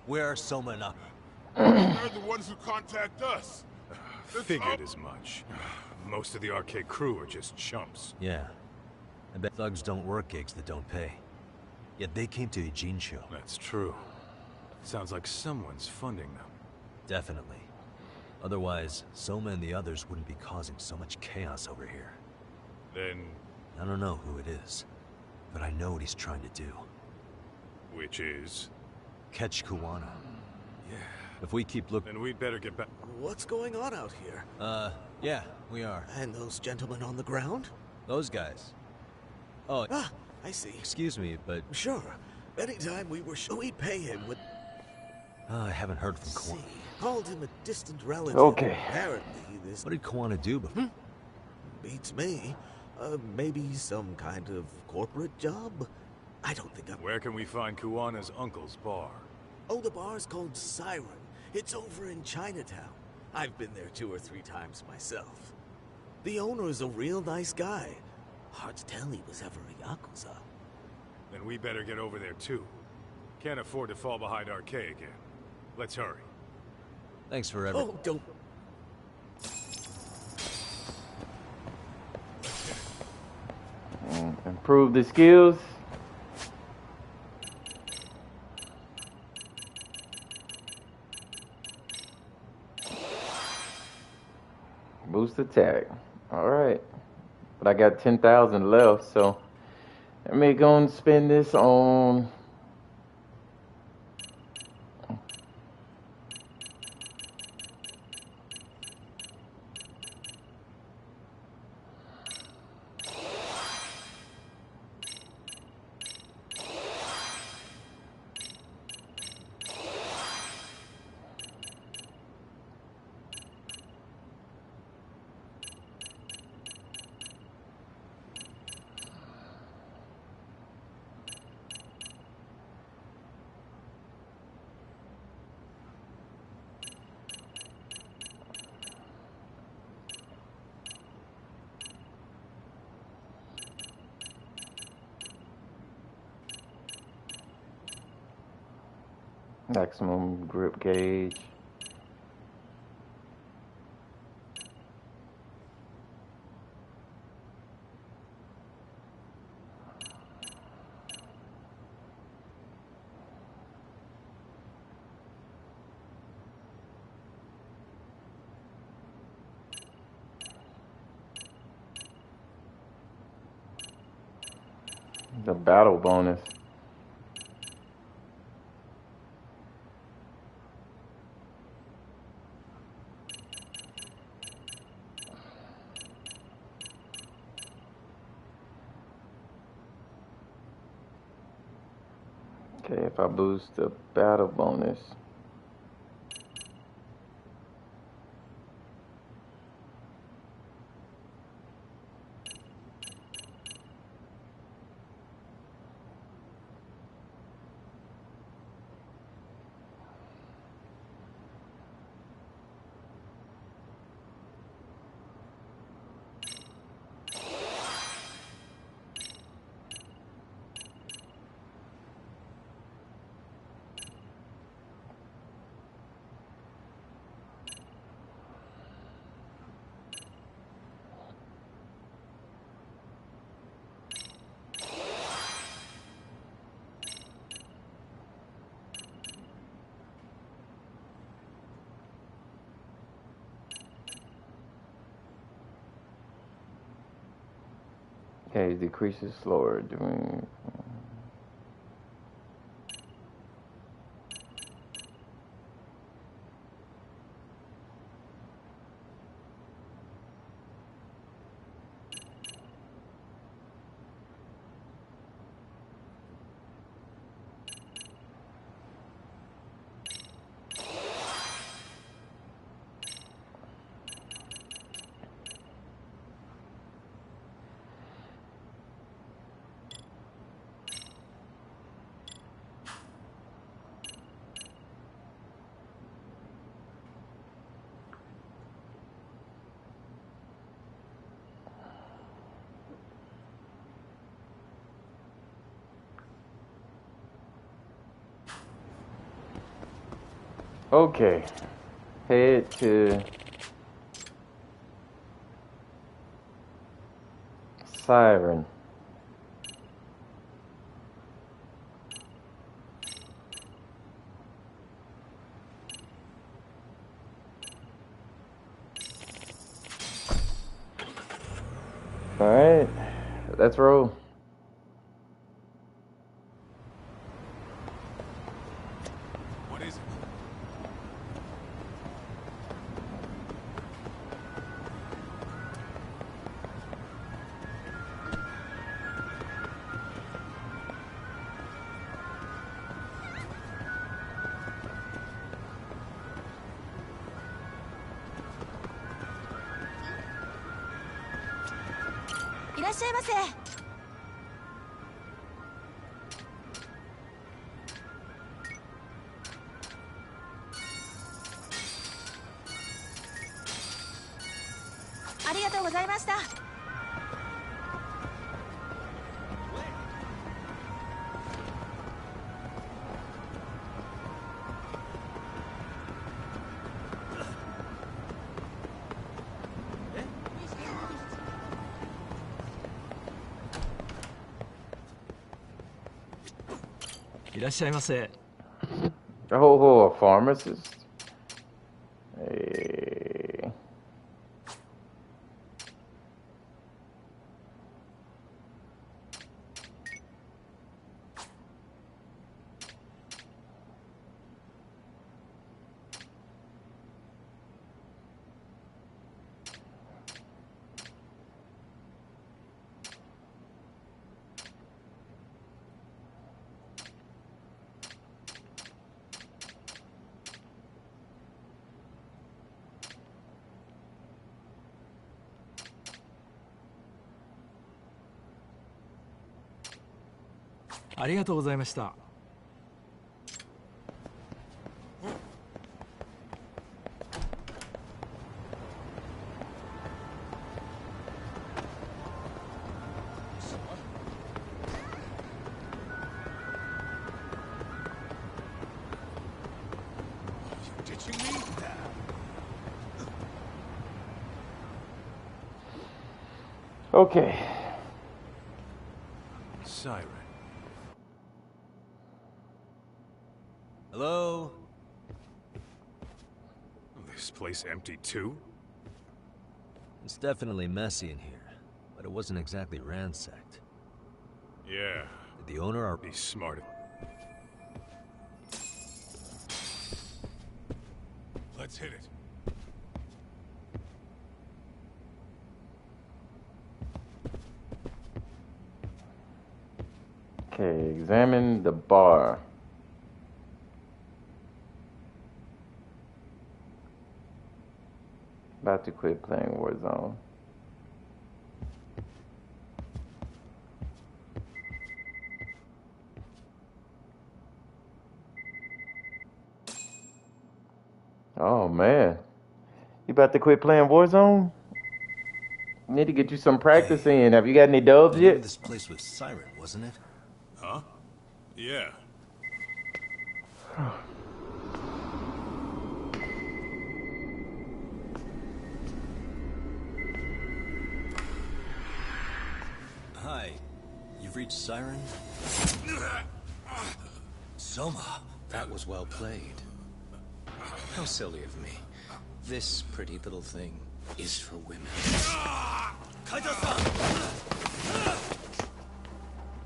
Where are Soma and Aki? They're the ones who contact us. Figured as much. Most of the arcade crew are just chumps. Yeah. I bet thugs don't work gigs that don't pay. Yet they came to Ijincho. That's true. Sounds like someone's funding them. Definitely. Otherwise, Soma and the others wouldn't be causing so much chaos over here. Then... I don't know who it is, but I know what he's trying to do. Which is? Catch Kawana. Yeah. If we keep looking... Then we'd better get back... What's going on out here? Yeah, we are. And those gentlemen on the ground? Those guys. Oh... Ah, I see. Excuse me, but... Sure. Anytime we were we'd pay him with... I haven't heard from Kawana. See, called him a distant relative. Okay. Apparently this... What did Kawana do before? Beats me. Maybe some kind of corporate job? I don't think I'm... Where can we find Kuwana's uncle's bar? Oh, the bar's called Siren. It's over in Chinatown. I've been there 2 or 3 times myself. The owner's a real nice guy. Hard to tell he was ever a Yakuza. Then we better get over there too. Can't afford to fall behind RK again. Let's hurry. Thanks for everything. Oh, don't... Improve the skills. Boost attack. Alright. But I got 10,000 left, so let me go and spend this on... Maximum grip gauge. The battle bonus. Okay, if I boost the battle bonus. Okay, decreases slower during. Okay, head to Siren. All right, let's roll. What is it? Oh, a pharmacist. Hey. Okay. Siren. Hello? This place empty too? It's definitely messy in here, but it wasn't exactly ransacked. Yeah. Did the owner be smart? Let's hit it. Okay, examine the bar. About to quit playing Warzone. Oh man, you about to quit playing Warzone? Need to get you some practice in. Have you got any dubs The name yet? of this place was Siren, wasn't it? Huh? Yeah. Hi. You've reached Siren? Soma. That was well played. How silly of me. This pretty little thing is for women.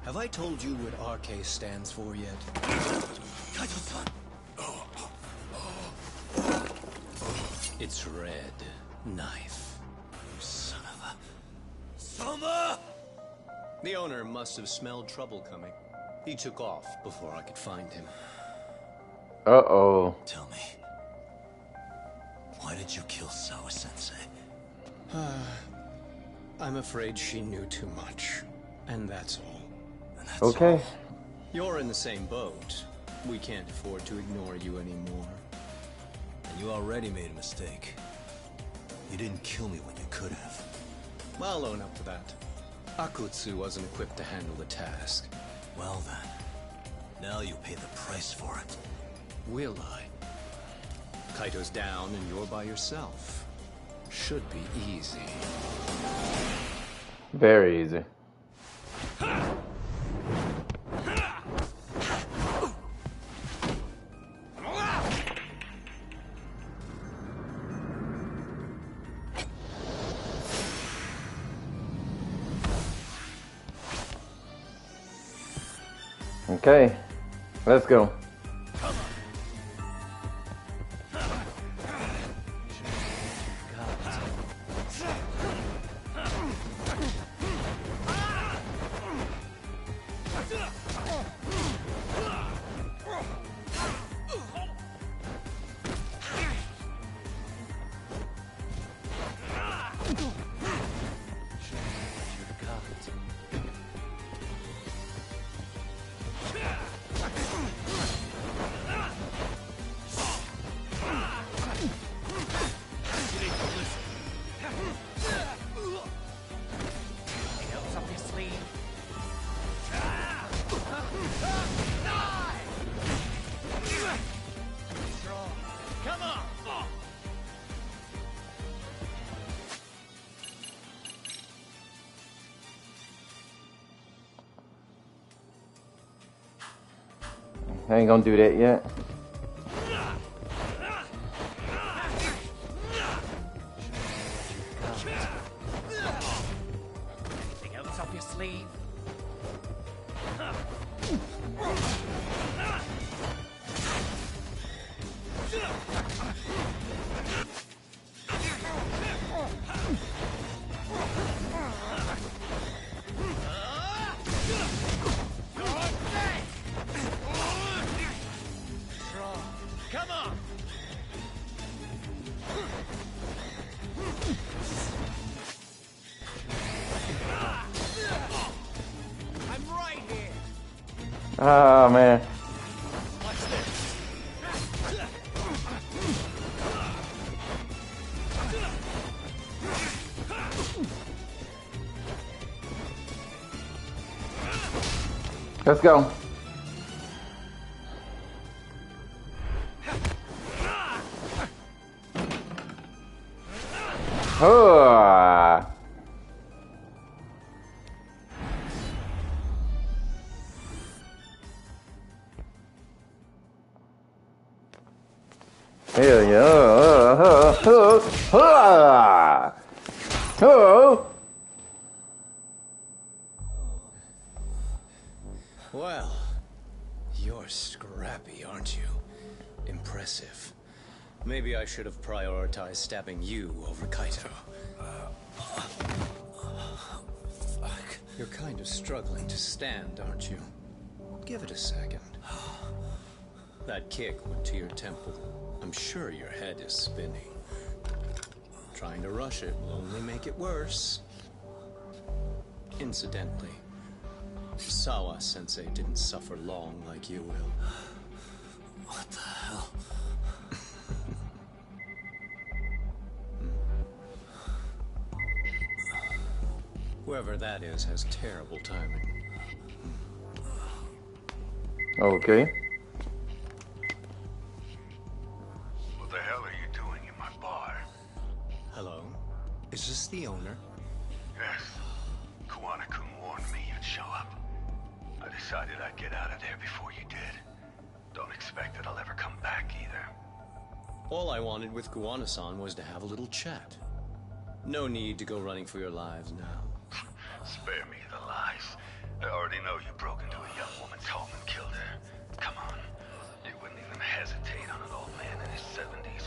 Have I told you what RK stands for yet? It's red knife. You son of a... Soma! The owner must have smelled trouble coming. He took off before I could find him. Uh-oh. Tell me, why did you kill Sawa-sensei? I'm afraid she knew too much. And that's all. And that's Okay. all. You're in the same boat. We can't afford to ignore you anymore. And you already made a mistake. You didn't kill me when you could have. I'll own up to that. Akutsu wasn't equipped to handle the task. Well then, now you pay the price for it. Will I? Kaito's down and you're by yourself. Should be easy. Very easy. Okay, let's go. I ain't gonna do that yet. Anything else up your sleeve? Come on! I'm right here. Oh man. Let's go. Oh. Hell yeah. Hello. Well, you're scrappy, aren't you? Impressive. Maybe I should have prioritized stabbing you over Kaito. Fuck. You're kind of struggling to stand, aren't you? Give it a second. That kick went to your temple. I'm sure your head is spinning. Trying to rush it will only make it worse. Incidentally, Sawa-sensei didn't suffer long like you will. What the hell? Whoever that is has terrible timing. Okay. What the hell are you doing in my bar? Hello? Is this the owner? Yes. Kuwana-kun warned me you'd show up. I decided I'd get out of there before you did. Don't expect that I'll ever come back either. All I wanted with Kuwana-san was to have a little chat. No need to go running for your lives now. Spare me the lies. I already know you broke into a young woman's home and killed her. Come on. You wouldn't even hesitate on an old man in his 70s.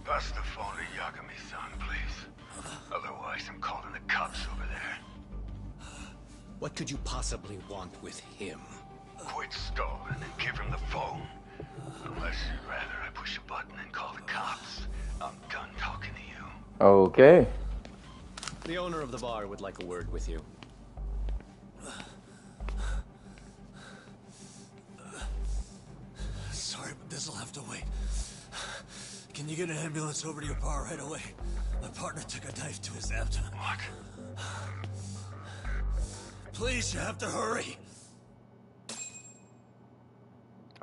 Pass the phone to Yagami-san, please. Otherwise, I'm calling the cops over there. What could you possibly want with him? Quit stalling and give him the phone. Unless you'd rather I push a button and call the cops. I'm done talking to you. Okay. The owner of the bar would like a word with you. Sorry, but this'll have to wait. Can you get an ambulance over to your bar right away? My partner took a knife to his abdomen. What? Please, you have to hurry.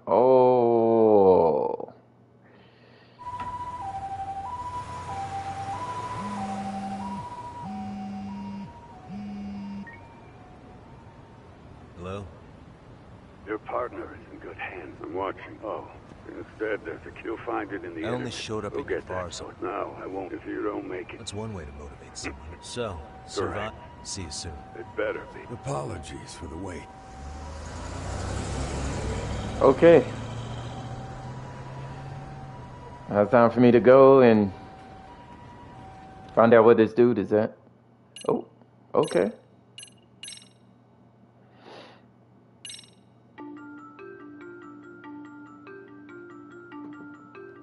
Oh. Hello? Your partner is in good hands. I'm watching. Oh, instead there's a you'll find it in the I only internet. showed up Go at your get bar, that. so... No, I won't if you don't make it. That's one way to motivate someone. So, survive. See you soon. It better be. Apologies for the wait. Okay. Now it's time for me to go and find out what this dude is at. Oh, okay.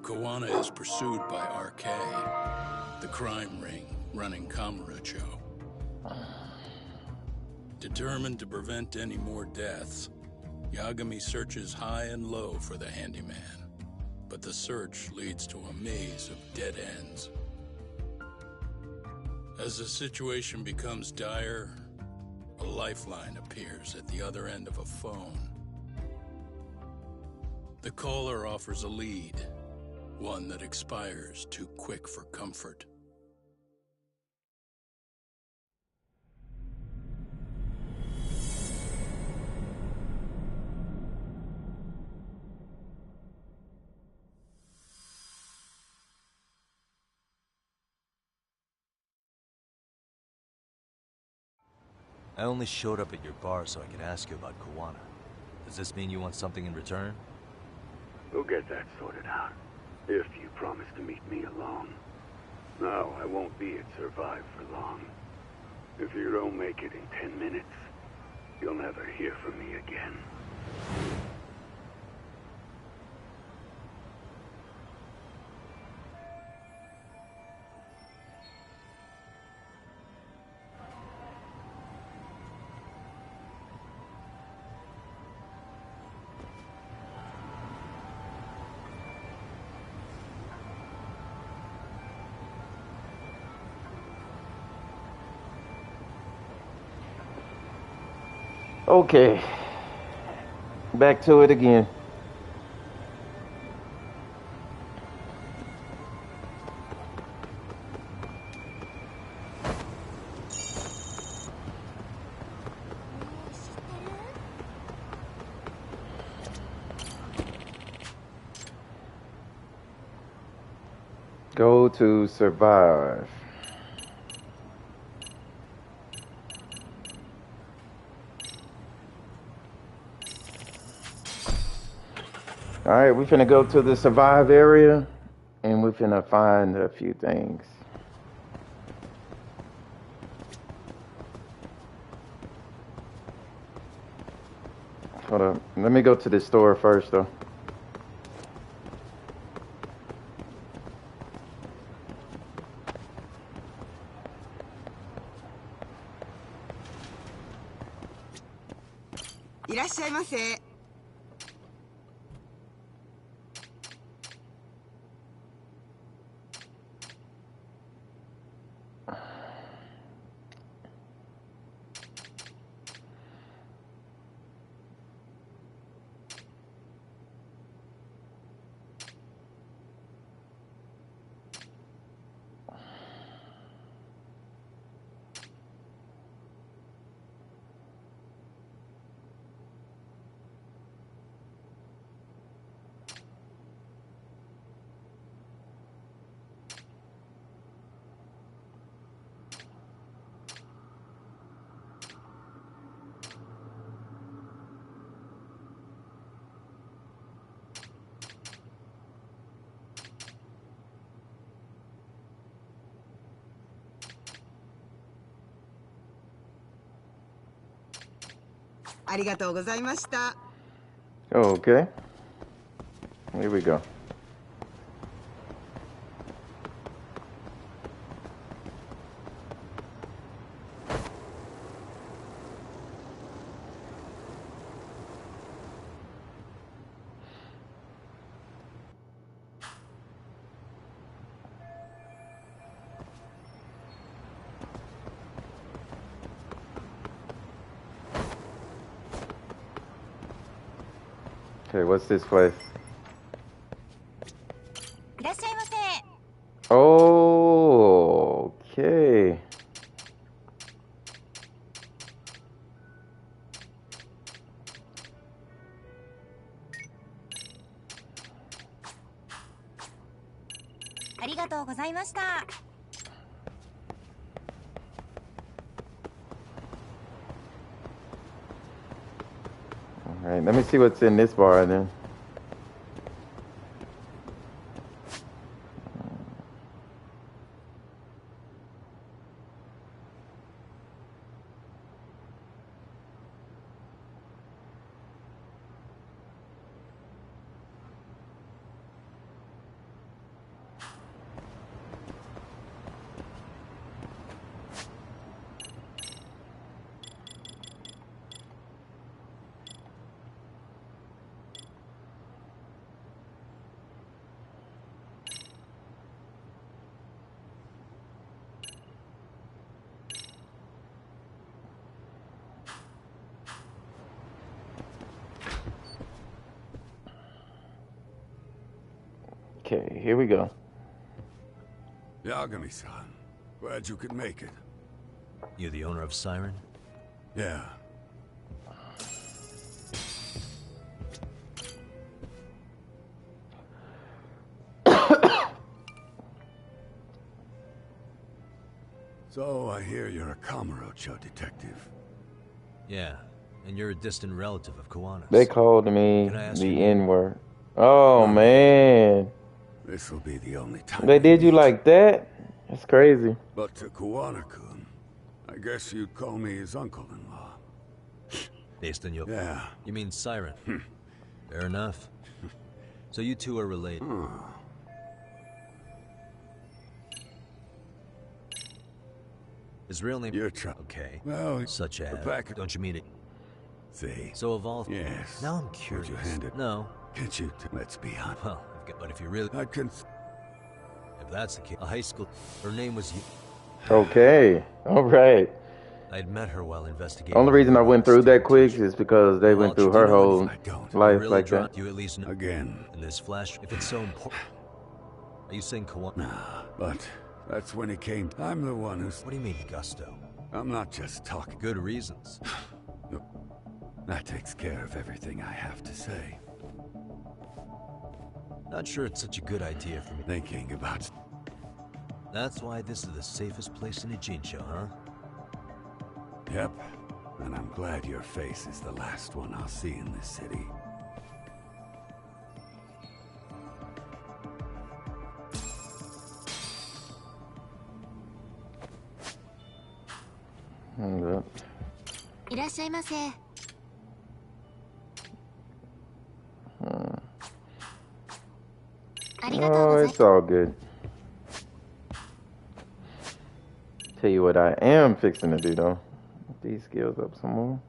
Kuwana is pursued by RK, the crime ring running Kamurocho. Determined to prevent any more deaths, Yagami searches high and low for the handyman. But the search leads to a maze of dead ends. As the situation becomes dire, a lifeline appears at the other end of a phone. The caller offers a lead, one that expires too quick for comfort. I only showed up at your bar so I could ask you about Kuwana. Does this mean you want something in return? We'll get that sorted out. If you promise to meet me alone. No, I won't be at Survive for long. If you don't make it in 10 minutes, you'll never hear from me again. Okay. Back to it again. Go to survive. Alright, we finna go to the survive area and we finna find a few things. Hold up. Let me go to the store first though. Okay. Here we go. Okay, what's this place? Oh, okay. All right, let me see what's in this bar then. Okay, here we go. Yagami-san, glad you could make it. You the owner of Siren? Yeah. So I hear you're a Kamurocho detective. Yeah, and you're a distant relative of Kawana's. They called me Can I ask the your name? N-word. Oh, man. This will be the only time. They did you like that? That's crazy. But to Kawana-kun, I guess you'd call me his uncle-in-law. Based on your... Yeah. You mean Siren? Fair enough. So you two are related. His real name... Your child. Okay. Well, such as... Don't you mean it? See. So of all... Yes. Now I'm curious. Would you hand it? No. Can't you... Let's be honest. Well, but if you really... I can... If that's the case, a high school... Her name was... Okay. All right. I'd met her while investigating... Only reason I went through that quick is because they went through her whole life really like that. You at least know again in this flash. If it's so important, are you saying Kawana? Nah, but that's when it came. I'm the one who's... What do you mean, gusto? I'm not just talking. Good reasons. No, that takes care of everything I have to say. Not sure it's such a good idea for me. Thinking about... That's why this is the safest place in Ijincho, huh? Yep. And I'm glad your face is the last one I'll see in this city. Hold up. いらっしゃいませ。Oh, it's all good. Tell you what I am fixing to do though. Get these skills up some more.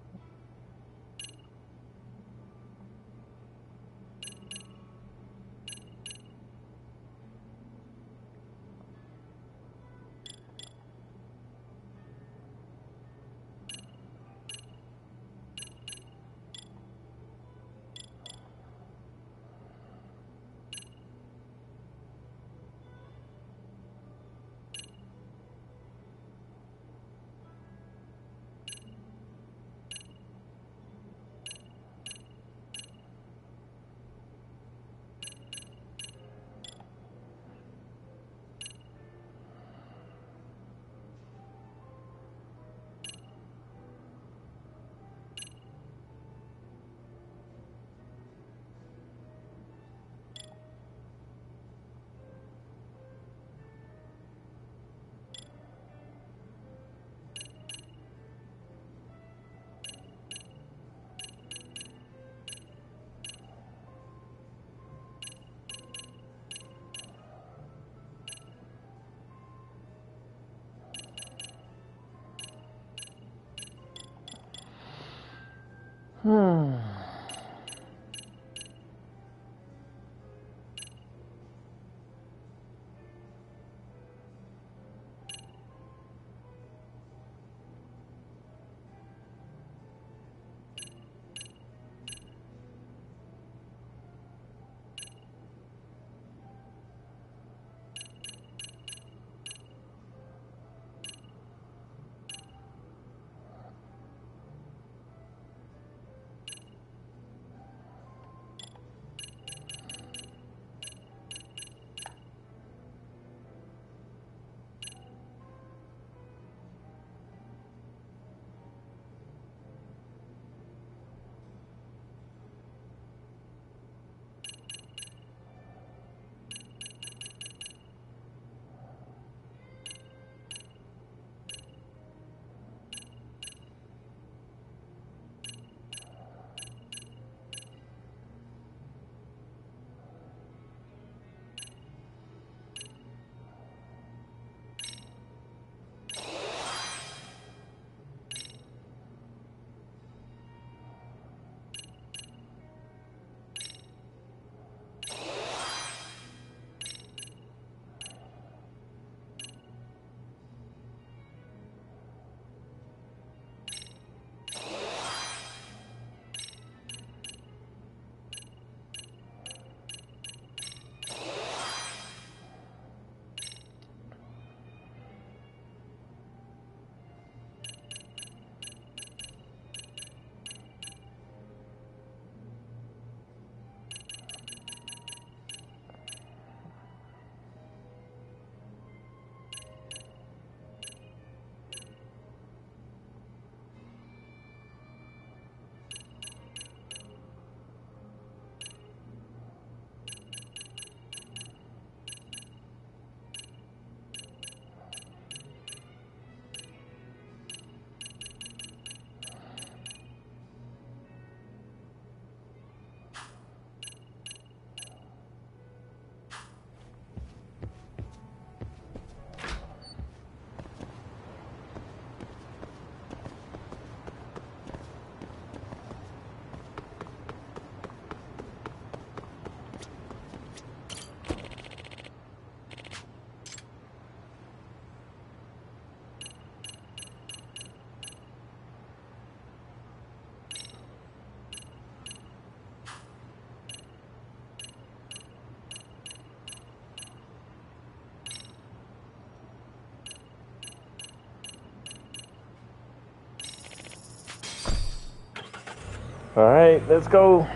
All right, let's go.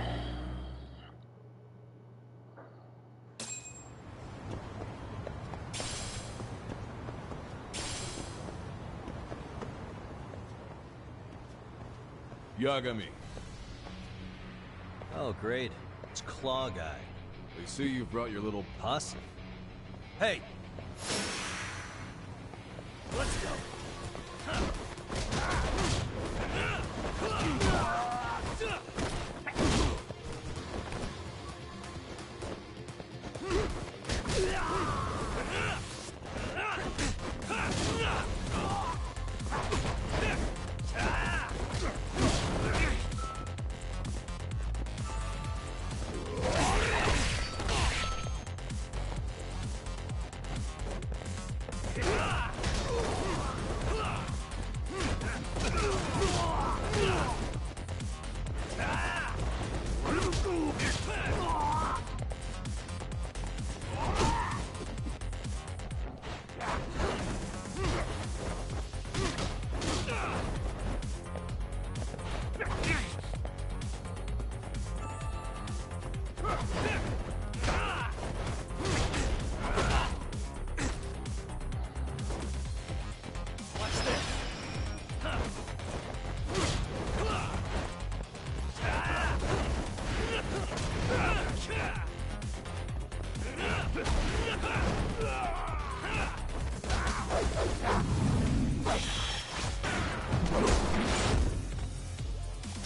Yagami. Oh, great. It's Claw Guy. They see you brought your little posse. Hey! Let's go.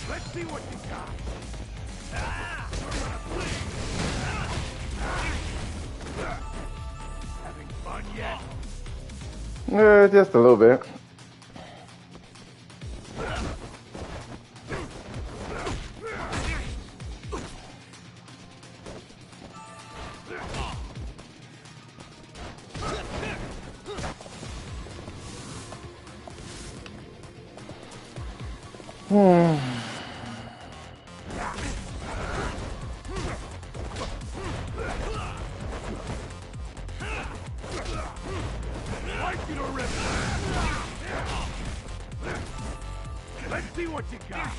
Let's see what you got. Having fun yet? Just a little bit. Like you to rip. Let's see what you got.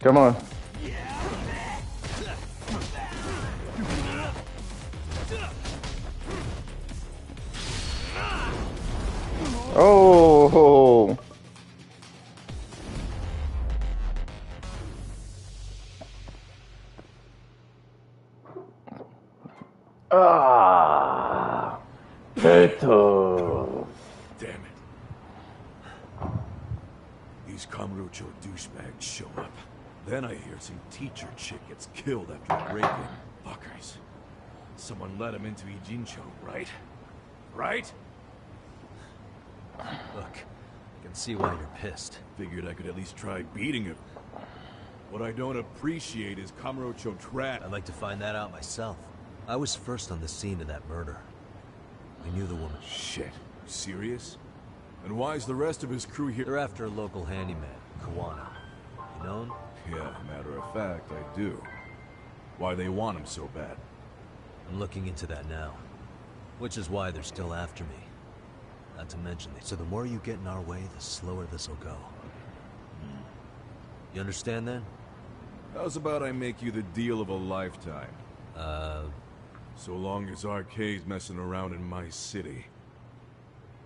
Come on. Oh. Ah. Petals. Damn it. These Kamurocho douchebags show up. Then I hear some teacher chick gets killed after a break-in. Fuckers. Someone let him into Ijincho, right? Right? Look, I can see why you're pissed. Figured I could at least try beating him. What I don't appreciate is Kamurocho trash. I'd like to find that out myself. I was first on the scene of that murder. I knew the woman. Shit. Serious? And why's the rest of his crew here? They're after a local handyman, Kawana. You know him? Yeah, matter of fact, I do. Why they want him so bad? I'm looking into that now. Which is why they're still after me. Not to mention, so the more you get in our way, the slower this'll go. You understand then? How's about I make you the deal of a lifetime? So long as Arcade's messing around in my city.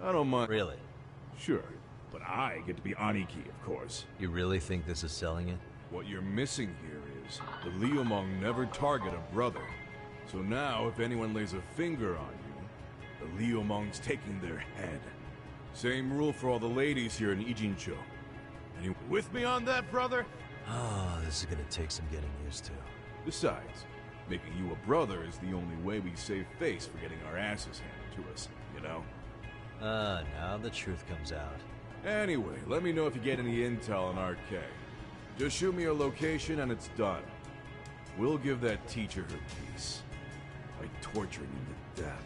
I don't mind. Really? Sure. But I get to be Aniki, of course. You really think this is selling it? What you're missing here is the Liumong never target a brother. So now, if anyone lays a finger on you, the Liumong's taking their head. Same rule for all the ladies here in Ijincho. You with me on that, brother? Oh, this is gonna take some getting used to. Besides, Making you a brother is the only way we save face for getting our asses handed to us, you know? Now the truth comes out. Anyway, let me know if you get any intel on RK. Just shoot me a location and it's done. We'll give that teacher her piece. By torturing him to death.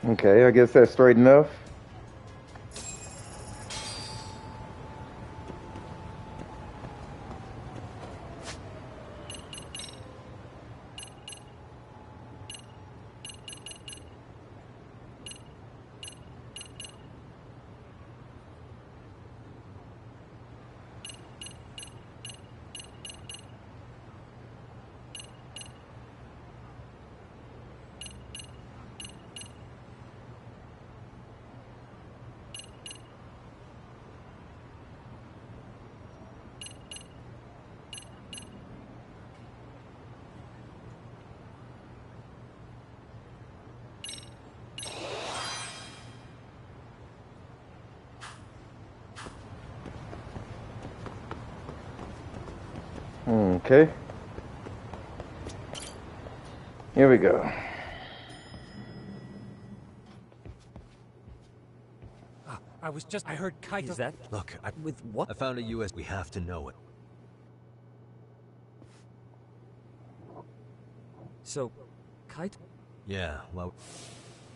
Okay, I guess that's straight enough. Okay. Here we go. I heard Kaito. Is that? Look, with what? I found a US. We have to know it. So, Kaito? Yeah, well,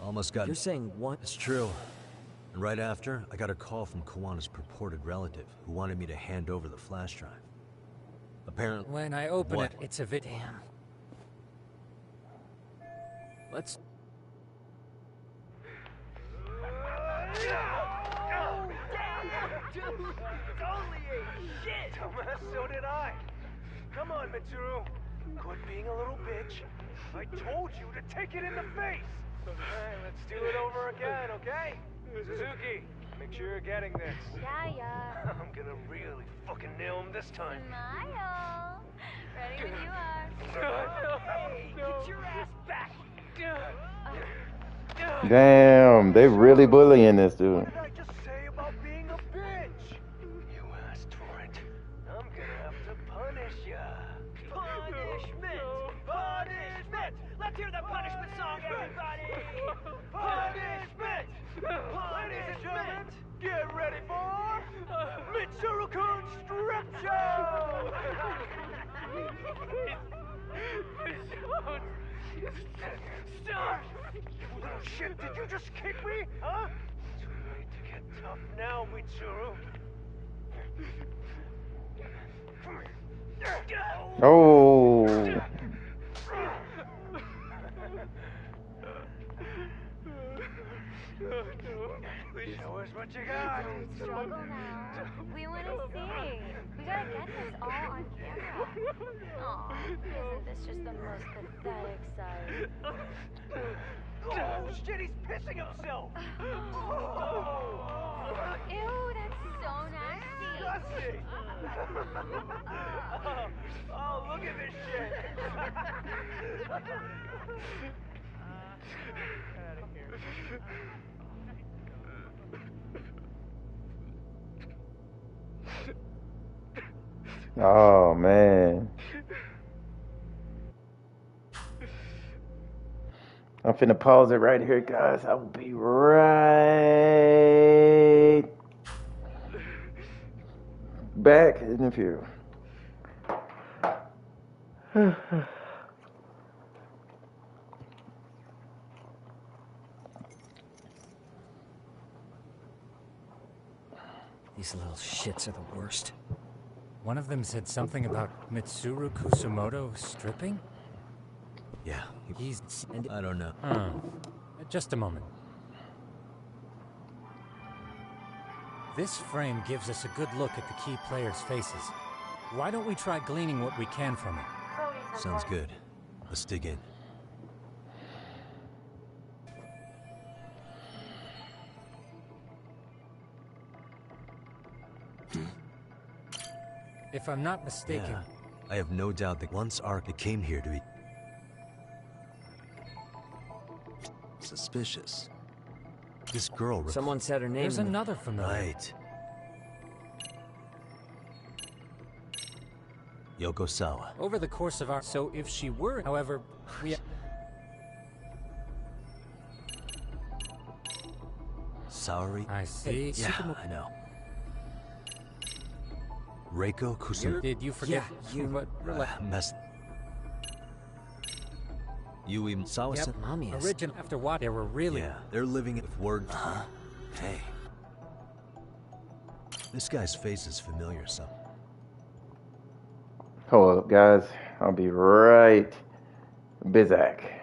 almost got. You're saying what? It's true. And right after, I got a call from Kawana's purported relative who wanted me to hand over the flash drive. Apparently. When I open it, it's a video. Let's. Dude, only ate shit! Dumbass, so did I. Come on, Mitsuru. Quit being a little bitch. I told you to take it in the face. Alright, let's do it over again, okay? Suzuki, make sure you're getting this. Yeah. I'm gonna really fucking nail him this time. Smile. Ready when you are. Hey, get your ass back. Damn, they really bullying this dude. What did I just say about being a bitch? You asked for it. I'm gonna have to punish ya. Punishment! Punishment! Let's hear the punishment song, everybody! Punishment! Ladies and gentlemen, get ready for Mitsuru-kun's strip show! Stop! You little shit, did you just kick me? Huh? Too late to get tough now, Mitsuru. Oh. Show us what you got. Don't struggle now. We want to see. We gotta get this all on camera. Aw, isn't this just the most pathetic sight? Oh shit, he's pissing himself! Ew, that's so nasty. Disgusting! Oh, look at this shit! Get out of here. Oh man. I'm finna pause it right here, guys. I will be right back in a few. These little shits are the worst. One of them said something about Mitsuru Kusumoto stripping? Yeah. He's... I don't know. Just a moment. This frame gives us a good look at the key players' faces. Why don't we try gleaning what we can from it? Sounds good. Let's dig in. If I'm not mistaken... Yeah, I have no doubt that once Arca came here to be... Suspicious. This girl... Someone said her name. There's another familiar. Right. Yokosawa. Over the course of our... So if she were, however, we... Saori? I see. Yeah, I know. Reiko Kusumi. Did you forget? Yeah, But... messed... Yui Sawa-san? Yep, Mommy is... Original after what? They were really... Yeah, they're living it with word... Hey. This guy's face is familiar, son. Hold up, guys. I'll be right back.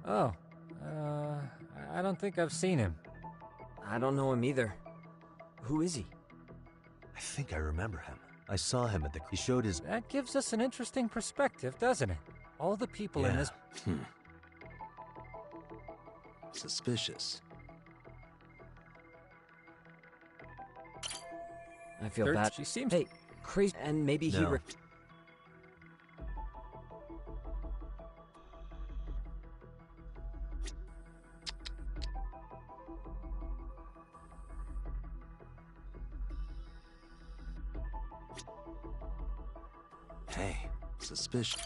Oh, I don't think I've seen him. I don't know him either. Who is he? I think I remember him. I saw him at the... He showed his... That gives us an interesting perspective, doesn't it? All the people in this... Suspicious. I feel bad. She seems... Hey, crazy, and maybe he... Hey, suspicious.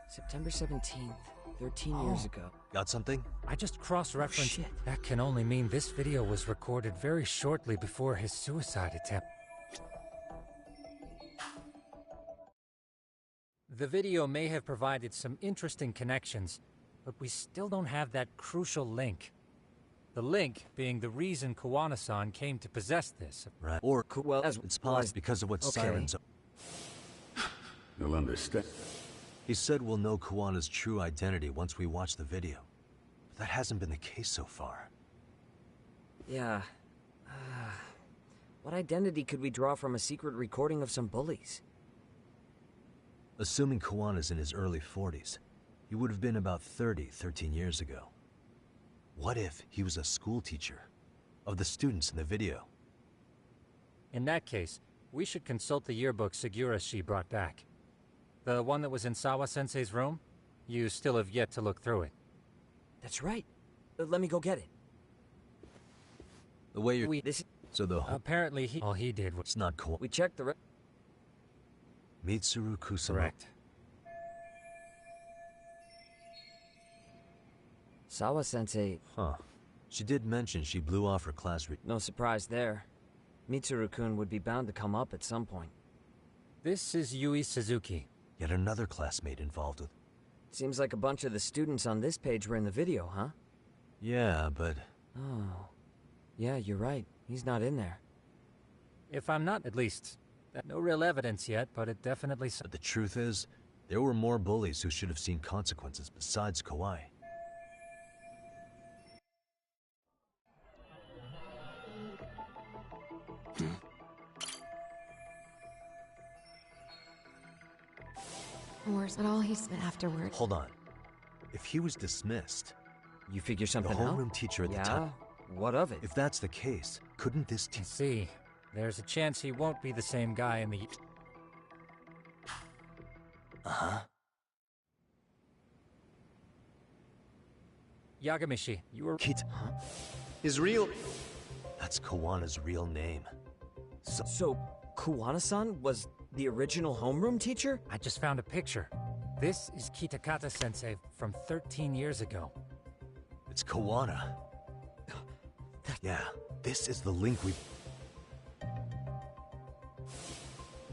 September 17th, 13 years ago. Got something? I just cross-referenced. Oh, shit. That can only mean this video was recorded very shortly before his suicide attempt. The video may have provided some interesting connections, but we still don't have that crucial link. The link being the reason Kawana-san came to possess this. Right. Or, well, it's possible because of what Sirens... You'll understand. He said we'll know Kawana's true identity once we watch the video. But that hasn't been the case so far. Yeah. What identity could we draw from a secret recording of some bullies? Assuming Kawana's in his early 40s, he would have been about 13 years ago. What if he was a school teacher of the students in the video? In that case, we should consult the yearbook Segura-shi brought back. The one that was in Sawa-sensei's room? You still have yet to look through it. That's right. Let me go get it. The way you're... So the... Apparently all he did was... It's not Kawana. We checked the... Mitsuru Kusama. Correct. Sawa-sensei... Huh. She did mention she blew off her class... No surprise there. Mitsuru-kun would be bound to come up at some point. This is Yui Suzuki. Yet another classmate involved with... Seems like a bunch of the students on this page were in the video, huh? Yeah, but... Oh. Yeah, you're right. He's not in there. If I'm not, at least. No real evidence yet, but it definitely... But the truth is, there were more bullies who should have seen consequences besides Kawai. Worse, but all he spent afterward. Hold on. If he was dismissed... You figure something out? The homeroom teacher at the time... What of it? If that's the case, couldn't this... See, there's a chance he won't be the same guy in the... Uh-huh. Yagamishi, you were... Huh? His real... That's Kawana's real name. So Kawana-san was the original homeroom teacher? I just found a picture. This is Kitakata-sensei from 13 years ago. It's Kawana. Yeah, this is the link we...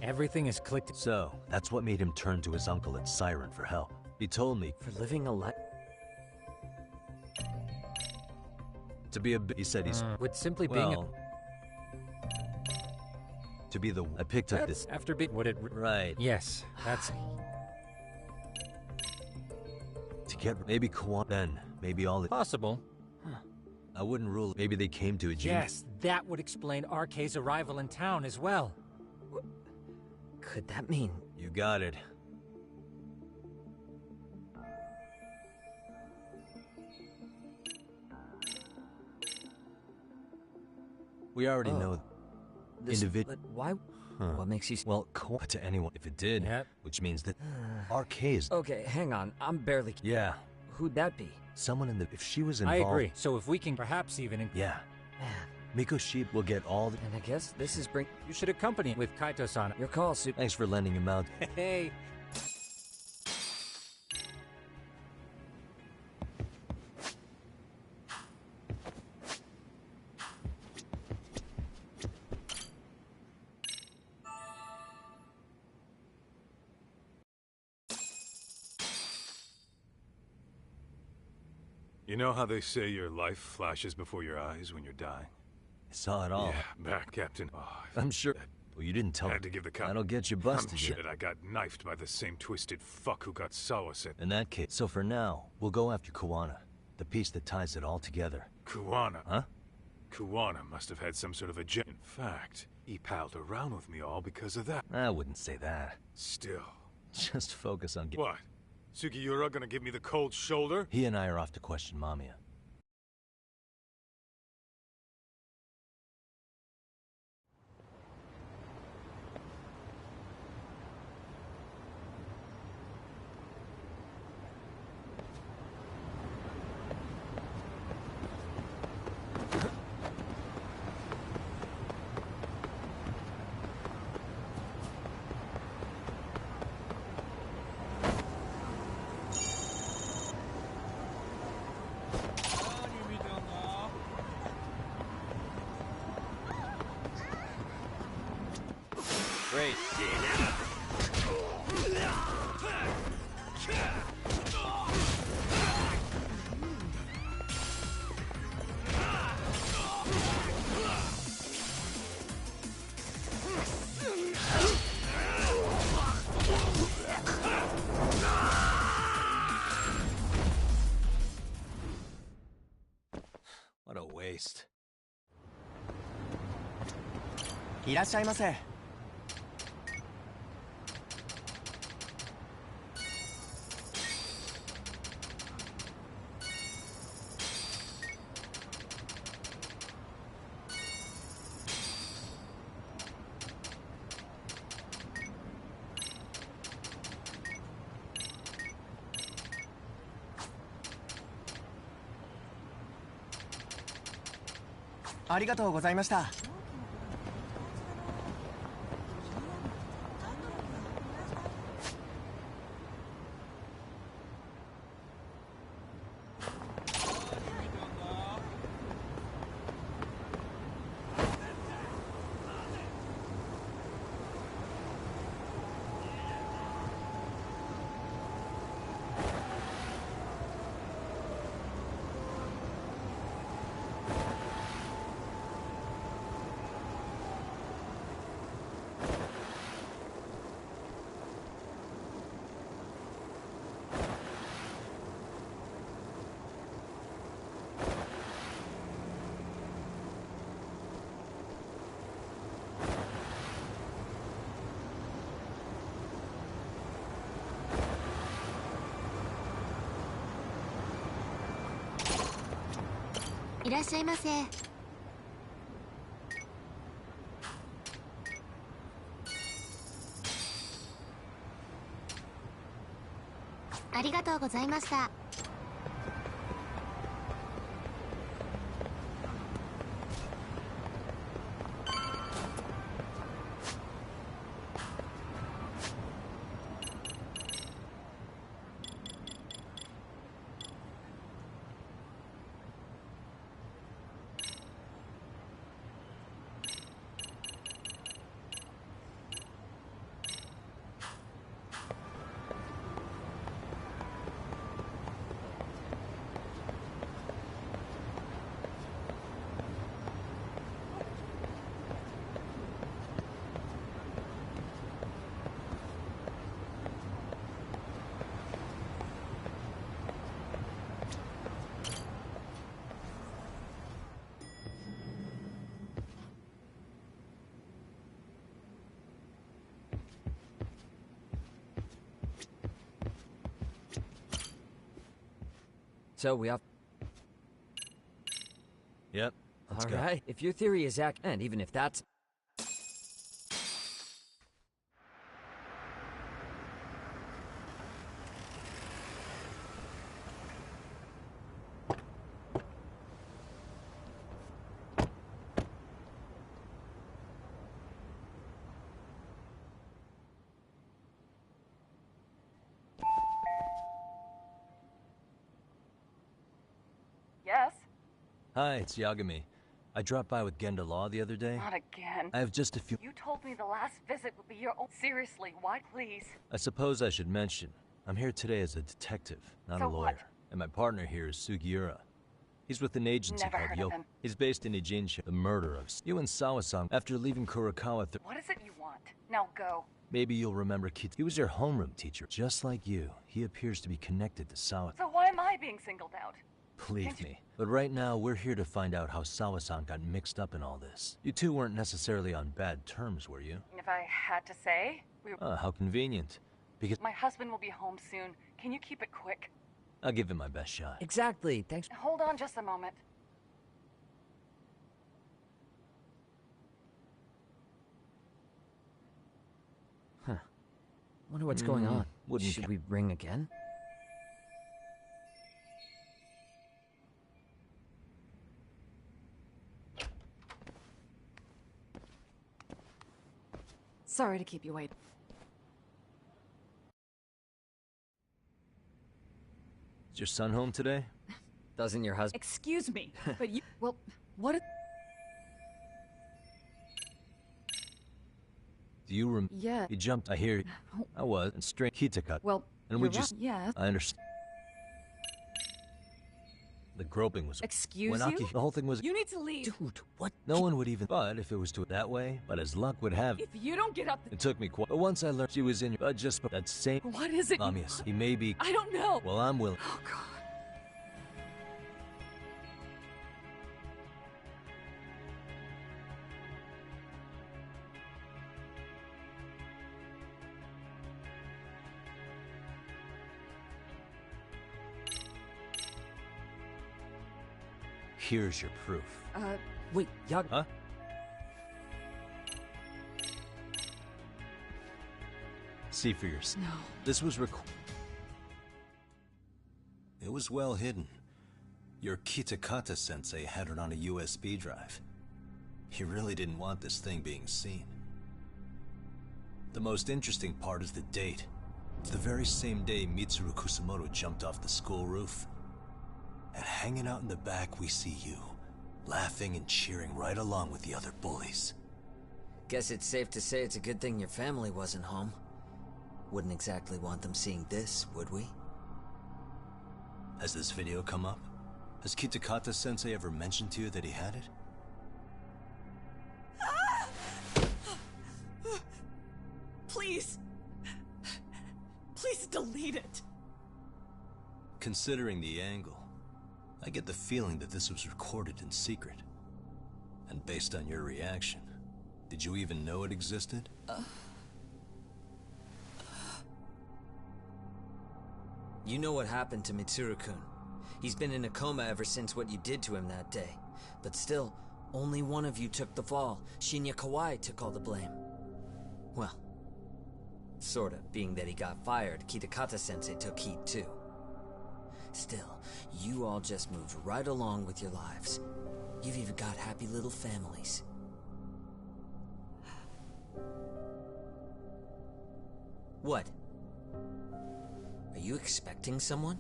Everything is clicked. So, that's what made him turn to his uncle at Siren for help. He told me... For living a life... To be a... He said he's... With simply being To be the... I picked up this... After being... Would it... Right. Yes, that's... To get... Maybe Kawana... Then, maybe all... Possible. I wouldn't rule... Maybe they came to a... Yes, that would explain RK's arrival in town as well. Could that mean... You got it. We already know... Why? Huh. What makes you... Well, to anyone if it did, which means that... RK is... Okay, hang on. I'm barely... Yeah. Who'd that be? Someone in the... If she was involved... I agree. So if we can perhaps even... Yeah. Man. Mikoshi will get all the... And I guess this is bring... You should accompany with Kaito-san. Your call, Super. Thanks for lending him out. Hey. You know how they say your life flashes before your eyes when you're dying? I saw it all. Yeah, back, Captain. Oh, I'm sure... Well, you didn't tell Had him. to give the cop. That'll get you busted I'm sure yet. that I got knifed by the same twisted fuck who got Sawa-sen. In that case, so for now, we'll go after Kuwana, the piece that ties it all together. Kuwana? Huh? Kuwana must have had some sort of agenda. In fact, he palled around with me all because of that. I wouldn't say that. Still. Just focus on What? Sugiura gonna give me the cold shoulder? He and I are off to question Mamiya. Great. What a waste. いらっしゃいませ。ありがとうございました。いらっしゃいませ。ありがとうございました。So we have... Yep, let's go. Alright, if your theory is accurate, and even if that's... Yes? Hi, it's Yagami. I dropped by with Genda Law the other day. Not again. I have just a few... You told me the last visit would be your own. Seriously, why, please? I suppose I should mention, I'm here today as a detective, not So a lawyer. what? And my partner here is Sugiura. He's with an agency Never called heard Yo. of him. He's based in Ijinsha. The murder of you and Sawa-san after leaving Kurokawa. What is it you want? Now go. Maybe you'll remember Kita. He was your homeroom teacher, just like you. He appears to be connected to Sawa. So why am I being singled out? Believe me. But right now, we're here to find out how Sawa-san got mixed up in all this. You two weren't necessarily on bad terms, were you? If I had to say, How convenient. Because my husband will be home soon. Can you keep it quick? I'll give it my best shot. Exactly, thanks. Hold on just a moment. Huh. Wonder what's going on. Should we ring again? Sorry to keep you waiting. Is your son home today? Doesn't your husband? Excuse me, but you... Well, what... Do you Yeah. He jumped. I hear. I was. And straight Kitakat. Well, and we you're just. right, yeah. I understand. The groping was. Excuse when you? The whole thing was. You need to leave. Dude, what? No one would even. But if it was to it that way, but as luck would have If you don't get up... it took me quite. But once I learned she was in your. Just that same. What is it? Obvious. He may be. I don't know. Well, I'm willing. Oh, God. Here's your proof. Wait, Yag... Huh? See for yourself. No. This was It was well hidden. Your Kitakata-sensei had it on a USB drive. He really didn't want this thing being seen. The most interesting part is the date. It's the very same day Mitsuru Kusamoto jumped off the school roof. And hanging out in the back, we see you, laughing and cheering right along with the other bullies. Guess it's safe to say it's a good thing your family wasn't home. Wouldn't exactly want them seeing this, would we? Has this video come up? Has Kitakata-sensei ever mentioned to you that he had it? Please. Please delete it. Considering the angle, I get the feeling that this was recorded in secret. And based on your reaction, did you even know it existed? You know what happened to Mitsuru-kun. He's been in a coma ever since what you did to him that day. But still, only one of you took the fall. Shinya Kawai took all the blame. Well, sorta, being that he got fired, Kitakata-sensei took heat too. Still, you all just moved right along with your lives. You've even got happy little families. What? Are you expecting someone?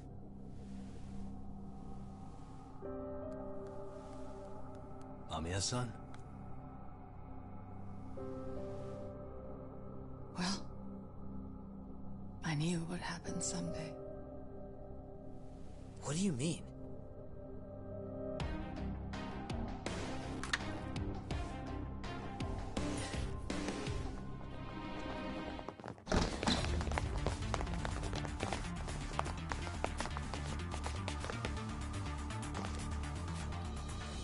Amiya-san? Well, I knew it would happen someday. What do you mean?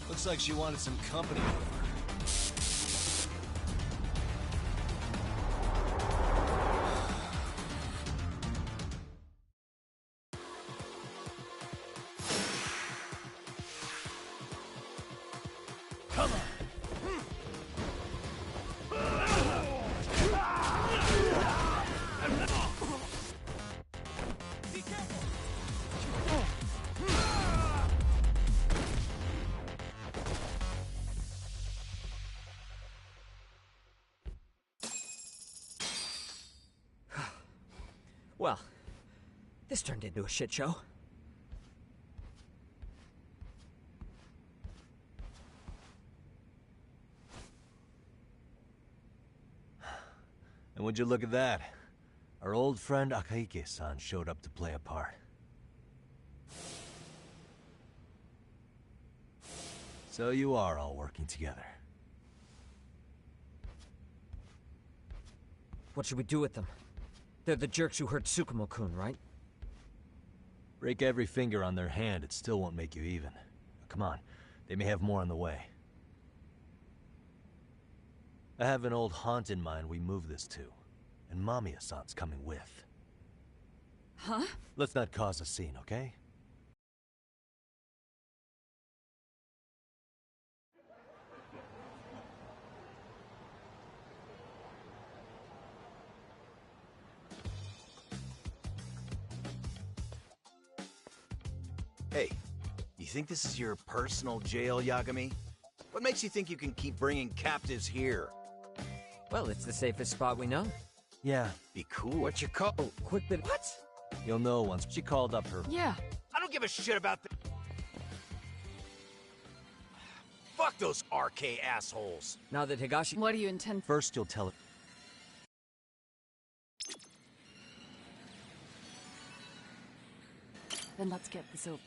Looks like she wanted some company. Well, this turned into a shit show. And would you look at that? Our old friend Akaike-san showed up to play a part. So you are all working together. What should we do with them? They're the jerks who hurt Tsukumo-kun, right? Break every finger on their hand, it still won't make you even. Come on, they may have more on the way. I have an old haunt in mind we move this to, and Mamiya-san's coming with. Huh? Let's not cause a scene, okay? Hey, you think this is your personal jail, Yagami? What makes you think you can keep bringing captives here? Well, it's the safest spot we know. Yeah. Be cool. What's your call? Oh, quick bit. What? You'll know once she called up her... Yeah. I don't give a shit about the... Fuck those RK assholes. Now that Higashi... What do you intend? First you'll tell it... Then let's get this over.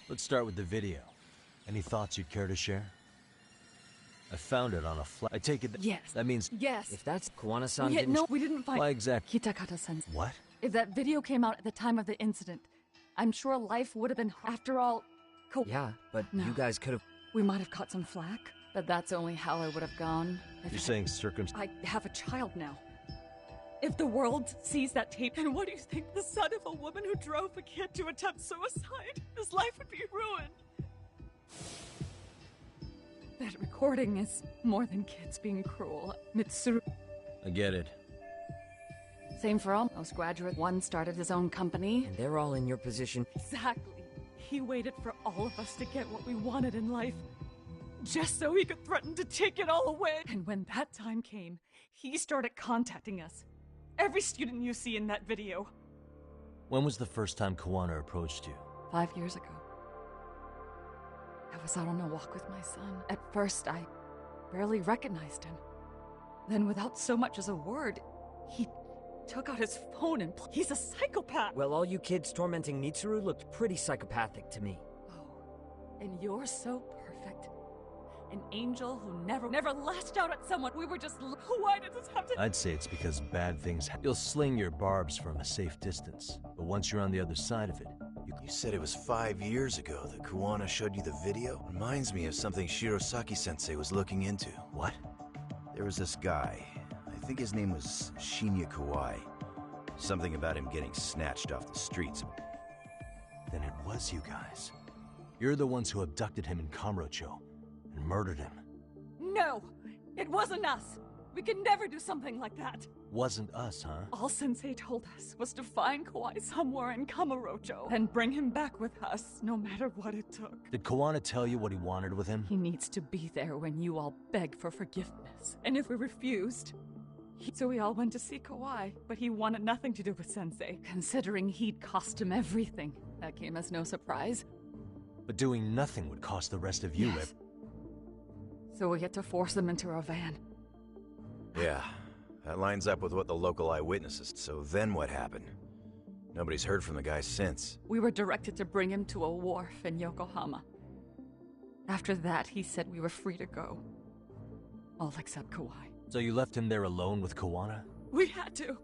Let's start with the video. Any thoughts you'd care to share? I found it on a flat. I take it Yes. That means... Yes. If that's Kawana-san Yeah, didn't... no, we didn't find... Why exactly? Kitakata-san. What? If that video came out at the time of the incident, I'm sure life would have been... After all... Yeah, but No. you guys could have... We might have caught some flack, but that's only how I would have gone. You're saying I have a child now. If the world sees that tape, then what do you think? The son of a woman who drove a kid to attempt suicide? His life would be ruined. That recording is more than kids being cruel. Mitsuru. I get it. Same for all. Most graduates. One started his own company. And they're all in your position. Exactly. He waited for all of us to get what we wanted in life, just so he could threaten to take it all away. And when that time came, he started contacting us. Every student you see in that video. When was the first time Kawana approached you? 5 years ago. I was out on a walk with my son. At first, I barely recognized him. Then, without so much as a word, he took out his phone and... He's a psychopath! Well, all you kids tormenting Mitsuru looked pretty psychopathic to me. Oh, and you're so perfect. An angel who never lashed out at someone. We were just... Why did this have to... I'd say it's because bad things You'll sling your barbs from a safe distance, but once you're on the other side of it, You said it was 5 years ago that Kuwana showed you the video? Reminds me of something Shirosaki-sensei was looking into. What? There was this guy. I think his name was Shinya Kawai. Something about him getting snatched off the streets. Then it was you guys. You're the ones who abducted him in Kamurocho and murdered him. No! It wasn't us! We could never do something like that! Wasn't us, huh? All Sensei told us was to find Kawai somewhere in Kamurocho and bring him back with us, no matter what it took. Did Kawana tell you what he wanted with him? He needs to be there when you all beg for forgiveness. And if we refused... So we all went to see Kawai, but he wanted nothing to do with Sensei, considering he'd cost him everything. That came as no surprise. But doing nothing would cost the rest of you Yes. So we had to force him into our van. Yeah, that lines up with what the local eyewitnesses... So then what happened? Nobody's heard from the guy since. We were directed to bring him to a wharf in Yokohama. After that, he said we were free to go. All except Kawai. So you left him there alone with Kawana? We had to.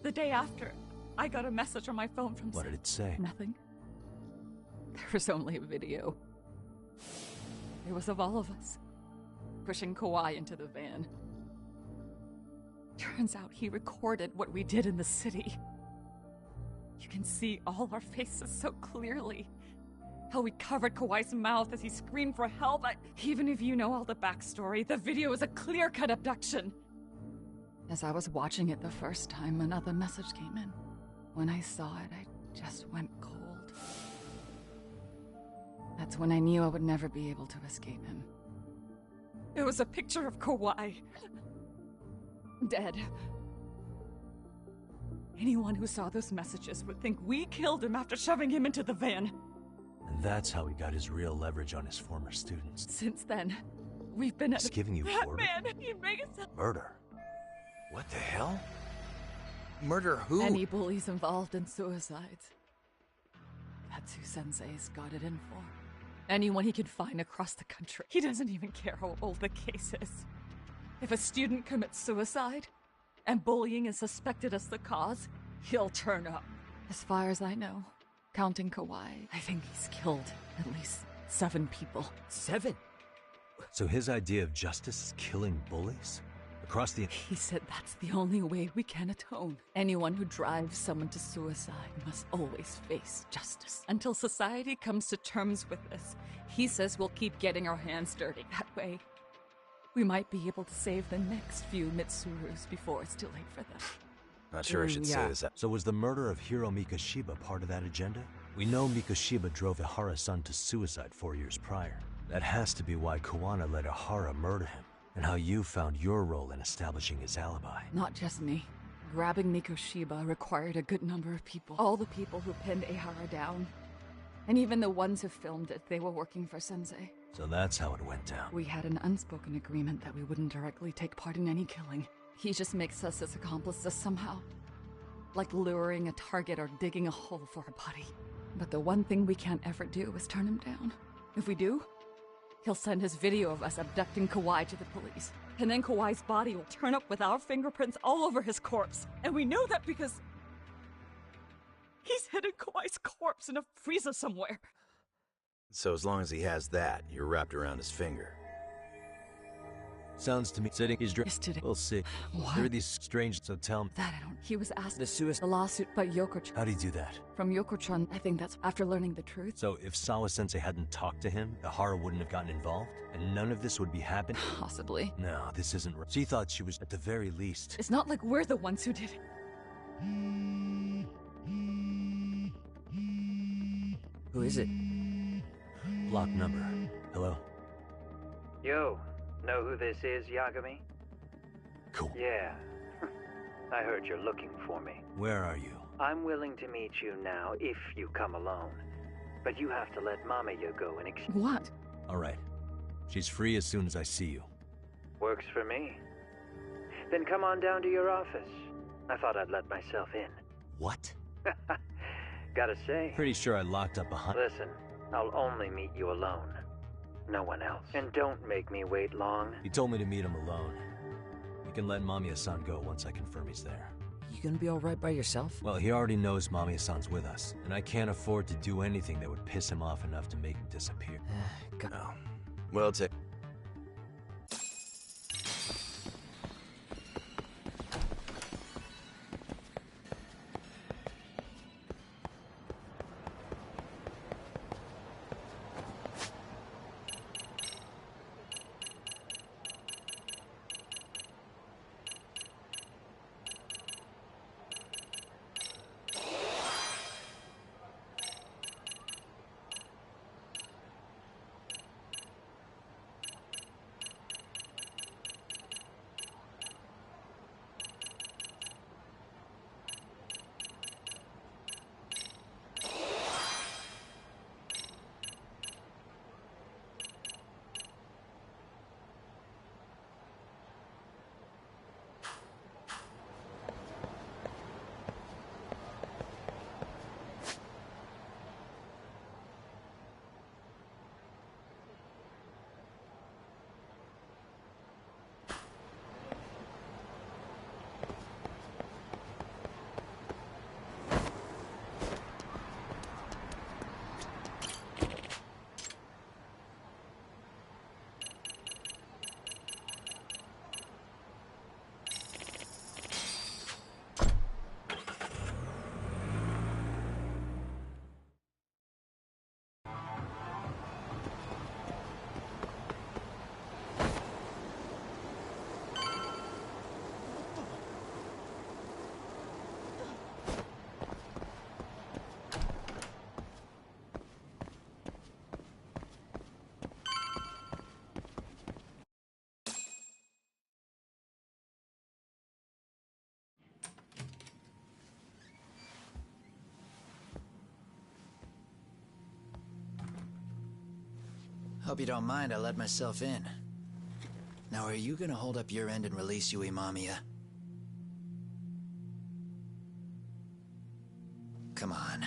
The day after, I got a message on my phone from... What did it say? Nothing. There was only a video. It was of all of us, pushing Kawhi into the van. Turns out he recorded what we did in the city. You can see all our faces so clearly. How we covered Kawhi's mouth as he screamed for help. Even if you know all the backstory, the video is a clear-cut abduction. As I was watching it the first time, another message came in. When I saw it, I just went cold. That's when I knew I would never be able to escape him. It was a picture of Kawhi. Dead. Anyone who saw those messages would think we killed him after shoving him into the van. And that's how he got his real leverage on his former students. Since then, we've been at... He's giving you that order? man, he made us... Murder? What the hell? Murder who? Any bullies involved in suicides. That's who Sensei's got it in for. Anyone he can find across the country. He doesn't even care how old the case is. If a student commits suicide, and bullying is suspected as the cause, he'll turn up. As far as I know, counting Kawhi, I think he's killed at least 7 people. 7? So his idea of justice is killing bullies? Across the... He said that's the only way we can atone. Anyone who drives someone to suicide must always face justice. Until society comes to terms with this, he says we'll keep getting our hands dirty. That way, we might be able to save the next few Mitsurus before it's too late for them. Not sure I should say this. So was the murder of Hiro Mikoshiba part of that agenda? We know Mikoshiba drove Ihara's-san to suicide 4 years prior. That has to be why Kuwana let Ihara murder him, and how you found your role in establishing his alibi. Not just me. Grabbing Mikoshiba required a good number of people. All the people who pinned Ihara down. And even the ones who filmed it, they were working for Sensei. So that's how it went down. We had an unspoken agreement that we wouldn't directly take part in any killing. He just makes us his accomplices somehow. Like luring a target or digging a hole for a body. But the one thing we can't ever do is turn him down. If we do, he'll send his video of us abducting Kawhi to the police. And then Kawhi's body will turn up with our fingerprints all over his corpse. And we know that because he's hidden Kawhi's corpse in a freezer somewhere. So as long as he has that, you're wrapped around his finger. Sounds to me sitting he's yesterday. We'll see. What? There are these strange, so tell him. That I don't. He was asked the lawsuit by Yoko-chan. How'd he do that? From Yoko-chan, I think that's after learning the truth. So if Sawa-sensei hadn't talked to him, Ihara wouldn't have gotten involved? And none of this would be happening? Possibly. No, this isn't right. She thought she was, at the very least. It's not like we're the ones who did it. Who is it? Block number. Hello? Yo, know who this is, Yagami? Cool. Yeah. I heard you're looking for me. Where are you? I'm willing to meet you now if you come alone. But you have to let Mamiya go and What? Alright. She's free as soon as I see you. Works for me. Then come on down to your office. I thought I'd let myself in. What? Gotta say. Pretty sure I locked up behind. Listen, I'll only meet you alone. No one else. And don't make me wait long. He told me to meet him alone. You can let Mamiya-san go once I confirm he's there. You gonna be alright by yourself? Well, he already knows Mamiya-san's with us, and I can't afford to do anything that would piss him off enough to make him disappear. Oh. Well, take... Hope you don't mind I let myself in. Now are you gonna hold up your end and release Yui Mamiya? Come on.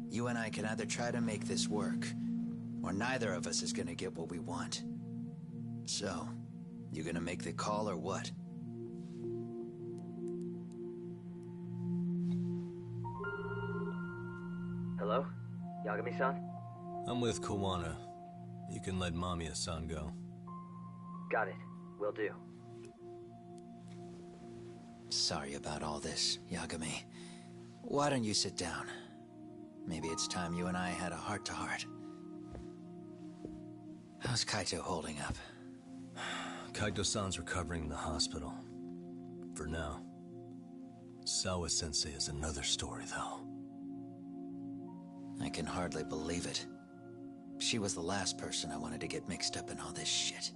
You and I can either try to make this work, or neither of us is gonna get what we want. So, you gonna make the call or what? Hello? Yagami-san? I'm with Kawana. You can let Mamiya-san go. Got it. Will do. Sorry about all this, Yagami. Why don't you sit down? Maybe it's time you and I had a heart-to-heart. How's Kaito holding up? Kaito-san's recovering in the hospital. For now. Sawa-sensei is another story, though. I can hardly believe it. She was the last person I wanted to get mixed up in all this shit.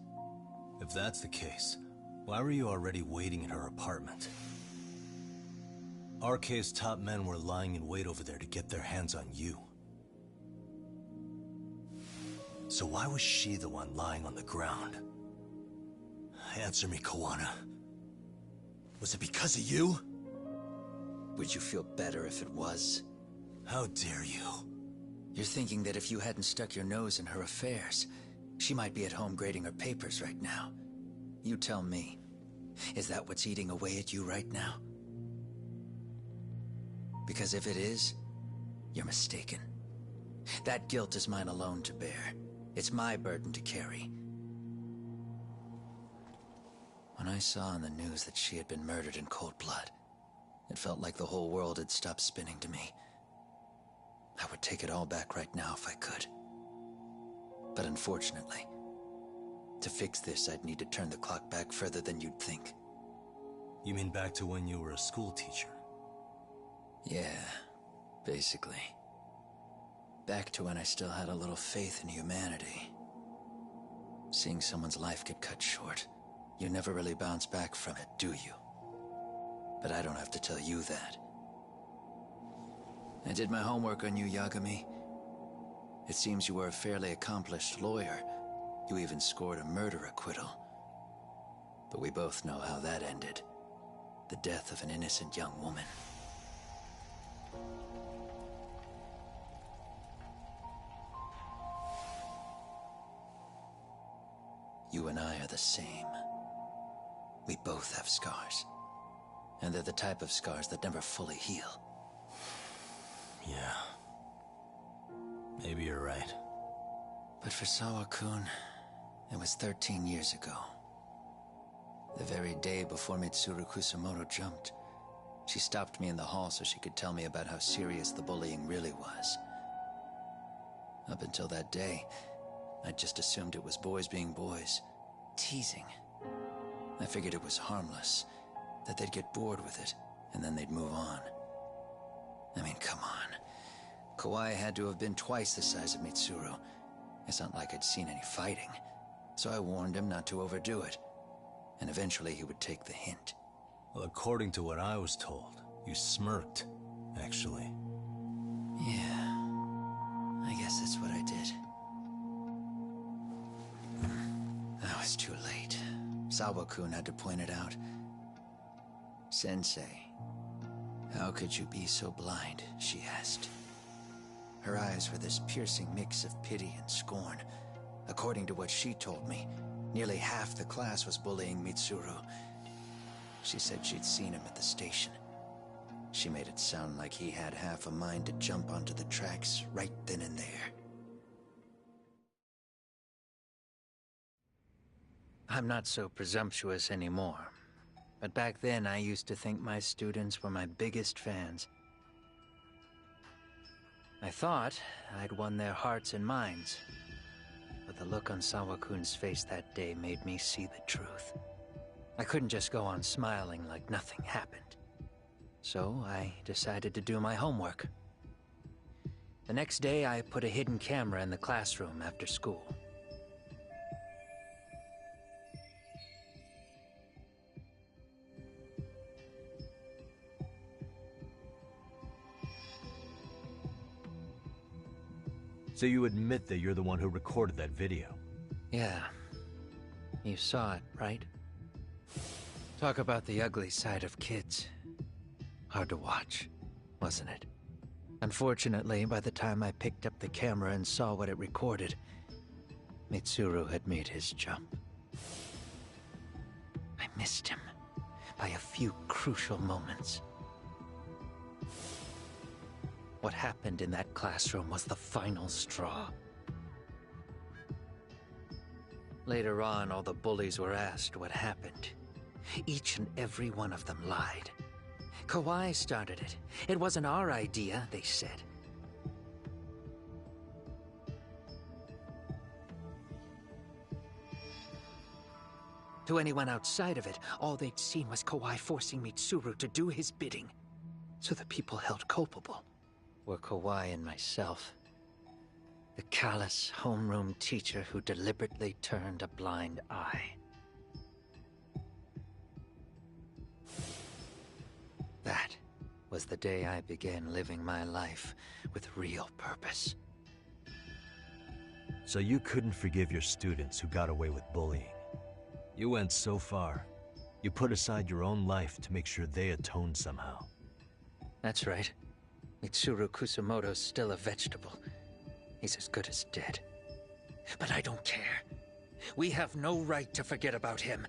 If that's the case, why were you already waiting in her apartment? RK's top men were lying in wait over there to get their hands on you. So why was she the one lying on the ground? Answer me, Kawana. Was it because of you? Would you feel better if it was? How dare you? You're thinking that if you hadn't stuck your nose in her affairs, she might be at home grading her papers right now. You tell me, is that what's eating away at you right now? Because if it is, you're mistaken. That guilt is mine alone to bear. It's my burden to carry. When I saw on the news that she had been murdered in cold blood, it felt like the whole world had stopped spinning to me. I would take it all back right now if I could. But unfortunately, to fix this, I'd need to turn the clock back further than you'd think. You mean back to when you were a school teacher? Yeah, basically. Back to when I still had a little faith in humanity. Seeing someone's life get cut short, you never really bounce back from it, do you? But I don't have to tell you that. I did my homework on you, Yagami. It seems you were a fairly accomplished lawyer. You even scored a murder acquittal. But we both know how that ended. The death of an innocent young woman. You and I are the same. We both have scars. And they're the type of scars that never fully heal. Yeah. Maybe you're right. But for Sawa-kun, it was 13 years ago. The very day before Mitsuru Kusamoto jumped, she stopped me in the hall so she could tell me about how serious the bullying really was. Up until that day, I just assumed it was boys being boys, teasing. I figured it was harmless, that they'd get bored with it, and then they'd move on. I mean, come on. Kawai had to have been twice the size of Mitsuru. It's not like I'd seen any fighting, so I warned him not to overdo it, and eventually he would take the hint. Well, according to what I was told, you smirked, actually. Yeah, I guess that's what I did. Now it's too late. Sawa-kun had to point it out. Sensei, how could you be so blind, she asked. Her eyes were this piercing mix of pity and scorn. According to what she told me, nearly half the class was bullying Mitsuru. She said she'd seen him at the station. She made it sound like he had half a mind to jump onto the tracks right then and there. I'm not so presumptuous anymore. But back then, I used to think my students were my biggest fans. I thought I'd won their hearts and minds. But the look on Sawa-kun's face that day made me see the truth. I couldn't just go on smiling like nothing happened. So I decided to do my homework. The next day, I put a hidden camera in the classroom after school. So you admit that you're the one who recorded that video? Yeah. You saw it, right? Talk about the ugly side of kids. Hard to watch, wasn't it? Unfortunately, by the time I picked up the camera and saw what it recorded, Mitsuru had made his jump. I missed him by a few crucial moments. What happened in that classroom was the final straw. Later on, all the bullies were asked what happened. Each and every one of them lied. Kawai started it. It wasn't our idea, they said. To anyone outside of it, all they'd seen was Kawai forcing Mitsuru to do his bidding. So the people held culpable were Kawai and myself. The callous homeroom teacher who deliberately turned a blind eye. That was the day I began living my life with real purpose. So you couldn't forgive your students who got away with bullying. You went so far. You put aside your own life to make sure they atoned somehow. That's right. Mitsuru Kusamoto's still a vegetable. He's as good as dead. But I don't care. We have no right to forget about him.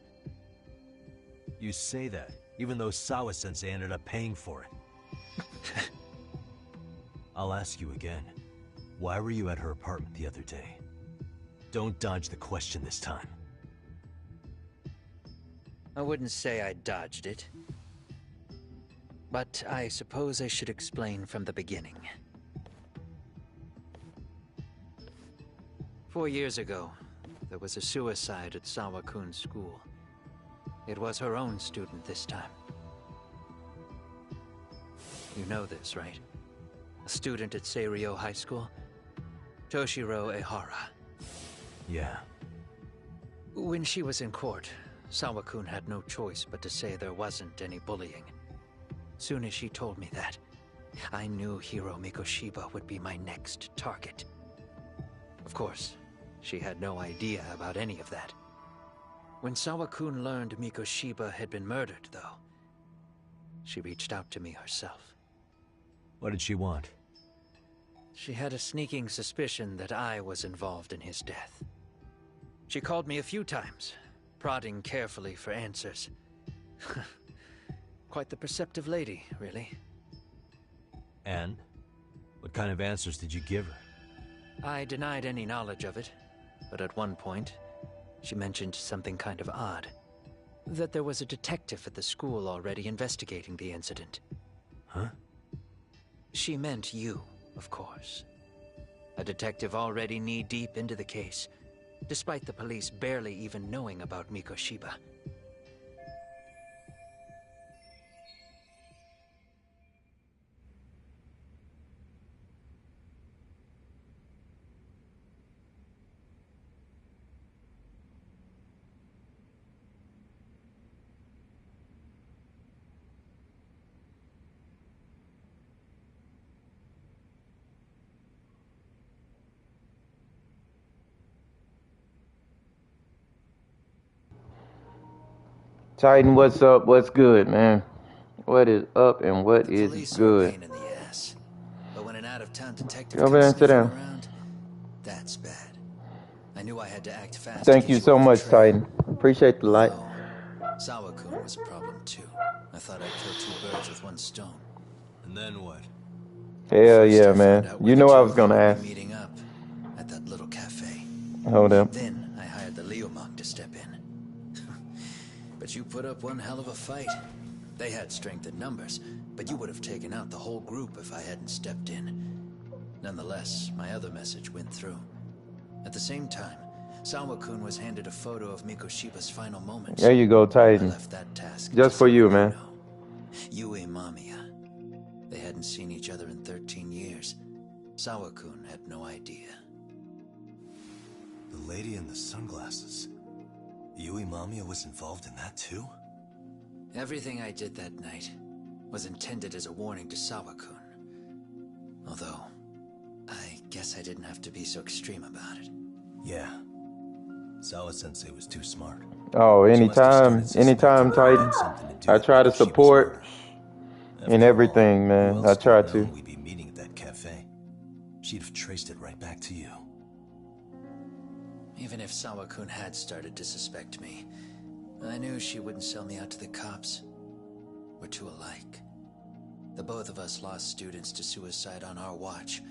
You say that, even though Sawa-sensei ended up paying for it. I'll ask you again. Why were you at her apartment the other day? Don't dodge the question this time. I wouldn't say I dodged it. But I suppose I should explain from the beginning. 4 years ago, there was a suicide at Sawa-kun's school. It was her own student this time. You know this, right? A student at Seiryo High School? Toshiro Ehara. Yeah. When she was in court, Sawa-kun had no choice but to say there wasn't any bullying. Soon as she told me that, I knew Hiro Mikoshiba would be my next target. Of course, she had no idea about any of that. When Sawa-kun learned Mikoshiba had been murdered, though, she reached out to me herself. What did she want? She had a sneaking suspicion that I was involved in his death. She called me a few times, prodding carefully for answers. Quite the perceptive lady, really. And? What kind of answers did you give her? I denied any knowledge of it, but at one point, she mentioned something kind of odd. That there was a detective at the school already investigating the incident. Huh? She meant you, of course. A detective already knee-deep into the case, despite the police barely even knowing about Mikoshiba. Titan, what's up? What's good, man? What is up and what is good? Pain in the ass. But when an out-of-town detective Over there and sit down. around, that's bad. I knew I had to act fast. Thank you so much, Titan. Appreciate the light. Sawa-kun was a problem too. I thought I'd kill two birds with one stone. And then what? Hell yeah, man. You know I was gonna ask. Meeting up at that little cafe. Hold up. Then I hired the Leomog to step in. But you put up one hell of a fight. They had strength in numbers, but you would have taken out the whole group if I hadn't stepped in. Nonetheless, my other message went through. At the same time, Sawa-kun was handed a photo of Mikoshiba's final moments. There you go, Titan. I left that task just for you, man. Yui Mamiya. They hadn't seen each other in 13 years. Sawa-kun had no idea. The lady in the sunglasses. Yui Mamiya was involved in that too? Everything I did that night was intended as a warning to Sawa-kun. Although, I guess I didn't have to be so extreme about it. Yeah. Sawa-sensei was too smart. Oh, anytime, Titan. I try to support in everything, man. I try to. We'd be meeting at that cafe. she'd have traced it right back to you. Even if Sawa-kun had started to suspect me, I knew she wouldn't sell me out to the cops. We're too alike. The both of us lost students to suicide on our watch.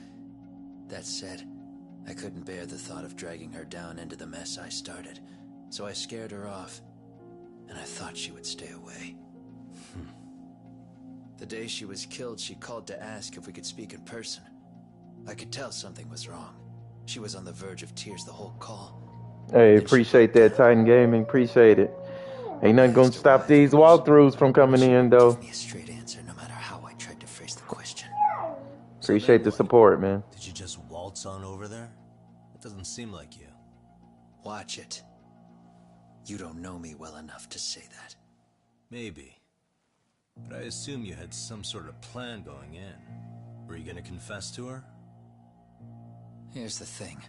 That said, I couldn't bear the thought of dragging her down into the mess I started, so I scared her off, and I thought she would stay away. The day she was killed, she called to ask if we could speak in person. I could tell something was wrong. She was on the verge of tears the whole call. Hey, appreciate that, Kqodgaming. Appreciate it. Ain't nothing gonna stop these walkthroughs from coming in, though. Give me a straight answer, no matter how I tried to phrase the question. Appreciate the support, man. Did you just waltz on over there? It doesn't seem like you. Watch it. You don't know me well enough to say that. Maybe. But I assume you had some sort of plan going in. Were you gonna confess to her? Here's the thing.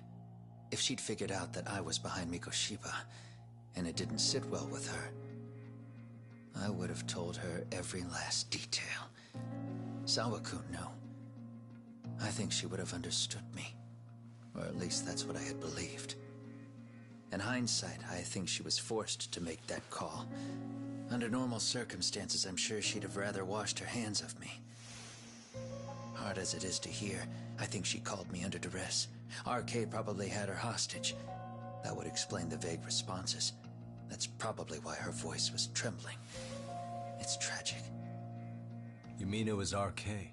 If she'd figured out that I was behind Mikoshiba, and it didn't sit well with her, I would have told her every last detail. Sawa-kun, no. I think she would have understood me. Or at least that's what I had believed. In hindsight, I think she was forced to make that call. Under normal circumstances, I'm sure she'd have rather washed her hands of me. Hard as it is to hear, I think she called me under duress. RK probably had her hostage. That would explain the vague responses. That's probably why her voice was trembling. It's tragic. You mean it was RK?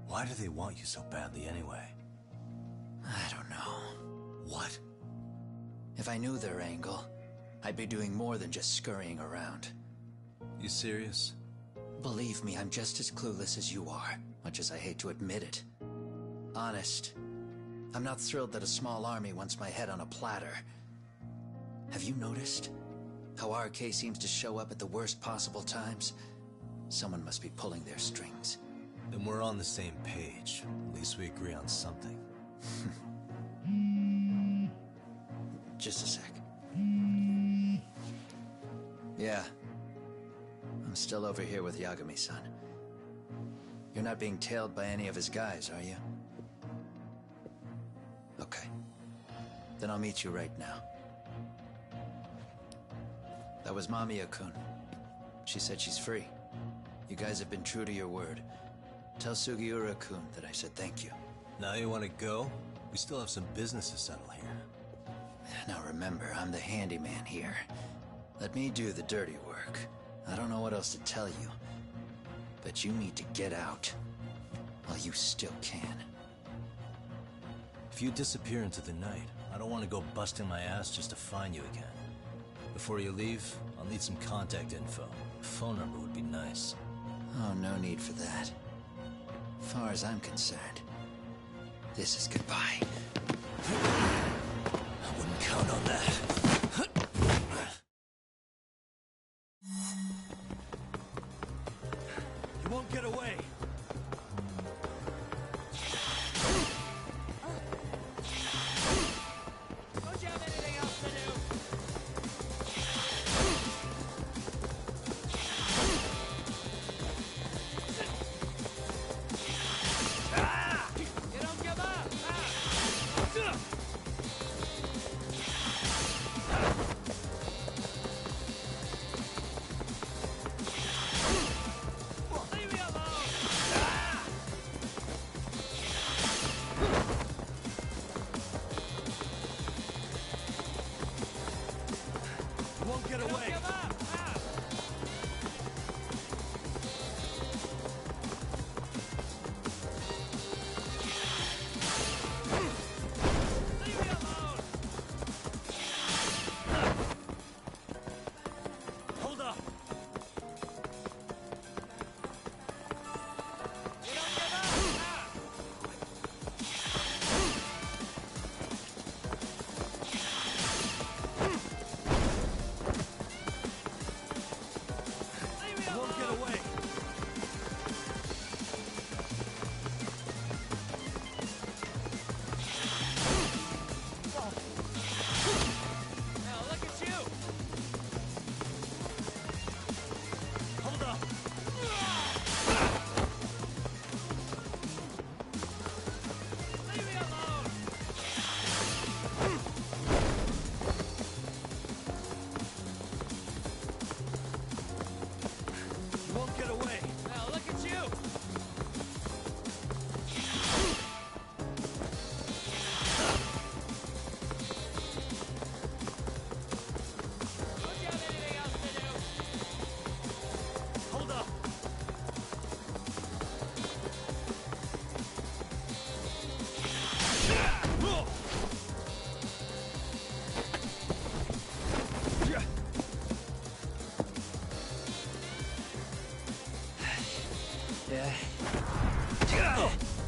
Why do they want you so badly anyway? I don't know. What? If I knew their angle, I'd be doing more than just scurrying around. You serious? Believe me, I'm just as clueless as you are, much as I hate to admit it. Honest, I'm not thrilled that a small army wants my head on a platter. Have you noticed how RK seems to show up at the worst possible times? Someone must be pulling their strings. Then we're on the same page. At least we agree on something. Just a sec. Yeah. I'm still over here with Yagami-san. You're not being tailed by any of his guys, are you? Okay. Then I'll meet you right now. That was Mamiya-kun. She said she's free. You guys have been true to your word. Tell Sugiura-kun that I said thank you. Now you want to go? We still have some business to settle here. Now remember, I'm the handyman here. Let me do the dirty work. I don't know what else to tell you. But you need to get out while you still can. If you disappear into the night, I don't want to go busting my ass just to find you again. Before you leave, I'll need some contact info. A phone number would be nice. Oh, no need for that. As far as I'm concerned, this is goodbye. I wouldn't count on that. You won't get away. Don't you have anything else to do? Ah! You don't give up! Ah! Leave me alone!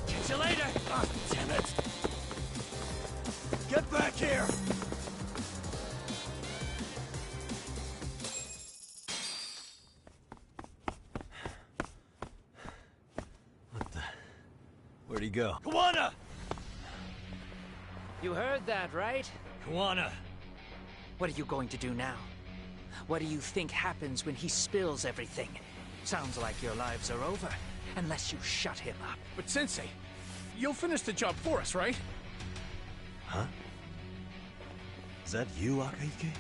Catch you later! Ah, damn it! Get back here! Where'd he go? Kqodga! You heard that, right? Kqodga! What are you going to do now? What do you think happens when he spills everything? Sounds like your lives are over, unless you shut him up. But Sensei, you'll finish the job for us, right? Huh? Is that you, Akahike?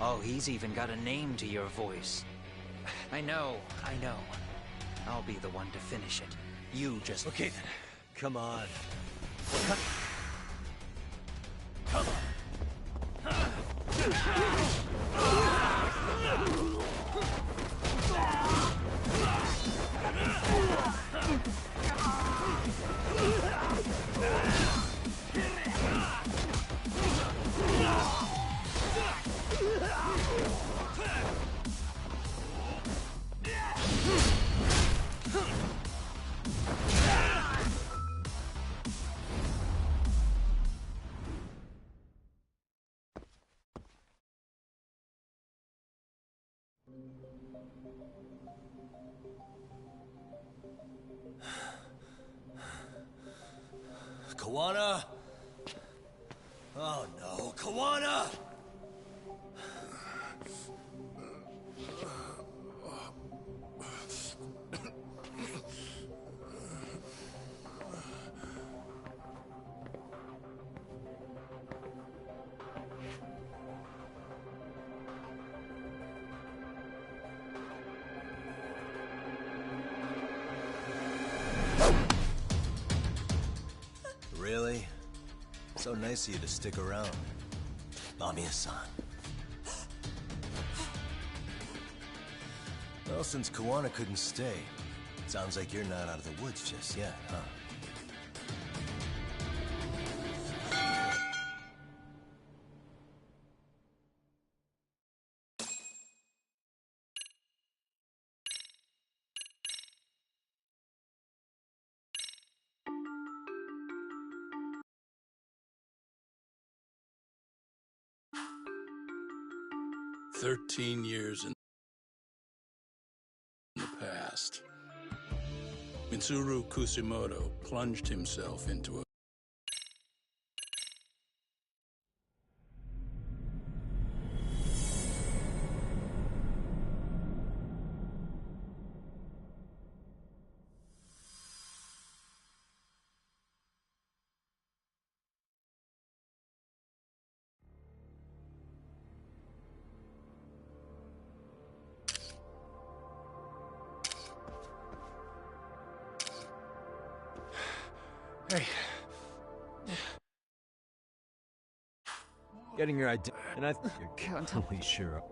Oh, he's even got a name to your voice. I know. I'll be the one to finish it. You just... Okay then. Come on. Come Kqodga! Oh no, Kqodga! Really? So nice of you to stick around. Mamiya-san. Well, since Kqodga couldn't stay, sounds like you're not out of the woods just yet, huh? Years in the past, Mitsuru Kusimoto plunged himself into a Hey. Getting your idea, and I think you're totally sure.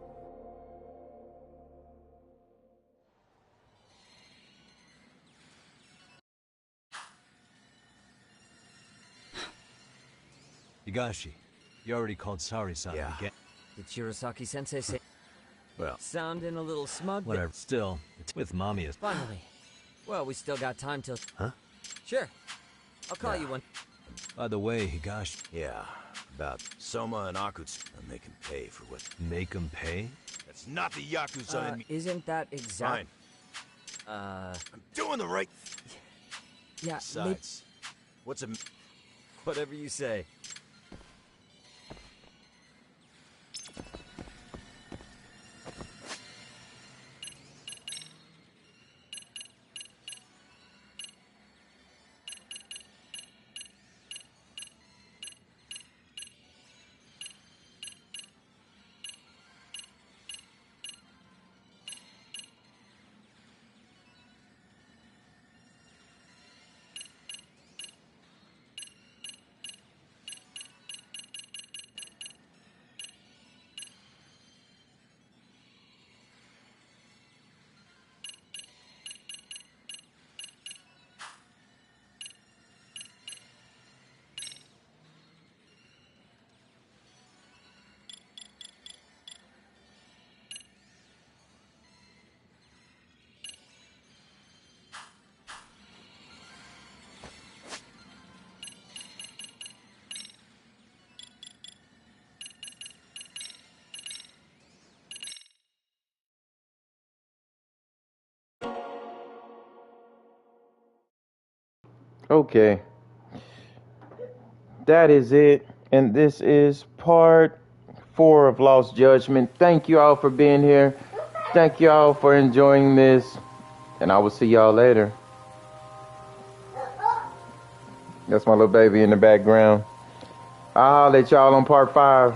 Higashi, you already called Sari-san again. Did Shirosaki-sensei say... Well... Sounding a little smug, Whatever. Still, it's with Mamiya. Finally. Well, we still got time till... Huh? Sure. I'll call you one. By the way, Higashi... Yeah, about Soma and Akutsu. And make him pay for what... Make him pay? That's not the Yakuza in me. Isn't that exact... Fine. I'm doing the right... Yeah, Besides, what's a... Whatever you say. Okay. That is it. And this is part 4 of Lost Judgment. Thank you all for being here. Thank you all for enjoying this. And I will see y'all later. That's my little baby in the background. I'll let y'all on part 5.